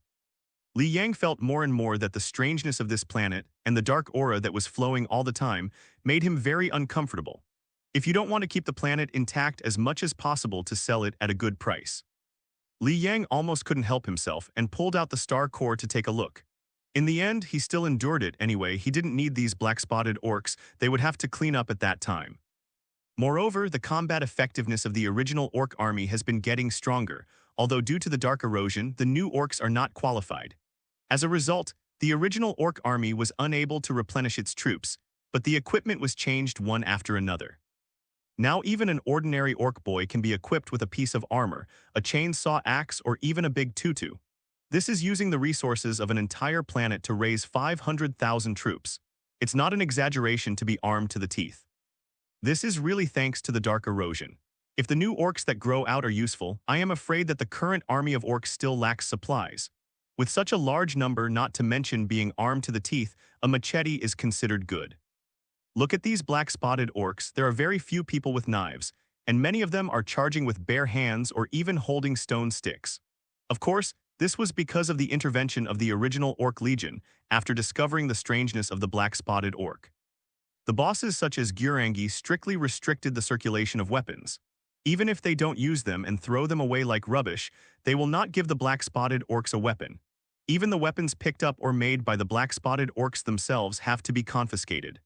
Li Yang felt more and more that the strangeness of this planet and the dark aura that was flowing all the time made him very uncomfortable. If you don't want to keep the planet intact as much as possible to sell it at a good price. Li Yang almost couldn't help himself and pulled out the star core to take a look. In the end, he still endured it anyway. He didn't need these black-spotted orcs. They would have to clean up at that time. Moreover, the combat effectiveness of the original orc army has been getting stronger, although due to the dark erosion, the new orcs are not qualified. As a result, the original orc army was unable to replenish its troops, but the equipment was changed one after another. Now even an ordinary orc boy can be equipped with a piece of armor, a chainsaw axe, or even a big tutu. This is using the resources of an entire planet to raise 500,000 troops. It's not an exaggeration to be armed to the teeth. This is really thanks to the dark erosion. If the new orcs that grow out are useful, I am afraid that the current army of orcs still lacks supplies. With such a large number, not to mention being armed to the teeth, a machete is considered good. Look at these black-spotted orcs. There are very few people with knives, and many of them are charging with bare hands or even holding stone sticks. Of course, this was because of the intervention of the original Orc Legion after discovering the strangeness of the black-spotted orc. The bosses such as WAAAGH strictly restricted the circulation of weapons. Even if they don't use them and throw them away like rubbish, they will not give the black-spotted orcs a weapon. Even the weapons picked up or made by the black-spotted orcs themselves have to be confiscated.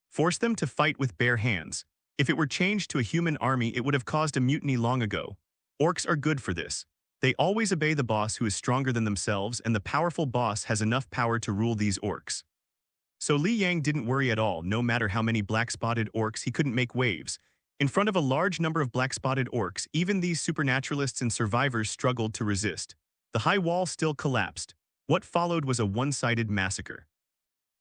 Force them to fight with bare hands. If it were changed to a human army, it would have caused a mutiny long ago. Orcs are good for this. They always obey the boss who is stronger than themselves, and the powerful boss has enough power to rule these orcs. So Li Yang didn't worry at all. No matter how many black-spotted orcs, he couldn't make waves. In front of a large number of black-spotted orcs, even these supernaturalists and survivors struggled to resist. The high wall still collapsed. What followed was a one-sided massacre.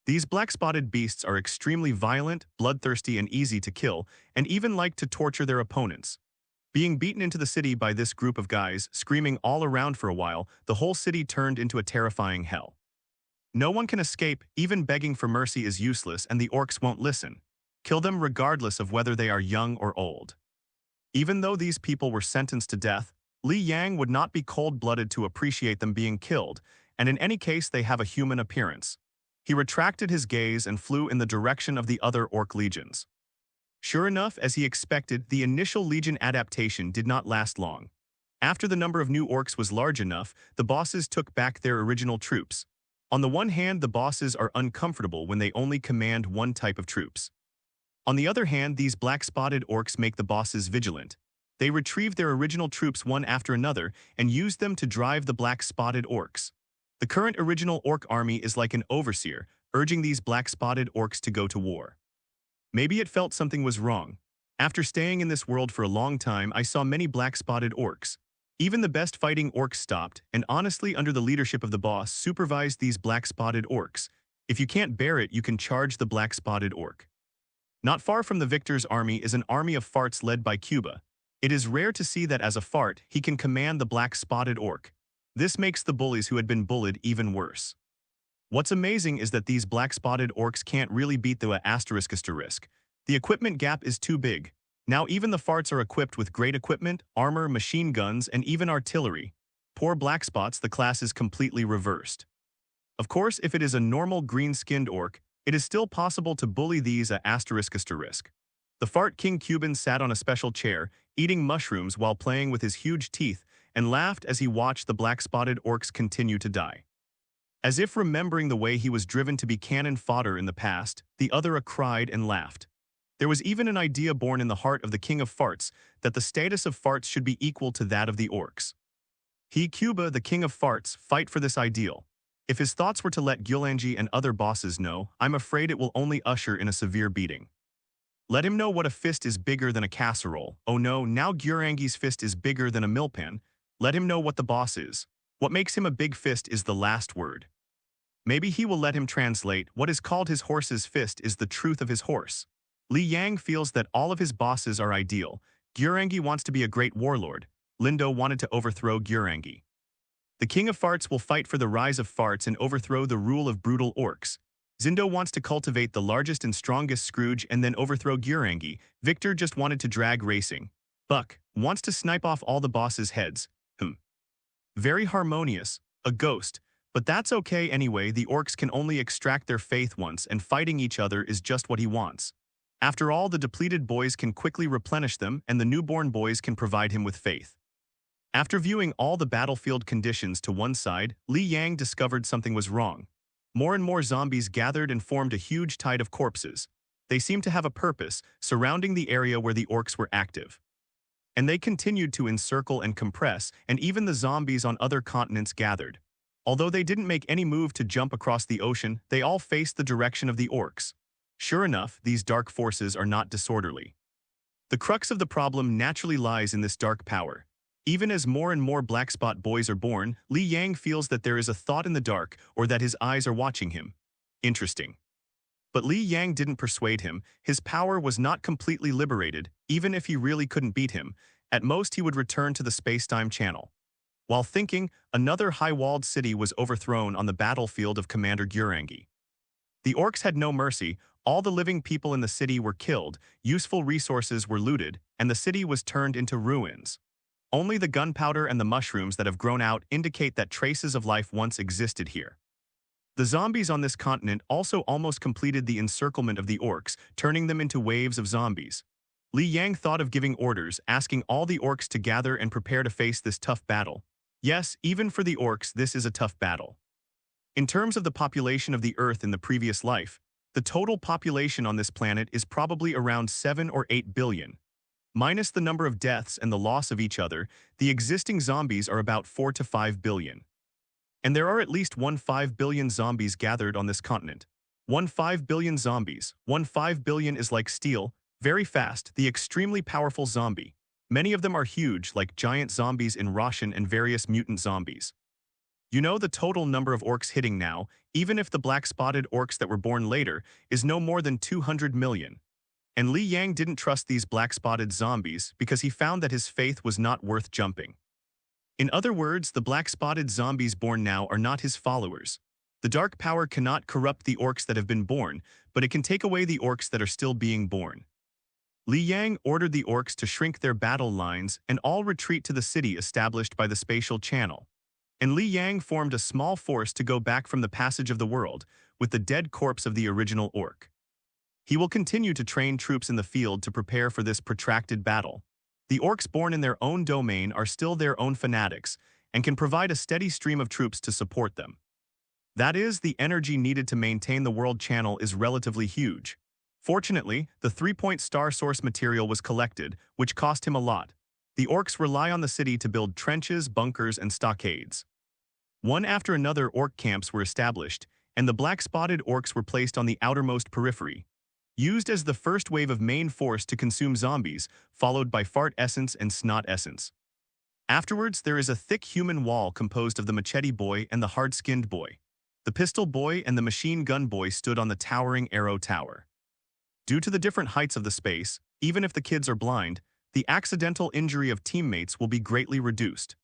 These black-spotted beasts are extremely violent, bloodthirsty, and easy to kill, and even like to torture their opponents. Being beaten into the city by this group of guys, screaming all around for a while, the whole city turned into a terrifying hell. No one can escape, even begging for mercy is useless, and the orcs won't listen. Kill them regardless of whether they are young or old. Even though these people were sentenced to death, Li Yang would not be cold-blooded to appreciate them being killed, and in any case they have a human appearance. He retracted his gaze and flew in the direction of the other orc legions. Sure enough, as he expected, the initial legion adaptation did not last long. After the number of new orcs was large enough, the bosses took back their original troops. On the one hand, the bosses are uncomfortable when they only command one type of troops. On the other hand, these black-spotted orcs make the bosses vigilant. They retrieve their original troops one after another and use them to drive the black-spotted orcs. The current original orc army is like an overseer, urging these black-spotted orcs to go to war. Maybe it felt something was wrong. After staying in this world for a long time, I saw many black-spotted orcs. Even the best fighting orcs stopped, and honestly, under the leadership of the boss, supervised these black-spotted orcs. If you can't bear it, you can charge the black-spotted orc. Not far from the victor's army is an army of farts led by Cuba. It is rare to see that as a fart, he can command the black-spotted orc. This makes the bullies who had been bullied even worse. What's amazing is that these black-spotted orcs can't really beat the WAAAGH. The equipment gap is too big. Now even the farts are equipped with great equipment, armor, machine guns, and even artillery. Poor black spots, the class is completely reversed. Of course, if it is a normal green-skinned orc, it is still possible to bully these ***. The fart king Cuban sat on a special chair, eating mushrooms while playing with his huge teeth, and laughed as he watched the black-spotted orcs continue to die. As if remembering the way he was driven to be cannon fodder in the past, the other cried and laughed. There was even an idea born in the heart of the king of farts that the status of farts should be equal to that of the orcs. He, Cuba, the king of farts, fight for this ideal. If his thoughts were to let WAAAGH and other bosses know, I'm afraid it will only usher in a severe beating. Let him know what a fist is bigger than a casserole. Oh no, now WAAAGH's fist is bigger than a millpan. Let him know what the boss is. What makes him a big fist is the last word. Maybe he will let him translate. What is called his horse's fist is the truth of his horse. Li Yang feels that all of his bosses are ideal. WAAAGH wants to be a great warlord. Lindo wanted to overthrow WAAAGH. The king of farts will fight for the rise of farts and overthrow the rule of brutal orcs. Zindo wants to cultivate the largest and strongest Scrooge and then overthrow WAAAGH. Victor just wanted to drag racing. Buck wants to snipe off all the bosses' heads. Very harmonious. A ghost. But that's okay anyway, the orcs can only extract their faith once, and fighting each other is just what he wants. After all, the depleted boys can quickly replenish them, and the newborn boys can provide him with faith. After viewing all the battlefield conditions to one side, Li Yang discovered something was wrong. More and more zombies gathered and formed a huge tide of corpses. They seemed to have a purpose, surrounding the area where the orcs were active. And they continued to encircle and compress, and even the zombies on other continents gathered. Although they didn't make any move to jump across the ocean, they all faced the direction of the orcs. Sure enough, these dark forces are not disorderly. The crux of the problem naturally lies in this dark power. Even as more and more black spot boys are born, Li Yang feels that there is a thought in the dark or that his eyes are watching him. Interesting. But Li Yang didn't persuade him. His power was not completely liberated. Even if he really couldn't beat him, at most he would return to the space-time channel. While thinking, another high-walled city was overthrown on the battlefield of Commander WAAAGH. The Orcs had no mercy, all the living people in the city were killed, useful resources were looted, and the city was turned into ruins. Only the gunpowder and the mushrooms that have grown out indicate that traces of life once existed here. The zombies on this continent also almost completed the encirclement of the Orcs, turning them into waves of zombies. Li Yang thought of giving orders, asking all the Orcs to gather and prepare to face this tough battle. Yes, even for the Orcs, this is a tough battle. In terms of the population of the Earth in the previous life, the total population on this planet is probably around 7 or 8 billion. Minus the number of deaths and the loss of each other, the existing zombies are about 4 to 5 billion. And there are at least 1.5 billion zombies gathered on this continent. 1.5 billion zombies. 1.5 billion is like steel, very fast, the extremely powerful zombie. Many of them are huge, like giant zombies in Russian and various mutant zombies. You know the total number of Orcs hitting now, even if the black-spotted Orcs that were born later, is no more than 200 million. And Li Yang didn't trust these black-spotted zombies because he found that his faith was not worth jumping. In other words, the black-spotted zombies born now are not his followers. The dark power cannot corrupt the Orcs that have been born, but it can take away the Orcs that are still being born. Li Yang ordered the Orcs to shrink their battle lines and all retreat to the city established by the spatial channel. And Li Yang formed a small force to go back from the passage of the world, with the dead corpse of the original Orc. He will continue to train troops in the field to prepare for this protracted battle. The Orcs born in their own domain are still their own fanatics, and can provide a steady stream of troops to support them. That is, the energy needed to maintain the world channel is relatively huge. Fortunately, the 3-point star source material was collected, which cost him a lot. The Orcs rely on the city to build trenches, bunkers, and stockades. One after another Orc camps were established, and the black-spotted Orcs were placed on the outermost periphery, used as the first wave of main force to consume zombies, followed by fart essence and snot essence. Afterwards, there is a thick human wall composed of the machete boy and the hard-skinned boy. The pistol boy and the machine gun boy stood on the towering arrow tower. Due to the different heights of the space, even if the kids are blind, the accidental injury of teammates will be greatly reduced.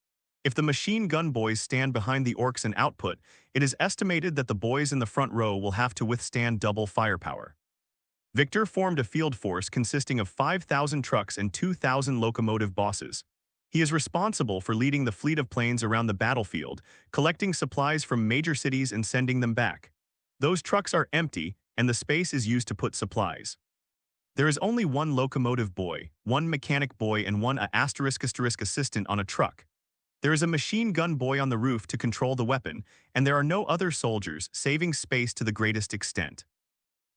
If the machine gun boys stand behind the Orcs and output, it is estimated that the boys in the front row will have to withstand double firepower. Victor formed a field force consisting of 5,000 trucks and 2,000 locomotive bosses. He is responsible for leading the fleet of planes around the battlefield, collecting supplies from major cities and sending them back. Those trucks are empty, and the space is used to put supplies. There is only one locomotive boy, one mechanic boy, and one assistant on a truck. There is a machine gun boy on the roof to control the weapon, and there are no other soldiers, saving space to the greatest extent.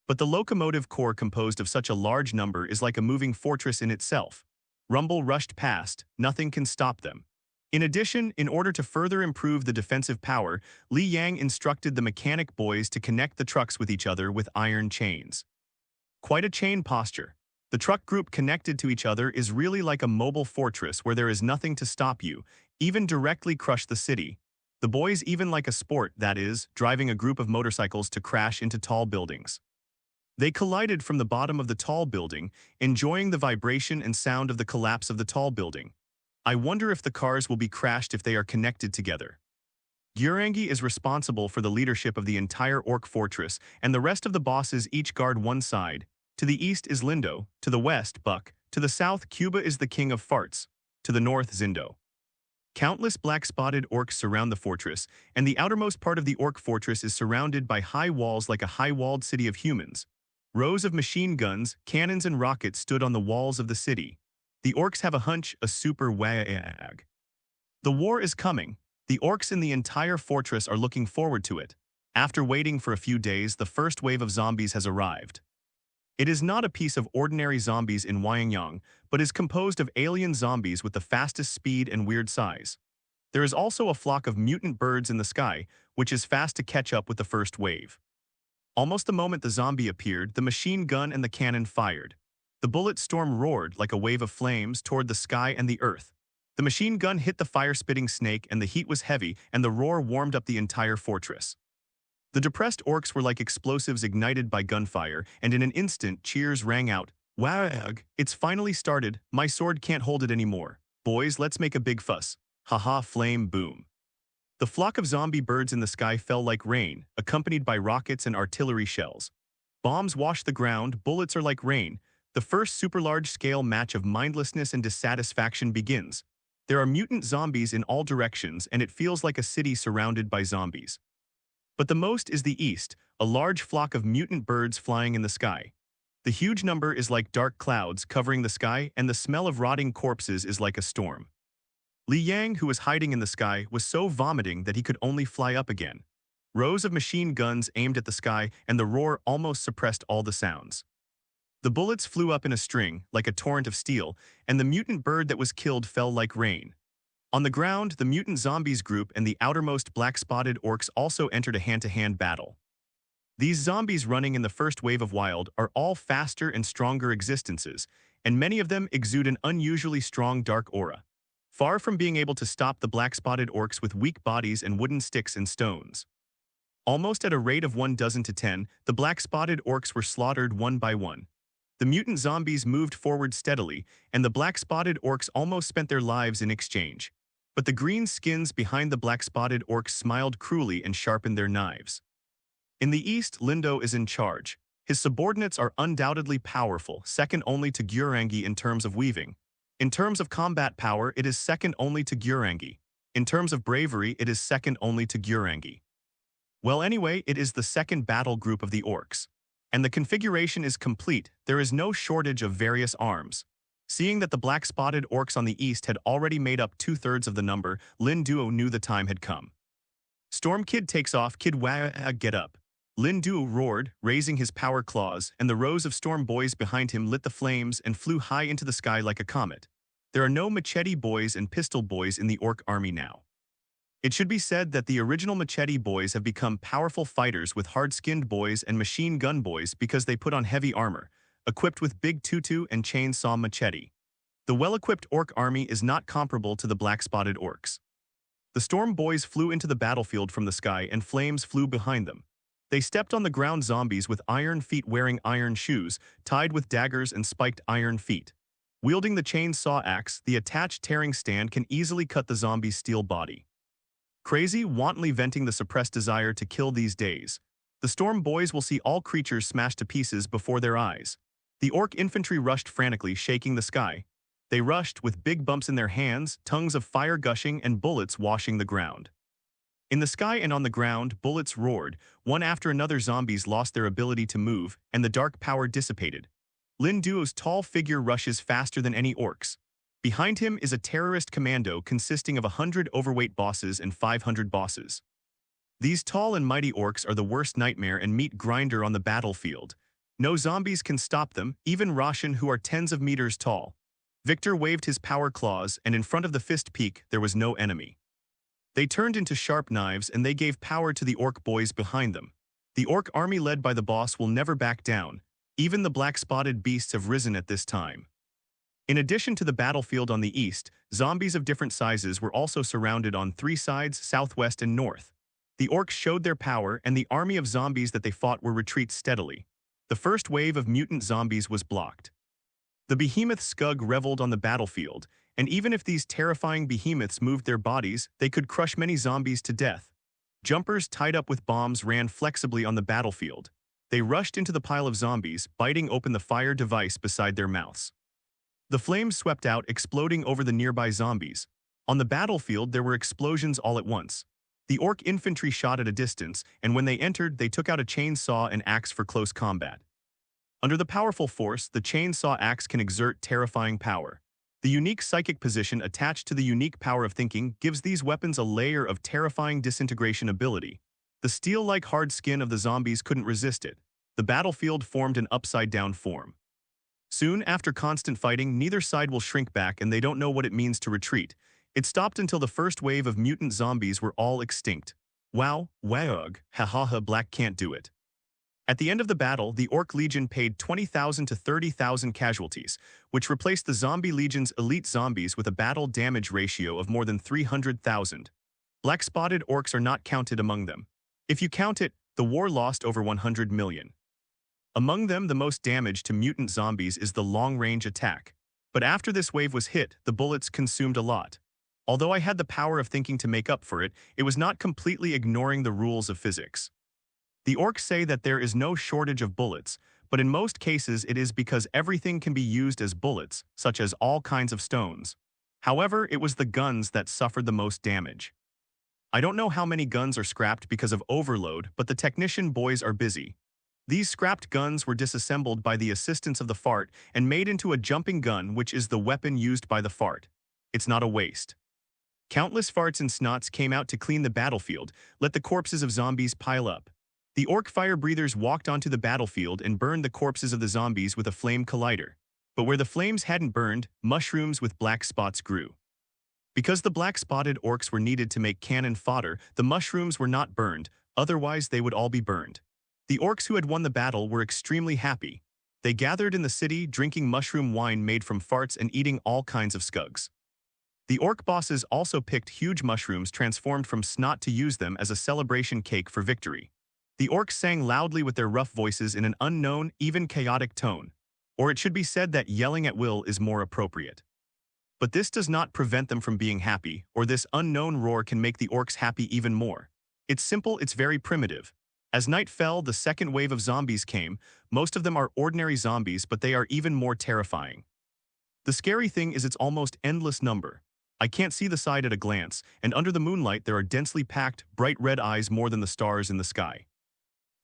But the locomotive corps composed of such a large number is like a moving fortress in itself. Rumble rushed past, nothing can stop them. In addition, in order to further improve the defensive power, Li Yang instructed the mechanic boys to connect the trucks with each other with iron chains. Quite a chain posture. The truck group connected to each other is really like a mobile fortress where there is nothing to stop you, even directly crush the city. The boys even like a sport, that is, driving a group of motorcycles to crash into tall buildings. They collided from the bottom of the tall building, enjoying the vibration and sound of the collapse of the tall building. I wonder if the cars will be crashed if they are connected together. WAAAGH is responsible for the leadership of the entire Orc fortress, and the rest of the bosses each guard one side. To the east is Lindo, to the west, Buck, to the south, Cuba is the king of farts, to the north, Zindo. Countless black-spotted Orcs surround the fortress, and the outermost part of the Orc fortress is surrounded by high walls like a high-walled city of humans. Rows of machine guns, cannons, and rockets stood on the walls of the city. The Orcs have a hunch, a super WAAAGH. The war is coming. The Orcs in the entire fortress are looking forward to it. After waiting for a few days, the first wave of zombies has arrived. It is not a piece of ordinary zombies in WAAAGH, but is composed of alien zombies with the fastest speed and weird size. There is also a flock of mutant birds in the sky, which is fast to catch up with the first wave. Almost the moment the zombie appeared, the machine gun and the cannon fired. The bullet storm roared like a wave of flames toward the sky and the earth. The machine gun hit the fire-spitting snake, and the heat was heavy, and the roar warmed up the entire fortress. The depressed Orcs were like explosives ignited by gunfire, and in an instant cheers rang out. WAAAGH, it's finally started, my sword can't hold it anymore. Boys, let's make a big fuss. haha flame boom. The flock of zombie birds in the sky fell like rain, accompanied by rockets and artillery shells. Bombs wash the ground, bullets are like rain. The first super large-scale match of mindlessness and dissatisfaction begins. There are mutant zombies in all directions, and it feels like a city surrounded by zombies. But the most is the east, a large flock of mutant birds flying in the sky. The huge number is like dark clouds covering the sky, and the smell of rotting corpses is like a storm. Li Yang, who was hiding in the sky, was so vomiting that he could only fly up again. Rows of machine guns aimed at the sky, and the roar almost suppressed all the sounds. The bullets flew up in a string, like a torrent of steel, and the mutant bird that was killed fell like rain. On the ground, the mutant zombies group and the outermost black-spotted orcs also entered a hand-to-hand battle. These zombies running in the first wave of wild are all faster and stronger existences, and many of them exude an unusually strong dark aura. Far from being able to stop the black-spotted orcs with weak bodies and wooden sticks and stones. Almost at a rate of 1 dozen to 10, the black-spotted orcs were slaughtered one by one. The mutant zombies moved forward steadily, and the black-spotted orcs almost spent their lives in exchange. But the green skins behind the black-spotted orcs smiled cruelly and sharpened their knives. In the east, Lindo is in charge. His subordinates are undoubtedly powerful, second only to WAAAGH in terms of weaving. In terms of combat power, it is second only to WAAAGH. In terms of bravery, it is second only to WAAAGH. Well, anyway, it is the second battle group of the orcs. And the configuration is complete. There is no shortage of various arms. Seeing that the black-spotted orcs on the east had already made up 2/3 of the number, Lin Duo knew the time had come. Storm Kid takes off, Kid WAAAGH get up. Lin Duo roared, raising his power claws, and the rows of storm boys behind him lit the flames and flew high into the sky like a comet. There are no machete boys and pistol boys in the orc army now. It should be said that the original machete boys have become powerful fighters with hard-skinned boys and machine gun boys because they put on heavy armor, equipped with big tutu and chainsaw machete. The well-equipped orc army is not comparable to the black-spotted orcs. The storm boys flew into the battlefield from the sky and flames flew behind them. They stepped on the ground zombies with iron feet wearing iron shoes, tied with daggers and spiked iron feet. Wielding the chainsaw axe, the attached tearing stand can easily cut the zombie's steel body. Crazy, wantonly venting the suppressed desire to kill these days. The storm boys will see all creatures smashed to pieces before their eyes. The orc infantry rushed frantically, shaking the sky. They rushed with big bumps in their hands, tongues of fire gushing, and bullets washing the ground. In the sky and on the ground, bullets roared. One after another zombies lost their ability to move, and the dark power dissipated. Lin Duo's tall figure rushes faster than any orcs. Behind him is a terrorist commando consisting of 100 overweight bosses and 500 bosses. These tall and mighty orcs are the worst nightmare and meat grinder on the battlefield. No zombies can stop them, even Roshan, who are tens of meters tall. Victor waved his power claws, and in front of the fist peak there was no enemy. They turned into sharp knives, and they gave power to the orc boys behind them. The orc army led by the boss will never back down. Even the black-spotted beasts have risen at this time. In addition to the battlefield on the east, zombies of different sizes were also surrounded on 3 sides, southwest and north. The orcs showed their power, and the army of zombies that they fought were retreat steadily. The first wave of mutant zombies was blocked. The behemoth Skug reveled on the battlefield, and even if these terrifying behemoths moved their bodies, they could crush many zombies to death. Jumpers tied up with bombs ran flexibly on the battlefield. They rushed into the pile of zombies, biting open the fire device beside their mouths. The flames swept out, exploding over the nearby zombies. On the battlefield, there were explosions all at once. The orc infantry shot at a distance, and when they entered, they took out a chainsaw and axe for close combat. Under the powerful force, the chainsaw axe can exert terrifying power. The unique psychic position attached to the unique power of thinking gives these weapons a layer of terrifying disintegration ability. The steel-like hard skin of the zombies couldn't resist it. The battlefield formed an upside-down form. Soon after constant fighting, neither side will shrink back, and they don't know what it means to retreat. It stopped until the first wave of mutant zombies were all extinct. Wow, WAAAGH, hahaha, black can't do it. At the end of the battle, the Orc Legion paid 20,000 to 30,000 casualties, which replaced the Zombie Legion's elite zombies with a battle damage ratio of more than 300,000. Black-spotted orcs are not counted among them. If you count it, the war lost over 100 million. Among them, the most damage to mutant zombies is the long-range attack. But after this wave was hit, the bullets consumed a lot. Although I had the power of thinking to make up for it, it was not completely ignoring the rules of physics. The orcs say that there is no shortage of bullets, but in most cases it is because everything can be used as bullets, such as all kinds of stones. However, it was the guns that suffered the most damage. I don't know how many guns are scrapped because of overload, but the technician boys are busy. These scrapped guns were disassembled by the assistance of the fart and made into a jumping gun, which is the weapon used by the fart. It's not a waste. Countless farts and snots came out to clean the battlefield, let the corpses of zombies pile up. The orc fire breathers walked onto the battlefield and burned the corpses of the zombies with a flame collider. But where the flames hadn't burned, mushrooms with black spots grew. Because the black-spotted orcs were needed to make cannon fodder, the mushrooms were not burned, otherwise they would all be burned. The orcs who had won the battle were extremely happy. They gathered in the city, drinking mushroom wine made from farts and eating all kinds of scugs. The orc bosses also picked huge mushrooms transformed from snot to use them as a celebration cake for victory. The orcs sang loudly with their rough voices in an unknown, even chaotic tone. Or it should be said that yelling at will is more appropriate. But this does not prevent them from being happy, or this unknown roar can make the orcs happy even more. It's simple, it's very primitive. As night fell, the second wave of zombies came. Most of them are ordinary zombies, but they are even more terrifying. The scary thing is its almost endless number. I can't see the side at a glance, and under the moonlight there are densely packed, bright red eyes more than the stars in the sky.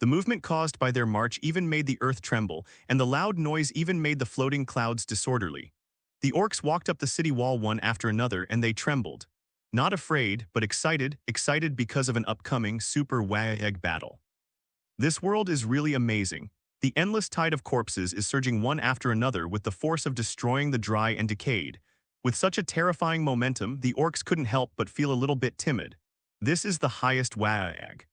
The movement caused by their march even made the earth tremble, and the loud noise even made the floating clouds disorderly. The orcs walked up the city wall one after another, and they trembled. Not afraid, but excited because of an upcoming Super WAAAGH battle. This world is really amazing. The endless tide of corpses is surging one after another with the force of destroying the dry and decayed. With such a terrifying momentum, the orcs couldn't help but feel a little bit timid. This is the highest WAAAGH.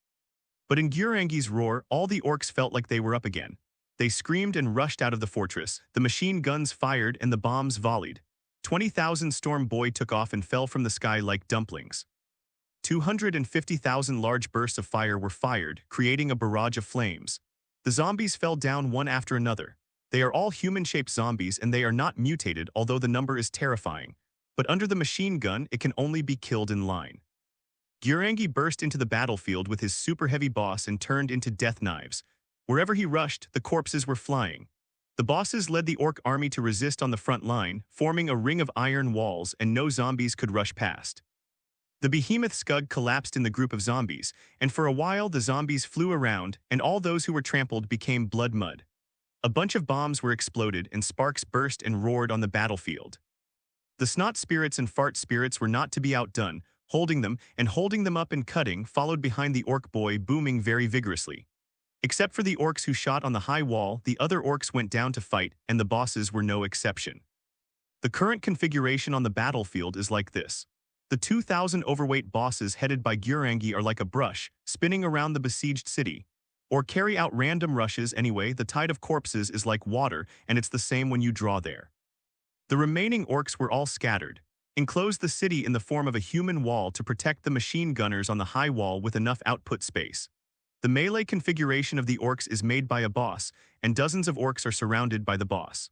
But in WAAAGH's roar, all the orcs felt like they were up again. They screamed and rushed out of the fortress. The machine guns fired and the bombs volleyed. 20,000 Storm Boy took off and fell from the sky like dumplings. 250,000 large bursts of fire were fired, creating a barrage of flames. The zombies fell down one after another. They are all human-shaped zombies and they are not mutated, although the number is terrifying. But under the machine gun, it can only be killed in line. WAAAGH burst into the battlefield with his super heavy boss and turned into death knives. Wherever he rushed, the corpses were flying. The bosses led the orc army to resist on the front line, forming a ring of iron walls, and no zombies could rush past. The behemoth Scug collapsed in the group of zombies, and for a while the zombies flew around, and all those who were trampled became blood mud. A bunch of bombs were exploded, and sparks burst and roared on the battlefield. The snot spirits and fart spirits were not to be outdone, holding them up and cutting, followed behind the orc boy, booming very vigorously. Except for the orcs who shot on the high wall, the other orcs went down to fight, and the bosses were no exception. The current configuration on the battlefield is like this. The 2,000 overweight bosses headed by WAAAGH are like a brush, spinning around the besieged city. Or carry out random rushes anyway. The tide of corpses is like water, and it's the same when you draw there. The remaining orcs were all scattered. Enclosed the city in the form of a human wall to protect the machine gunners on the high wall with enough output space. The melee configuration of the orcs is made by a boss, and dozens of orcs are surrounded by the boss.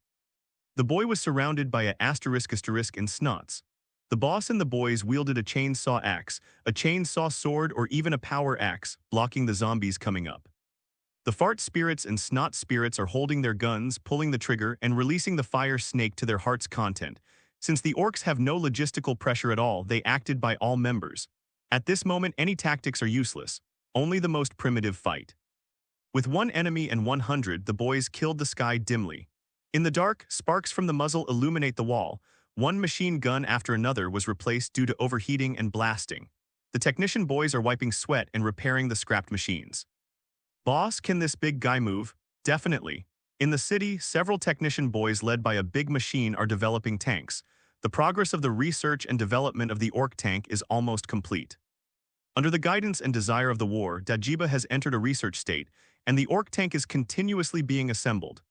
The boy was surrounded by a *** and snots. The boss and the boys wielded a chainsaw axe, a chainsaw sword, or even a power axe, blocking the zombies coming up. The fart spirits and snot spirits are holding their guns, pulling the trigger, and releasing the fire snake to their heart's content. Since the orcs have no logistical pressure at all, they acted by all members. At this moment, any tactics are useless. Only the most primitive fight. With one enemy and 100, the boys killed the sky dimly. In the dark, sparks from the muzzle illuminate the wall. One machine gun after another was replaced due to overheating and blasting. The technician boys are wiping sweat and repairing the scrapped machines. Boss, can this big guy move? Definitely. In the city, several technician boys led by a big machine are developing tanks. The progress of the research and development of the orc tank is almost complete. Under the guidance and desire of the war, WAAAGH has entered a research state, and the orc tank is continuously being assembled.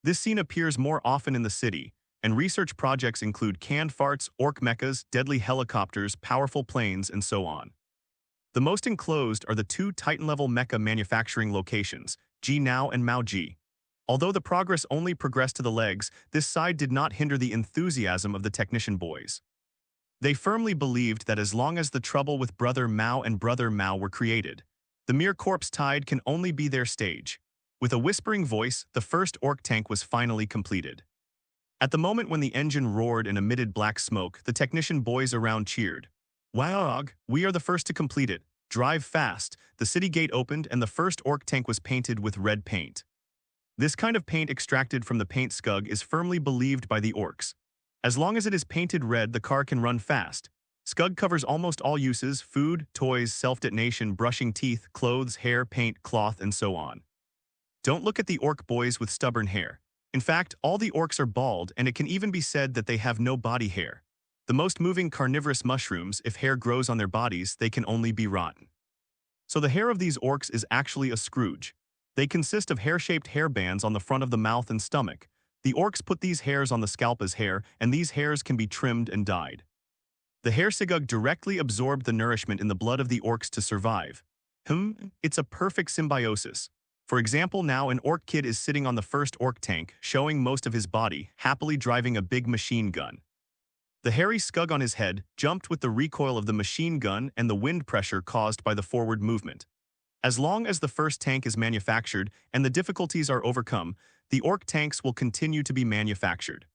This scene appears more often in the city, and research projects include canned farts, orc mechas, deadly helicopters, powerful planes, and so on. The most enclosed are the two Titan-level mecha manufacturing locations, G-Now and Mao-G. Although the progress only progressed to the legs, this side did not hinder the enthusiasm of the technician boys. They firmly believed that as long as the trouble with Brother Mao and Brother Mao were created, the mere corpse tide can only be their stage. With a whispering voice, the first orc tank was finally completed. At the moment when the engine roared and emitted black smoke, the technician boys around cheered. WAAAGH, we are the first to complete it. Drive fast. The city gate opened and the first orc tank was painted with red paint. This kind of paint extracted from the paint scug is firmly believed by the orcs. As long as it is painted red, the car can run fast. Scug covers almost all uses: food, toys, self-detonation, brushing teeth, clothes, hair, paint, cloth, and so on. Don't look at the orc boys with stubborn hair. In fact, all the orcs are bald, and it can even be said that they have no body hair. The most moving carnivorous mushrooms, if hair grows on their bodies, they can only be rotten. So the hair of these orcs is actually a Scrooge. They consist of hair-shaped hair bands on the front of the mouth and stomach. The orcs put these hairs on the scalp as hair, and these hairs can be trimmed and dyed. The hair sigug directly absorbed the nourishment in the blood of the orcs to survive. It's a perfect symbiosis. For example, now an orc kid is sitting on the first orc tank, showing most of his body, happily driving a big machine gun. The hairy scug on his head jumped with the recoil of the machine gun and the wind pressure caused by the forward movement. As long as the first tank is manufactured and the difficulties are overcome, the orc tanks will continue to be manufactured.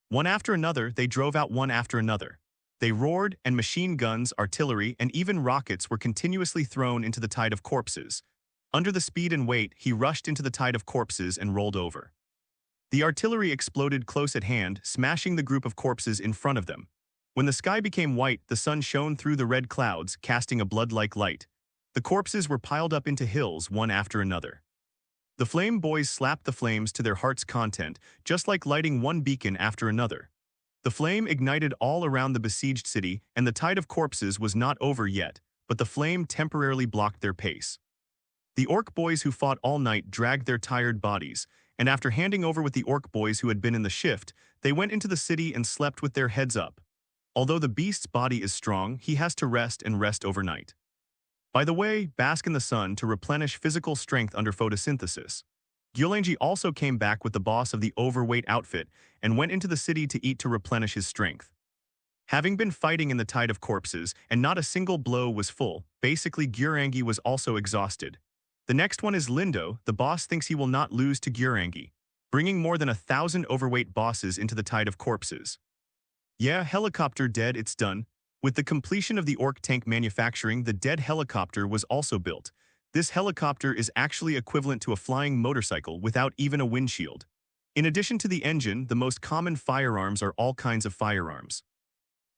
One after another, they drove out one after another. They roared, and machine guns, artillery, and even rockets were continuously thrown into the tide of corpses. Under the speed and weight, he rushed into the tide of corpses and rolled over. The artillery exploded close at hand, smashing the group of corpses in front of them. When the sky became white, the sun shone through the red clouds, casting a blood-like light. The corpses were piled up into hills, one after another. The flame boys slapped the flames to their heart's content, just like lighting one beacon after another. The flame ignited all around the besieged city, and the tide of corpses was not over yet, but the flame temporarily blocked their pace. The orc boys who fought all night dragged their tired bodies, and after handing over with the orc boys who had been in the shift, they went into the city and slept with their heads up. Although the beast's body is strong, he has to rest and rest overnight. By the way, bask in the sun to replenish physical strength under photosynthesis. WAAAGH also came back with the boss of the overweight outfit and went into the city to eat to replenish his strength. Having been fighting in the tide of corpses and not a single blow was full, basically WAAAGH was also exhausted. The next one is Lindo. The boss thinks he will not lose to WAAAGH, bringing more than 1,000 overweight bosses into the tide of corpses. Yeah, helicopter dead, it's done. With the completion of the orc tank manufacturing, the dead helicopter was also built. This helicopter is actually equivalent to a flying motorcycle without even a windshield. In addition to the engine, the most common firearms are all kinds of firearms.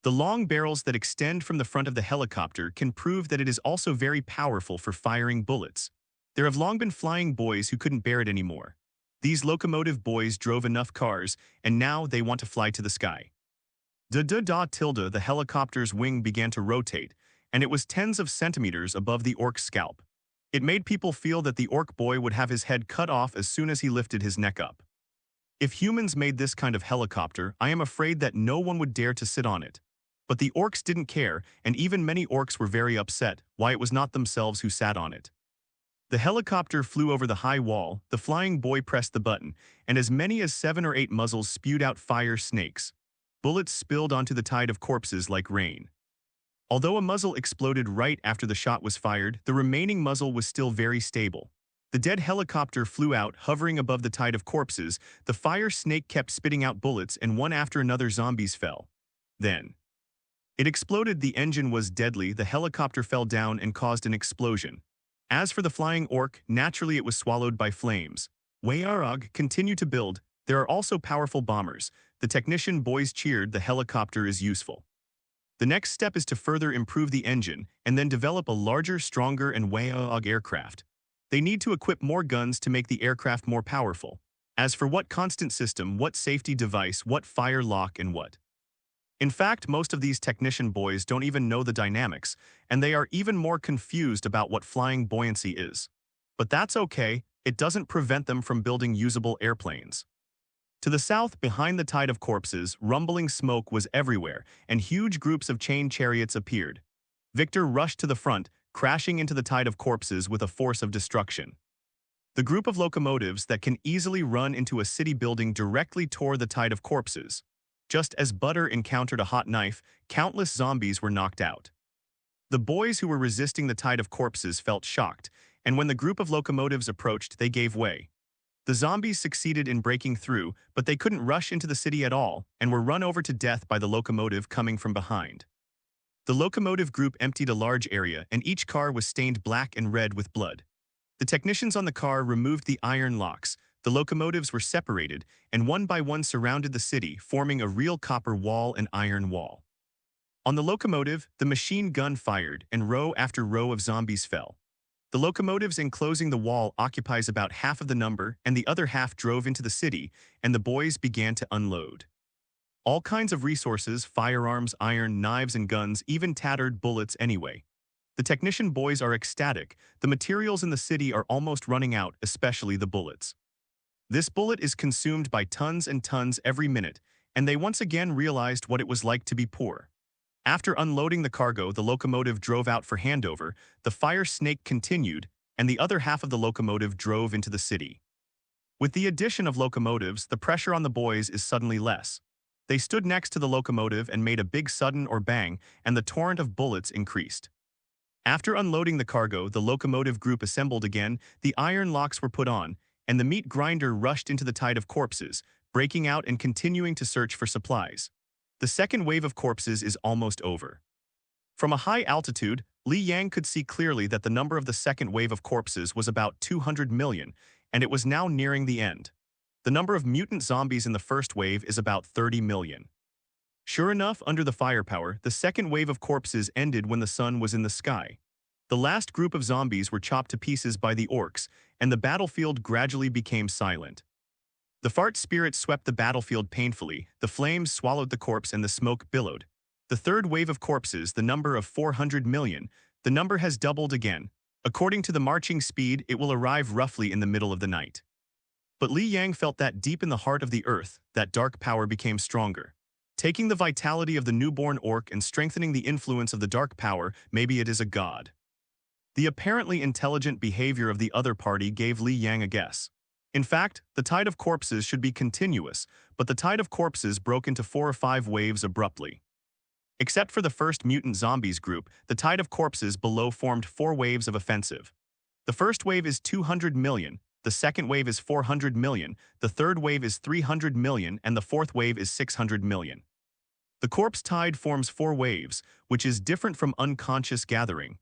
The long barrels that extend from the front of the helicopter can prove that it is also very powerful for firing bullets. There have long been flying boys who couldn't bear it anymore. These locomotive boys drove enough cars, and now they want to fly to the sky. The helicopter's wing began to rotate, and it was tens of centimeters above the orc's scalp. It made people feel that the orc boy would have his head cut off as soon as he lifted his neck up. If humans made this kind of helicopter, I am afraid that no one would dare to sit on it. But the orcs didn't care, and even many orcs were very upset why it was not themselves who sat on it. The helicopter flew over the high wall, the flying boy pressed the button, and as many as 7 or 8 muzzles spewed out fire snakes. Bullets spilled onto the tide of corpses like rain. Although a muzzle exploded right after the shot was fired, the remaining muzzle was still very stable. The dead helicopter flew out, hovering above the tide of corpses. The fire snake kept spitting out bullets, and one after another zombies fell. Then it exploded. The engine was deadly. The helicopter fell down and caused an explosion. As for the flying orc, naturally it was swallowed by flames. WAAAGH continued to build. There are also powerful bombers. The technician boys cheered. The helicopter is useful. The next step is to further improve the engine and then develop a larger, stronger, and WAAAGH aircraft. They need to equip more guns to make the aircraft more powerful. As for what constant system, what safety device, what fire lock, and what. In fact, most of these technician boys don't even know the dynamics, and they are even more confused about what flying buoyancy is. But that's okay, it doesn't prevent them from building usable airplanes. To the south, behind the tide of corpses, rumbling smoke was everywhere, and huge groups of chain chariots appeared. Victor rushed to the front, crashing into the tide of corpses with a force of destruction. The group of locomotives that can easily run into a city building directly tore the tide of corpses. Just as butter encountered a hot knife, countless zombies were knocked out. The boys who were resisting the tide of corpses felt shocked, and when the group of locomotives approached, they gave way. The zombies succeeded in breaking through, but they couldn't rush into the city at all and were run over to death by the locomotive coming from behind. The locomotive group emptied a large area, and each car was stained black and red with blood. The technicians on the car removed the iron locks, the locomotives were separated, and one by one surrounded the city, forming a real copper wall and iron wall. On the locomotive, the machine gun fired, and row after row of zombies fell. The locomotives enclosing the wall occupies about half of the number, and the other half drove into the city, and the boys began to unload. All kinds of resources, firearms, iron, knives, and guns, even tattered bullets anyway. The technician boys are ecstatic. The materials in the city are almost running out, especially the bullets. This bullet is consumed by tons and tons every minute, and they once again realized what it was like to be poor. After unloading the cargo, the locomotive drove out for handover, the fire snake continued, and the other half of the locomotive drove into the city. With the addition of locomotives, the pressure on the boys is suddenly less. They stood next to the locomotive and made a big sudden or bang, and the torrent of bullets increased. After unloading the cargo, the locomotive group assembled again, the iron locks were put on, and the meat grinder rushed into the tide of corpses, breaking out and continuing to search for supplies. The second wave of corpses is almost over. From a high altitude, Li Yang could see clearly that the number of the second wave of corpses was about 200 million, and it was now nearing the end. The number of mutant zombies in the first wave is about 30 million. Sure enough, under the firepower, the second wave of corpses ended when the sun was in the sky. The last group of zombies were chopped to pieces by the orcs, and the battlefield gradually became silent. The fart spirit swept the battlefield painfully, the flames swallowed the corpse and the smoke billowed. The third wave of corpses, the number of 400 million, the number has doubled again. According to the marching speed, it will arrive roughly in the middle of the night. But Li Yang felt that deep in the heart of the earth, that dark power became stronger. Taking the vitality of the newborn orc and strengthening the influence of the dark power, maybe it is a god. The apparently intelligent behavior of the other party gave Li Yang a guess. In fact, the tide of corpses should be continuous, but the tide of corpses broke into 4 or 5 waves abruptly. Except for the first mutant zombies group, the tide of corpses below formed 4 waves of offensive. The first wave is 200 million, the second wave is 400 million, the third wave is 300 million, and the fourth wave is 600 million. The corpse tide forms 4 waves, which is different from unconscious gathering.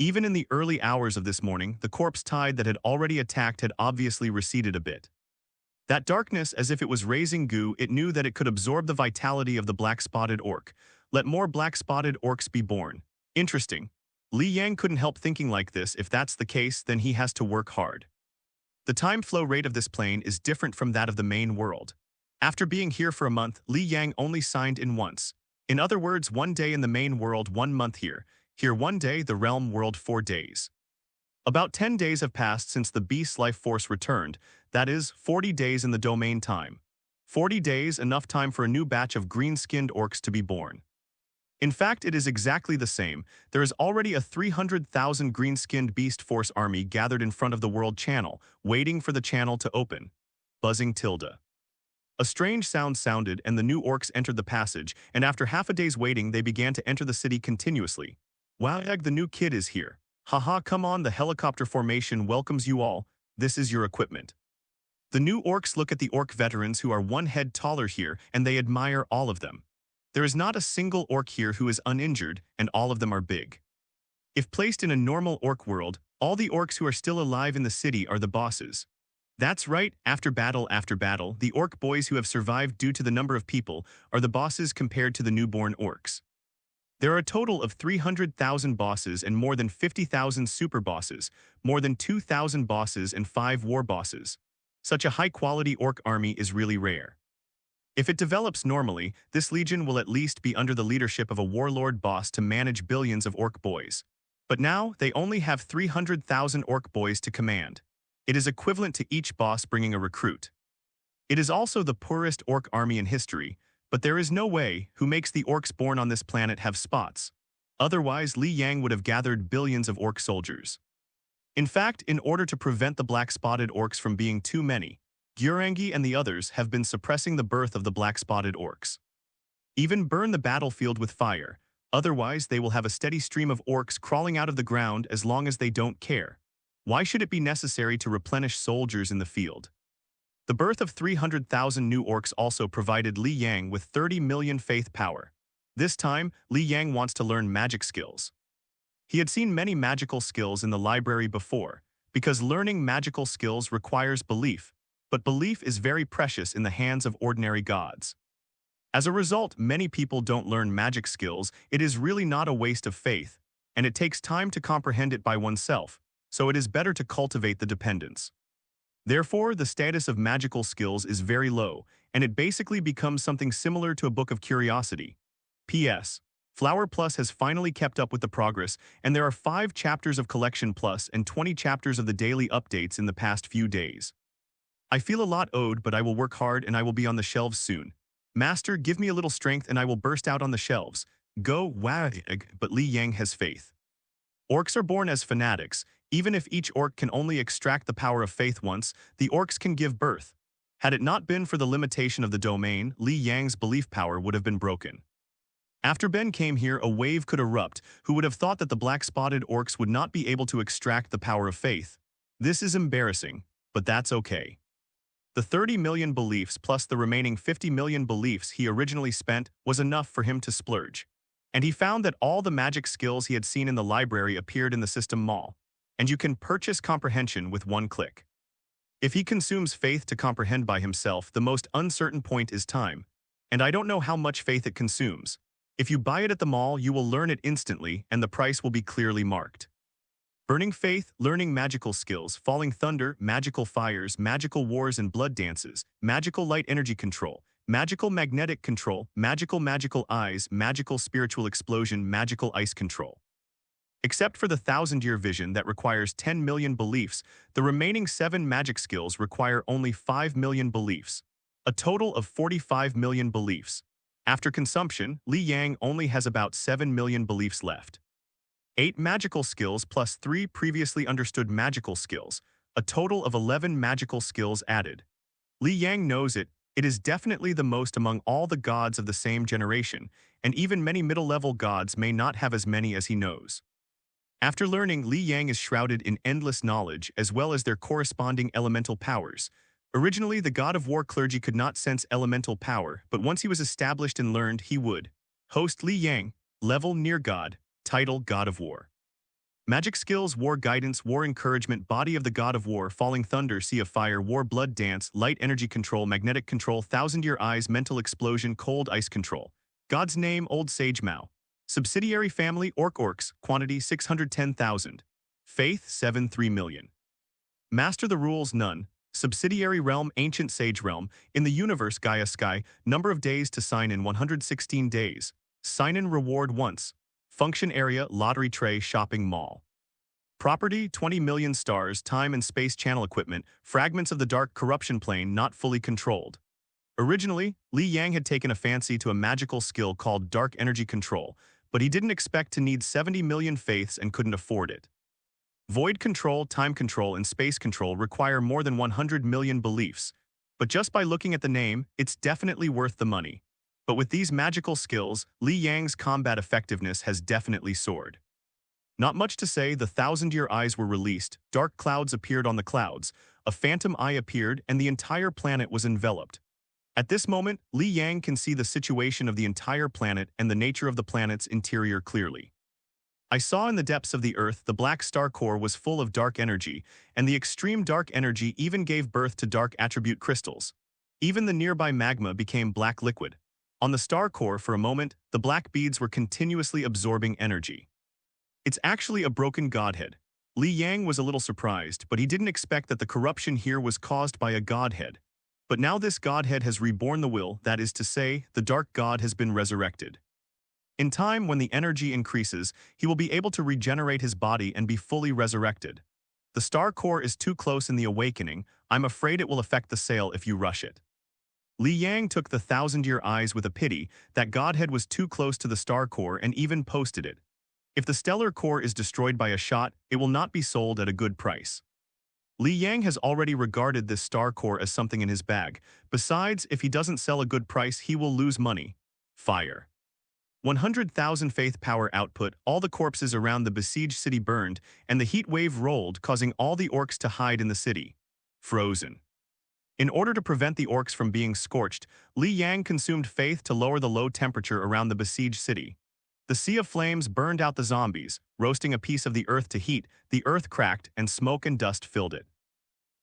Even in the early hours of this morning, the corpse tide that had already attacked had obviously receded a bit. That darkness, as if it was raising goo, it knew that it could absorb the vitality of the black-spotted orc. Let more black-spotted orcs be born. Interesting. Li Yang couldn't help thinking like this. If that's the case, then he has to work hard. The time flow rate of this plane is different from that of the main world. After being here for a month, Li Yang only signed in once. In other words, 1 day in the main world, 1 month here. Here 1 day, the realm world 4 days. About 10 days have passed since the beast's life force returned, that is, 40 days in the domain time. 40 days, enough time for a new batch of green-skinned orcs to be born. In fact, it is exactly the same. There is already a 300,000 green-skinned beast force army gathered in front of the world channel, waiting for the channel to open. Buzzing tilde. A strange sound sounded, and the new orcs entered the passage, and after half a day's waiting, they began to enter the city continuously. WAAAGH, the new kid is here. Haha, come on, the helicopter formation welcomes you all. This is your equipment. The new orcs look at the orc veterans who are 1 head taller here, and they admire all of them. There is not a single orc here who is uninjured, and all of them are big. If placed in a normal orc world, all the orcs who are still alive in the city are the bosses. That's right, after battle, the orc boys who have survived due to the number of people are the bosses compared to the newborn orcs. There are a total of 300,000 bosses and more than 50,000 super bosses, more than 2,000 bosses and 5 war bosses. Such a high-quality orc army is really rare. If it develops normally, this legion will at least be under the leadership of a warlord boss to manage billions of orc boys. But now, they only have 300,000 orc boys to command. It is equivalent to each boss bringing a recruit. It is also the poorest orc army in history, but there is no way who makes the orcs born on this planet have spots. Otherwise, Li Yang would have gathered billions of orc soldiers. In fact, in order to prevent the black-spotted orcs from being too many, WAAAGH and the others have been suppressing the birth of the black-spotted orcs. Even burn the battlefield with fire. Otherwise, they will have a steady stream of orcs crawling out of the ground as long as they don't care. Why should it be necessary to replenish soldiers in the field? The birth of 300,000 new orcs also provided Li Yang with 30 million faith power. This time, Li Yang wants to learn magic skills. He had seen many magical skills in the library before, because learning magical skills requires belief, but belief is very precious in the hands of ordinary gods. As a result, many people don't learn magic skills. It is really not a waste of faith, and it takes time to comprehend it by oneself, so it is better to cultivate the dependence. Therefore, the status of magical skills is very low, and it basically becomes something similar to a book of curiosity. P.S. Flower Plus has finally kept up with the progress, and there are 5 chapters of Collection Plus and 20 chapters of the daily updates in the past few days. I feel a lot owed, but I will work hard and I will be on the shelves soon. Master, give me a little strength and I will burst out on the shelves. Go, WAAAGH, but Li Yang has faith. Orcs are born as fanatics. Even if each orc can only extract the power of faith once, the orcs can give birth. Had it not been for the limitation of the domain, Li Yang's belief power would have been broken. After Ben came here, a wave could erupt. Who would have thought that the black-spotted orcs would not be able to extract the power of faith? This is embarrassing, but that's okay. The 30 million beliefs plus the remaining 50 million beliefs he originally spent was enough for him to splurge. And he found that all the magic skills he had seen in the library appeared in the system mall, and you can purchase comprehension with one click. If he consumes faith to comprehend by himself, the most uncertain point is time, and I don't know how much faith it consumes. If you buy it at the mall, you will learn it instantly, and the price will be clearly marked. Burning faith, learning magical skills, falling thunder, magical fires, magical wars and blood dances, magical light energy control, magical magnetic control, magical eyes, magical spiritual explosion, magical ice control. Except for the 1,000-year vision that requires 10 million beliefs, the remaining 7 magic skills require only 5 million beliefs, a total of 45 million beliefs. After consumption, Li Yang only has about 7 million beliefs left. 8 magical skills plus 3 previously understood magical skills, a total of 11 magical skills added. Li Yang knows it is definitely the most among all the gods of the same generation, and even many middle-level gods may not have as many as he knows. After learning, Li Yang is shrouded in endless knowledge as well as their corresponding elemental powers. Originally, the god of war clergy could not sense elemental power, but once he was established and learned, he would. Host Li Yang, level near god, title God of War. Magic skills, war guidance, war encouragement, body of the god of war, falling thunder, sea of fire, war blood dance, light energy control, magnetic control, 1,000-year eyes, mental explosion, cold ice control. God's name, Old Sage Mao. Subsidiary family, Orcs, quantity 610,000. Faith, 7.3 million. Master the rules, none. Subsidiary realm, Ancient Sage realm. In the universe, Gaia Sky. Number of days to sign in, 116 days. Sign in reward once. Function area, lottery tray, shopping mall. Property, 20 million stars, time and space channel equipment, fragments of the dark corruption plane not fully controlled. Originally, Li Yang had taken a fancy to a magical skill called dark energy control, but he didn't expect to need 70 million faiths and couldn't afford it. Void control, time control, and space control require more than 100 million beliefs, but just by looking at the name, it's definitely worth the money. But with these magical skills, Li Yang's combat effectiveness has definitely soared. Not much to say, the 1,000-year eyes were released, dark clouds appeared on the clouds, a phantom eye appeared, and the entire planet was enveloped. At this moment, Li Yang can see the situation of the entire planet and the nature of the planet's interior clearly. I saw in the depths of the Earth the black star core was full of dark energy, and the extreme dark energy even gave birth to dark attribute crystals. Even the nearby magma became black liquid. On the star core, for a moment, the black beads were continuously absorbing energy. It's actually a broken godhead. Li Yang was a little surprised, but he didn't expect that the corruption here was caused by a godhead. But now this godhead has reborn the will, that is to say, the dark god has been resurrected. In time, when the energy increases, he will be able to regenerate his body and be fully resurrected. The star core is too close in the awakening. I'm afraid it will affect the sale if you rush it. Li Yang took the 1,000-year eyes with a pity. That godhead was too close to the star core and even posted it. If the stellar core is destroyed by a shot, it will not be sold at a good price. Li Yang has already regarded this star core as something in his bag. Besides, if he doesn't sell a good price, he will lose money. Fire. 100,000 faith power output, all the corpses around the besieged city burned, and the heat wave rolled, causing all the orcs to hide in the city. Frozen. In order to prevent the orcs from being scorched, Li Yang consumed faith to lower the low temperature around the besieged city. The sea of flames burned out the zombies, roasting a piece of the earth to heat, the earth cracked, and smoke and dust filled it.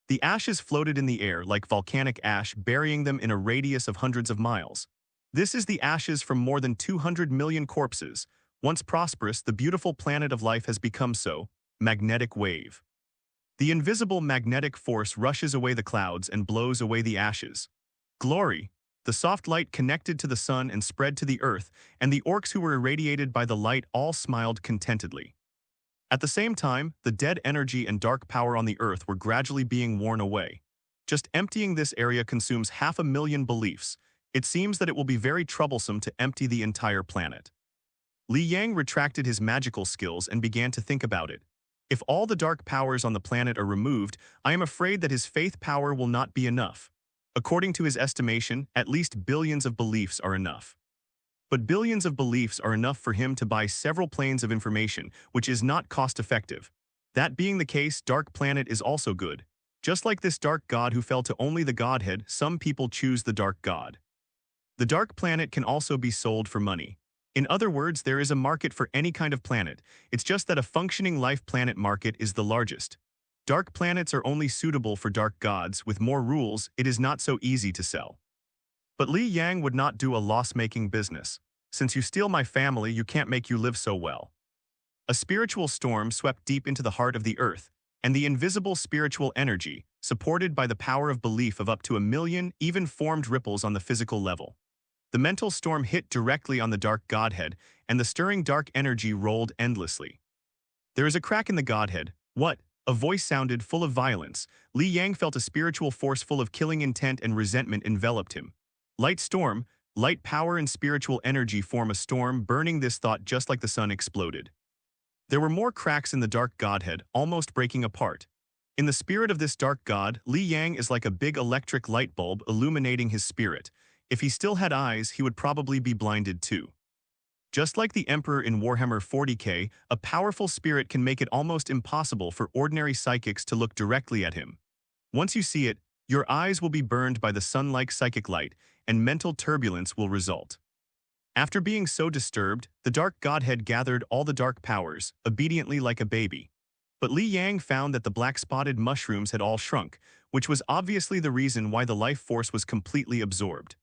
The ashes floated in the air like volcanic ash, burying them in a radius of hundreds of miles. This is the ashes from more than 200 million corpses. Once prosperous, the beautiful planet of life has become so. Magnetic wave. The invisible magnetic force rushes away the clouds and blows away the ashes. Glory. The soft light connected to the sun and spread to the earth, and the orcs who were irradiated by the light all smiled contentedly. At the same time, the dead energy and dark power on the earth were gradually being worn away. Just emptying this area consumes 500,000 beliefs. It seems that it will be very troublesome to empty the entire planet. Li Yang retracted his magical skills and began to think about it. If all the dark powers on the planet are removed, I am afraid that his faith power will not be enough. According to his estimation, at least billions of beliefs are enough. But billions of beliefs are enough for him to buy several planes of information, which is not cost-effective. That being the case, Dark Planet is also good. Just like this dark god who fell to only the godhead, some people choose the dark god. The Dark Planet can also be sold for money. In other words, there is a market for any kind of planet. It's just that a functioning life planet market is the largest. Dark planets are only suitable for dark gods. With more rules, it is not so easy to sell. But Li Yang would not do a loss-making business. Since you steal my family, you can't make you live so well. A spiritual storm swept deep into the heart of the earth, and the invisible spiritual energy, supported by the power of belief of up to 1 million, even formed ripples on the physical level. The mental storm hit directly on the dark godhead, and the stirring dark energy rolled endlessly. There is a crack in the godhead. What? A voice sounded, full of violence. Li Yang felt a spiritual force full of killing intent and resentment enveloped him. Light storm, light power and spiritual energy form a storm, burning this thought just like the sun exploded. There were more cracks in the dark godhead, almost breaking apart. In the spirit of this dark god, Li Yang is like a big electric light bulb illuminating his spirit. If he still had eyes, he would probably be blinded too. Just like the Emperor in Warhammer 40k, a powerful spirit can make it almost impossible for ordinary psychics to look directly at him. Once you see it, your eyes will be burned by the sun-like psychic light, and mental turbulence will result. After being so disturbed, the dark godhead gathered all the dark powers, obediently like a baby. But Li Yang found that the black-spotted mushrooms had all shrunk, which was obviously the reason why the life force was completely absorbed.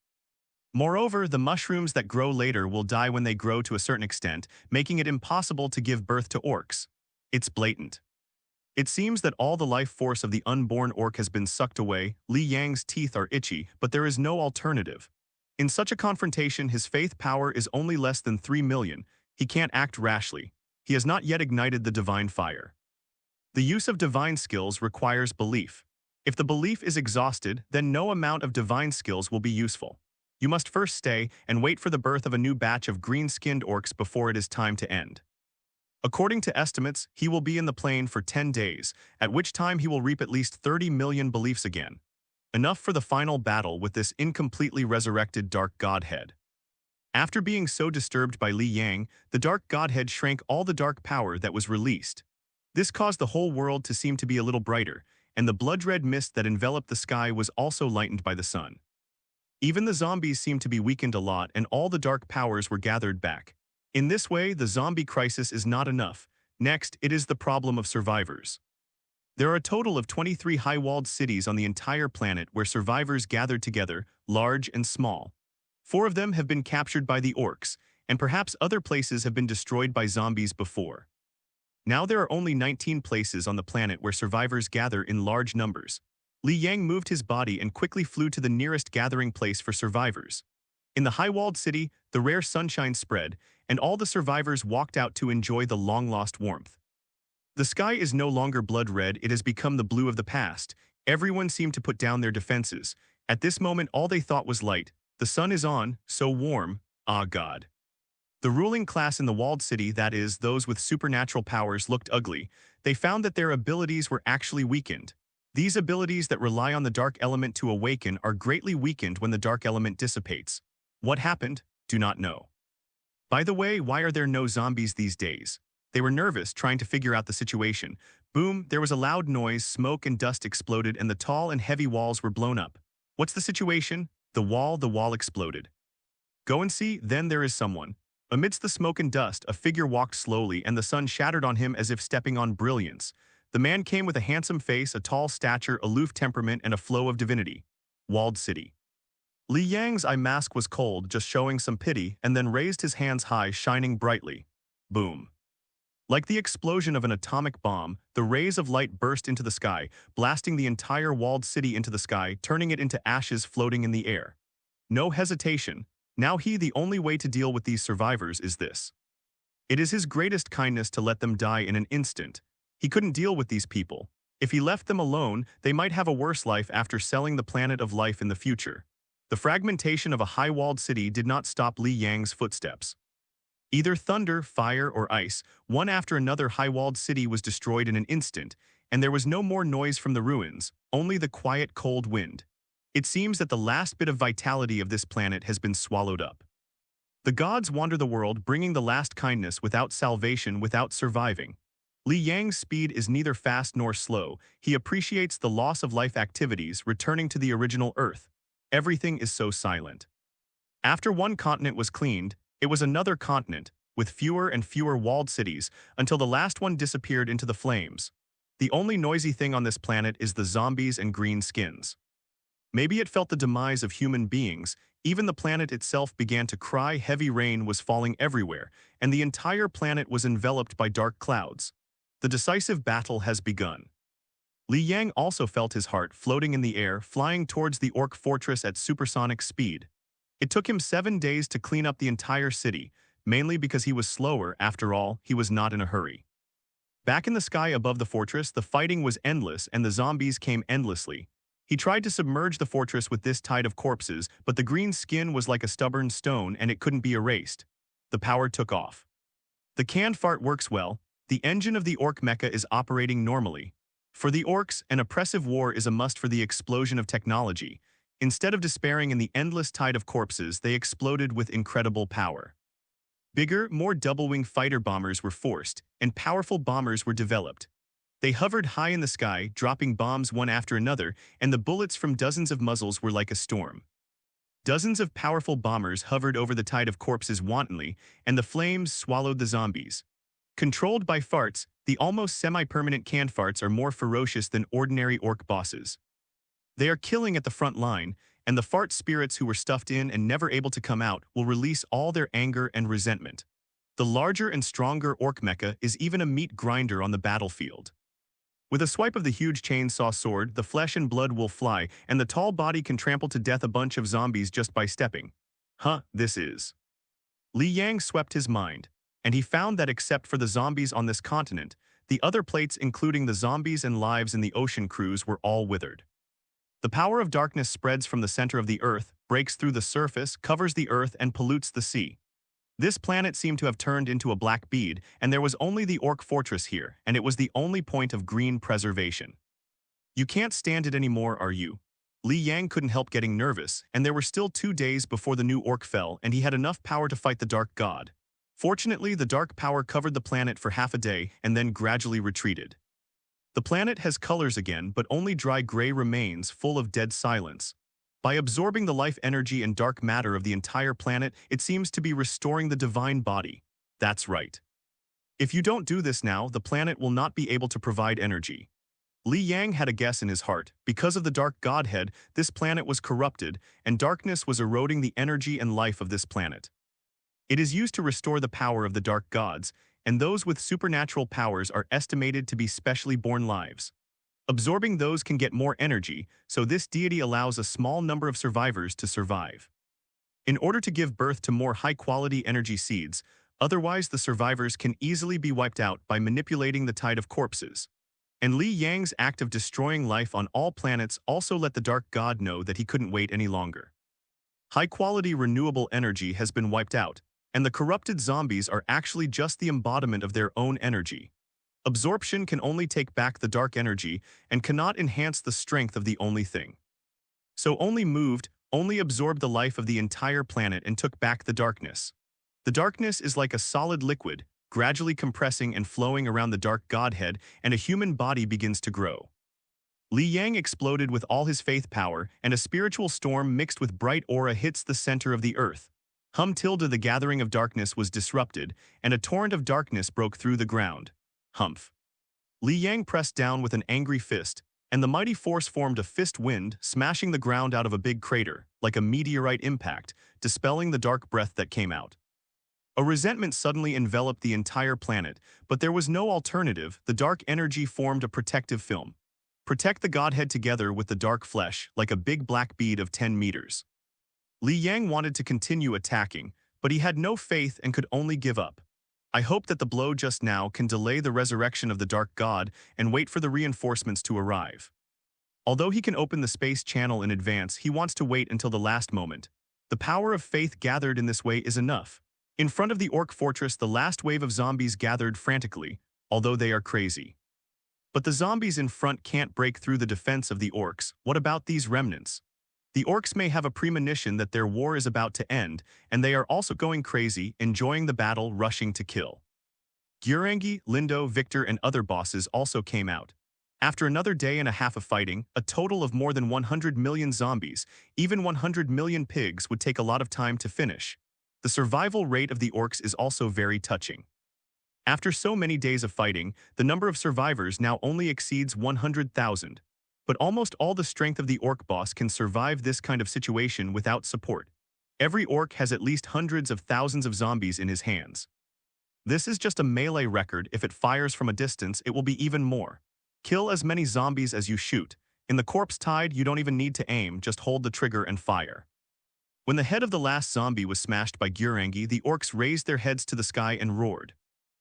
Moreover, the mushrooms that grow later will die when they grow to a certain extent, making it impossible to give birth to orcs. It's blatant. It seems that all the life force of the unborn orc has been sucked away. Li Yang's teeth are itchy, but there is no alternative. In such a confrontation, his faith power is only less than 3 million. He can't act rashly. He has not yet ignited the divine fire. The use of divine skills requires belief. If the belief is exhausted, then no amount of divine skills will be useful. You must first stay and wait for the birth of a new batch of green-skinned orcs before it is time to end. According to estimates, he will be in the plane for 10 days, at which time he will reap at least 30 million beliefs again. Enough for the final battle with this incompletely resurrected dark godhead. After being so disturbed by Li Yang, the dark godhead shrank all the dark power that was released. This caused the whole world to seem to be a little brighter, and the blood-red mist that enveloped the sky was also lightened by the sun. Even the zombies seemed to be weakened a lot, and all the dark powers were gathered back. In this way, the zombie crisis is not enough. Next, it is the problem of survivors. There are a total of 23 high-walled cities on the entire planet where survivors gathered together, large and small. 4 of them have been captured by the orcs, and perhaps other places have been destroyed by zombies before. Now there are only 19 places on the planet where survivors gather in large numbers. Li Yang moved his body and quickly flew to the nearest gathering place for survivors. In the high-walled city, the rare sunshine spread, and all the survivors walked out to enjoy the long-lost warmth. The sky is no longer blood-red, it has become the blue of the past. Everyone seemed to put down their defenses. At this moment, all they thought was light. The sun is on, so warm, ah God. The ruling class in the walled city, that is, those with supernatural powers, looked ugly. They found that their abilities were actually weakened. These abilities that rely on the dark element to awaken are greatly weakened when the dark element dissipates. What happened? Do not know. By the way, why are there no zombies these days? They were nervous, trying to figure out the situation. Boom, there was a loud noise, smoke and dust exploded, and the tall and heavy walls were blown up. What's the situation? The wall exploded. Go and see, then there is someone. Amidst the smoke and dust, a figure walked slowly, and the sun shattered on him as if stepping on brilliance. The man came with a handsome face, a tall stature, aloof temperament, and a flow of divinity. Walled city. Li Yang's eye mask was cold, just showing some pity, and then raised his hands high, shining brightly. Boom. Like the explosion of an atomic bomb, the rays of light burst into the sky, blasting the entire walled city into the sky, turning it into ashes floating in the air. No hesitation. Now the only way to deal with these survivors is this. It is his greatest kindness to let them die in an instant. He couldn't deal with these people. If he left them alone, they might have a worse life after selling the planet of life in the future. The fragmentation of a high-walled city did not stop Li Yang's footsteps. Either thunder, fire, or ice, one after another high-walled city was destroyed in an instant, and there was no more noise from the ruins, only the quiet, cold wind. It seems that the last bit of vitality of this planet has been swallowed up. The gods wander the world, bringing the last kindness without salvation, without surviving. Li Yang's speed is neither fast nor slow. He appreciates the loss of life activities, returning to the original Earth. Everything is so silent. After one continent was cleaned, it was another continent, with fewer and fewer walled cities, until the last one disappeared into the flames. The only noisy thing on this planet is the zombies and green skins. Maybe it felt the demise of human beings. Even the planet itself began to cry. Heavy rain was falling everywhere, and the entire planet was enveloped by dark clouds. The decisive battle has begun. Li Yang also felt his heart floating in the air, flying towards the Orc fortress at supersonic speed. It took him 7 days to clean up the entire city, mainly because he was slower. After all, he was not in a hurry. Back in the sky above the fortress, the fighting was endless and the zombies came endlessly. He tried to submerge the fortress with this tide of corpses, but the green skin was like a stubborn stone and it couldn't be erased. The power took off. The canned fart works well. The engine of the Orc mecha is operating normally. For the Orcs, an oppressive war is a must for the explosion of technology. Instead of despairing in the endless tide of corpses, they exploded with incredible power. Bigger, more double-wing fighter bombers were forced, and powerful bombers were developed. They hovered high in the sky, dropping bombs one after another, and the bullets from dozens of muzzles were like a storm. Dozens of powerful bombers hovered over the tide of corpses wantonly, and the flames swallowed the zombies. Controlled by farts, the almost semi-permanent canned farts are more ferocious than ordinary Orc bosses. They are killing at the front line, and the fart spirits who were stuffed in and never able to come out will release all their anger and resentment. The larger and stronger Orc mecha is even a meat grinder on the battlefield. With a swipe of the huge chainsaw sword, the flesh and blood will fly, and the tall body can trample to death a bunch of zombies just by stepping. This is. Li Yang swept his mind, and he found that except for the zombies on this continent, the other plates including the zombies and lives in the ocean cruise were all withered. The power of darkness spreads from the center of the Earth, breaks through the surface, covers the Earth, and pollutes the sea. This planet seemed to have turned into a black bead, and there was only the Orc fortress here, and it was the only point of green preservation. You can't stand it anymore, are you? Li Yang couldn't help getting nervous, and there were still 2 days before the new Orc fell, and he had enough power to fight the Dark God. Fortunately, the dark power covered the planet for half a day and then gradually retreated. The planet has colors again, but only dry gray remains, full of dead silence. By absorbing the life energy and dark matter of the entire planet, it seems to be restoring the divine body. That's right. If you don't do this now, the planet will not be able to provide energy. Li Yang had a guess in his heart. Because of the dark godhead, this planet was corrupted, and darkness was eroding the energy and life of this planet. It is used to restore the power of the dark gods, and those with supernatural powers are estimated to be specially born lives. Absorbing those can get more energy, so this deity allows a small number of survivors to survive. In order to give birth to more high-quality energy seeds, otherwise the survivors can easily be wiped out by manipulating the tide of corpses. And Li Yang's act of destroying life on all planets also let the Dark God know that he couldn't wait any longer. High-quality renewable energy has been wiped out, and the corrupted zombies are actually just the embodiment of their own energy. Absorption can only take back the dark energy and cannot enhance the strength of the only thing. So only moved, only absorbed the life of the entire planet and took back the darkness. The darkness is like a solid liquid, gradually compressing and flowing around the dark godhead, and a human body begins to grow. Li Yang exploded with all his faith power, and a spiritual storm mixed with bright aura hits the center of the earth. The gathering of darkness was disrupted, and a torrent of darkness broke through the ground. Humph. Li Yang pressed down with an angry fist, and the mighty force formed a fist wind, smashing the ground out of a big crater, like a meteorite impact, dispelling the dark breath that came out. A resentment suddenly enveloped the entire planet, but there was no alternative. The dark energy formed a protective film. Protect the godhead together with the dark flesh, like a big black bead of 10 meters. Li Yang wanted to continue attacking, but he had no faith and could only give up. I hope that the blow just now can delay the resurrection of the dark god and wait for the reinforcements to arrive. Although he can open the space channel in advance, he wants to wait until the last moment. The power of faith gathered in this way is enough. In front of the Orc fortress, the last wave of zombies gathered frantically, although they are crazy. But the zombies in front can't break through the defense of the Orcs. What about these remnants? The Orcs may have a premonition that their war is about to end, and they are also going crazy, enjoying the battle, rushing to kill. WAAAGH, Lindo, Victor, and other bosses also came out. After another day and a half of fighting, a total of more than 100 million zombies, even 100 million pigs, would take a lot of time to finish. The survival rate of the Orcs is also very touching. After so many days of fighting, the number of survivors now only exceeds 100,000. But almost all the strength of the Orc boss can survive this kind of situation without support. Every Orc has at least hundreds of thousands of zombies in his hands. This is just a melee record. If it fires from a distance, it will be even more. Kill as many zombies as you shoot. In the corpse tide, you don't even need to aim, just hold the trigger and fire. When the head of the last zombie was smashed by WAAAGH, the Orcs raised their heads to the sky and roared.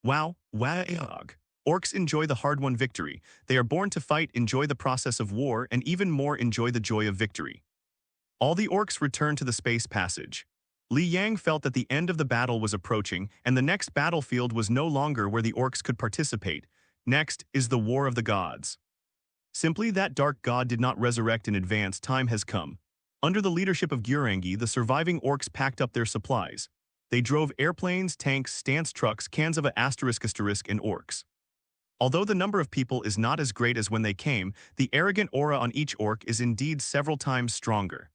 Wow, WAAAGH. Orcs enjoy the hard-won victory. They are born to fight, enjoy the process of war, and even more enjoy the joy of victory. All the Orcs returned to the space passage. Li Yang felt that the end of the battle was approaching, and the next battlefield was no longer where the Orcs could participate. Next is the War of the Gods. Simply that dark god did not resurrect in advance. Time has come. Under the leadership of WAAAGH, the surviving Orcs packed up their supplies. They drove airplanes, tanks, stance trucks, cans of a asterisk and Orcs. Although the number of people is not as great as when they came, the arrogant aura on each Orc is indeed several times stronger.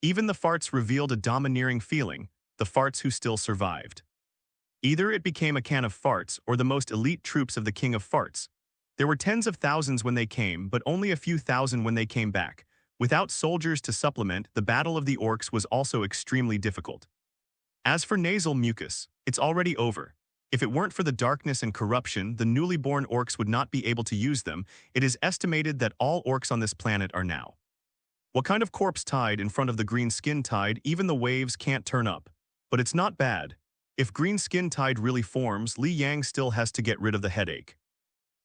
Even the farts revealed a domineering feeling, the farts who still survived. Either it became a can of farts or the most elite troops of the King of Farts. There were tens of thousands when they came, but only a few thousand when they came back. Without soldiers to supplement, the battle of the Orcs was also extremely difficult. As for nasal mucus, it's already over. If it weren't for the darkness and corruption, the newly born Orcs would not be able to use them. It is estimated that all Orcs on this planet are now. What kind of corpse tide in front of the green skin tide? Even the waves can't turn up. But it's not bad. If green skin tide really forms, Li Yang still has to get rid of the headache.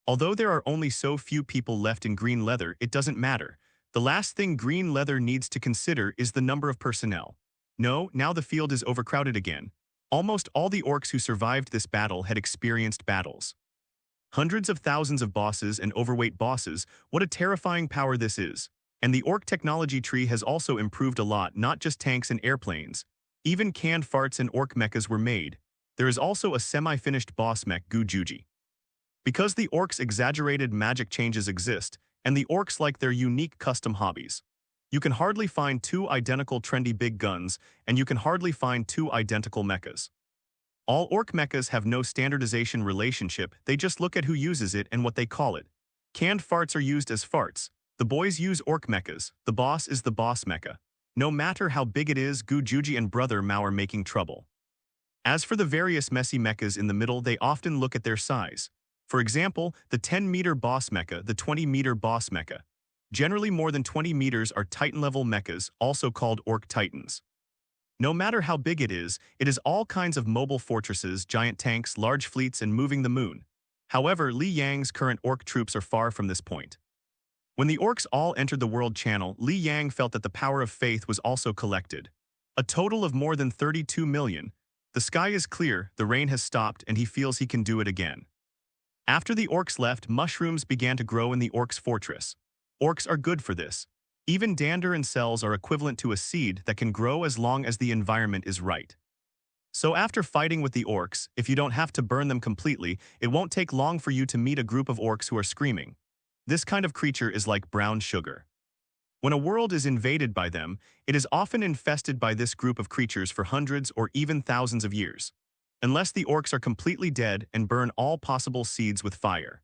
Although there are only so few people left in green leather, it doesn't matter. The last thing green leather needs to consider is the number of personnel. No, now the field is overcrowded again. Almost all the Orcs who survived this battle had experienced battles. Hundreds of thousands of bosses and overweight bosses, what a terrifying power this is. And the Orc technology tree has also improved a lot, not just tanks and airplanes. Even canned farts and Orc mechas were made. There is also a semi-finished boss mech, WAAAGH. Because the Orcs' exaggerated magic changes exist, and the Orcs like their unique custom hobbies. You can hardly find two identical trendy big guns, and you can hardly find two identical mechas. All Orc mechas have no standardization relationship, they just look at who uses it and what they call it. Canned farts are used as farts. The boys use Orc mechas, the boss is the boss mecha. No matter how big it is, WAAAGH and Brother Mao are making trouble. As for the various messy mechas in the middle, they often look at their size. For example, the 10-meter boss mecha, the 20-meter boss mecha. Generally more than 20 meters are Titan-level mechas, also called Orc Titans. No matter how big it is all kinds of mobile fortresses, giant tanks, large fleets, and moving the moon. However, Li Yang's current Orc troops are far from this point. When the Orcs all entered the world channel, Li Yang felt that the power of faith was also collected. A total of more than 32 million. The sky is clear, the rain has stopped, and he feels he can do it again. After the Orcs left, mushrooms began to grow in the Orcs' fortress. Orcs are good for this. Even dander and cells are equivalent to a seed that can grow as long as the environment is right. So after fighting with the orcs, if you don't have to burn them completely, it won't take long for you to meet a group of orcs who are screaming. This kind of creature is like brown sugar. When a world is invaded by them, it is often infested by this group of creatures for hundreds or even thousands of years, unless the orcs are completely dead and burn all possible seeds with fire.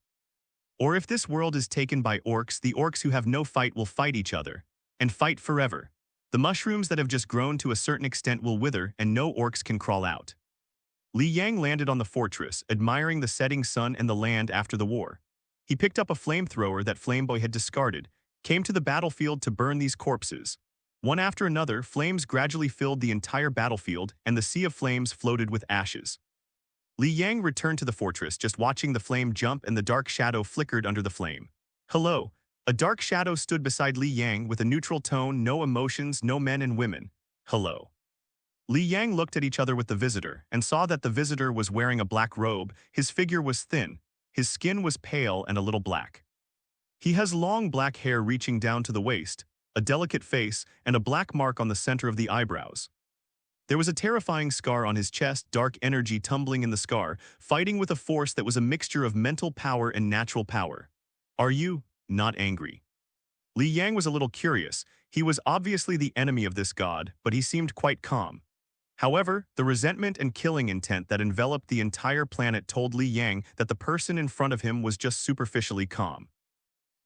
Or if this world is taken by orcs, the orcs who have no fight will fight each other, and fight forever. The mushrooms that have just grown to a certain extent will wither and no orcs can crawl out. Li Yang landed on the fortress, admiring the setting sun and the land after the war. He picked up a flamethrower that Flameboy had discarded, came to the battlefield to burn these corpses. One after another, flames gradually filled the entire battlefield and the sea of flames floated with ashes. Li Yang returned to the fortress, just watching the flame jump and the dark shadow flickered under the flame. Hello. A dark shadow stood beside Li Yang with a neutral tone, no emotions, no men and women. Hello. Li Yang looked at each other with the visitor and saw that the visitor was wearing a black robe, his figure was thin, his skin was pale and a little black. He has long black hair reaching down to the waist, a delicate face, and a black mark on the center of the eyebrows. There was a terrifying scar on his chest, dark energy tumbling in the scar, fighting with a force that was a mixture of mental power and natural power. Are you not angry? Li Yang was a little curious. He was obviously the enemy of this god, but he seemed quite calm. However, the resentment and killing intent that enveloped the entire planet told Li Yang that the person in front of him was just superficially calm.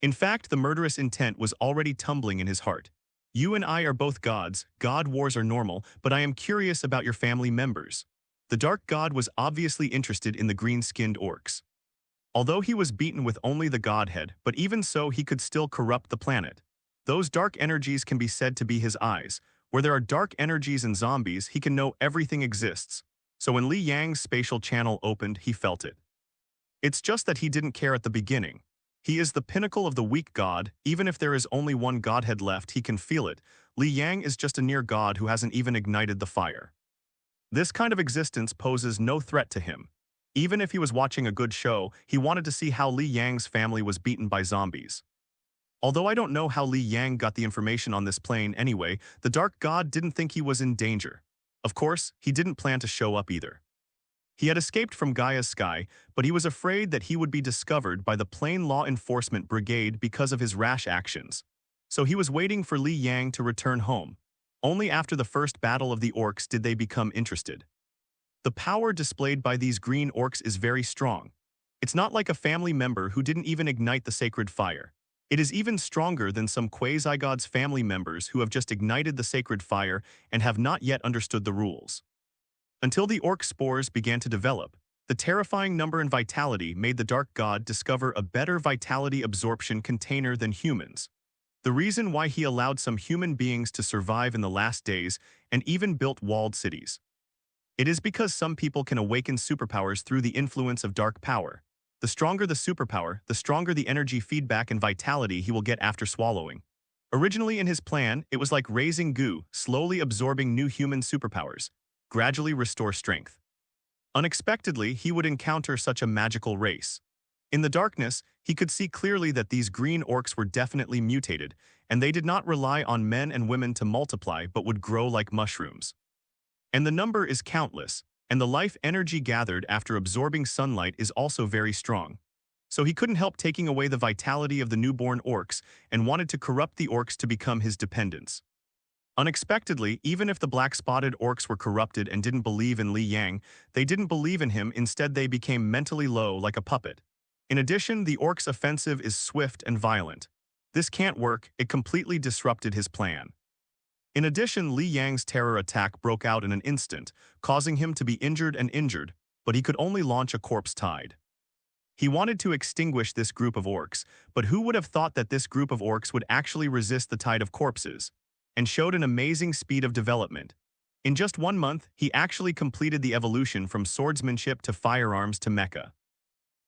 In fact, the murderous intent was already tumbling in his heart. You and I are both gods, god wars are normal, but I am curious about your family members. The dark god was obviously interested in the green-skinned orcs. Although he was beaten with only the godhead, but even so he could still corrupt the planet. Those dark energies can be said to be his eyes. Where there are dark energies and zombies, he can know everything exists. So when Li Yang's spatial channel opened, he felt it. It's just that he didn't care at the beginning. He is the pinnacle of the weak god. Even if there is only one godhead left, he can feel it. Li Yang is just a near god who hasn't even ignited the fire. This kind of existence poses no threat to him. Even if he was watching a good show, he wanted to see how Li Yang's family was beaten by zombies. Although I don't know how Li Yang got the information on this plane anyway, the dark god didn't think he was in danger. Of course, he didn't plan to show up either. He had escaped from Gaia's sky, but he was afraid that he would be discovered by the Plane Law Enforcement Brigade because of his rash actions. So he was waiting for Li Yang to return home. Only after the first battle of the orcs did they become interested. The power displayed by these green orcs is very strong. It's not like a family member who didn't even ignite the sacred fire. It is even stronger than some quasi-gods family members who have just ignited the sacred fire and have not yet understood the rules. Until the orc spores began to develop, the terrifying number and vitality made the dark god discover a better vitality absorption container than humans. The reason why he allowed some human beings to survive in the last days and even built walled cities. It is because some people can awaken superpowers through the influence of dark power. The stronger the superpower, the stronger the energy feedback and vitality he will get after swallowing. Originally in his plan, it was like raising goo, slowly absorbing new human superpowers, gradually restore strength. Unexpectedly, he would encounter such a magical race. In the darkness, he could see clearly that these green orcs were definitely mutated, and they did not rely on men and women to multiply but would grow like mushrooms. And the number is countless, and the life energy gathered after absorbing sunlight is also very strong. So he couldn't help taking away the vitality of the newborn orcs and wanted to corrupt the orcs to become his dependents. Unexpectedly, even if the black-spotted orcs were corrupted and didn't believe in Li Yang, they didn't believe in him, instead they became mentally low like a puppet. In addition, the orcs' offensive is swift and violent. This can't work, it completely disrupted his plan. In addition, Li Yang's terror attack broke out in an instant, causing him to be injured, but he could only launch a corpse tide. He wanted to extinguish this group of orcs, but who would have thought that this group of orcs would actually resist the tide of corpses, and showed an amazing speed of development. In just 1 month, he actually completed the evolution from swordsmanship to firearms to mecha.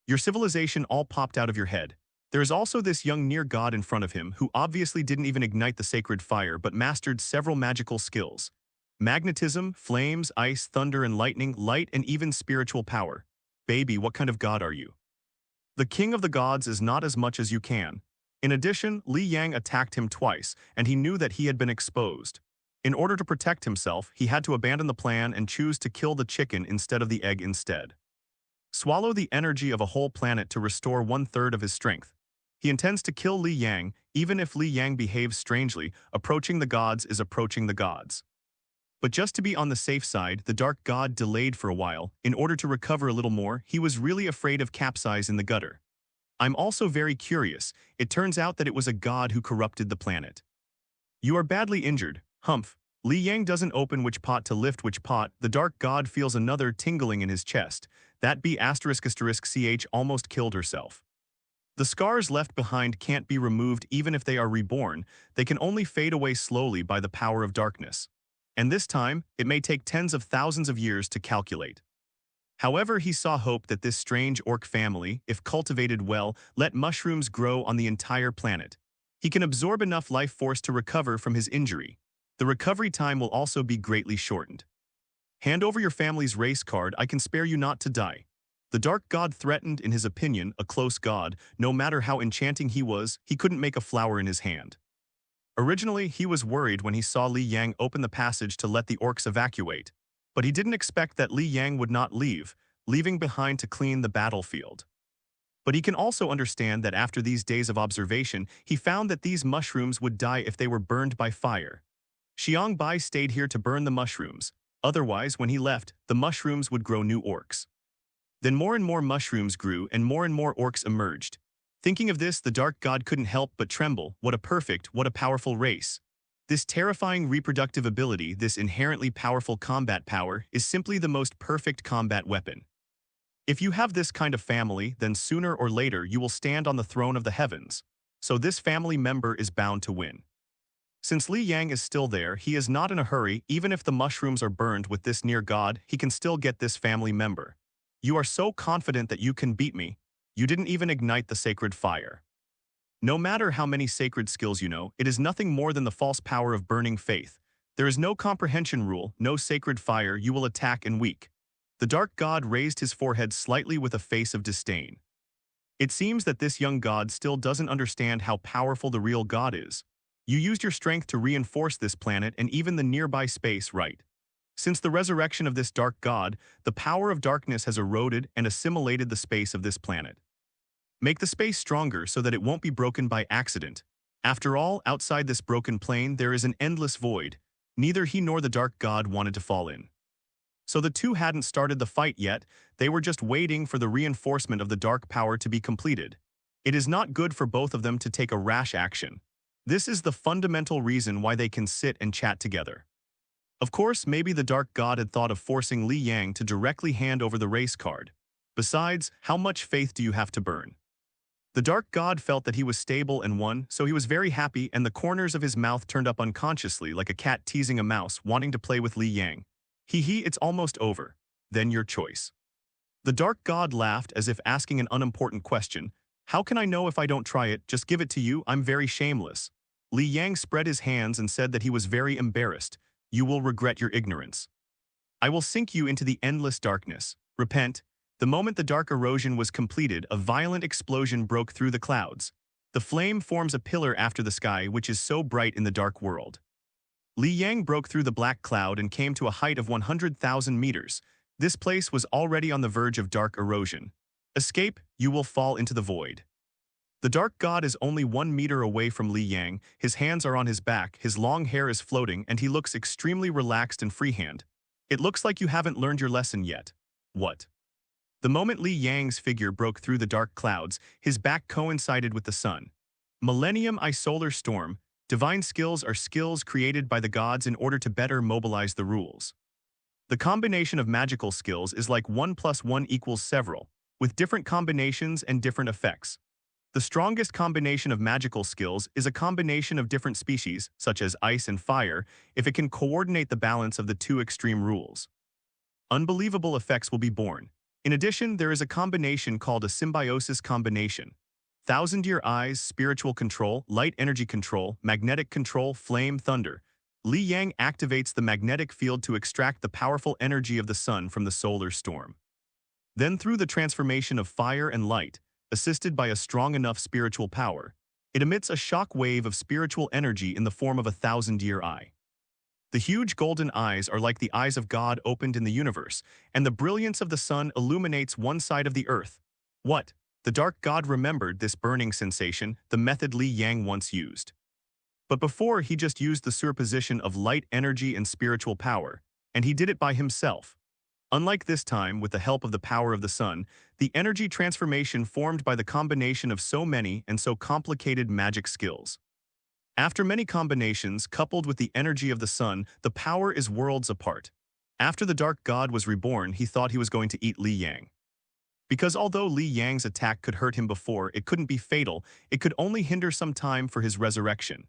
Your civilization all popped out of your head. There is also this young near god in front of him who obviously didn't even ignite the sacred fire but mastered several magical skills. Magnetism, flames, ice, thunder and lightning, light and even spiritual power. Baby, what kind of god are you? The king of the gods is not as much as you can. In addition, Li Yang attacked him twice, and he knew that he had been exposed. In order to protect himself, he had to abandon the plan and choose to kill the chicken instead of the egg instead. Swallow the energy of a whole planet to restore 1/3 of his strength. He intends to kill Li Yang, even if Li Yang behaves strangely. Approaching the gods is approaching the gods. But just to be on the safe side, the dark god delayed for a while. In order to recover a little more, he was really afraid of capsize in the gutter. I'm also very curious. It turns out that it was a god who corrupted the planet. You are badly injured. Humph. Li Yang doesn't open which pot to lift which pot. The dark god feels another tingling in his chest. That B***** ch almost killed herself. The scars left behind can't be removed even if they are reborn. They can only fade away slowly by the power of darkness. And this time, it may take tens of thousands of years to calculate. However, he saw hope that this strange orc family, if cultivated well, let mushrooms grow on the entire planet. He can absorb enough life force to recover from his injury. The recovery time will also be greatly shortened. Hand over your family's race card. I can spare you not to die. The dark god threatened, in his opinion, a close god. No matter how enchanting he was, he couldn't make a flower in his hand. Originally, he was worried when he saw Li Yang open the passage to let the orcs evacuate, but he didn't expect that Li Yang would not leave, leaving behind to clean the battlefield. But he can also understand that after these days of observation, he found that these mushrooms would die if they were burned by fire. Xiang Bai stayed here to burn the mushrooms. Otherwise, when he left, the mushrooms would grow new orcs. Then more and more mushrooms grew and more orcs emerged. Thinking of this, the dark god couldn't help but tremble. What a powerful race. This terrifying reproductive ability, this inherently powerful combat power, is simply the most perfect combat weapon. If you have this kind of family, then sooner or later you will stand on the throne of the heavens. So this family member is bound to win. Since Li Yang is still there, he is not in a hurry. Even if the mushrooms are burned with this near god, he can still get this family member. You are so confident that you can beat me. You didn't even ignite the sacred fire. No matter how many sacred skills you know, it is nothing more than the false power of burning faith. There is no comprehension rule, no sacred fire, you will attack and weak. The dark god raised his forehead slightly with a face of disdain. It seems that this young god still doesn't understand how powerful the real god is. You used your strength to reinforce this planet and even the nearby space, right? Since the resurrection of this dark god, the power of darkness has eroded and assimilated the space of this planet. Make the space stronger so that it won't be broken by accident. After all, outside this broken plane there is an endless void. Neither he nor the dark god wanted to fall in. So the two hadn't started the fight yet, they were just waiting for the reinforcement of the dark power to be completed. It is not good for both of them to take a rash action. This is the fundamental reason why they can sit and chat together. Of course, maybe the dark god had thought of forcing Li Yang to directly hand over the race card. Besides, how much faith do you have to burn? The dark god felt that he was stable and won, so he was very happy and the corners of his mouth turned up unconsciously like a cat teasing a mouse wanting to play with Li Yang. It's almost over. Then your choice. The dark god laughed as if asking an unimportant question. How can I know if I don't try it? Just give it to you, I'm very shameless. Li Yang spread his hands and said that he was very embarrassed. You will regret your ignorance. I will sink you into the endless darkness. Repent. The moment the dark erosion was completed, a violent explosion broke through the clouds. The flame forms a pillar after the sky, which is so bright in the dark world. Li Yang broke through the black cloud and came to a height of 100,000 meters. This place was already on the verge of dark erosion. Escape, you will fall into the void. The dark god is only 1 meter away from Li Yang, his hands are on his back, his long hair is floating, and he looks extremely relaxed and freehand. It looks like you haven't learned your lesson yet. What? The moment Li Yang's figure broke through the dark clouds, his back coincided with the sun. Millennium I Solar Storm. Divine skills are skills created by the gods in order to better mobilize the rules. The combination of magical skills is like 1 + 1 = several, with different combinations and different effects. The strongest combination of magical skills is a combination of different species, such as ice and fire, if it can coordinate the balance of the two extreme rules. Unbelievable effects will be born. In addition, there is a combination called a symbiosis combination. Thousand-year eyes, spiritual control, light energy control, magnetic control, flame, thunder. Li Yang activates the magnetic field to extract the powerful energy of the sun from the solar storm. Then through the transformation of fire and light, assisted by a strong enough spiritual power, It emits a shock wave of spiritual energy in the form of a 1,000-year eye. The huge golden eyes are like the eyes of God opened in the universe, and the brilliance of the sun illuminates one side of the earth. What? The dark god remembered this burning sensation, the method Li Yang once used. But before, he just used the superposition of light energy and spiritual power, and he did it by himself. Unlike this time, with the help of the power of the sun, the energy transformation formed by the combination of so many and so complicated magic skills. After many combinations, coupled with the energy of the sun, the power is worlds apart. After the dark god was reborn, he thought he was going to eat Li Yang. Because although Li Yang's attack could hurt him before, it couldn't be fatal, it could only hinder some time for his resurrection.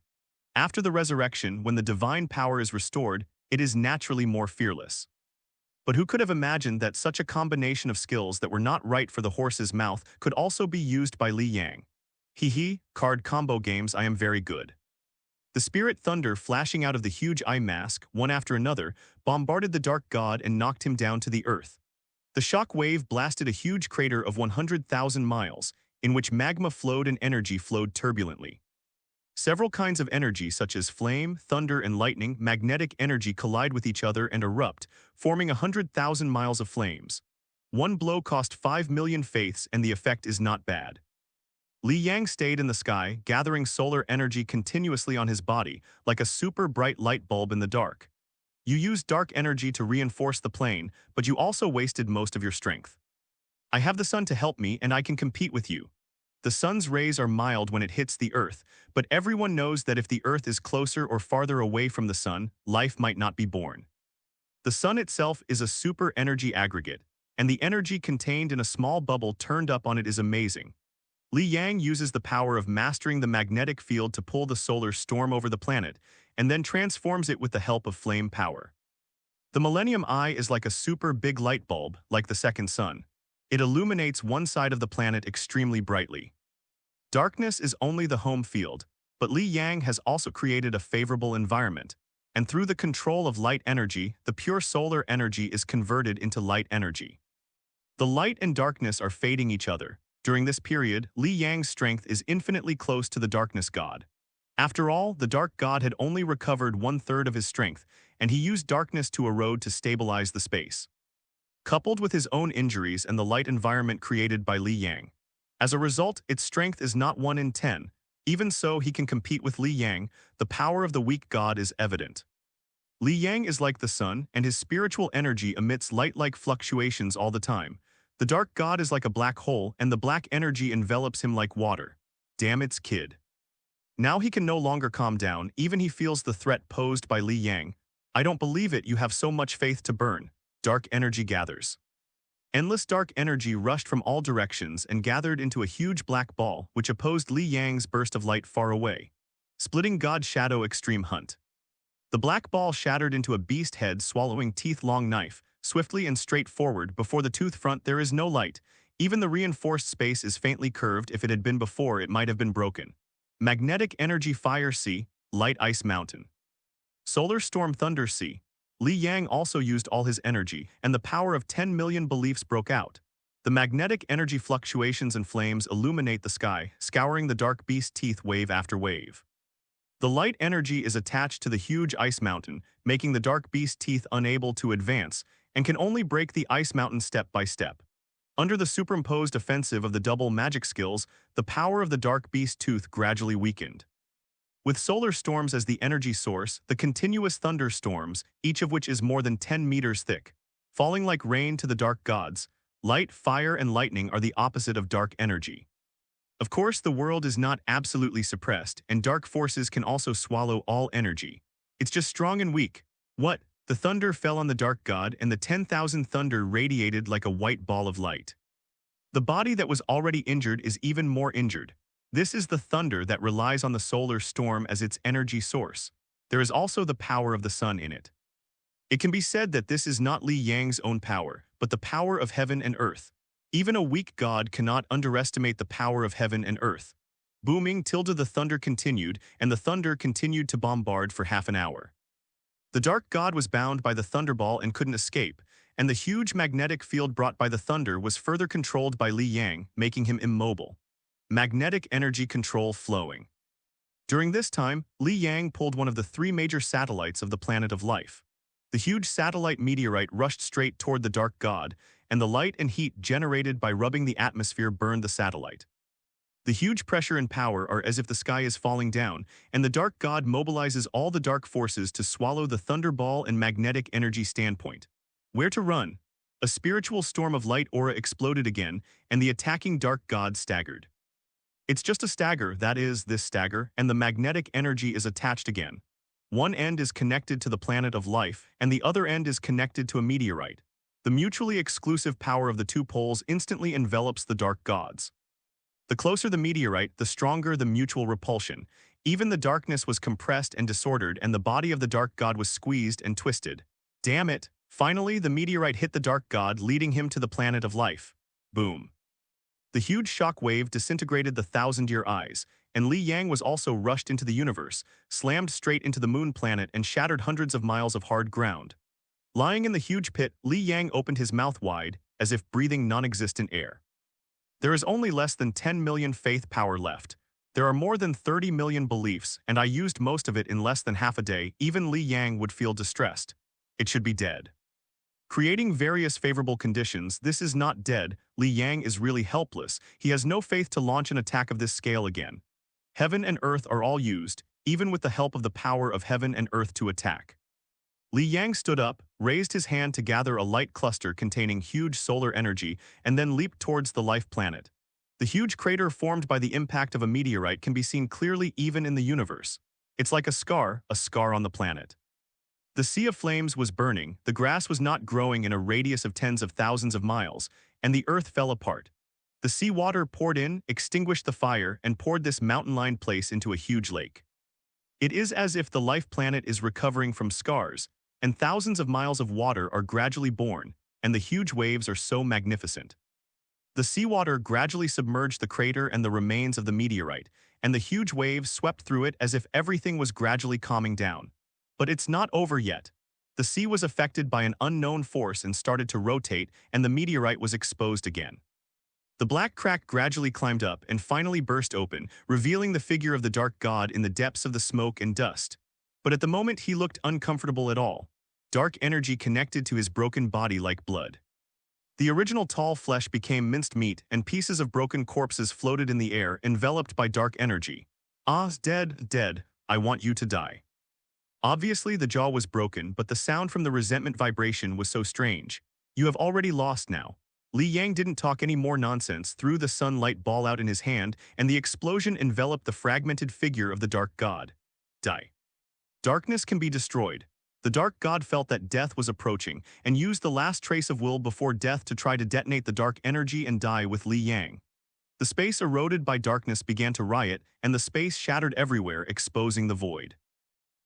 After the resurrection, when the divine power is restored, it is naturally more fearless. But who could have imagined that such a combination of skills that were not right for the horse's mouth could also be used by Li Yang? Card combo games, I am very good. The spirit thunder flashing out of the huge eye mask, one after another, bombarded the dark god and knocked him down to the earth. The shock wave blasted a huge crater of 100,000 miles, in which magma flowed and energy flowed turbulently. Several kinds of energy such as flame, thunder, and lightning, magnetic energy collide with each other and erupt, forming 100,000 miles of flames. One blow cost 5 million faiths and the effect is not bad. Li Yang stayed in the sky, gathering solar energy continuously on his body, like a super bright light bulb in the dark. You used dark energy to reinforce the plane, but you also wasted most of your strength. I have the sun to help me and I can compete with you. The sun's rays are mild when it hits the earth, but everyone knows that if the earth is closer or farther away from the sun, life might not be born. The sun itself is a super energy aggregate, and the energy contained in a small bubble turned up on it is amazing. Li Yang uses the power of mastering the magnetic field to pull the solar storm over the planet, and then transforms it with the help of flame power. The Millennium Eye is like a super big light bulb, like the second sun. It illuminates one side of the planet extremely brightly. Darkness is only the home field, but Li Yang has also created a favorable environment, and through the control of light energy, the pure solar energy is converted into light energy. The light and darkness are fading each other. During this period, Li Yang's strength is infinitely close to the darkness god. After all, the dark god had only recovered 1/3 of his strength, and he used darkness to erode to stabilize the space. Coupled with his own injuries and the light environment created by Li Yang. As a result, its strength is not 1 in 10. Even so, he can compete with Li Yang. The power of the weak god is evident. Li Yang is like the sun, and his spiritual energy emits light-like fluctuations all the time. The dark god is like a black hole, and the black energy envelops him like water. Damn, it's kid. Now he can no longer calm down, even he feels the threat posed by Li Yang. I don't believe it, you have so much faith to burn. Dark energy gathers. Endless dark energy rushed from all directions and gathered into a huge black ball, which opposed Li Yang's burst of light far away. Splitting God Shadow Extreme Hunt. The black ball shattered into a beast head swallowing teeth-long knife, swiftly and straightforward. Before the tooth front there is no light. Even the reinforced space is faintly curved. If it had been before, it might have been broken. Magnetic energy fire sea, light ice mountain. Solar storm thunder sea. Li Yang also used all his energy, and the power of 10 million beliefs broke out. The magnetic energy fluctuations and flames illuminate the sky, scouring the dark beast teeth wave after wave. The light energy is attached to the huge ice mountain, making the dark beast teeth unable to advance, and can only break the ice mountain step by step. Under the superimposed offensive of the double magic skills, the power of the dark beast tooth gradually weakened. With solar storms as the energy source, the continuous thunderstorms, each of which is more than 10 meters thick, falling like rain to the dark gods, light, fire, and lightning are the opposite of dark energy. Of course, the world is not absolutely suppressed, and dark forces can also swallow all energy. It's just strong and weak. What? The thunder fell on the dark god, and the 10,000 thunder radiated like a white ball of light. The body that was already injured is even more injured. This is the thunder that relies on the solar storm as its energy source. There is also the power of the sun in it. It can be said that this is not Li Yang's own power, but the power of heaven and earth. Even a weak god cannot underestimate the power of heaven and earth. Booming tilde the thunder continued, and the thunder continued to bombard for half an hour. The dark god was bound by the thunderball and couldn't escape, and the huge magnetic field brought by the thunder was further controlled by Li Yang, making him immobile. Magnetic energy control flowing. During this time, Li Yang pulled one of the three major satellites of the planet of life. The huge satellite meteorite rushed straight toward the dark god, and the light and heat generated by rubbing the atmosphere burned the satellite. The huge pressure and power are as if the sky is falling down, and the dark god mobilizes all the dark forces to swallow the thunderball and magnetic energy standpoint. Where to run? A spiritual storm of light aura exploded again, and the attacking dark god staggered. It's just a stagger, that is, this stagger, and the magnetic energy is attached again. One end is connected to the planet of life, and the other end is connected to a meteorite. The mutually exclusive power of the two poles instantly envelops the dark gods. The closer the meteorite, the stronger the mutual repulsion. Even the darkness was compressed and disordered, and the body of the dark god was squeezed and twisted. Damn it! Finally, the meteorite hit the dark god, leading him to the planet of life. Boom. The huge shock wave disintegrated the thousand-year eyes, and Li Yang was also rushed into the universe, slammed straight into the moon planet and shattered hundreds of miles of hard ground. Lying in the huge pit, Li Yang opened his mouth wide, as if breathing non-existent air. There is only less than 10 million faith power left. There are more than 30 million beliefs, and I used most of it in less than half a day. Even Li Yang would feel distressed. It should be dead. Creating various favorable conditions, this is not dead. Li Yang is really helpless. He has no faith to launch an attack of this scale again. Heaven and earth are all used, even with the help of the power of heaven and earth to attack. Li Yang stood up, raised his hand to gather a light cluster containing huge solar energy, and then leaped towards the life planet. The huge crater formed by the impact of a meteorite can be seen clearly even in the universe. It's like a scar on the planet. The sea of flames was burning, the grass was not growing in a radius of tens of thousands of miles, and the earth fell apart. The sea water poured in, extinguished the fire, and poured this mountain-lined place into a huge lake. It is as if the life planet is recovering from scars, and thousands of miles of water are gradually born, and the huge waves are so magnificent. The seawater gradually submerged the crater and the remains of the meteorite, and the huge waves swept through it as if everything was gradually calming down. But it's not over yet. The sea was affected by an unknown force and started to rotate, and the meteorite was exposed again. The black crack gradually climbed up and finally burst open, revealing the figure of the dark god in the depths of the smoke and dust. But at the moment he looked uncomfortable at all. Dark energy connected to his broken body like blood. The original tall flesh became minced meat, and pieces of broken corpses floated in the air, enveloped by dark energy. Ah, dead, I want you to die. Obviously, the jaw was broken, but the sound from the resentment vibration was so strange. You have already lost now. Li Yang didn't talk any more nonsense, threw the sunlight ball out in his hand, and the explosion enveloped the fragmented figure of the dark god. Die. Darkness can be destroyed. The dark god felt that death was approaching, and used the last trace of will before death to try to detonate the dark energy and die with Li Yang. The space eroded by darkness began to riot, and the space shattered everywhere, exposing the void.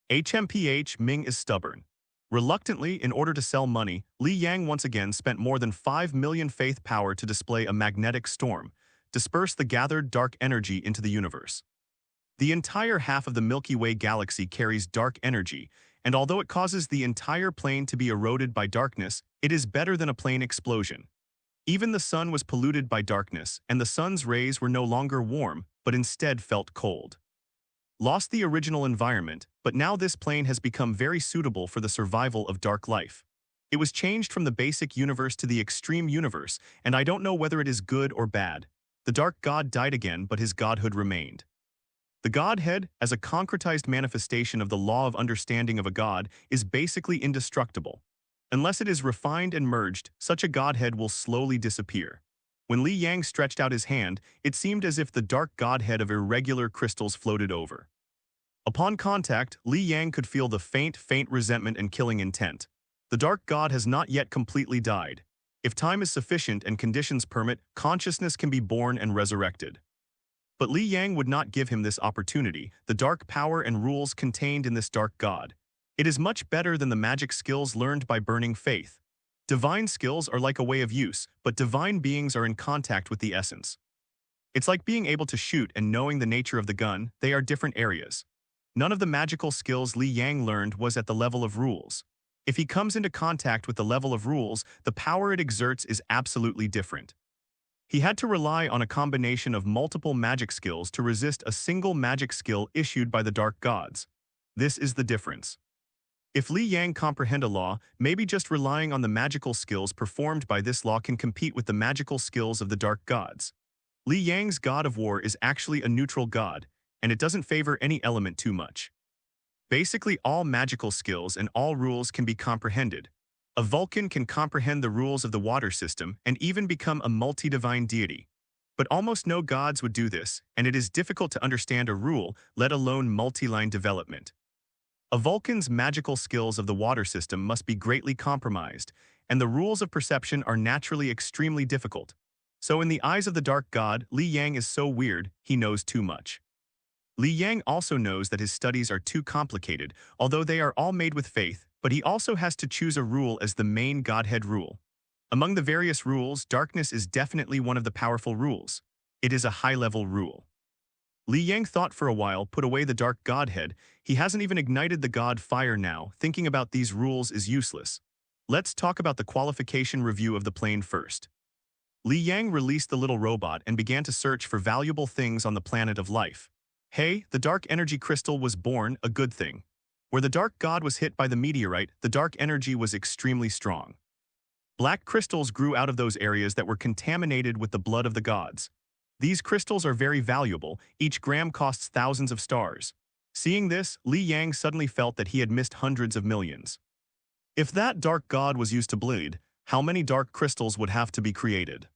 HMPH Ming is stubborn. Reluctantly, in order to sell money, Li Yang once again spent more than 5 million faith power to display a magnetic storm, disperse the gathered dark energy into the universe. The entire half of the Milky Way galaxy carries dark energy, and although it causes the entire plane to be eroded by darkness, it is better than a plane explosion. Even the sun was polluted by darkness, and the sun's rays were no longer warm, but instead felt cold. Lost the original environment, but now this plane has become very suitable for the survival of dark life. It was changed from the basic universe to the extreme universe, and I don't know whether it is good or bad. The dark god died again, but his godhood remained. The godhead, as a concretized manifestation of the law of understanding of a god, is basically indestructible. Unless it is refined and merged, such a godhead will slowly disappear. When Li Yang stretched out his hand, it seemed as if the dark godhead of irregular crystals floated over. Upon contact, Li Yang could feel the faint resentment and killing intent. The dark god has not yet completely died. If time is sufficient and conditions permit, consciousness can be born and resurrected. But Li Yang would not give him this opportunity, the dark power and rules contained in this dark god. It is much better than the magic skills learned by burning faith. Divine skills are like a way of use, but divine beings are in contact with the essence. It's like being able to shoot and knowing the nature of the gun. They are different areas. None of the magical skills Li Yang learned was at the level of rules. If he comes into contact with the level of rules, the power it exerts is absolutely different. He had to rely on a combination of multiple magic skills to resist a single magic skill issued by the dark gods. This is the difference. If Li Yang comprehend a law, maybe just relying on the magical skills performed by this law can compete with the magical skills of the dark gods. Li Yang's god of war is actually a neutral god, and it doesn't favor any element too much. Basically, all magical skills and all rules can be comprehended. A Vulcan can comprehend the rules of the water system and even become a multi-divine deity. But almost no gods would do this, and it is difficult to understand a rule, let alone multi-line development. A Vulcan's magical skills of the water system must be greatly compromised, and the rules of perception are naturally extremely difficult. So in the eyes of the dark god, Li Yang is so weird, he knows too much. Li Yang also knows that his studies are too complicated, although they are all made with faith, but he also has to choose a rule as the main godhead rule. Among the various rules, darkness is definitely one of the powerful rules. It is a high-level rule. Li Yang thought for a while, put away the dark godhead. He hasn't even ignited the god fire now. Thinking about these rules is useless. Let's talk about the qualification review of the plane first. Li Yang released the little robot and began to search for valuable things on the planet of life. Hey, the dark energy crystal was born, a good thing. Where the dark god was hit by the meteorite, the dark energy was extremely strong. Black crystals grew out of those areas that were contaminated with the blood of the gods. These crystals are very valuable, each gram costs thousands of stars. Seeing this, Li Yang suddenly felt that he had missed hundreds of millions. If that dark god was used to bleed, how many dark crystals would have to be created?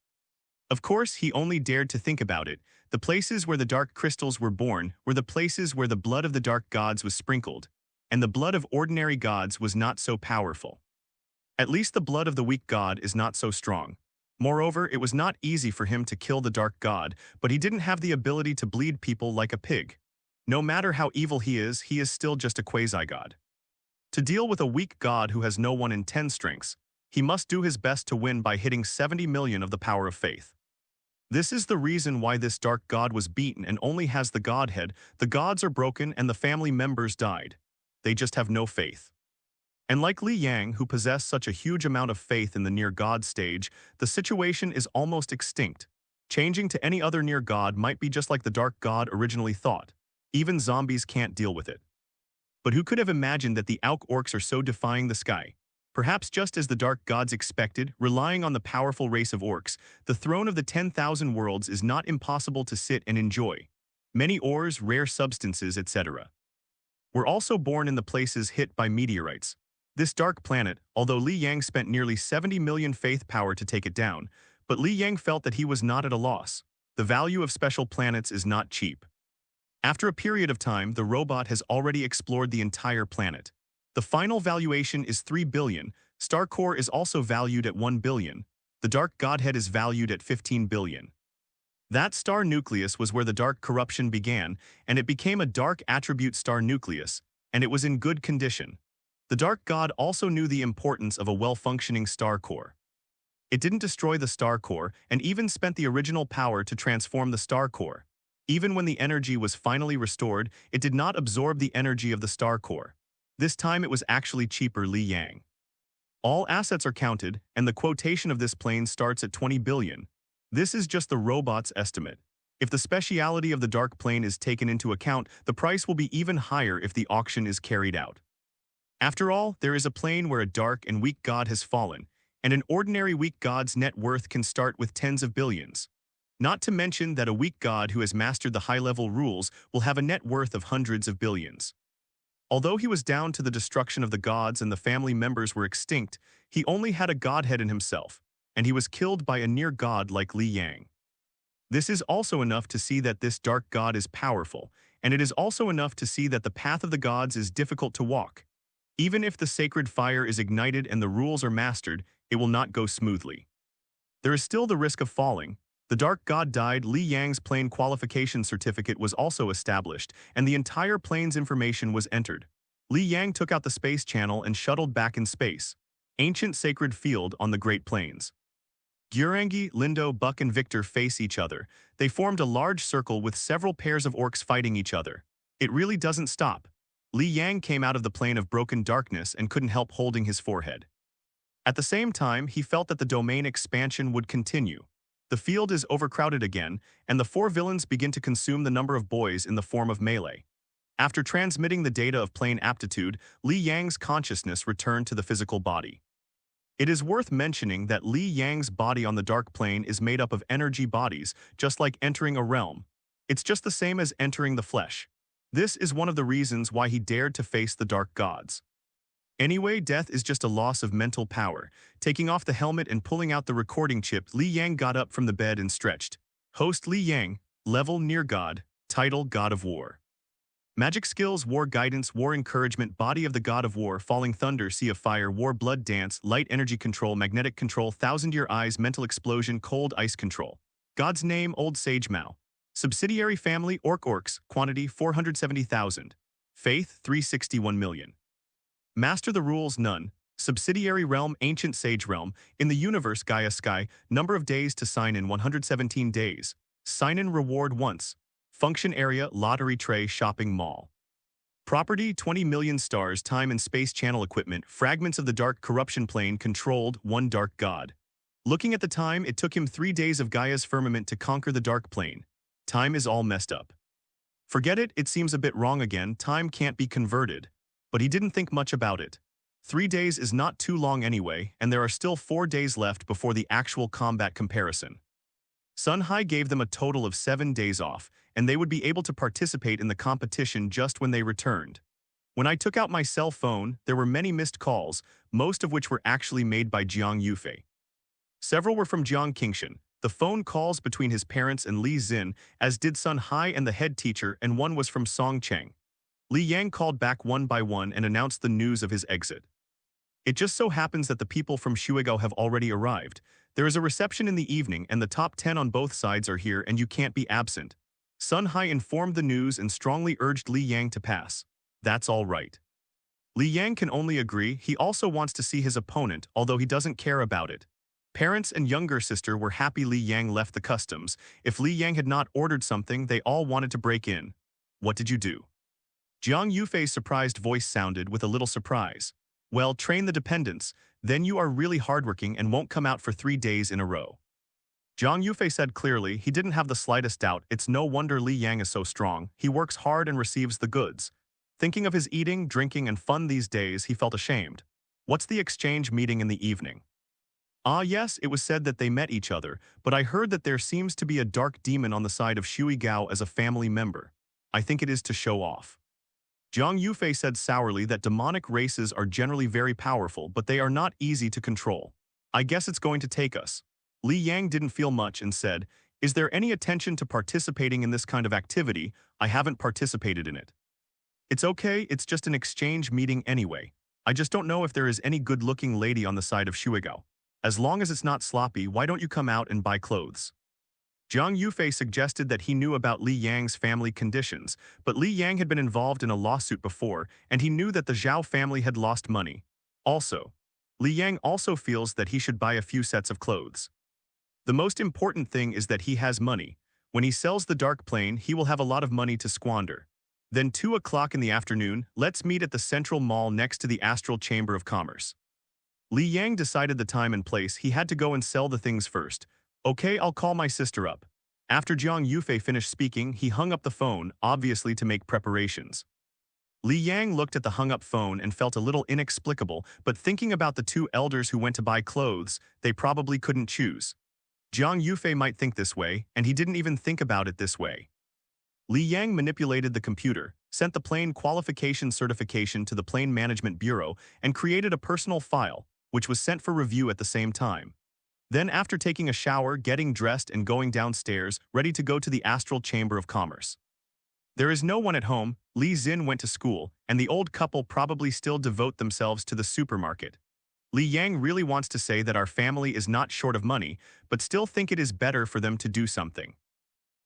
Of course, he only dared to think about it. The places where the dark crystals were born were the places where the blood of the dark gods was sprinkled, and the blood of ordinary gods was not so powerful. At least the blood of the weak god is not so strong. Moreover, it was not easy for him to kill the dark god, but he didn't have the ability to bleed people like a pig. No matter how evil he is still just a quasi-god. To deal with a weak god who has no 1 in 10 strengths, he must do his best to win by hitting 70 million of the power of faith. This is the reason why this dark god was beaten and only has the godhead. The gods are broken and the family members died. They just have no faith. And like Li Yang, who possessed such a huge amount of faith in the near-god stage, the situation is almost extinct. Changing to any other near-god might be just like the dark god originally thought. Even zombies can't deal with it. But who could have imagined that the WAAAGH orcs are so defying the sky? Perhaps just as the dark gods expected, relying on the powerful race of orcs, the throne of the 10,000 worlds is not impossible to sit and enjoy. Many ores, rare substances, etc. were also born in the places hit by meteorites. This dark planet, although Li Yang spent nearly 70 million faith power to take it down, but Li Yang felt that he was not at a loss. The value of special planets is not cheap. After a period of time, the robot has already explored the entire planet. The final valuation is 3 billion. Star core is also valued at 1 billion. The dark godhead is valued at 15 billion. That star nucleus was where the dark corruption began, and it became a dark attribute star nucleus, and it was in good condition. The dark god also knew the importance of a well-functioning star core. It didn't destroy the star core and even spent the original power to transform the star core. Even when the energy was finally restored, it did not absorb the energy of the star core. This time it was actually cheaper Li Yang. All assets are counted, and the quotation of this plane starts at 20 billion. This is just the robot's estimate. If the speciality of the dark plane is taken into account, the price will be even higher if the auction is carried out. After all, there is a plane where a dark and weak god has fallen, and an ordinary weak god's net worth can start with tens of billions. Not to mention that a weak god who has mastered the high-level rules will have a net worth of hundreds of billions. Although he was down to the destruction of the gods and the family members were extinct, he only had a godhead in himself, and he was killed by a near god like Li Yang. This is also enough to see that this dark god is powerful, and it is also enough to see that the path of the gods is difficult to walk. Even if the sacred fire is ignited and the rules are mastered, it will not go smoothly. There is still the risk of falling. The dark god died, Li Yang's plane qualification certificate was also established, and the entire plane's information was entered. Li Yang took out the space channel and shuttled back in space. Ancient sacred field on the Great Plains. Gurangi, Lindo, Buck and Victor face each other. They formed a large circle with several pairs of orcs fighting each other. It really doesn't stop. Li Yang came out of the plane of broken darkness and couldn't help holding his forehead. At the same time, he felt that the domain expansion would continue. The field is overcrowded again, and the four villains begin to consume the number of boys in the form of melee. After transmitting the data of plane aptitude, Li Yang's consciousness returned to the physical body. It is worth mentioning that Li Yang's body on the dark plane is made up of energy bodies, just like entering a realm. It's just the same as entering the flesh. This is one of the reasons why he dared to face the dark gods. Anyway, death is just a loss of mental power. Taking off the helmet and pulling out the recording chip, Li Yang got up from the bed and stretched. Host Li Yang, level near God, title God of War. Magic skills, War Guidance, War Encouragement, Body of the God of War, Falling Thunder, Sea of Fire, War Blood Dance, Light Energy Control, Magnetic Control, Thousand-Year Eyes, Mental Explosion, Cold Ice Control. God's Name, Old Sage Mao. Subsidiary Family, Orcs, Quantity, 470,000. Faith, 361 million. Master the Rules, None. Subsidiary Realm, Ancient Sage Realm. In the Universe, Gaia Sky. Number of days to sign in, 117 days. Sign-in reward once. Function area, Lottery Tray, Shopping Mall. Property, 20 million stars, Time and Space Channel Equipment, Fragments of the Dark Corruption Plane, Controlled, One Dark God. Looking at the time, it took him 3 days of Gaia's firmament to conquer the Dark Plane. Time is all messed up. Forget it, it seems a bit wrong again, time can't be converted. But he didn't think much about it. 3 days is not too long anyway, and there are still 4 days left before the actual combat comparison. Sun Hai gave them a total of 7 days off, and they would be able to participate in the competition just when they returned. When I took out my cell phone, there were many missed calls, most of which were actually made by Jiang Yufei. Several were from Jiang Qingshan, the phone calls between his parents and Li Xin, as did Sun Hai and the head teacher, and one was from Song Cheng. Li Yang called back one by one and announced the news of his exit. It just so happens that the people from WAAAGH have already arrived. There is a reception in the evening and the top 10 on both sides are here and you can't be absent. Sun Hai informed the news and strongly urged Li Yang to pass. That's all right. Li Yang can only agree. He also wants to see his opponent, although he doesn't care about it. Parents and younger sister were happy Li Yang left the customs. If Li Yang had not ordered something, they all wanted to break in. What did you do? Jiang Yufei's surprised voice sounded with a little surprise. Well, train the dependents, then you are really hardworking and won't come out for 3 days in a row. Jiang Yufei said clearly. He didn't have the slightest doubt. It's no wonder Li Yang is so strong. He works hard and receives the goods. Thinking of his eating, drinking, and fun these days, he felt ashamed. What's the exchange meeting in the evening? Ah yes, it was said that they met each other, but I heard that there seems to be a dark demon on the side of WAAAGH as a family member. I think it is to show off. Jiang Yufei said sourly that demonic races are generally very powerful, but they are not easy to control. I guess it's going to take us. Li Yang didn't feel much and said, is there any attention to participating in this kind of activity? I haven't participated in it. It's okay, it's just an exchange meeting anyway. I just don't know if there is any good-looking lady on the side of WAAAGH. As long as it's not sloppy, why don't you come out and buy clothes? Jiang Yufei suggested that he knew about Li Yang's family conditions, but Li Yang had been involved in a lawsuit before, and he knew that the Zhao family had lost money. Also, Li Yang also feels that he should buy a few sets of clothes. The most important thing is that he has money. When he sells the Dark Plane, he will have a lot of money to squander. Then 2 o'clock in the afternoon, let's meet at the Central Mall next to the Astral Chamber of Commerce. Li Yang decided the time and place. He had to go and sell the things first. Okay, I'll call my sister up. After Jiang Yufei finished speaking, he hung up the phone, obviously to make preparations. Li Yang looked at the hung-up phone and felt a little inexplicable, but thinking about the 2 elders who went to buy clothes, they probably couldn't choose. Jiang Yufei might think this way, and he didn't even think about it this way. Li Yang manipulated the computer, sent the plane qualification certification to the Plane Management Bureau, and created a personal file, which was sent for review at the same time. Then after taking a shower, getting dressed and going downstairs, ready to go to the Astral Chamber of Commerce. There is no one at home. Li Xin went to school, and the old couple probably still devote themselves to the supermarket. Li Yang really wants to say that our family is not short of money, but still think it is better for them to do something.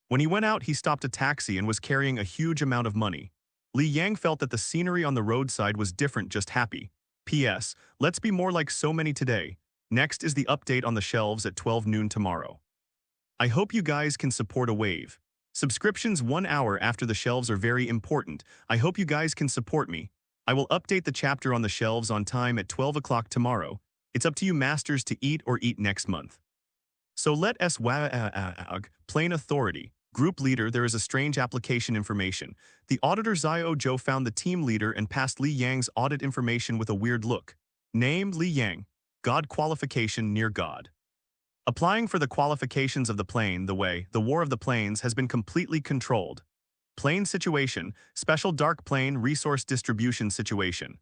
When he went out, he stopped a taxi and was carrying a huge amount of money. Li Yang felt that the scenery on the roadside was different, just happy. P.S. Let's be more like so many today. Next is the update on the shelves at 12 noon tomorrow. I hope you guys can support WAAAGH. Subscriptions 1 hour after the shelves are very important. I hope you guys can support me. I will update the chapter on the shelves on time at 12 o'clock tomorrow. It's up to you masters to eat or eat next month. So let us WAAAGH, plain authority. Group leader, there is a strange application information. The auditor Zio Zhou found the team leader and passed Li Yang's audit information with a weird look. Name, Li Yang. God qualification near God. Applying for the qualifications of the plane, the War of the Planes has been completely controlled. Plane situation, special dark plane resource distribution situation.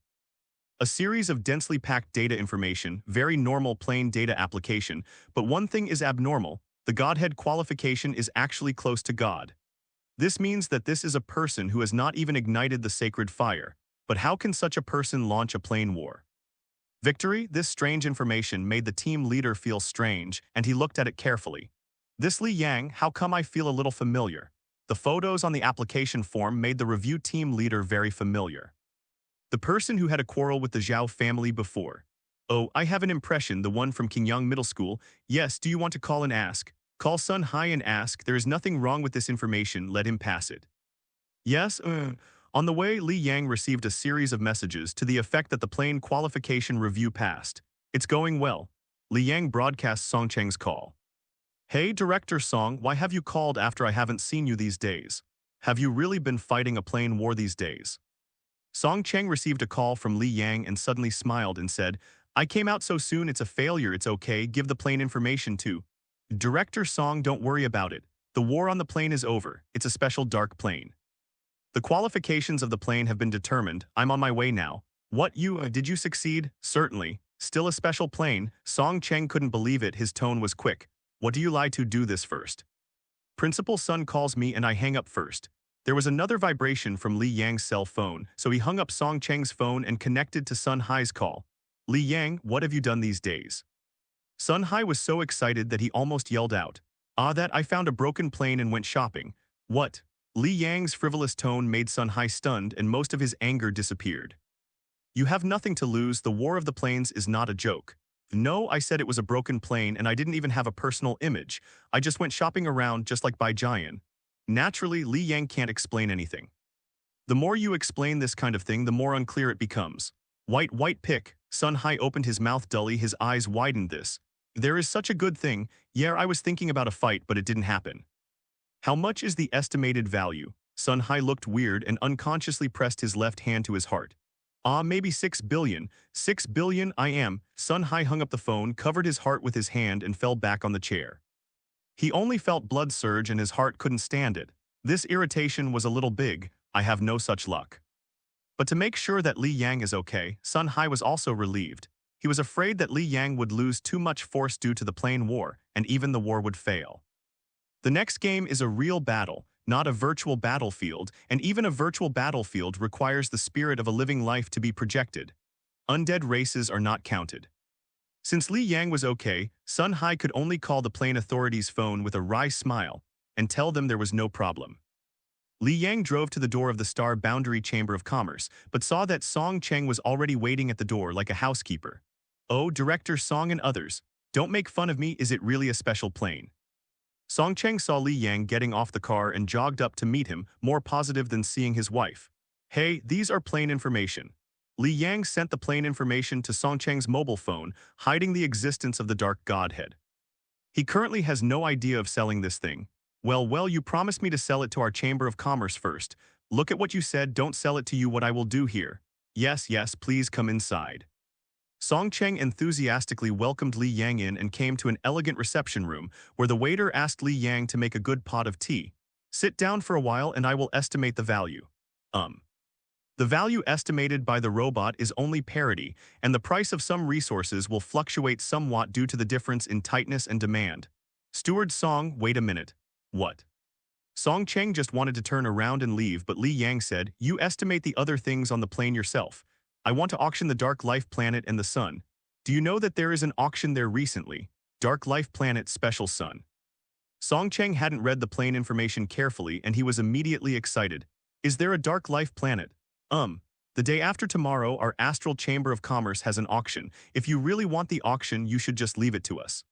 A series of densely packed data information, very normal plane data application, but one thing is abnormal. The Godhead qualification is actually close to God. This means that this is a person who has not even ignited the sacred fire. But how can such a person launch a plane war? Victory, this strange information made the team leader feel strange, and he looked at it carefully. This Li Yang, how come I feel a little familiar? The photos on the application form made the review team leader very familiar. The person who had a quarrel with the Zhao family before. Oh, I have an impression, the one from Qingyang Middle School. Yes, do you want to call and ask? Call Sun Hai and ask, there is nothing wrong with this information, let him pass it. Yes, On the way, Li Yang received a series of messages to the effect that the plane qualification review passed. It's going well. Li Yang broadcasts Song Cheng's call. Hey, Director Song, why have you called after I haven't seen you these days? Have you really been fighting a plane war these days? Song Cheng received a call from Li Yang and suddenly smiled and said, I came out so soon, it's a failure, it's okay, give the plane information too. Director Song, don't worry about it. The war on the plane is over, it's a special dark plane. The qualifications of the plane have been determined, I'm on my way now. What, did you succeed? Certainly. Still a special plane. Song Cheng couldn't believe it, his tone was quick. What do you lie to do this first? Principal Sun calls me and I hang up first. There was another vibration from Li Yang's cell phone, so he hung up Song Cheng's phone and connected to Sun Hai's call. Li Yang, what have you done these days? Sun Hai was so excited that he almost yelled out. That I found a broken plane and went shopping. What? Li Yang's frivolous tone made Sun Hai stunned and most of his anger disappeared. You have nothing to lose, the War of the Planes is not a joke. No, I said it was a broken plane and I didn't even have a personal image. I just went shopping around just like Bai Jian. Naturally, Li Yang can't explain anything. The more you explain this kind of thing, the more unclear it becomes. White pick. Sun Hai opened his mouth dully, his eyes widened this. There is such a good thing. Yeah, I was thinking about a fight, but it didn't happen. How much is the estimated value? Sun Hai looked weird and unconsciously pressed his left hand to his heart. Maybe 6 billion. 6 billion, I am. Sun Hai hung up the phone, covered his heart with his hand and fell back on the chair. He only felt blood surge and his heart couldn't stand it. This irritation was a little big. I have no such luck. But to make sure that Li Yang is okay, Sun Hai was also relieved. He was afraid that Li Yang would lose too much force due to the plane war, and even the war would fail. The next game is a real battle, not a virtual battlefield, and even a virtual battlefield requires the spirit of a living life to be projected. Undead races are not counted. Since Li Yang was okay, Sun Hai could only call the plane authorities' phone with a wry smile and tell them there was no problem. Li Yang drove to the door of the Star Boundary Chamber of Commerce, but saw that Song Cheng was already waiting at the door like a housekeeper. Oh, Director Song and others, don't make fun of me, is it really a special plane? Song Cheng saw Li Yang getting off the car and jogged up to meet him, more positive than seeing his wife. Hey, these are plane information. Li Yang sent the plane information to Song Cheng's mobile phone, hiding the existence of the Dark Godhead. He currently has no idea of selling this thing. Well, you promised me to sell it to our Chamber of Commerce first. Look at what you said, don't sell it to you, what I will do here. Yes, please come inside. Song Cheng enthusiastically welcomed Li Yang in and came to an elegant reception room where the waiter asked Li Yang to make a good pot of tea. Sit down for a while and I will estimate the value. The value estimated by the robot is only parity, and the price of some resources will fluctuate somewhat due to the difference in tightness and demand. Steward Song, wait a minute. What? Song Cheng just wanted to turn around and leave, but Li Yang said, you estimate the other things on the plane yourself. I want to auction the Dark Life Planet and the Sun. Do you know that there is an auction there recently? Dark Life Planet Special Sun. Song Cheng hadn't read the plane information carefully and he was immediately excited. Is there a Dark Life Planet? The day after tomorrow, our Astral Chamber of Commerce has an auction. If you really want the auction, you should just leave it to us.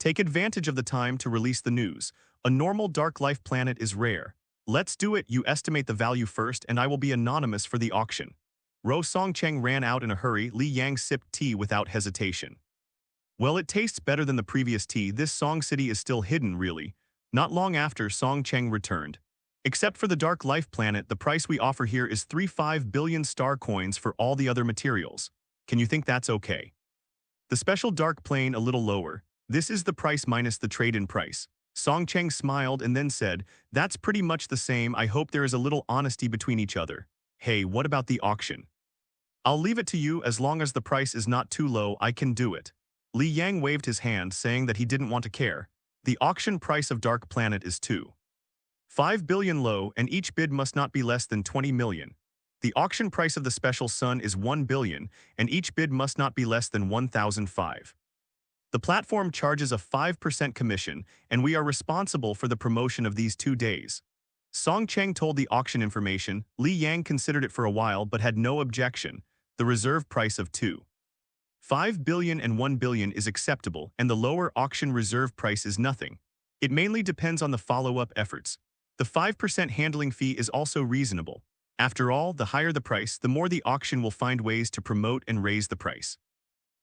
Take advantage of the time to release the news. A normal Dark Life Planet is rare. Let's do it, you estimate the value first and I will be anonymous for the auction. Song Cheng ran out in a hurry. Li Yang sipped tea without hesitation. Well, it tastes better than the previous tea. This Song City is still hidden, really. Not long after, Song Cheng returned. Except for the Dark Life planet, the price we offer here is 35 billion star coins for all the other materials. Can you think that's okay? The special dark plane a little lower. This is the price minus the trade-in price. Song Cheng smiled and then said, "That's pretty much the same. I hope there is a little honesty between each other. Hey, what about the auction? I'll leave it to you. As long as the price is not too low, I can do it." Li Yang waved his hand, saying that he didn't want to care. The auction price of Dark Planet is 2.5 billion low, and each bid must not be less than 20 million. The auction price of the Special Sun is 1 billion, and each bid must not be less than 1,005. The platform charges a 5% commission, and we are responsible for the promotion of these 2 days. Song Cheng told the auction information. Li Yang considered it for a while but had no objection. The reserve price of 2.5 billion and 1 billion is acceptable, and the lower auction reserve price is nothing. It mainly depends on the follow-up efforts. The 5% handling fee is also reasonable. After all, the higher the price, the more the auction will find ways to promote and raise the price.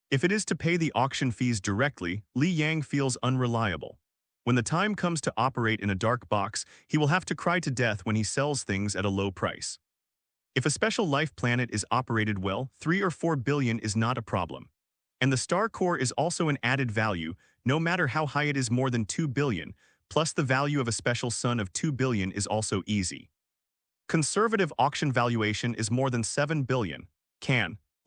If it is to pay the auction fees directly, Li Yang feels unreliable. When the time comes to operate in a dark box, he will have to cry to death when he sells things at a low price. If a special life planet is operated well, 3 or 4 billion is not a problem. And the star core is also an added value, no matter how high it is. More than 2 billion, plus the value of a special sun of 2 billion is also easy. Conservative auction valuation is more than 7 billion.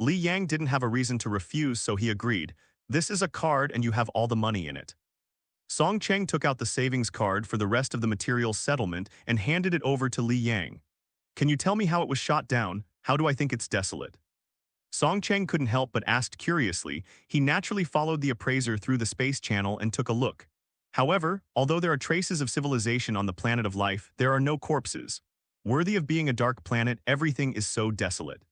Li Yang didn't have a reason to refuse, so he agreed. This is a card and you have all the money in it. Song Cheng took out the savings card for the rest of the material settlement and handed it over to Li Yang. "Can you tell me how it was shot down? How do I think it's desolate?" Song Cheng couldn't help but ask curiously. He naturally followed the appraiser through the space channel and took a look. However, although there are traces of civilization on the planet of life, there are no corpses. Worthy of being a dark planet, everything is so desolate.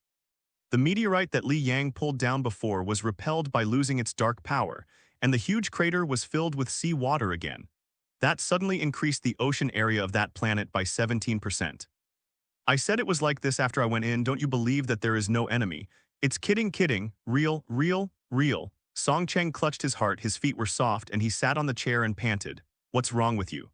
The meteorite that Li Yang pulled down before was repelled by losing its dark power, and the huge crater was filled with sea water again. That suddenly increased the ocean area of that planet by 17%. "I said it was like this after I went in. Don't you believe that there is no enemy? It's kidding, real. Song Cheng clutched his heart. His feet were soft and he sat on the chair and panted. "What's wrong with you?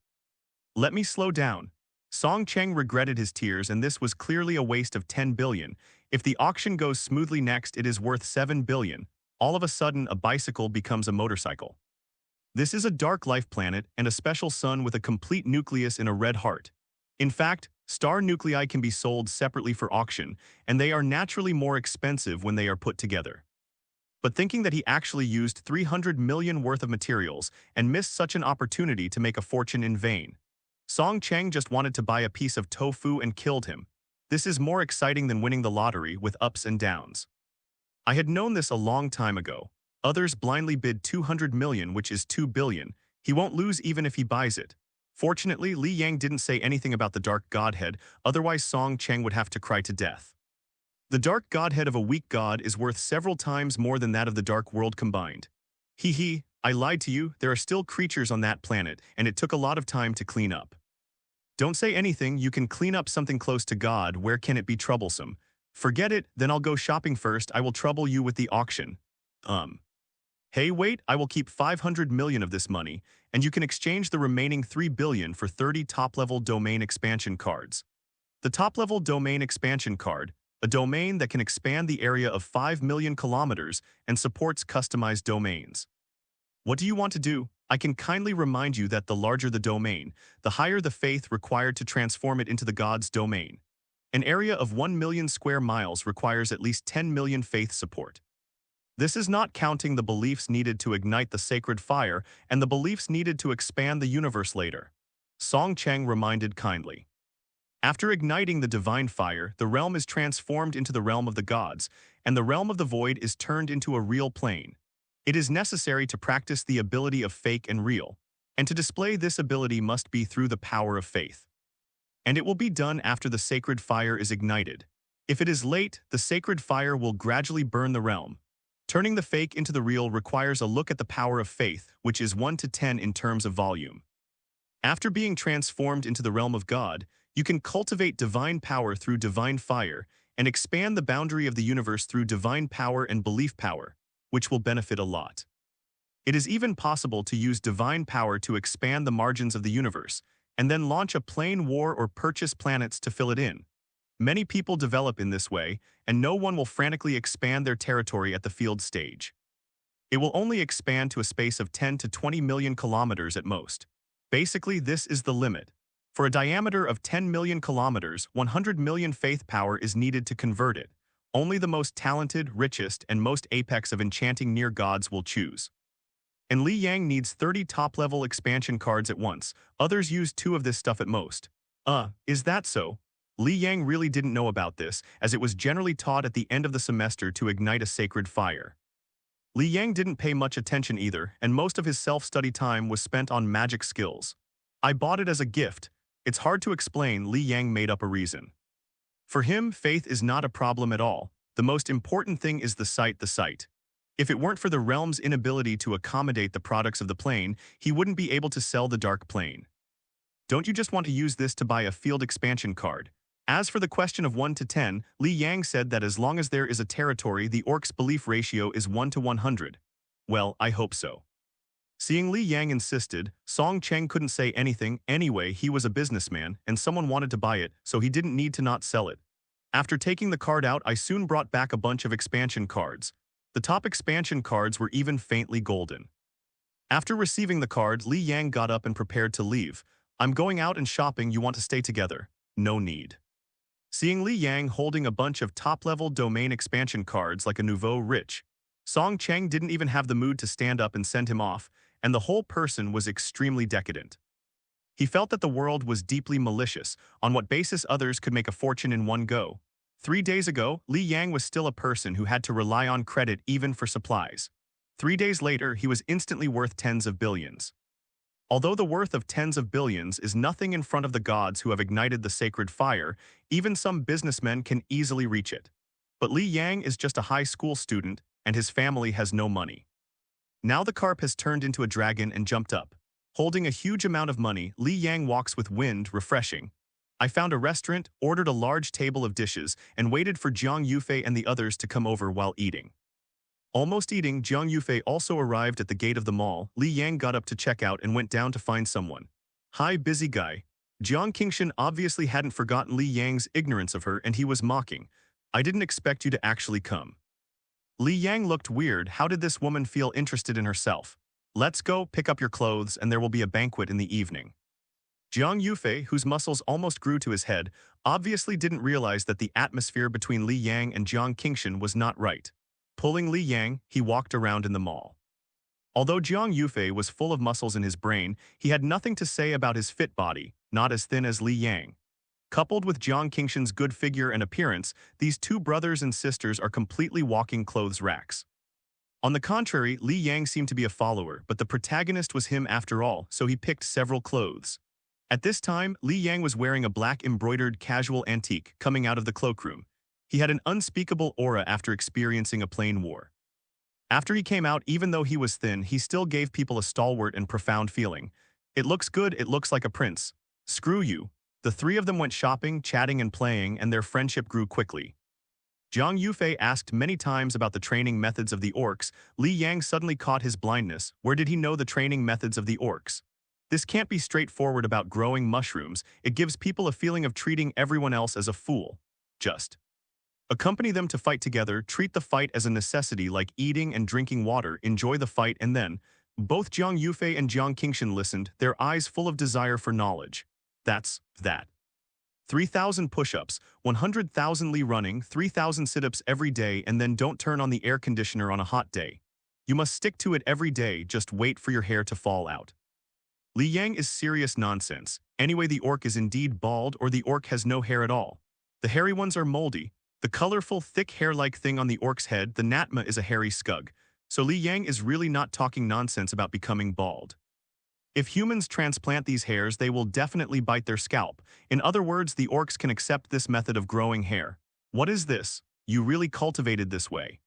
Let me slow down." Song Cheng regretted his tears, and this was clearly a waste of 10 billion. If the auction goes smoothly next, it is worth 7 billion. All of a sudden, a bicycle becomes a motorcycle. This is a dark life planet and a special sun with a complete nucleus in a red heart. In fact, star nuclei can be sold separately for auction, and they are naturally more expensive when they are put together. But thinking that he actually used 300 million worth of materials and missed such an opportunity to make a fortune in vain. Song Cheng just wanted to buy a piece of tofu and killed him. This is more exciting than winning the lottery with ups and downs. I had known this a long time ago. Others blindly bid 200 million, which is 2 billion. He won't lose even if he buys it. Fortunately, Li Yang didn't say anything about the Dark Godhead, otherwise Song Cheng would have to cry to death. The Dark Godhead of a weak god is worth several times more than that of the Dark World combined. Hee, I lied to you. There are still creatures on that planet, and it took a lot of time to clean up. Don't say anything. You can clean up something close to God. Where can it be troublesome? Forget it, then I'll go shopping first. I will trouble you with the auction. Hey, wait, I will keep 500 million of this money, and you can exchange the remaining 3 billion for 30 top-level domain expansion cards. The top-level domain expansion card, a domain that can expand the area of 5 million kilometers and supports customized domains. What do you want to do? I can kindly remind you that the larger the domain, the higher the faith required to transform it into the god's domain. An area of 1 million square miles requires at least 10 million faith support. This is not counting the beliefs needed to ignite the sacred fire and the beliefs needed to expand the universe later. Song Cheng reminded kindly. After igniting the divine fire, the realm is transformed into the realm of the gods, and the realm of the void is turned into a real plane. It is necessary to practice the ability of fake and real, and to display this ability must be through the power of faith. And it will be done after the sacred fire is ignited. If it is late, the sacred fire will gradually burn the realm. Turning the fake into the real requires a look at the power of faith, which is 1 to 10 in terms of volume. After being transformed into the realm of God, you can cultivate divine power through divine fire and expand the boundary of the universe through divine power and belief power, which will benefit a lot. It is even possible to use divine power to expand the margins of the universe, and then launch a plain war or purchase planets to fill it in. Many people develop in this way, and no one will frantically expand their territory at the field stage. It will only expand to a space of 10 to 20 million kilometers at most. Basically, this is the limit. For a diameter of 10 million kilometers, 100 million faith power is needed to convert it. Only the most talented, richest, and most apex of enchanting near gods will choose. And Li Yang needs 30 top-level expansion cards at once. Others use 2 of this stuff at most. Is that so? Li Yang really didn't know about this, as it was generally taught at the end of the semester to ignite a sacred fire. Li Yang didn't pay much attention either, and most of his self-study time was spent on magic skills. I bought it as a gift. It's hard to explain. Li Yang made up a reason. For him, faith is not a problem at all. The most important thing is the site. If it weren't for the realm's inability to accommodate the products of the plane, he wouldn't be able to sell the dark plane. Don't you just want to use this to buy a field expansion card? As for the question of 1 to 10, Li Yang said that as long as there is a territory, the Orcs' belief ratio is 1 to 100. Well, I hope so. Seeing Li Yang insisted, Song Cheng couldn't say anything. Anyway, he was a businessman, and someone wanted to buy it, so he didn't need to not sell it. After taking the card out, I soon brought back a bunch of expansion cards. The top expansion cards were even faintly golden. After receiving the card, Li Yang got up and prepared to leave. I'm going out and shopping. You want to stay together? No need. Seeing Li Yang holding a bunch of top-level domain expansion cards like a nouveau rich, Song Cheng didn't even have the mood to stand up and send him off, and the whole person was extremely decadent. He felt that the world was deeply malicious, on what basis others could make a fortune in one go. 3 days ago, Li Yang was still a person who had to rely on credit even for supplies. 3 days later, he was instantly worth tens of billions. Although the worth of tens of billions is nothing in front of the gods who have ignited the sacred fire, even some businessmen can easily reach it. But Li Yang is just a high school student, and his family has no money. Now the carp has turned into a dragon and jumped up. Holding a huge amount of money, Li Yang walks with wind, refreshing. I found a restaurant, ordered a large table of dishes, and waited for Jiang Yufei and the others to come over while eating. Almost eating, Jiang Yufei also arrived at the gate of the mall. Li Yang got up to check out and went down to find someone. Hi, busy guy. Jiang Qingshan obviously hadn't forgotten Li Yang's ignorance of her, and he was mocking. I didn't expect you to actually come. Li Yang looked weird. How did this woman feel interested in herself? Let's go, pick up your clothes, and there will be a banquet in the evening. Jiang Yufei, whose muscles almost grew to his head, obviously didn't realize that the atmosphere between Li Yang and Jiang Qingshan was not right. Pulling Li Yang, he walked around in the mall. Although Jiang Yufei was full of muscles in his brain, he had nothing to say about his fit body, not as thin as Li Yang. Coupled with Jiang Qingshan's good figure and appearance, these two brothers and sisters are completely walking clothes racks. On the contrary, Li Yang seemed to be a follower, but the protagonist was him after all, so he picked several clothes. At this time, Li Yang was wearing a black embroidered casual antique coming out of the cloakroom. He had an unspeakable aura after experiencing a plain war. After he came out, even though he was thin, he still gave people a stalwart and profound feeling. It looks good, it looks like a prince. Screw you. The three of them went shopping, chatting and playing, and their friendship grew quickly. Jiang Yufei asked many times about the training methods of the Orcs. Li Yang suddenly caught his blindness. Where did he know the training methods of the Orcs? This can't be straightforward about growing mushrooms. It gives people a feeling of treating everyone else as a fool. Just accompany them to fight together, treat the fight as a necessity like eating and drinking water, enjoy the fight, and then. Both Jiang Yufei and Jiang Qingshan listened, their eyes full of desire for knowledge. That's that. 3,000 push-ups, 100,000 Li running, 3,000 sit-ups every day, and then don't turn on the air conditioner on a hot day. You must stick to it every day, just wait for your hair to fall out. Li Yang is serious nonsense. Anyway, the orc is indeed bald, or the orc has no hair at all. The hairy ones are moldy. The colorful, thick hair-like thing on the orc's head, the natma, is a hairy scug. So Li Yang is really not talking nonsense about becoming bald. If humans transplant these hairs, they will definitely bite their scalp. In other words, the orcs can accept this method of growing hair. What is this? You really cultivated this way.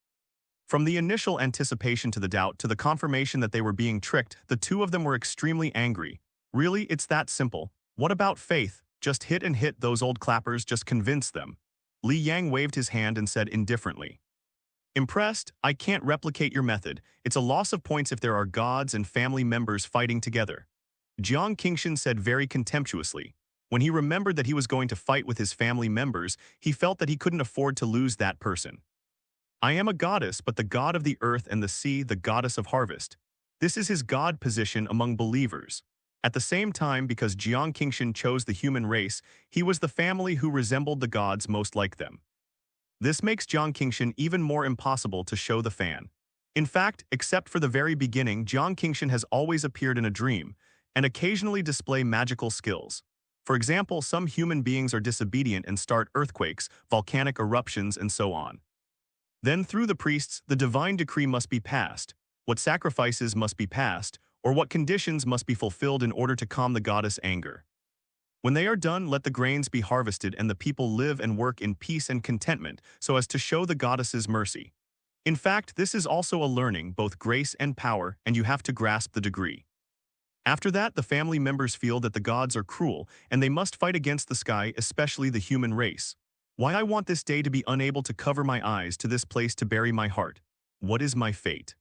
From the initial anticipation to the doubt to the confirmation that they were being tricked, the two of them were extremely angry. Really, it's that simple. What about faith? Just hit and hit those old clappers, just convince them. Li Yang waved his hand and said indifferently. Impressed? I can't replicate your method. It's a loss of points if there are gods and family members fighting together. Jiang Qingshan said very contemptuously. When he remembered that he was going to fight with his family members, he felt that he couldn't afford to lose that person. I am a goddess, but the god of the earth and the sea, the goddess of harvest. This is his god position among believers. At the same time, because Jiang Qingshan chose the human race, he was the family who resembled the gods most like them. This makes Jiang Qingshan even more impossible to show the fan. In fact, except for the very beginning, Jiang Qingshan has always appeared in a dream, and occasionally display magical skills. For example, some human beings are disobedient and start earthquakes, volcanic eruptions, and so on. Then through the priests, the divine decree must be passed, what sacrifices must be passed, or what conditions must be fulfilled in order to calm the goddess' anger. When they are done, let the grains be harvested and the people live and work in peace and contentment so as to show the goddess's mercy. In fact, this is also a learning, both grace and power, and you have to grasp the degree. After that, the family members feel that the gods are cruel and they must fight against the sky, especially the human race. Why I want this day to be unable to cover my eyes, to this place to bury my heart. What is my fate?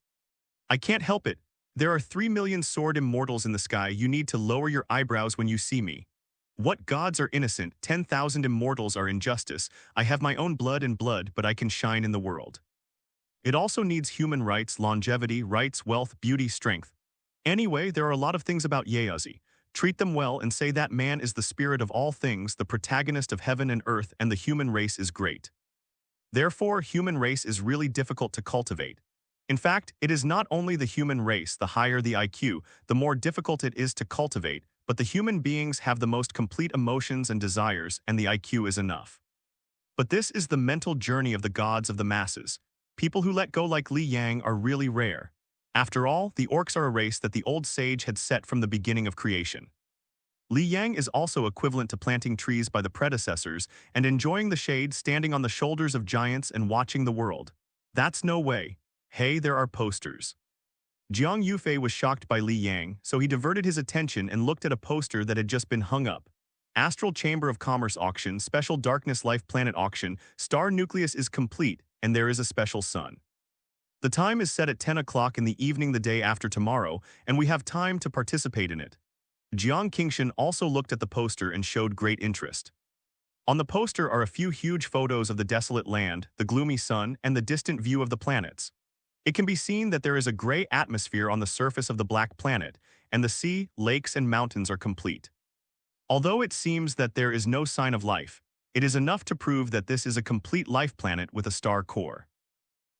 I can't help it. There are 3 million sword immortals in the sky. You need to lower your eyebrows when you see me. What gods are innocent? 10,000 immortals are injustice. I have my own blood and blood, but I can shine in the world. It also needs human rights, longevity, rights, wealth, beauty, strength. Anyway, there are a lot of things about WAAAGH. Treat them well and say that man is the spirit of all things, the protagonist of heaven and earth, and the human race is great. Therefore, human race is really difficult to cultivate. In fact, it is not only the human race, the higher the IQ, the more difficult it is to cultivate, but the human beings have the most complete emotions and desires, and the IQ is enough. But this is the mental journey of the gods of the masses. People who let go like Li Yang are really rare. After all, the Orcs are a race that the old sage had set from the beginning of creation. Li Yang is also equivalent to planting trees by the predecessors and enjoying the shade, standing on the shoulders of giants and watching the world. That's no way. Hey, there are posters. Jiang Yufei was shocked by Li Yang, so he diverted his attention and looked at a poster that had just been hung up. Astral Chamber of Commerce auction, special darkness life planet auction, star nucleus is complete, and there is a special sun. The time is set at 10 o'clock in the evening the day after tomorrow, and we have time to participate in it. Jiang Qingshan also looked at the poster and showed great interest. On the poster are a few huge photos of the desolate land, the gloomy sun, and the distant view of the planets. It can be seen that there is a gray atmosphere on the surface of the black planet, and the sea, lakes, and mountains are complete. Although it seems that there is no sign of life, it is enough to prove that this is a complete life planet with a star core.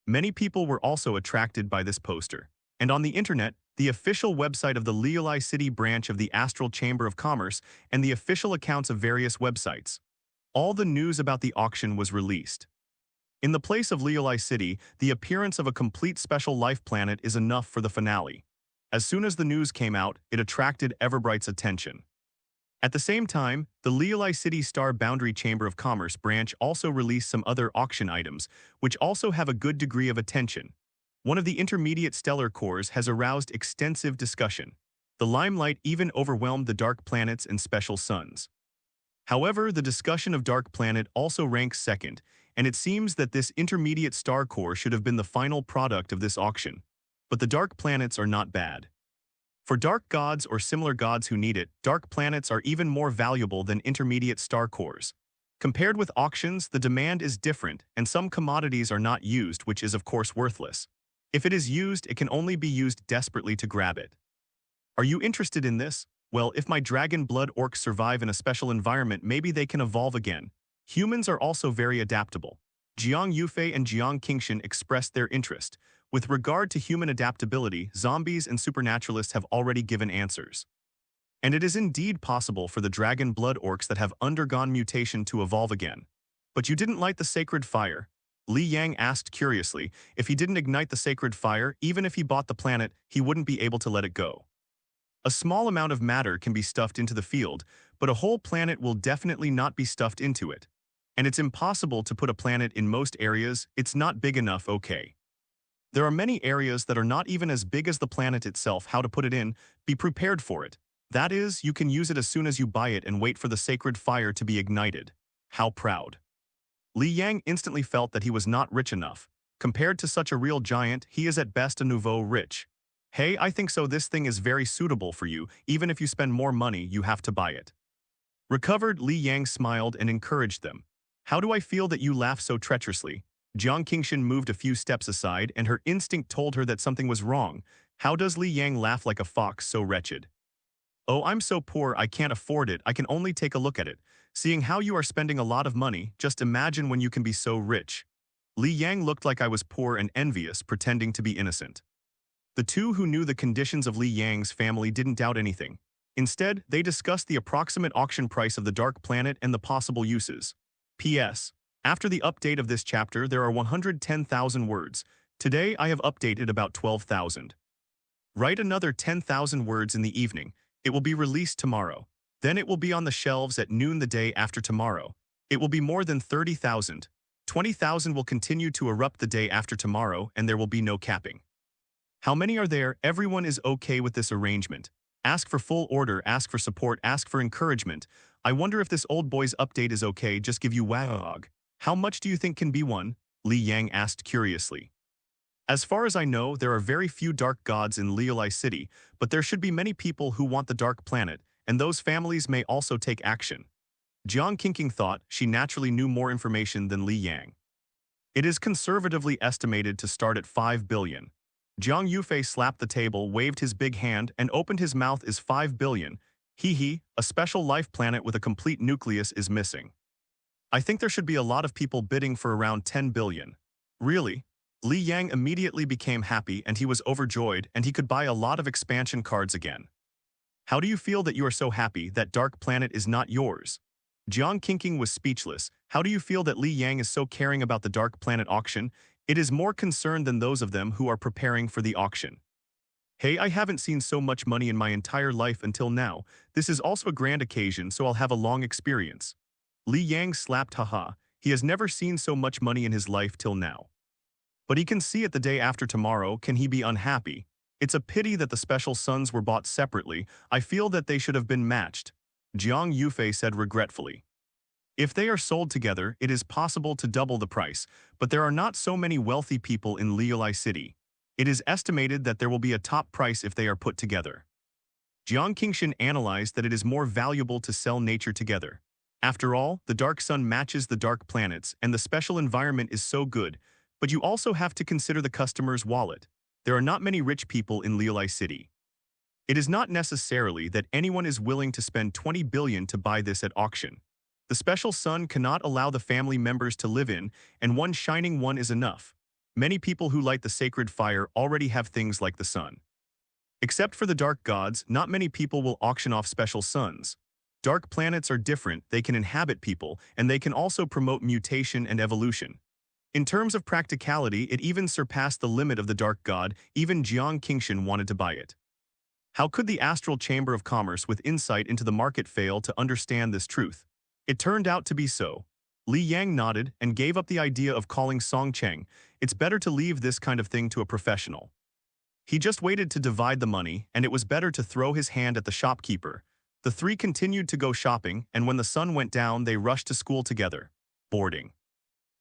Many people were also attracted by this poster, and on the internet, the official website of the Liulai City branch of the Astral Chamber of Commerce and the official accounts of various websites. All the news about the auction was released. In the place of Liulai City, the appearance of a complete special life planet is enough for the finale. As soon as the news came out, it attracted Everbright's attention. At the same time, the Liulai City Star Boundary Chamber of Commerce branch also released some other auction items, which also have a good degree of attention. One of the intermediate stellar cores has aroused extensive discussion. The limelight even overwhelmed the dark planets and special suns. However, the discussion of dark planet also ranks second, and it seems that this intermediate star core should have been the final product of this auction. But the dark planets are not bad. For dark gods or similar gods who need it, dark planets are even more valuable than intermediate star cores. Compared with auctions, the demand is different, and some commodities are not used, which is of course worthless. If it is used, it can only be used desperately to grab it. Are you interested in this? Well, if my dragon blood orcs survive in a special environment, maybe they can evolve again. Humans are also very adaptable. Jiang Yufei and Jiang Qingshan expressed their interest. With regard to human adaptability, zombies and supernaturalists have already given answers. And it is indeed possible for the dragon blood orcs that have undergone mutation to evolve again. But you didn't light the sacred fire. Li Yang asked curiously. If he didn't ignite the sacred fire, even if he bought the planet, he wouldn't be able to let it go. A small amount of matter can be stuffed into the field, but a whole planet will definitely not be stuffed into it. And it's impossible to put a planet in most areas. It's not big enough, okay. There are many areas that are not even as big as the planet itself. How to put it in? Be prepared for it. That is, you can use it as soon as you buy it and wait for the sacred fire to be ignited. How proud. Li Yang instantly felt that he was not rich enough, Compared to such a real giant, he is at best a nouveau rich. Hey, I think so. This thing is very suitable for you. Even if you spend more money, you have to buy it. Recovered, Li Yang smiled and encouraged them. How do I feel that you laugh so treacherously? Jiang Qingshan moved a few steps aside, and her instinct told her that something was wrong. How does Li Yang laugh like a fox so wretched? Oh, I'm so poor I can't afford it. I can only take a look at it. Seeing how you are spending a lot of money, just imagine when you can be so rich. Li Yang looked like I was poor and envious, pretending to be innocent. The two who knew the conditions of Li Yang's family didn't doubt anything. Instead, they discussed the approximate auction price of the Dark Planet and the possible uses. P.S. After the update of this chapter, there are 110,000 words. Today, I have updated about 12,000. Write another 10,000 words in the evening. It will be released tomorrow. Then it will be on the shelves at noon the day after tomorrow. It will be more than 30,000. 20,000 will continue to erupt the day after tomorrow, and there will be no capping. How many are there? Everyone is okay with this arrangement. Ask for full order, ask for support, ask for encouragement. I wonder if this old boy's update is okay, just give you WAAAGH. How much do you think can be won? Li Yang asked curiously. As far as I know, there are very few dark gods in Liulai City, but there should be many people who want the Dark Planet, and those families may also take action. Jiang Qingqing thought she naturally knew more information than Li Yang. It is conservatively estimated to start at 5 billion. Jiang Yufei slapped the table, waved his big hand, and opened his mouth. Is 5 billion. Hee, a special life planet with a complete nucleus is missing. I think there should be a lot of people bidding for around 10 billion. Really? Li Yang immediately became happy and he was overjoyed and he could buy a lot of expansion cards again. How do you feel that you are so happy that Dark Planet is not yours? Jiang Qingqing was speechless. How do you feel that Li Yang is so caring about the Dark Planet auction? It is more concerned than those of them who are preparing for the auction. Hey, I haven't seen so much money in my entire life until now. This is also a grand occasion, so I'll have a long experience. Li Yang slapped haha. He has never seen so much money in his life till now. But he can see it the day after tomorrow. Can he be unhappy? It's a pity that the special suns were bought separately. I feel that they should have been matched. Jiang Yufei said regretfully. If they are sold together, it is possible to double the price, but there are not so many wealthy people in Liulai City. It is estimated that there will be a top price if they are put together. Jiang Qingshan analyzed that it is more valuable to sell nature together. After all, the dark sun matches the dark planets, and the special environment is so good, but you also have to consider the customer's wallet. There are not many rich people in Liulai City. It is not necessarily that anyone is willing to spend 20 billion to buy this at auction. The special sun cannot allow the family members to live in, and one shining one is enough. Many people who light the sacred fire already have things like the sun. Except for the dark gods, not many people will auction off special suns. Dark planets are different, they can inhabit people, and they can also promote mutation and evolution. In terms of practicality, it even surpassed the limit of the Dark God. Even Jiang Qingshan wanted to buy it. How could the Astral Chamber of Commerce with insight into the market fail to understand this truth? It turned out to be so. Li Yang nodded and gave up the idea of calling Song Cheng. It's better to leave this kind of thing to a professional. He just waited to divide the money, and it was better to throw his hand at the shopkeeper. The three continued to go shopping, and when the sun went down, they rushed to school together. Boarding.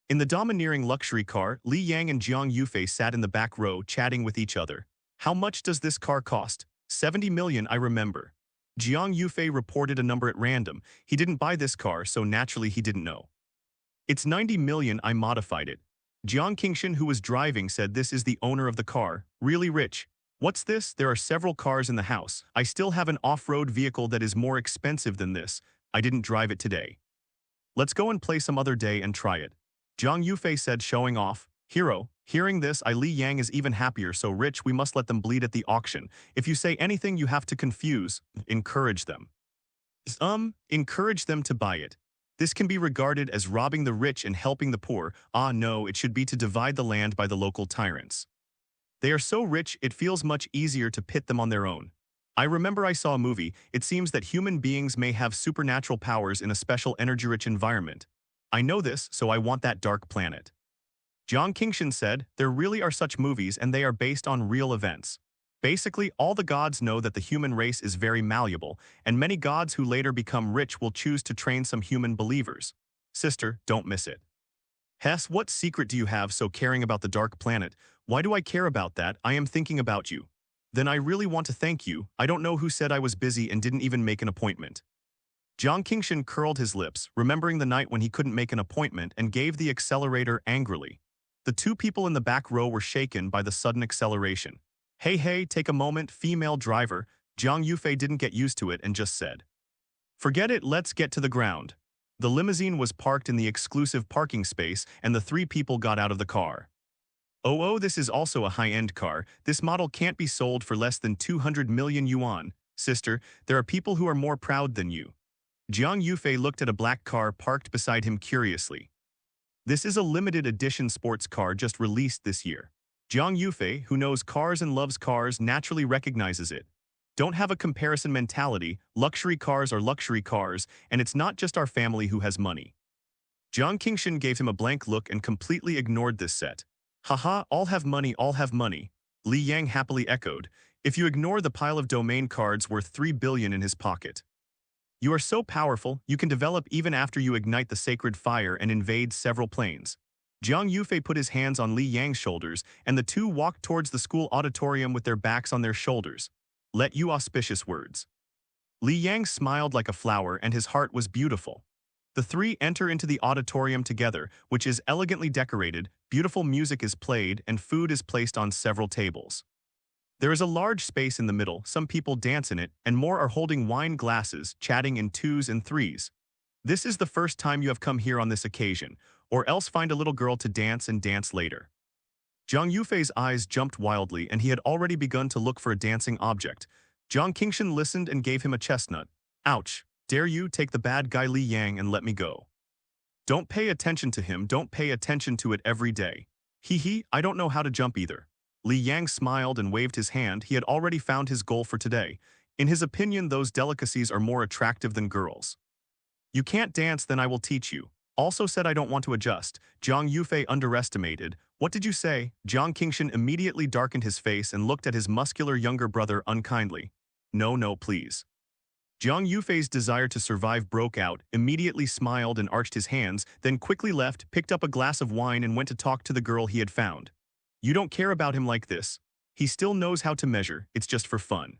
In the domineering luxury car, Li Yang and Jiang Yufei sat in the back row chatting with each other. How much does this car cost? 70 million, I remember. Jiang Yufei reported a number at random. He didn't buy this car, so naturally he didn't know. It's 90 million, I modified it. Jiang Qingshan, who was driving, said this is the owner of the car. Really rich. What's this? There are several cars in the house. I still have an off-road vehicle that is more expensive than this. I didn't drive it today. Let's go and play some other day and try it. Jiang Yufei said, showing off. Hero. Hearing this, Li Yang is even happier. So rich, we must let them bleed at the auction. If you say anything you have to confuse, encourage them. Encourage them to buy it. This can be regarded as robbing the rich and helping the poor. Ah no, it should be to divide the land by the local tyrants. They are so rich, it feels much easier to pit them on their own. I remember I saw a movie. It seems that human beings may have supernatural powers in a special energy-rich environment. I know this, so I want that dark planet. Jiang Qingshan said, there really are such movies and they are based on real events. Basically, all the gods know that the human race is very malleable, and many gods who later become rich will choose to train some human believers. Sister, don't miss it. Hess, what secret do you have so caring about the dark planet? Why do I care about that? I am thinking about you. Then I really want to thank you. I don't know who said I was busy and didn't even make an appointment. Jiang Qingshan curled his lips, remembering the night when he couldn't make an appointment, and gave the accelerator angrily. The two people in the back row were shaken by the sudden acceleration. Hey, take a moment, female driver. Jiang Yufei didn't get used to it and just said, forget it, let's get to the ground. The limousine was parked in the exclusive parking space, and the three people got out of the car. Oh, this is also a high-end car. This model can't be sold for less than 200 million yuan. Sister, there are people who are more proud than you. Jiang Yufei looked at a black car parked beside him curiously. This is a limited edition sports car just released this year. Jiang Yufei, who knows cars and loves cars, naturally recognizes it. Don't have a comparison mentality, luxury cars are luxury cars, and it's not just our family who has money. Jiang Qingshan gave him a blank look and completely ignored this set. Haha, all have money, all have money. Li Yang happily echoed, if you ignore the pile of domain cards worth 3 billion in his pocket. You are so powerful, you can develop even after you ignite the sacred fire and invade several planes. Jiang Yufei put his hands on Li Yang's shoulders, and the two walked towards the school auditorium with their backs on their shoulders. Let you auspicious words. Li Yang smiled like a flower, and his heart was beautiful. The three enter into the auditorium together, which is elegantly decorated, beautiful music is played, and food is placed on several tables. There is a large space in the middle, some people dance in it, and more are holding wine glasses, chatting in 2s and 3s. This is the first time you have come here on this occasion, or else find a little girl to dance and dance later. Jiang Yufei's eyes jumped wildly, and he had already begun to look for a dancing object. Jiang Qingshan listened and gave him a chestnut. Ouch, dare you take the bad guy Li Yang and let me go. Don't pay attention to him, don't pay attention to it every day. Hee, I don't know how to jump either. Li Yang smiled and waved his hand. He had already found his goal for today. In his opinion, those delicacies are more attractive than girls. You can't dance, then I will teach you. Also said I don't want to adjust. Jiang Yufei underestimated. What did you say? Jiang Qingshan immediately darkened his face and looked at his muscular younger brother unkindly. No, please. Jiang Yufei's desire to survive broke out, immediately smiled and arched his hands, then quickly left, picked up a glass of wine and went to talk to the girl he had found. You don't care about him like this. He still knows how to measure, it's just for fun.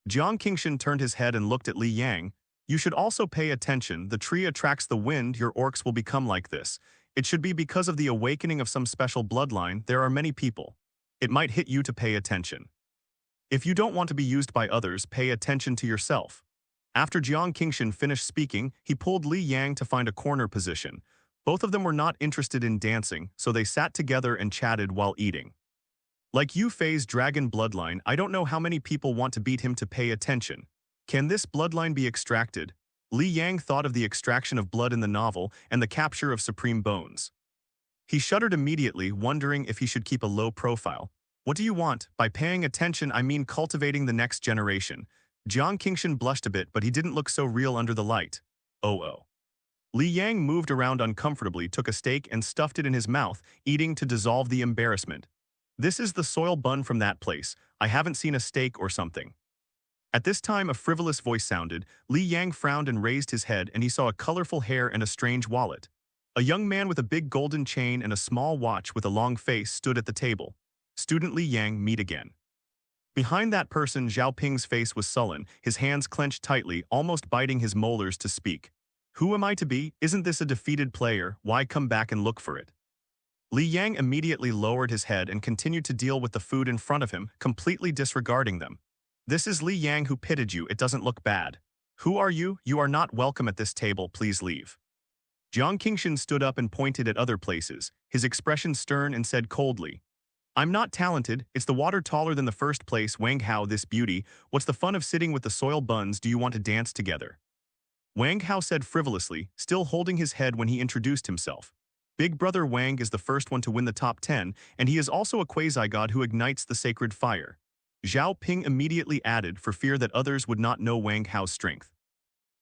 Jiang Qingshan turned his head and looked at Li Yang. You should also pay attention, the tree attracts the wind, your orcs will become like this. It should be because of the awakening of some special bloodline, there are many people. It might hit you to pay attention. If you don't want to be used by others, pay attention to yourself. After Jiang Qingshan finished speaking, he pulled Li Yang to find a corner position. Both of them were not interested in dancing, so they sat together and chatted while eating. Like Yu Fei's dragon bloodline, I don't know how many people want to beat him to pay attention. Can this bloodline be extracted? Li Yang thought of the extraction of blood in the novel and the capture of supreme bones. He shuddered immediately, wondering if he should keep a low profile. What do you want? By paying attention, I mean cultivating the next generation. Jiang Qingshan blushed a bit, but he didn't look so real under the light. Oh. Li Yang moved around uncomfortably, took a steak and stuffed it in his mouth, eating to dissolve the embarrassment. This is the soil bun from that place. I haven't seen a steak or something. At this time, a frivolous voice sounded. Li Yang frowned and raised his head, and he saw a colorful hair and a strange wallet. A young man with a big golden chain and a small watch with a long face stood at the table. Student Li Yang, meet again. Behind that person, Zhao Ping's face was sullen, his hands clenched tightly, almost biting his molars to speak. Who am I to be? Isn't this a defeated player? Why come back and look for it? Li Yang immediately lowered his head and continued to deal with the food in front of him, completely disregarding them. This is Li Yang who pitted you, it doesn't look bad. Who are you? You are not welcome at this table, please leave. Jiang Qingshan stood up and pointed at other places, his expression stern, and said coldly, I'm not talented, it's the water taller than the first place, Wang Hao, this beauty, what's the fun of sitting with the soil buns, do you want to dance together? Wang Hao said frivolously, still holding his head when he introduced himself. Big brother Wang is the first one to win the top 10, and he is also a quasi-god who ignites the sacred fire. Zhao Ping immediately added for fear that others would not know Wang Hao's strength.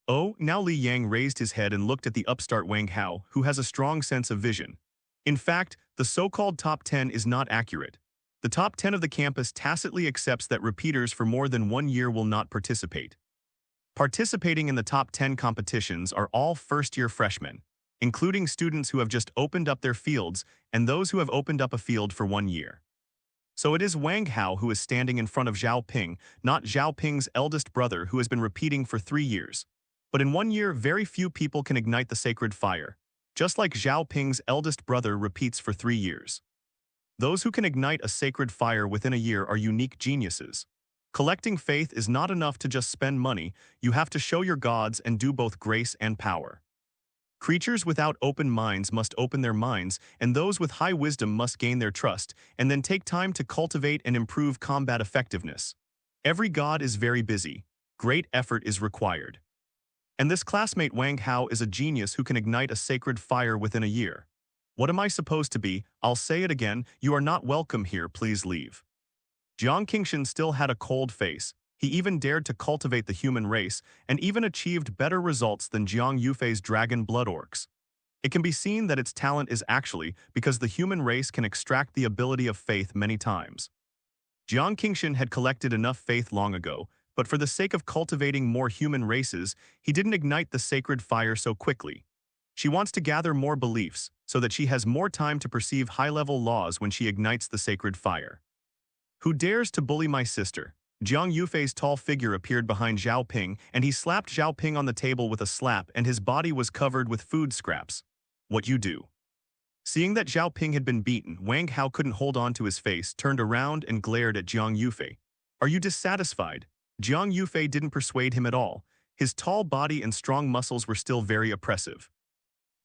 Oh, now Li Yang raised his head and looked at the upstart Wang Hao, who has a strong sense of vision. In fact, the so-called top 10 is not accurate. The top 10 of the campus tacitly accepts that repeaters for more than 1 year will not participate. Participating in the top 10 competitions are all first-year freshmen. including students who have just opened up their fields and those who have opened up a field for 1 year. So it is Wang Hao who is standing in front of Zhao Ping, not Zhao Ping's eldest brother who has been repeating for 3 years. But in 1 year, very few people can ignite the sacred fire, just like Zhao Ping's eldest brother repeats for 3 years. Those who can ignite a sacred fire within a year are unique geniuses. Collecting faith is not enough to just spend money, you have to show your gods and do both grace and power. Creatures without open minds must open their minds, and those with high wisdom must gain their trust, and then take time to cultivate and improve combat effectiveness. Every god is very busy. Great effort is required. And this classmate Wang Hao is a genius who can ignite a sacred fire within a year. What am I supposed to be? I'll say it again, you are not welcome here, please leave. Jiang Qingshan still had a cold face. He even dared to cultivate the human race, and even achieved better results than Jiang Yufei's dragon blood orcs. It can be seen that its talent is actually because the human race can extract the ability of faith many times. Jiang Qingshan had collected enough faith long ago, but for the sake of cultivating more human races, he didn't ignite the sacred fire so quickly. She wants to gather more beliefs, so that she has more time to perceive high-level laws when she ignites the sacred fire. Who dares to bully my sister? Jiang Yufei's tall figure appeared behind Zhao Ping, and he slapped Zhao Ping on the table with a slap, and his body was covered with food scraps. What you do? Seeing that Zhao Ping had been beaten, Wang Hao couldn't hold on to his face, turned around and glared at Jiang Yufei. Are you dissatisfied? Jiang Yufei didn't persuade him at all. His tall body and strong muscles were still very oppressive.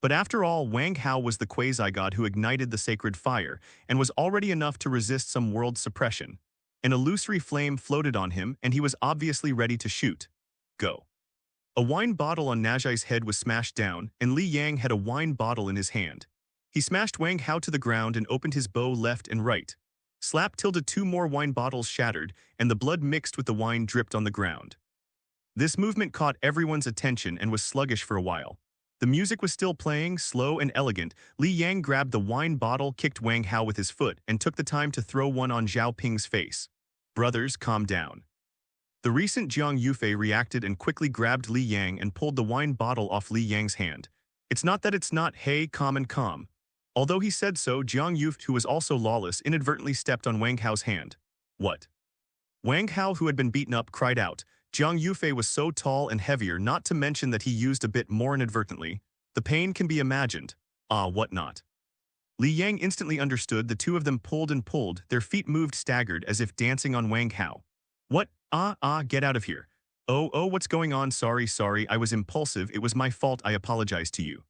But after all, Wang Hao was the quasi-god who ignited the sacred fire, and was already enough to resist some world suppression. An illusory flame floated on him, and he was obviously ready to shoot. Go. A wine bottle on Najai's head was smashed down, and Li Yang had a wine bottle in his hand. He smashed Wang Hao to the ground and opened his bow left and right. Slap tilde 2 more wine bottles shattered, and the blood mixed with the wine dripped on the ground. This movement caught everyone's attention and was sluggish for a while. The music was still playing, slow and elegant. Li Yang grabbed the wine bottle, kicked Wang Hao with his foot, and took the time to throw one on Zhao Ping's face. Brothers, calm down. The recent Jiang Yufei reacted and quickly grabbed Li Yang and pulled the wine bottle off Li Yang's hand. It's not that it's not, hey, calm and calm. Although he said so, Jiang Yufei, who was also lawless, inadvertently stepped on Wang Hao's hand. What? Wang Hao, who had been beaten up, cried out. Jiang Yufei was so tall and heavier, not to mention that he used a bit more inadvertently. The pain can be imagined. What not? Li Yang instantly understood. The two of them pulled and pulled, their feet moved staggered as if dancing on Wang Hao. What? Get out of here. Oh, what's going on? Sorry, I was impulsive, it was my fault, I apologize to you.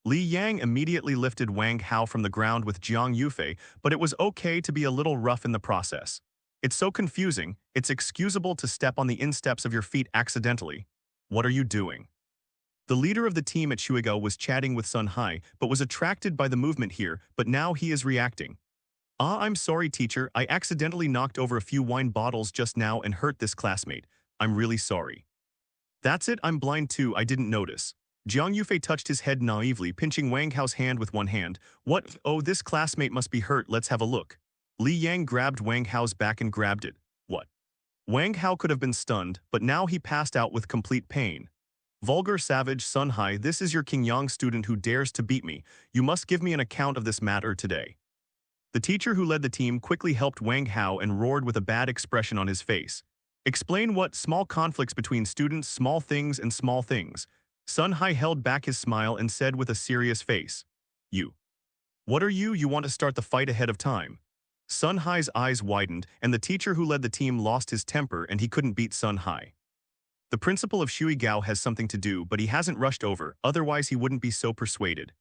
Li Yang immediately lifted Wang Hao from the ground with Jiang Yufei, but it was okay to be a little rough in the process. It's so confusing, it's excusable to step on the insteps of your feet accidentally. What are you doing? The leader of the team at Shuigao was chatting with Sun Hai, but was attracted by the movement here, but now he is reacting. I'm sorry teacher, I accidentally knocked over a few wine bottles just now and hurt this classmate. I'm really sorry. That's it, I'm blind too, I didn't notice. Jiang Yufei touched his head naively, pinching Wang Hao's hand with one hand. What? Oh, this classmate must be hurt, let's have a look. Li Yang grabbed Wang Hao's back and grabbed it. What? Wang Hao could have been stunned, but now he passed out with complete pain. Vulgar savage Sun Hai, this is your King Yang student who dares to beat me. You must give me an account of this matter today. The teacher who led the team quickly helped Wang Hao and roared with a bad expression on his face. Explain what? Small conflicts between students, small things and small things. Sun Hai held back his smile and said with a serious face. You. What are you? You want to start the fight ahead of time? Sun Hai's eyes widened, and the teacher who led the team lost his temper and he couldn't beat Sun Hai. The principal of Shuigao has something to do, but he hasn't rushed over, otherwise he wouldn't be so persuaded.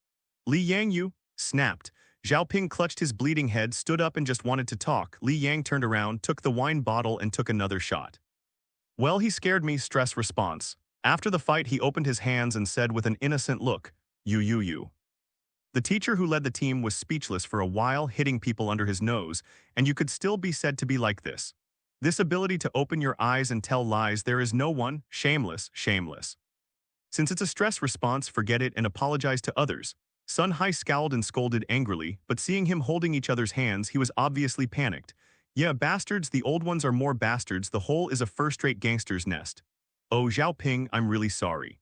Li Yang, you snapped. Zhao Ping clutched his bleeding head, stood up and just wanted to talk. Li Yang turned around, took the wine bottle and took another shot. Well, he scared me, stress response. After the fight, he opened his hands and said with an innocent look, you. The teacher who led the team was speechless for a while, hitting people under his nose, and you could still be said to be like this. This ability to open your eyes and tell lies, there is no one, shameless. Since it's a stress response, forget it and apologize to others. Sun Hai scowled and scolded angrily, but seeing him holding each other's hands, he was obviously panicked. Yeah, bastards, the old ones are more bastards, the whole is a first-rate gangster's nest. Oh, Zhao Ping, I'm really sorry.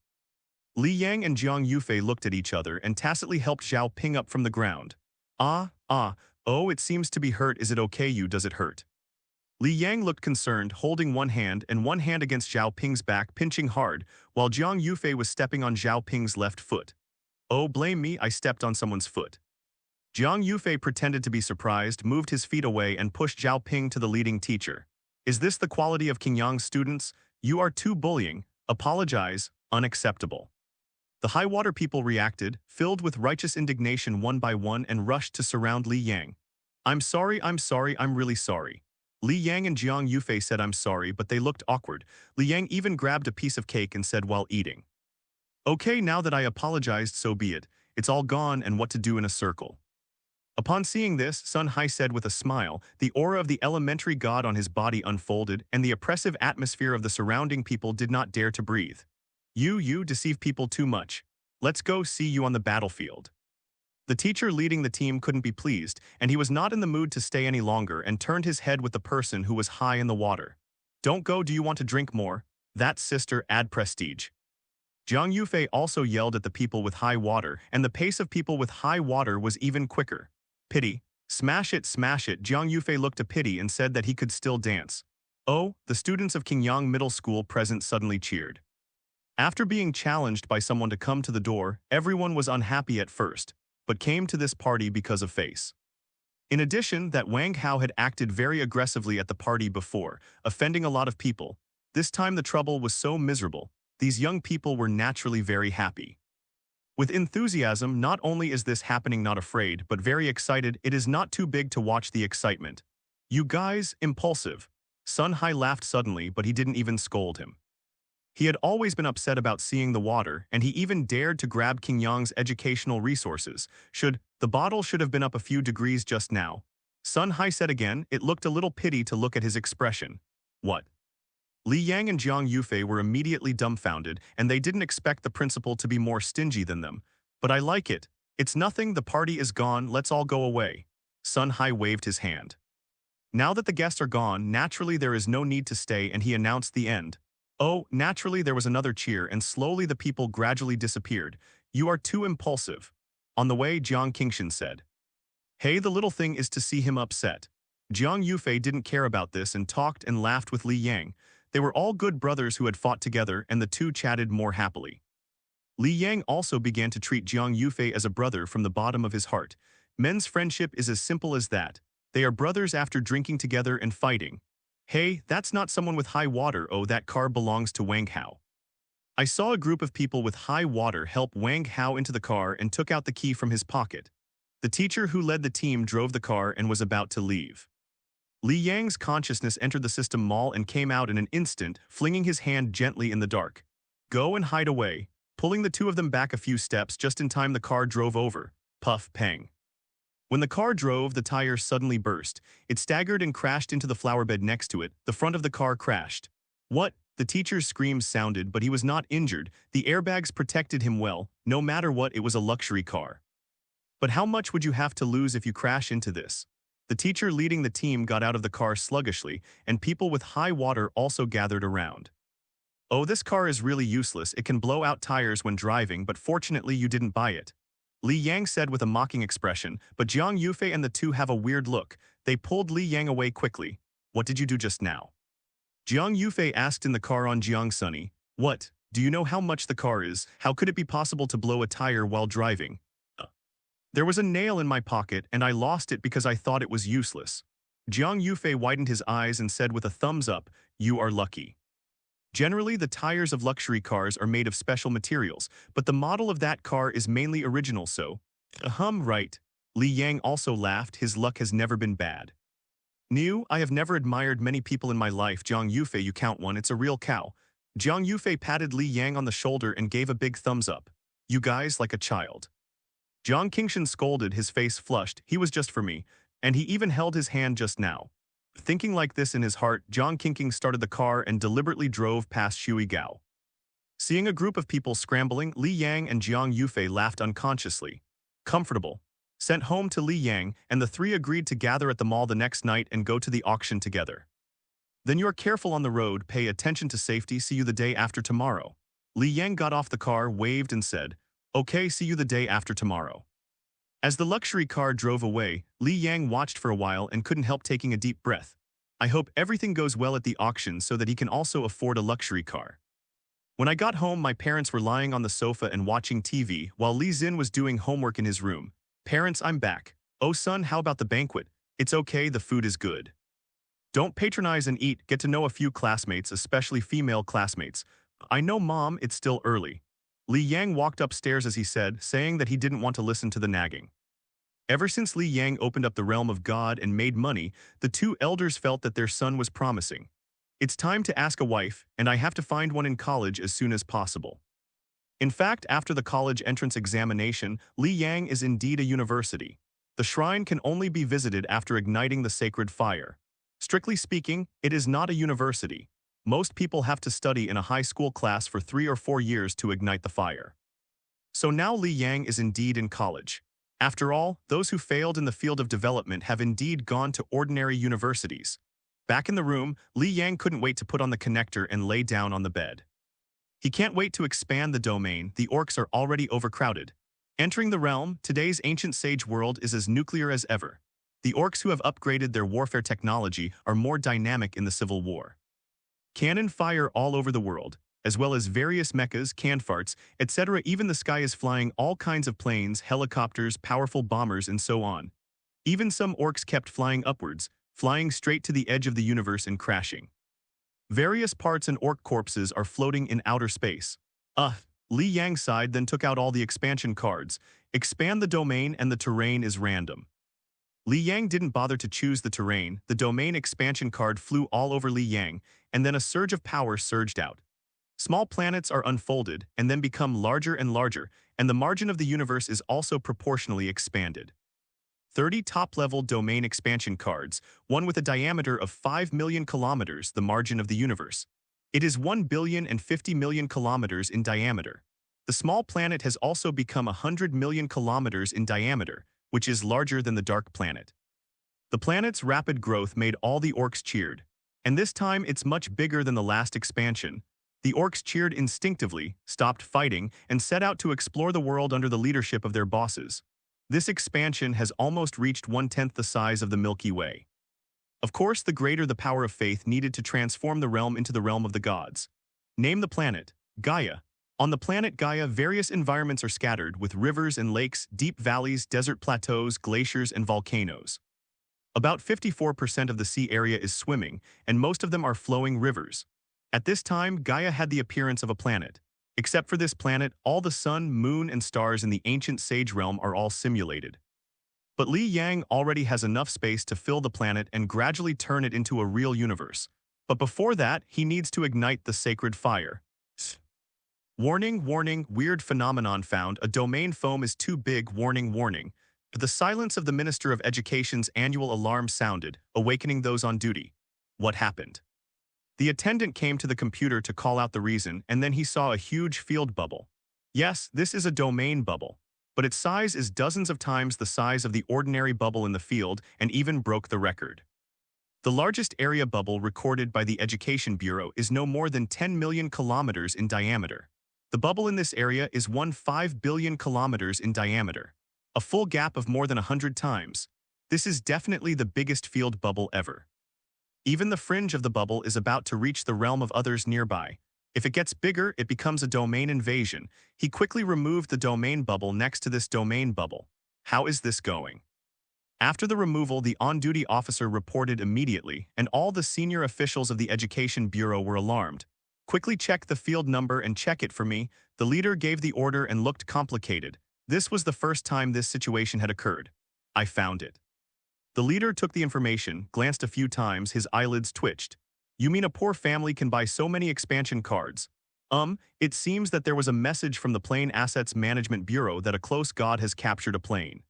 Li Yang and Jiang Yufei looked at each other and tacitly helped Zhao Ping up from the ground. Oh, it seems to be hurt. Is it okay? Does it hurt? Li Yang looked concerned, holding one hand against Zhao Ping's back, pinching hard, while Jiang Yufei was stepping on Zhao Ping's left foot. Oh, blame me, I stepped on someone's foot. Jiang Yufei pretended to be surprised, moved his feet away and pushed Zhao Ping to the leading teacher. Is this the quality of Qingyang's students? You are too bullying. Apologize. Unacceptable. The high water people reacted, filled with righteous indignation one by one and rushed to surround Li Yang. I'm sorry, I'm really sorry. Li Yang and Jiang Yufei said I'm sorry, but they looked awkward. Li Yang even grabbed a piece of cake and said while eating. Okay, now that I apologized, so be it. It's all gone and what to do in a circle. Upon seeing this, Sun Hai said with a smile, the aura of the elementary god on his body unfolded and the oppressive atmosphere of the surrounding people did not dare to breathe. You deceive people too much. Let's go see you on the battlefield. The teacher leading the team couldn't be pleased, and he was not in the mood to stay any longer and turned his head with the person who was high in the water. Don't go, do you want to drink more? That sister, add prestige. Jiang Yufei also yelled at the people with high water, and the pace of people with high water was even quicker. Pity. Smash it, smash it. Jiang Yufei looked at Pity and said that he could still dance. Oh, the students of Qingyang Middle School present suddenly cheered. After being challenged by someone to come to the door, everyone was unhappy at first, but came to this party because of face. In addition, that WAAAGH had acted very aggressively at the party before, offending a lot of people. This time the trouble was so miserable, these young people were naturally very happy. With enthusiasm, not only is this happening not afraid, but very excited, it is not too big to watch the excitement. You guys, impulsive. Sun Hai laughed suddenly, but he didn't even scold him. He had always been upset about seeing the water, and he even dared to grab Qingyang's educational resources. The bottle should have been up a few degrees just now. Sun Hai said again, it looked a little pity to look at his expression. What? Li Yang and Jiang Yufei were immediately dumbfounded, and they didn't expect the principal to be more stingy than them. But I like it. It's nothing, the party is gone, let's all go away. Sun Hai waved his hand. Now that the guests are gone, naturally there is no need to stay, and he announced the end. Oh, naturally there was another cheer, and slowly the people gradually disappeared. You are too impulsive. On the way, Jiang Qingshan said. Hey, the little thing is to see him upset. Jiang Yufei didn't care about this and talked and laughed with Li Yang. They were all good brothers who had fought together, and the two chatted more happily. Li Yang also began to treat Jiang Yufei as a brother from the bottom of his heart. Men's friendship is as simple as that. They are brothers after drinking together and fighting. Hey, that's not someone with high water. Oh, that car belongs to WAAAGH. I saw a group of people with high water help WAAAGH into the car and took out the key from his pocket. The teacher who led the team drove the car and was about to leave. Li Yang's consciousness entered the system mall and came out in an instant, flinging his hand gently in the dark. Go and hide away. Pulling the two of them back a few steps just in time the car drove over. Puff, pang. When the car drove, the tires suddenly burst. It staggered and crashed into the flower bed next to it. The front of the car crashed. What? The teacher's screams sounded, but he was not injured. The airbags protected him well. No matter what, it was a luxury car. But how much would you have to lose if you crash into this? The teacher leading the team got out of the car sluggishly, and people with high water also gathered around. Oh, this car is really useless. It can blow out tires when driving, but fortunately you didn't buy it. Li Yang said with a mocking expression, but Jiang Yufei and the two have a weird look. They pulled Li Yang away quickly. What did you do just now? Jiang Yufei asked in the car on Jiang Sunny. What? Do you know how much the car is? How could it be possible to blow a tire while driving? There was a nail in my pocket, and I lost it because I thought it was useless. Jiang Yufei widened his eyes and said with a thumbs up, you are lucky. Generally, the tires of luxury cars are made of special materials, but the model of that car is mainly original, so… right. Li Yang also laughed, his luck has never been bad. I have never admired many people in my life. Jiang Yufei, you count one, it's a real cow. Jiang Yufei patted Li Yang on the shoulder and gave a big thumbs up. You guys like a child. Jiang Qingshan scolded, his face flushed, he was just for me, and he even held his hand just now. Thinking like this in his heart, Jiang Qingshan started the car and deliberately drove past Shui Gao. Seeing a group of people scrambling, Li Yang and Jiang Yufei laughed unconsciously. Comfortable. Sent home to Li Yang, and the three agreed to gather at the mall the next night and go to the auction together. Then you're careful on the road, pay attention to safety, see you the day after tomorrow. Li Yang got off the car, waved and said, "Okay, see you the day after tomorrow." As the luxury car drove away, Li Yang watched for a while and couldn't help taking a deep breath. I hope everything goes well at the auction so that he can also afford a luxury car. When I got home, my parents were lying on the sofa and watching TV while Li Xin was doing homework in his room. "Parents, I'm back. Oh son, how about the banquet? It's okay, the food is good. Don't patronize and eat, get to know a few classmates, especially female classmates. I know mom, it's still early." Li Yang walked upstairs as he said, saying that he didn't want to listen to the nagging. Ever since Li Yang opened up the realm of God and made money, the two elders felt that their son was promising. "It's time to ask a wife, and I have to find one in college as soon as possible." In fact, after the college entrance examination, Li Yang is indeed a university. The shrine can only be visited after igniting the sacred fire. Strictly speaking, it is not a university. Most people have to study in a high school class for 3 or 4 years to ignite the fire. So now Li Yang is indeed in college. After all, those who failed in the field of development have indeed gone to ordinary universities. Back in the room, Li Yang couldn't wait to put on the connector and lay down on the bed. He can't wait to expand the domain. The orcs are already overcrowded. Entering the realm, today's ancient sage world is as nuclear as ever. The orcs who have upgraded their warfare technology are more dynamic in the civil war. Cannon fire all over the world, as well as various mechas, canfarts, etc. Even the sky is flying all kinds of planes, helicopters, powerful bombers, and so on. Even some orcs kept flying upwards, flying straight to the edge of the universe and crashing. Various parts and orc corpses are floating in outer space. Li Yang sighed, then took out all the expansion cards. Expand the domain and the terrain is random. Li Yang didn't bother to choose the terrain. The domain expansion card flew all over Li Yang, and then a surge of power surged out. Small planets are unfolded and then become larger and larger, and the margin of the universe is also proportionally expanded. 30 top-level domain expansion cards, one with a diameter of 5 million kilometers, the margin of the universe. It is 1,050 million kilometers in diameter. The small planet has also become 100 million kilometers in diameter, which is larger than the dark planet. The planet's rapid growth made all the orcs cheered, and this time it's much bigger than the last expansion. The orcs cheered instinctively, stopped fighting, and set out to explore the world under the leadership of their bosses. This expansion has almost reached 1/10 the size of the Milky Way. Of course, the greater the power of faith needed to transform the realm into the realm of the gods. Name the planet, Gaia. On the planet Gaia, various environments are scattered, with rivers and lakes, deep valleys, desert plateaus, glaciers, and volcanoes. About 54% of the sea area is swimming, and most of them are flowing rivers. At this time, Gaia had the appearance of a planet. Except for this planet, all the sun, moon, and stars in the ancient sage realm are all simulated. But Li Yang already has enough space to fill the planet and gradually turn it into a real universe. But before that, he needs to ignite the sacred fire. Warning, warning, weird phenomenon found. A domain foam is too big, warning, warning. The silence of the Minister of Education's annual alarm sounded, awakening those on duty. What happened? The attendant came to the computer to call out the reason, and then he saw a huge field bubble. Yes, this is a domain bubble, but its size is dozens of times the size of the ordinary bubble in the field and even broke the record. The largest area bubble recorded by the Education Bureau is no more than 10 million kilometers in diameter. The bubble in this area is 15 billion kilometers in diameter, a full gap of more than 100 times. This is definitely the biggest field bubble ever. Even the fringe of the bubble is about to reach the realm of others nearby. If it gets bigger, it becomes a domain invasion. He quickly removed the domain bubble next to this domain bubble. How is this going? After the removal, the on-duty officer reported immediately, and all the senior officials of the Education Bureau were alarmed. Quickly check the field number and check it for me. The leader gave the order and looked complicated. This was the first time this situation had occurred. I found it. The leader took the information, glanced a few times, his eyelids twitched. You mean a poor family can buy so many expansion cards? It seems that there was a message from the Plane Assets Management Bureau that a close god has captured a plane.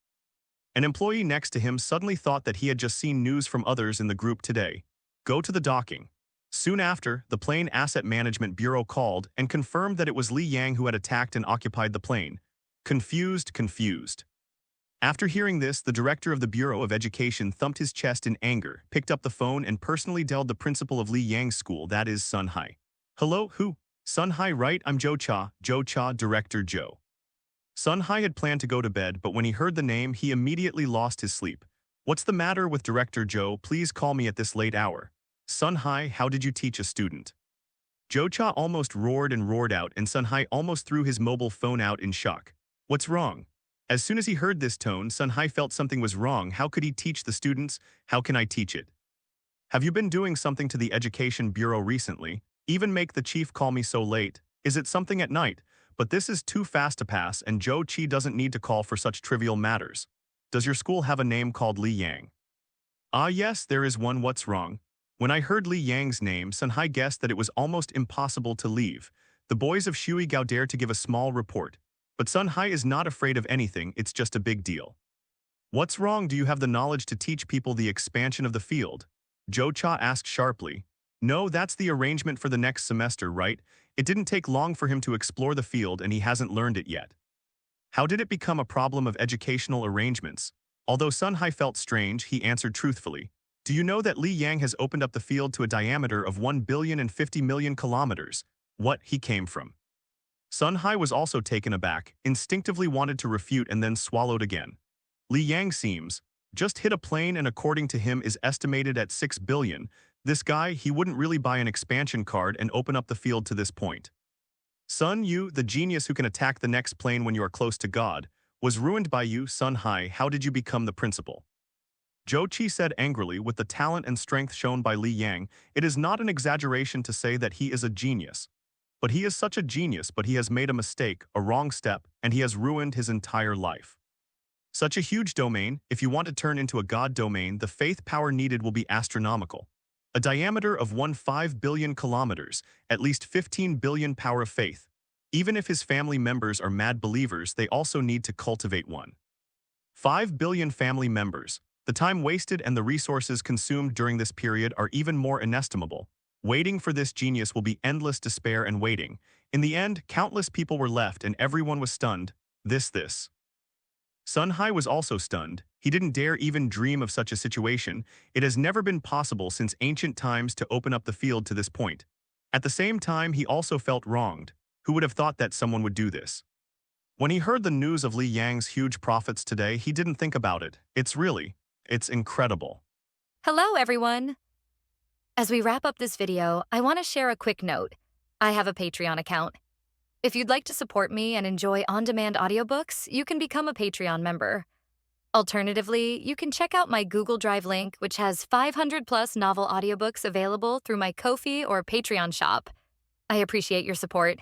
An employee next to him suddenly thought that he had just seen news from others in the group today. Go to the docking. Soon after, the Plane Asset Management Bureau called and confirmed that it was Li Yang who had attacked and occupied the plane. Confused. After hearing this, the director of the Bureau of Education thumped his chest in anger, picked up the phone, and personally dialed the principal of Li Yang's school, that is Sun Hai. Hello, who? Sun Hai right, I'm Joe Cha, director Joe. Sun Hai had planned to go to bed, but when he heard the name, he immediately lost his sleep. What's the matter with Director Joe? Please call me at this late hour. Sun Hai, how did you teach a student? Joe Cha almost roared and roared out, and Sun Hai almost threw his mobile phone out in shock. What's wrong? As soon as he heard this tone, Sun Hai felt something was wrong. How could he teach the students? How can I teach it? Have you been doing something to the Education Bureau recently? Even make the chief call me so late. Is it something at night? But this is too fast to pass, and Joe Chi doesn't need to call for such trivial matters. Does your school have a name called Li Yang? Ah yes, there is one. What's wrong? When I heard Li Yang's name, Sun Hai guessed that it was almost impossible to leave. The boys of Shui Gao dared to give a small report. But Sun Hai is not afraid of anything, it's just a big deal. What's wrong? Do you have the knowledge to teach people the expansion of the field? Joe Cha asked sharply. No, that's the arrangement for the next semester, right? It didn't take long for him to explore the field and he hasn't learned it yet. How did it become a problem of educational arrangements? Although Sun Hai felt strange, he answered truthfully. Do you know that Li Yang has opened up the field to a diameter of 1,050,000,000 kilometers? What he came from? Sun Hai was also taken aback, instinctively wanted to refute and then swallowed again. Li Yang seems, just hit a plane and according to him is estimated at 6 billion. This guy, he wouldn't really buy an expansion card and open up the field to this point. Sun Yu, the genius who can attack the next plane when you are close to God, was ruined by you, Sun Hai. How did you become the principal? Zhou Qi said angrily. With the talent and strength shown by Li Yang, it is not an exaggeration to say that he is a genius. But he is such a genius, but he has made a mistake, a wrong step, and he has ruined his entire life. Such a huge domain, if you want to turn into a god domain, the faith power needed will be astronomical. A diameter of 15 billion kilometers, at least 15 billion power of faith. Even if his family members are mad believers, they also need to cultivate 5 billion family members. The time wasted and the resources consumed during this period are even more inestimable. Waiting for this genius will be endless despair and waiting. In the end, countless people were left and everyone was stunned. This. Sun Hai was also stunned. He didn't dare even dream of such a situation. It has never been possible since ancient times to open up the field to this point. At the same time, he also felt wronged. Who would have thought that someone would do this? When he heard the news of Li Yang's huge profits today, he didn't think about it. It's incredible. Hello, everyone. As we wrap up this video, I want to share a quick note. I have a Patreon account. If you'd like to support me and enjoy on-demand audiobooks, you can become a Patreon member. Alternatively, you can check out my Google Drive link, which has 500+ novel audiobooks available through my Ko-fi or Patreon shop. I appreciate your support.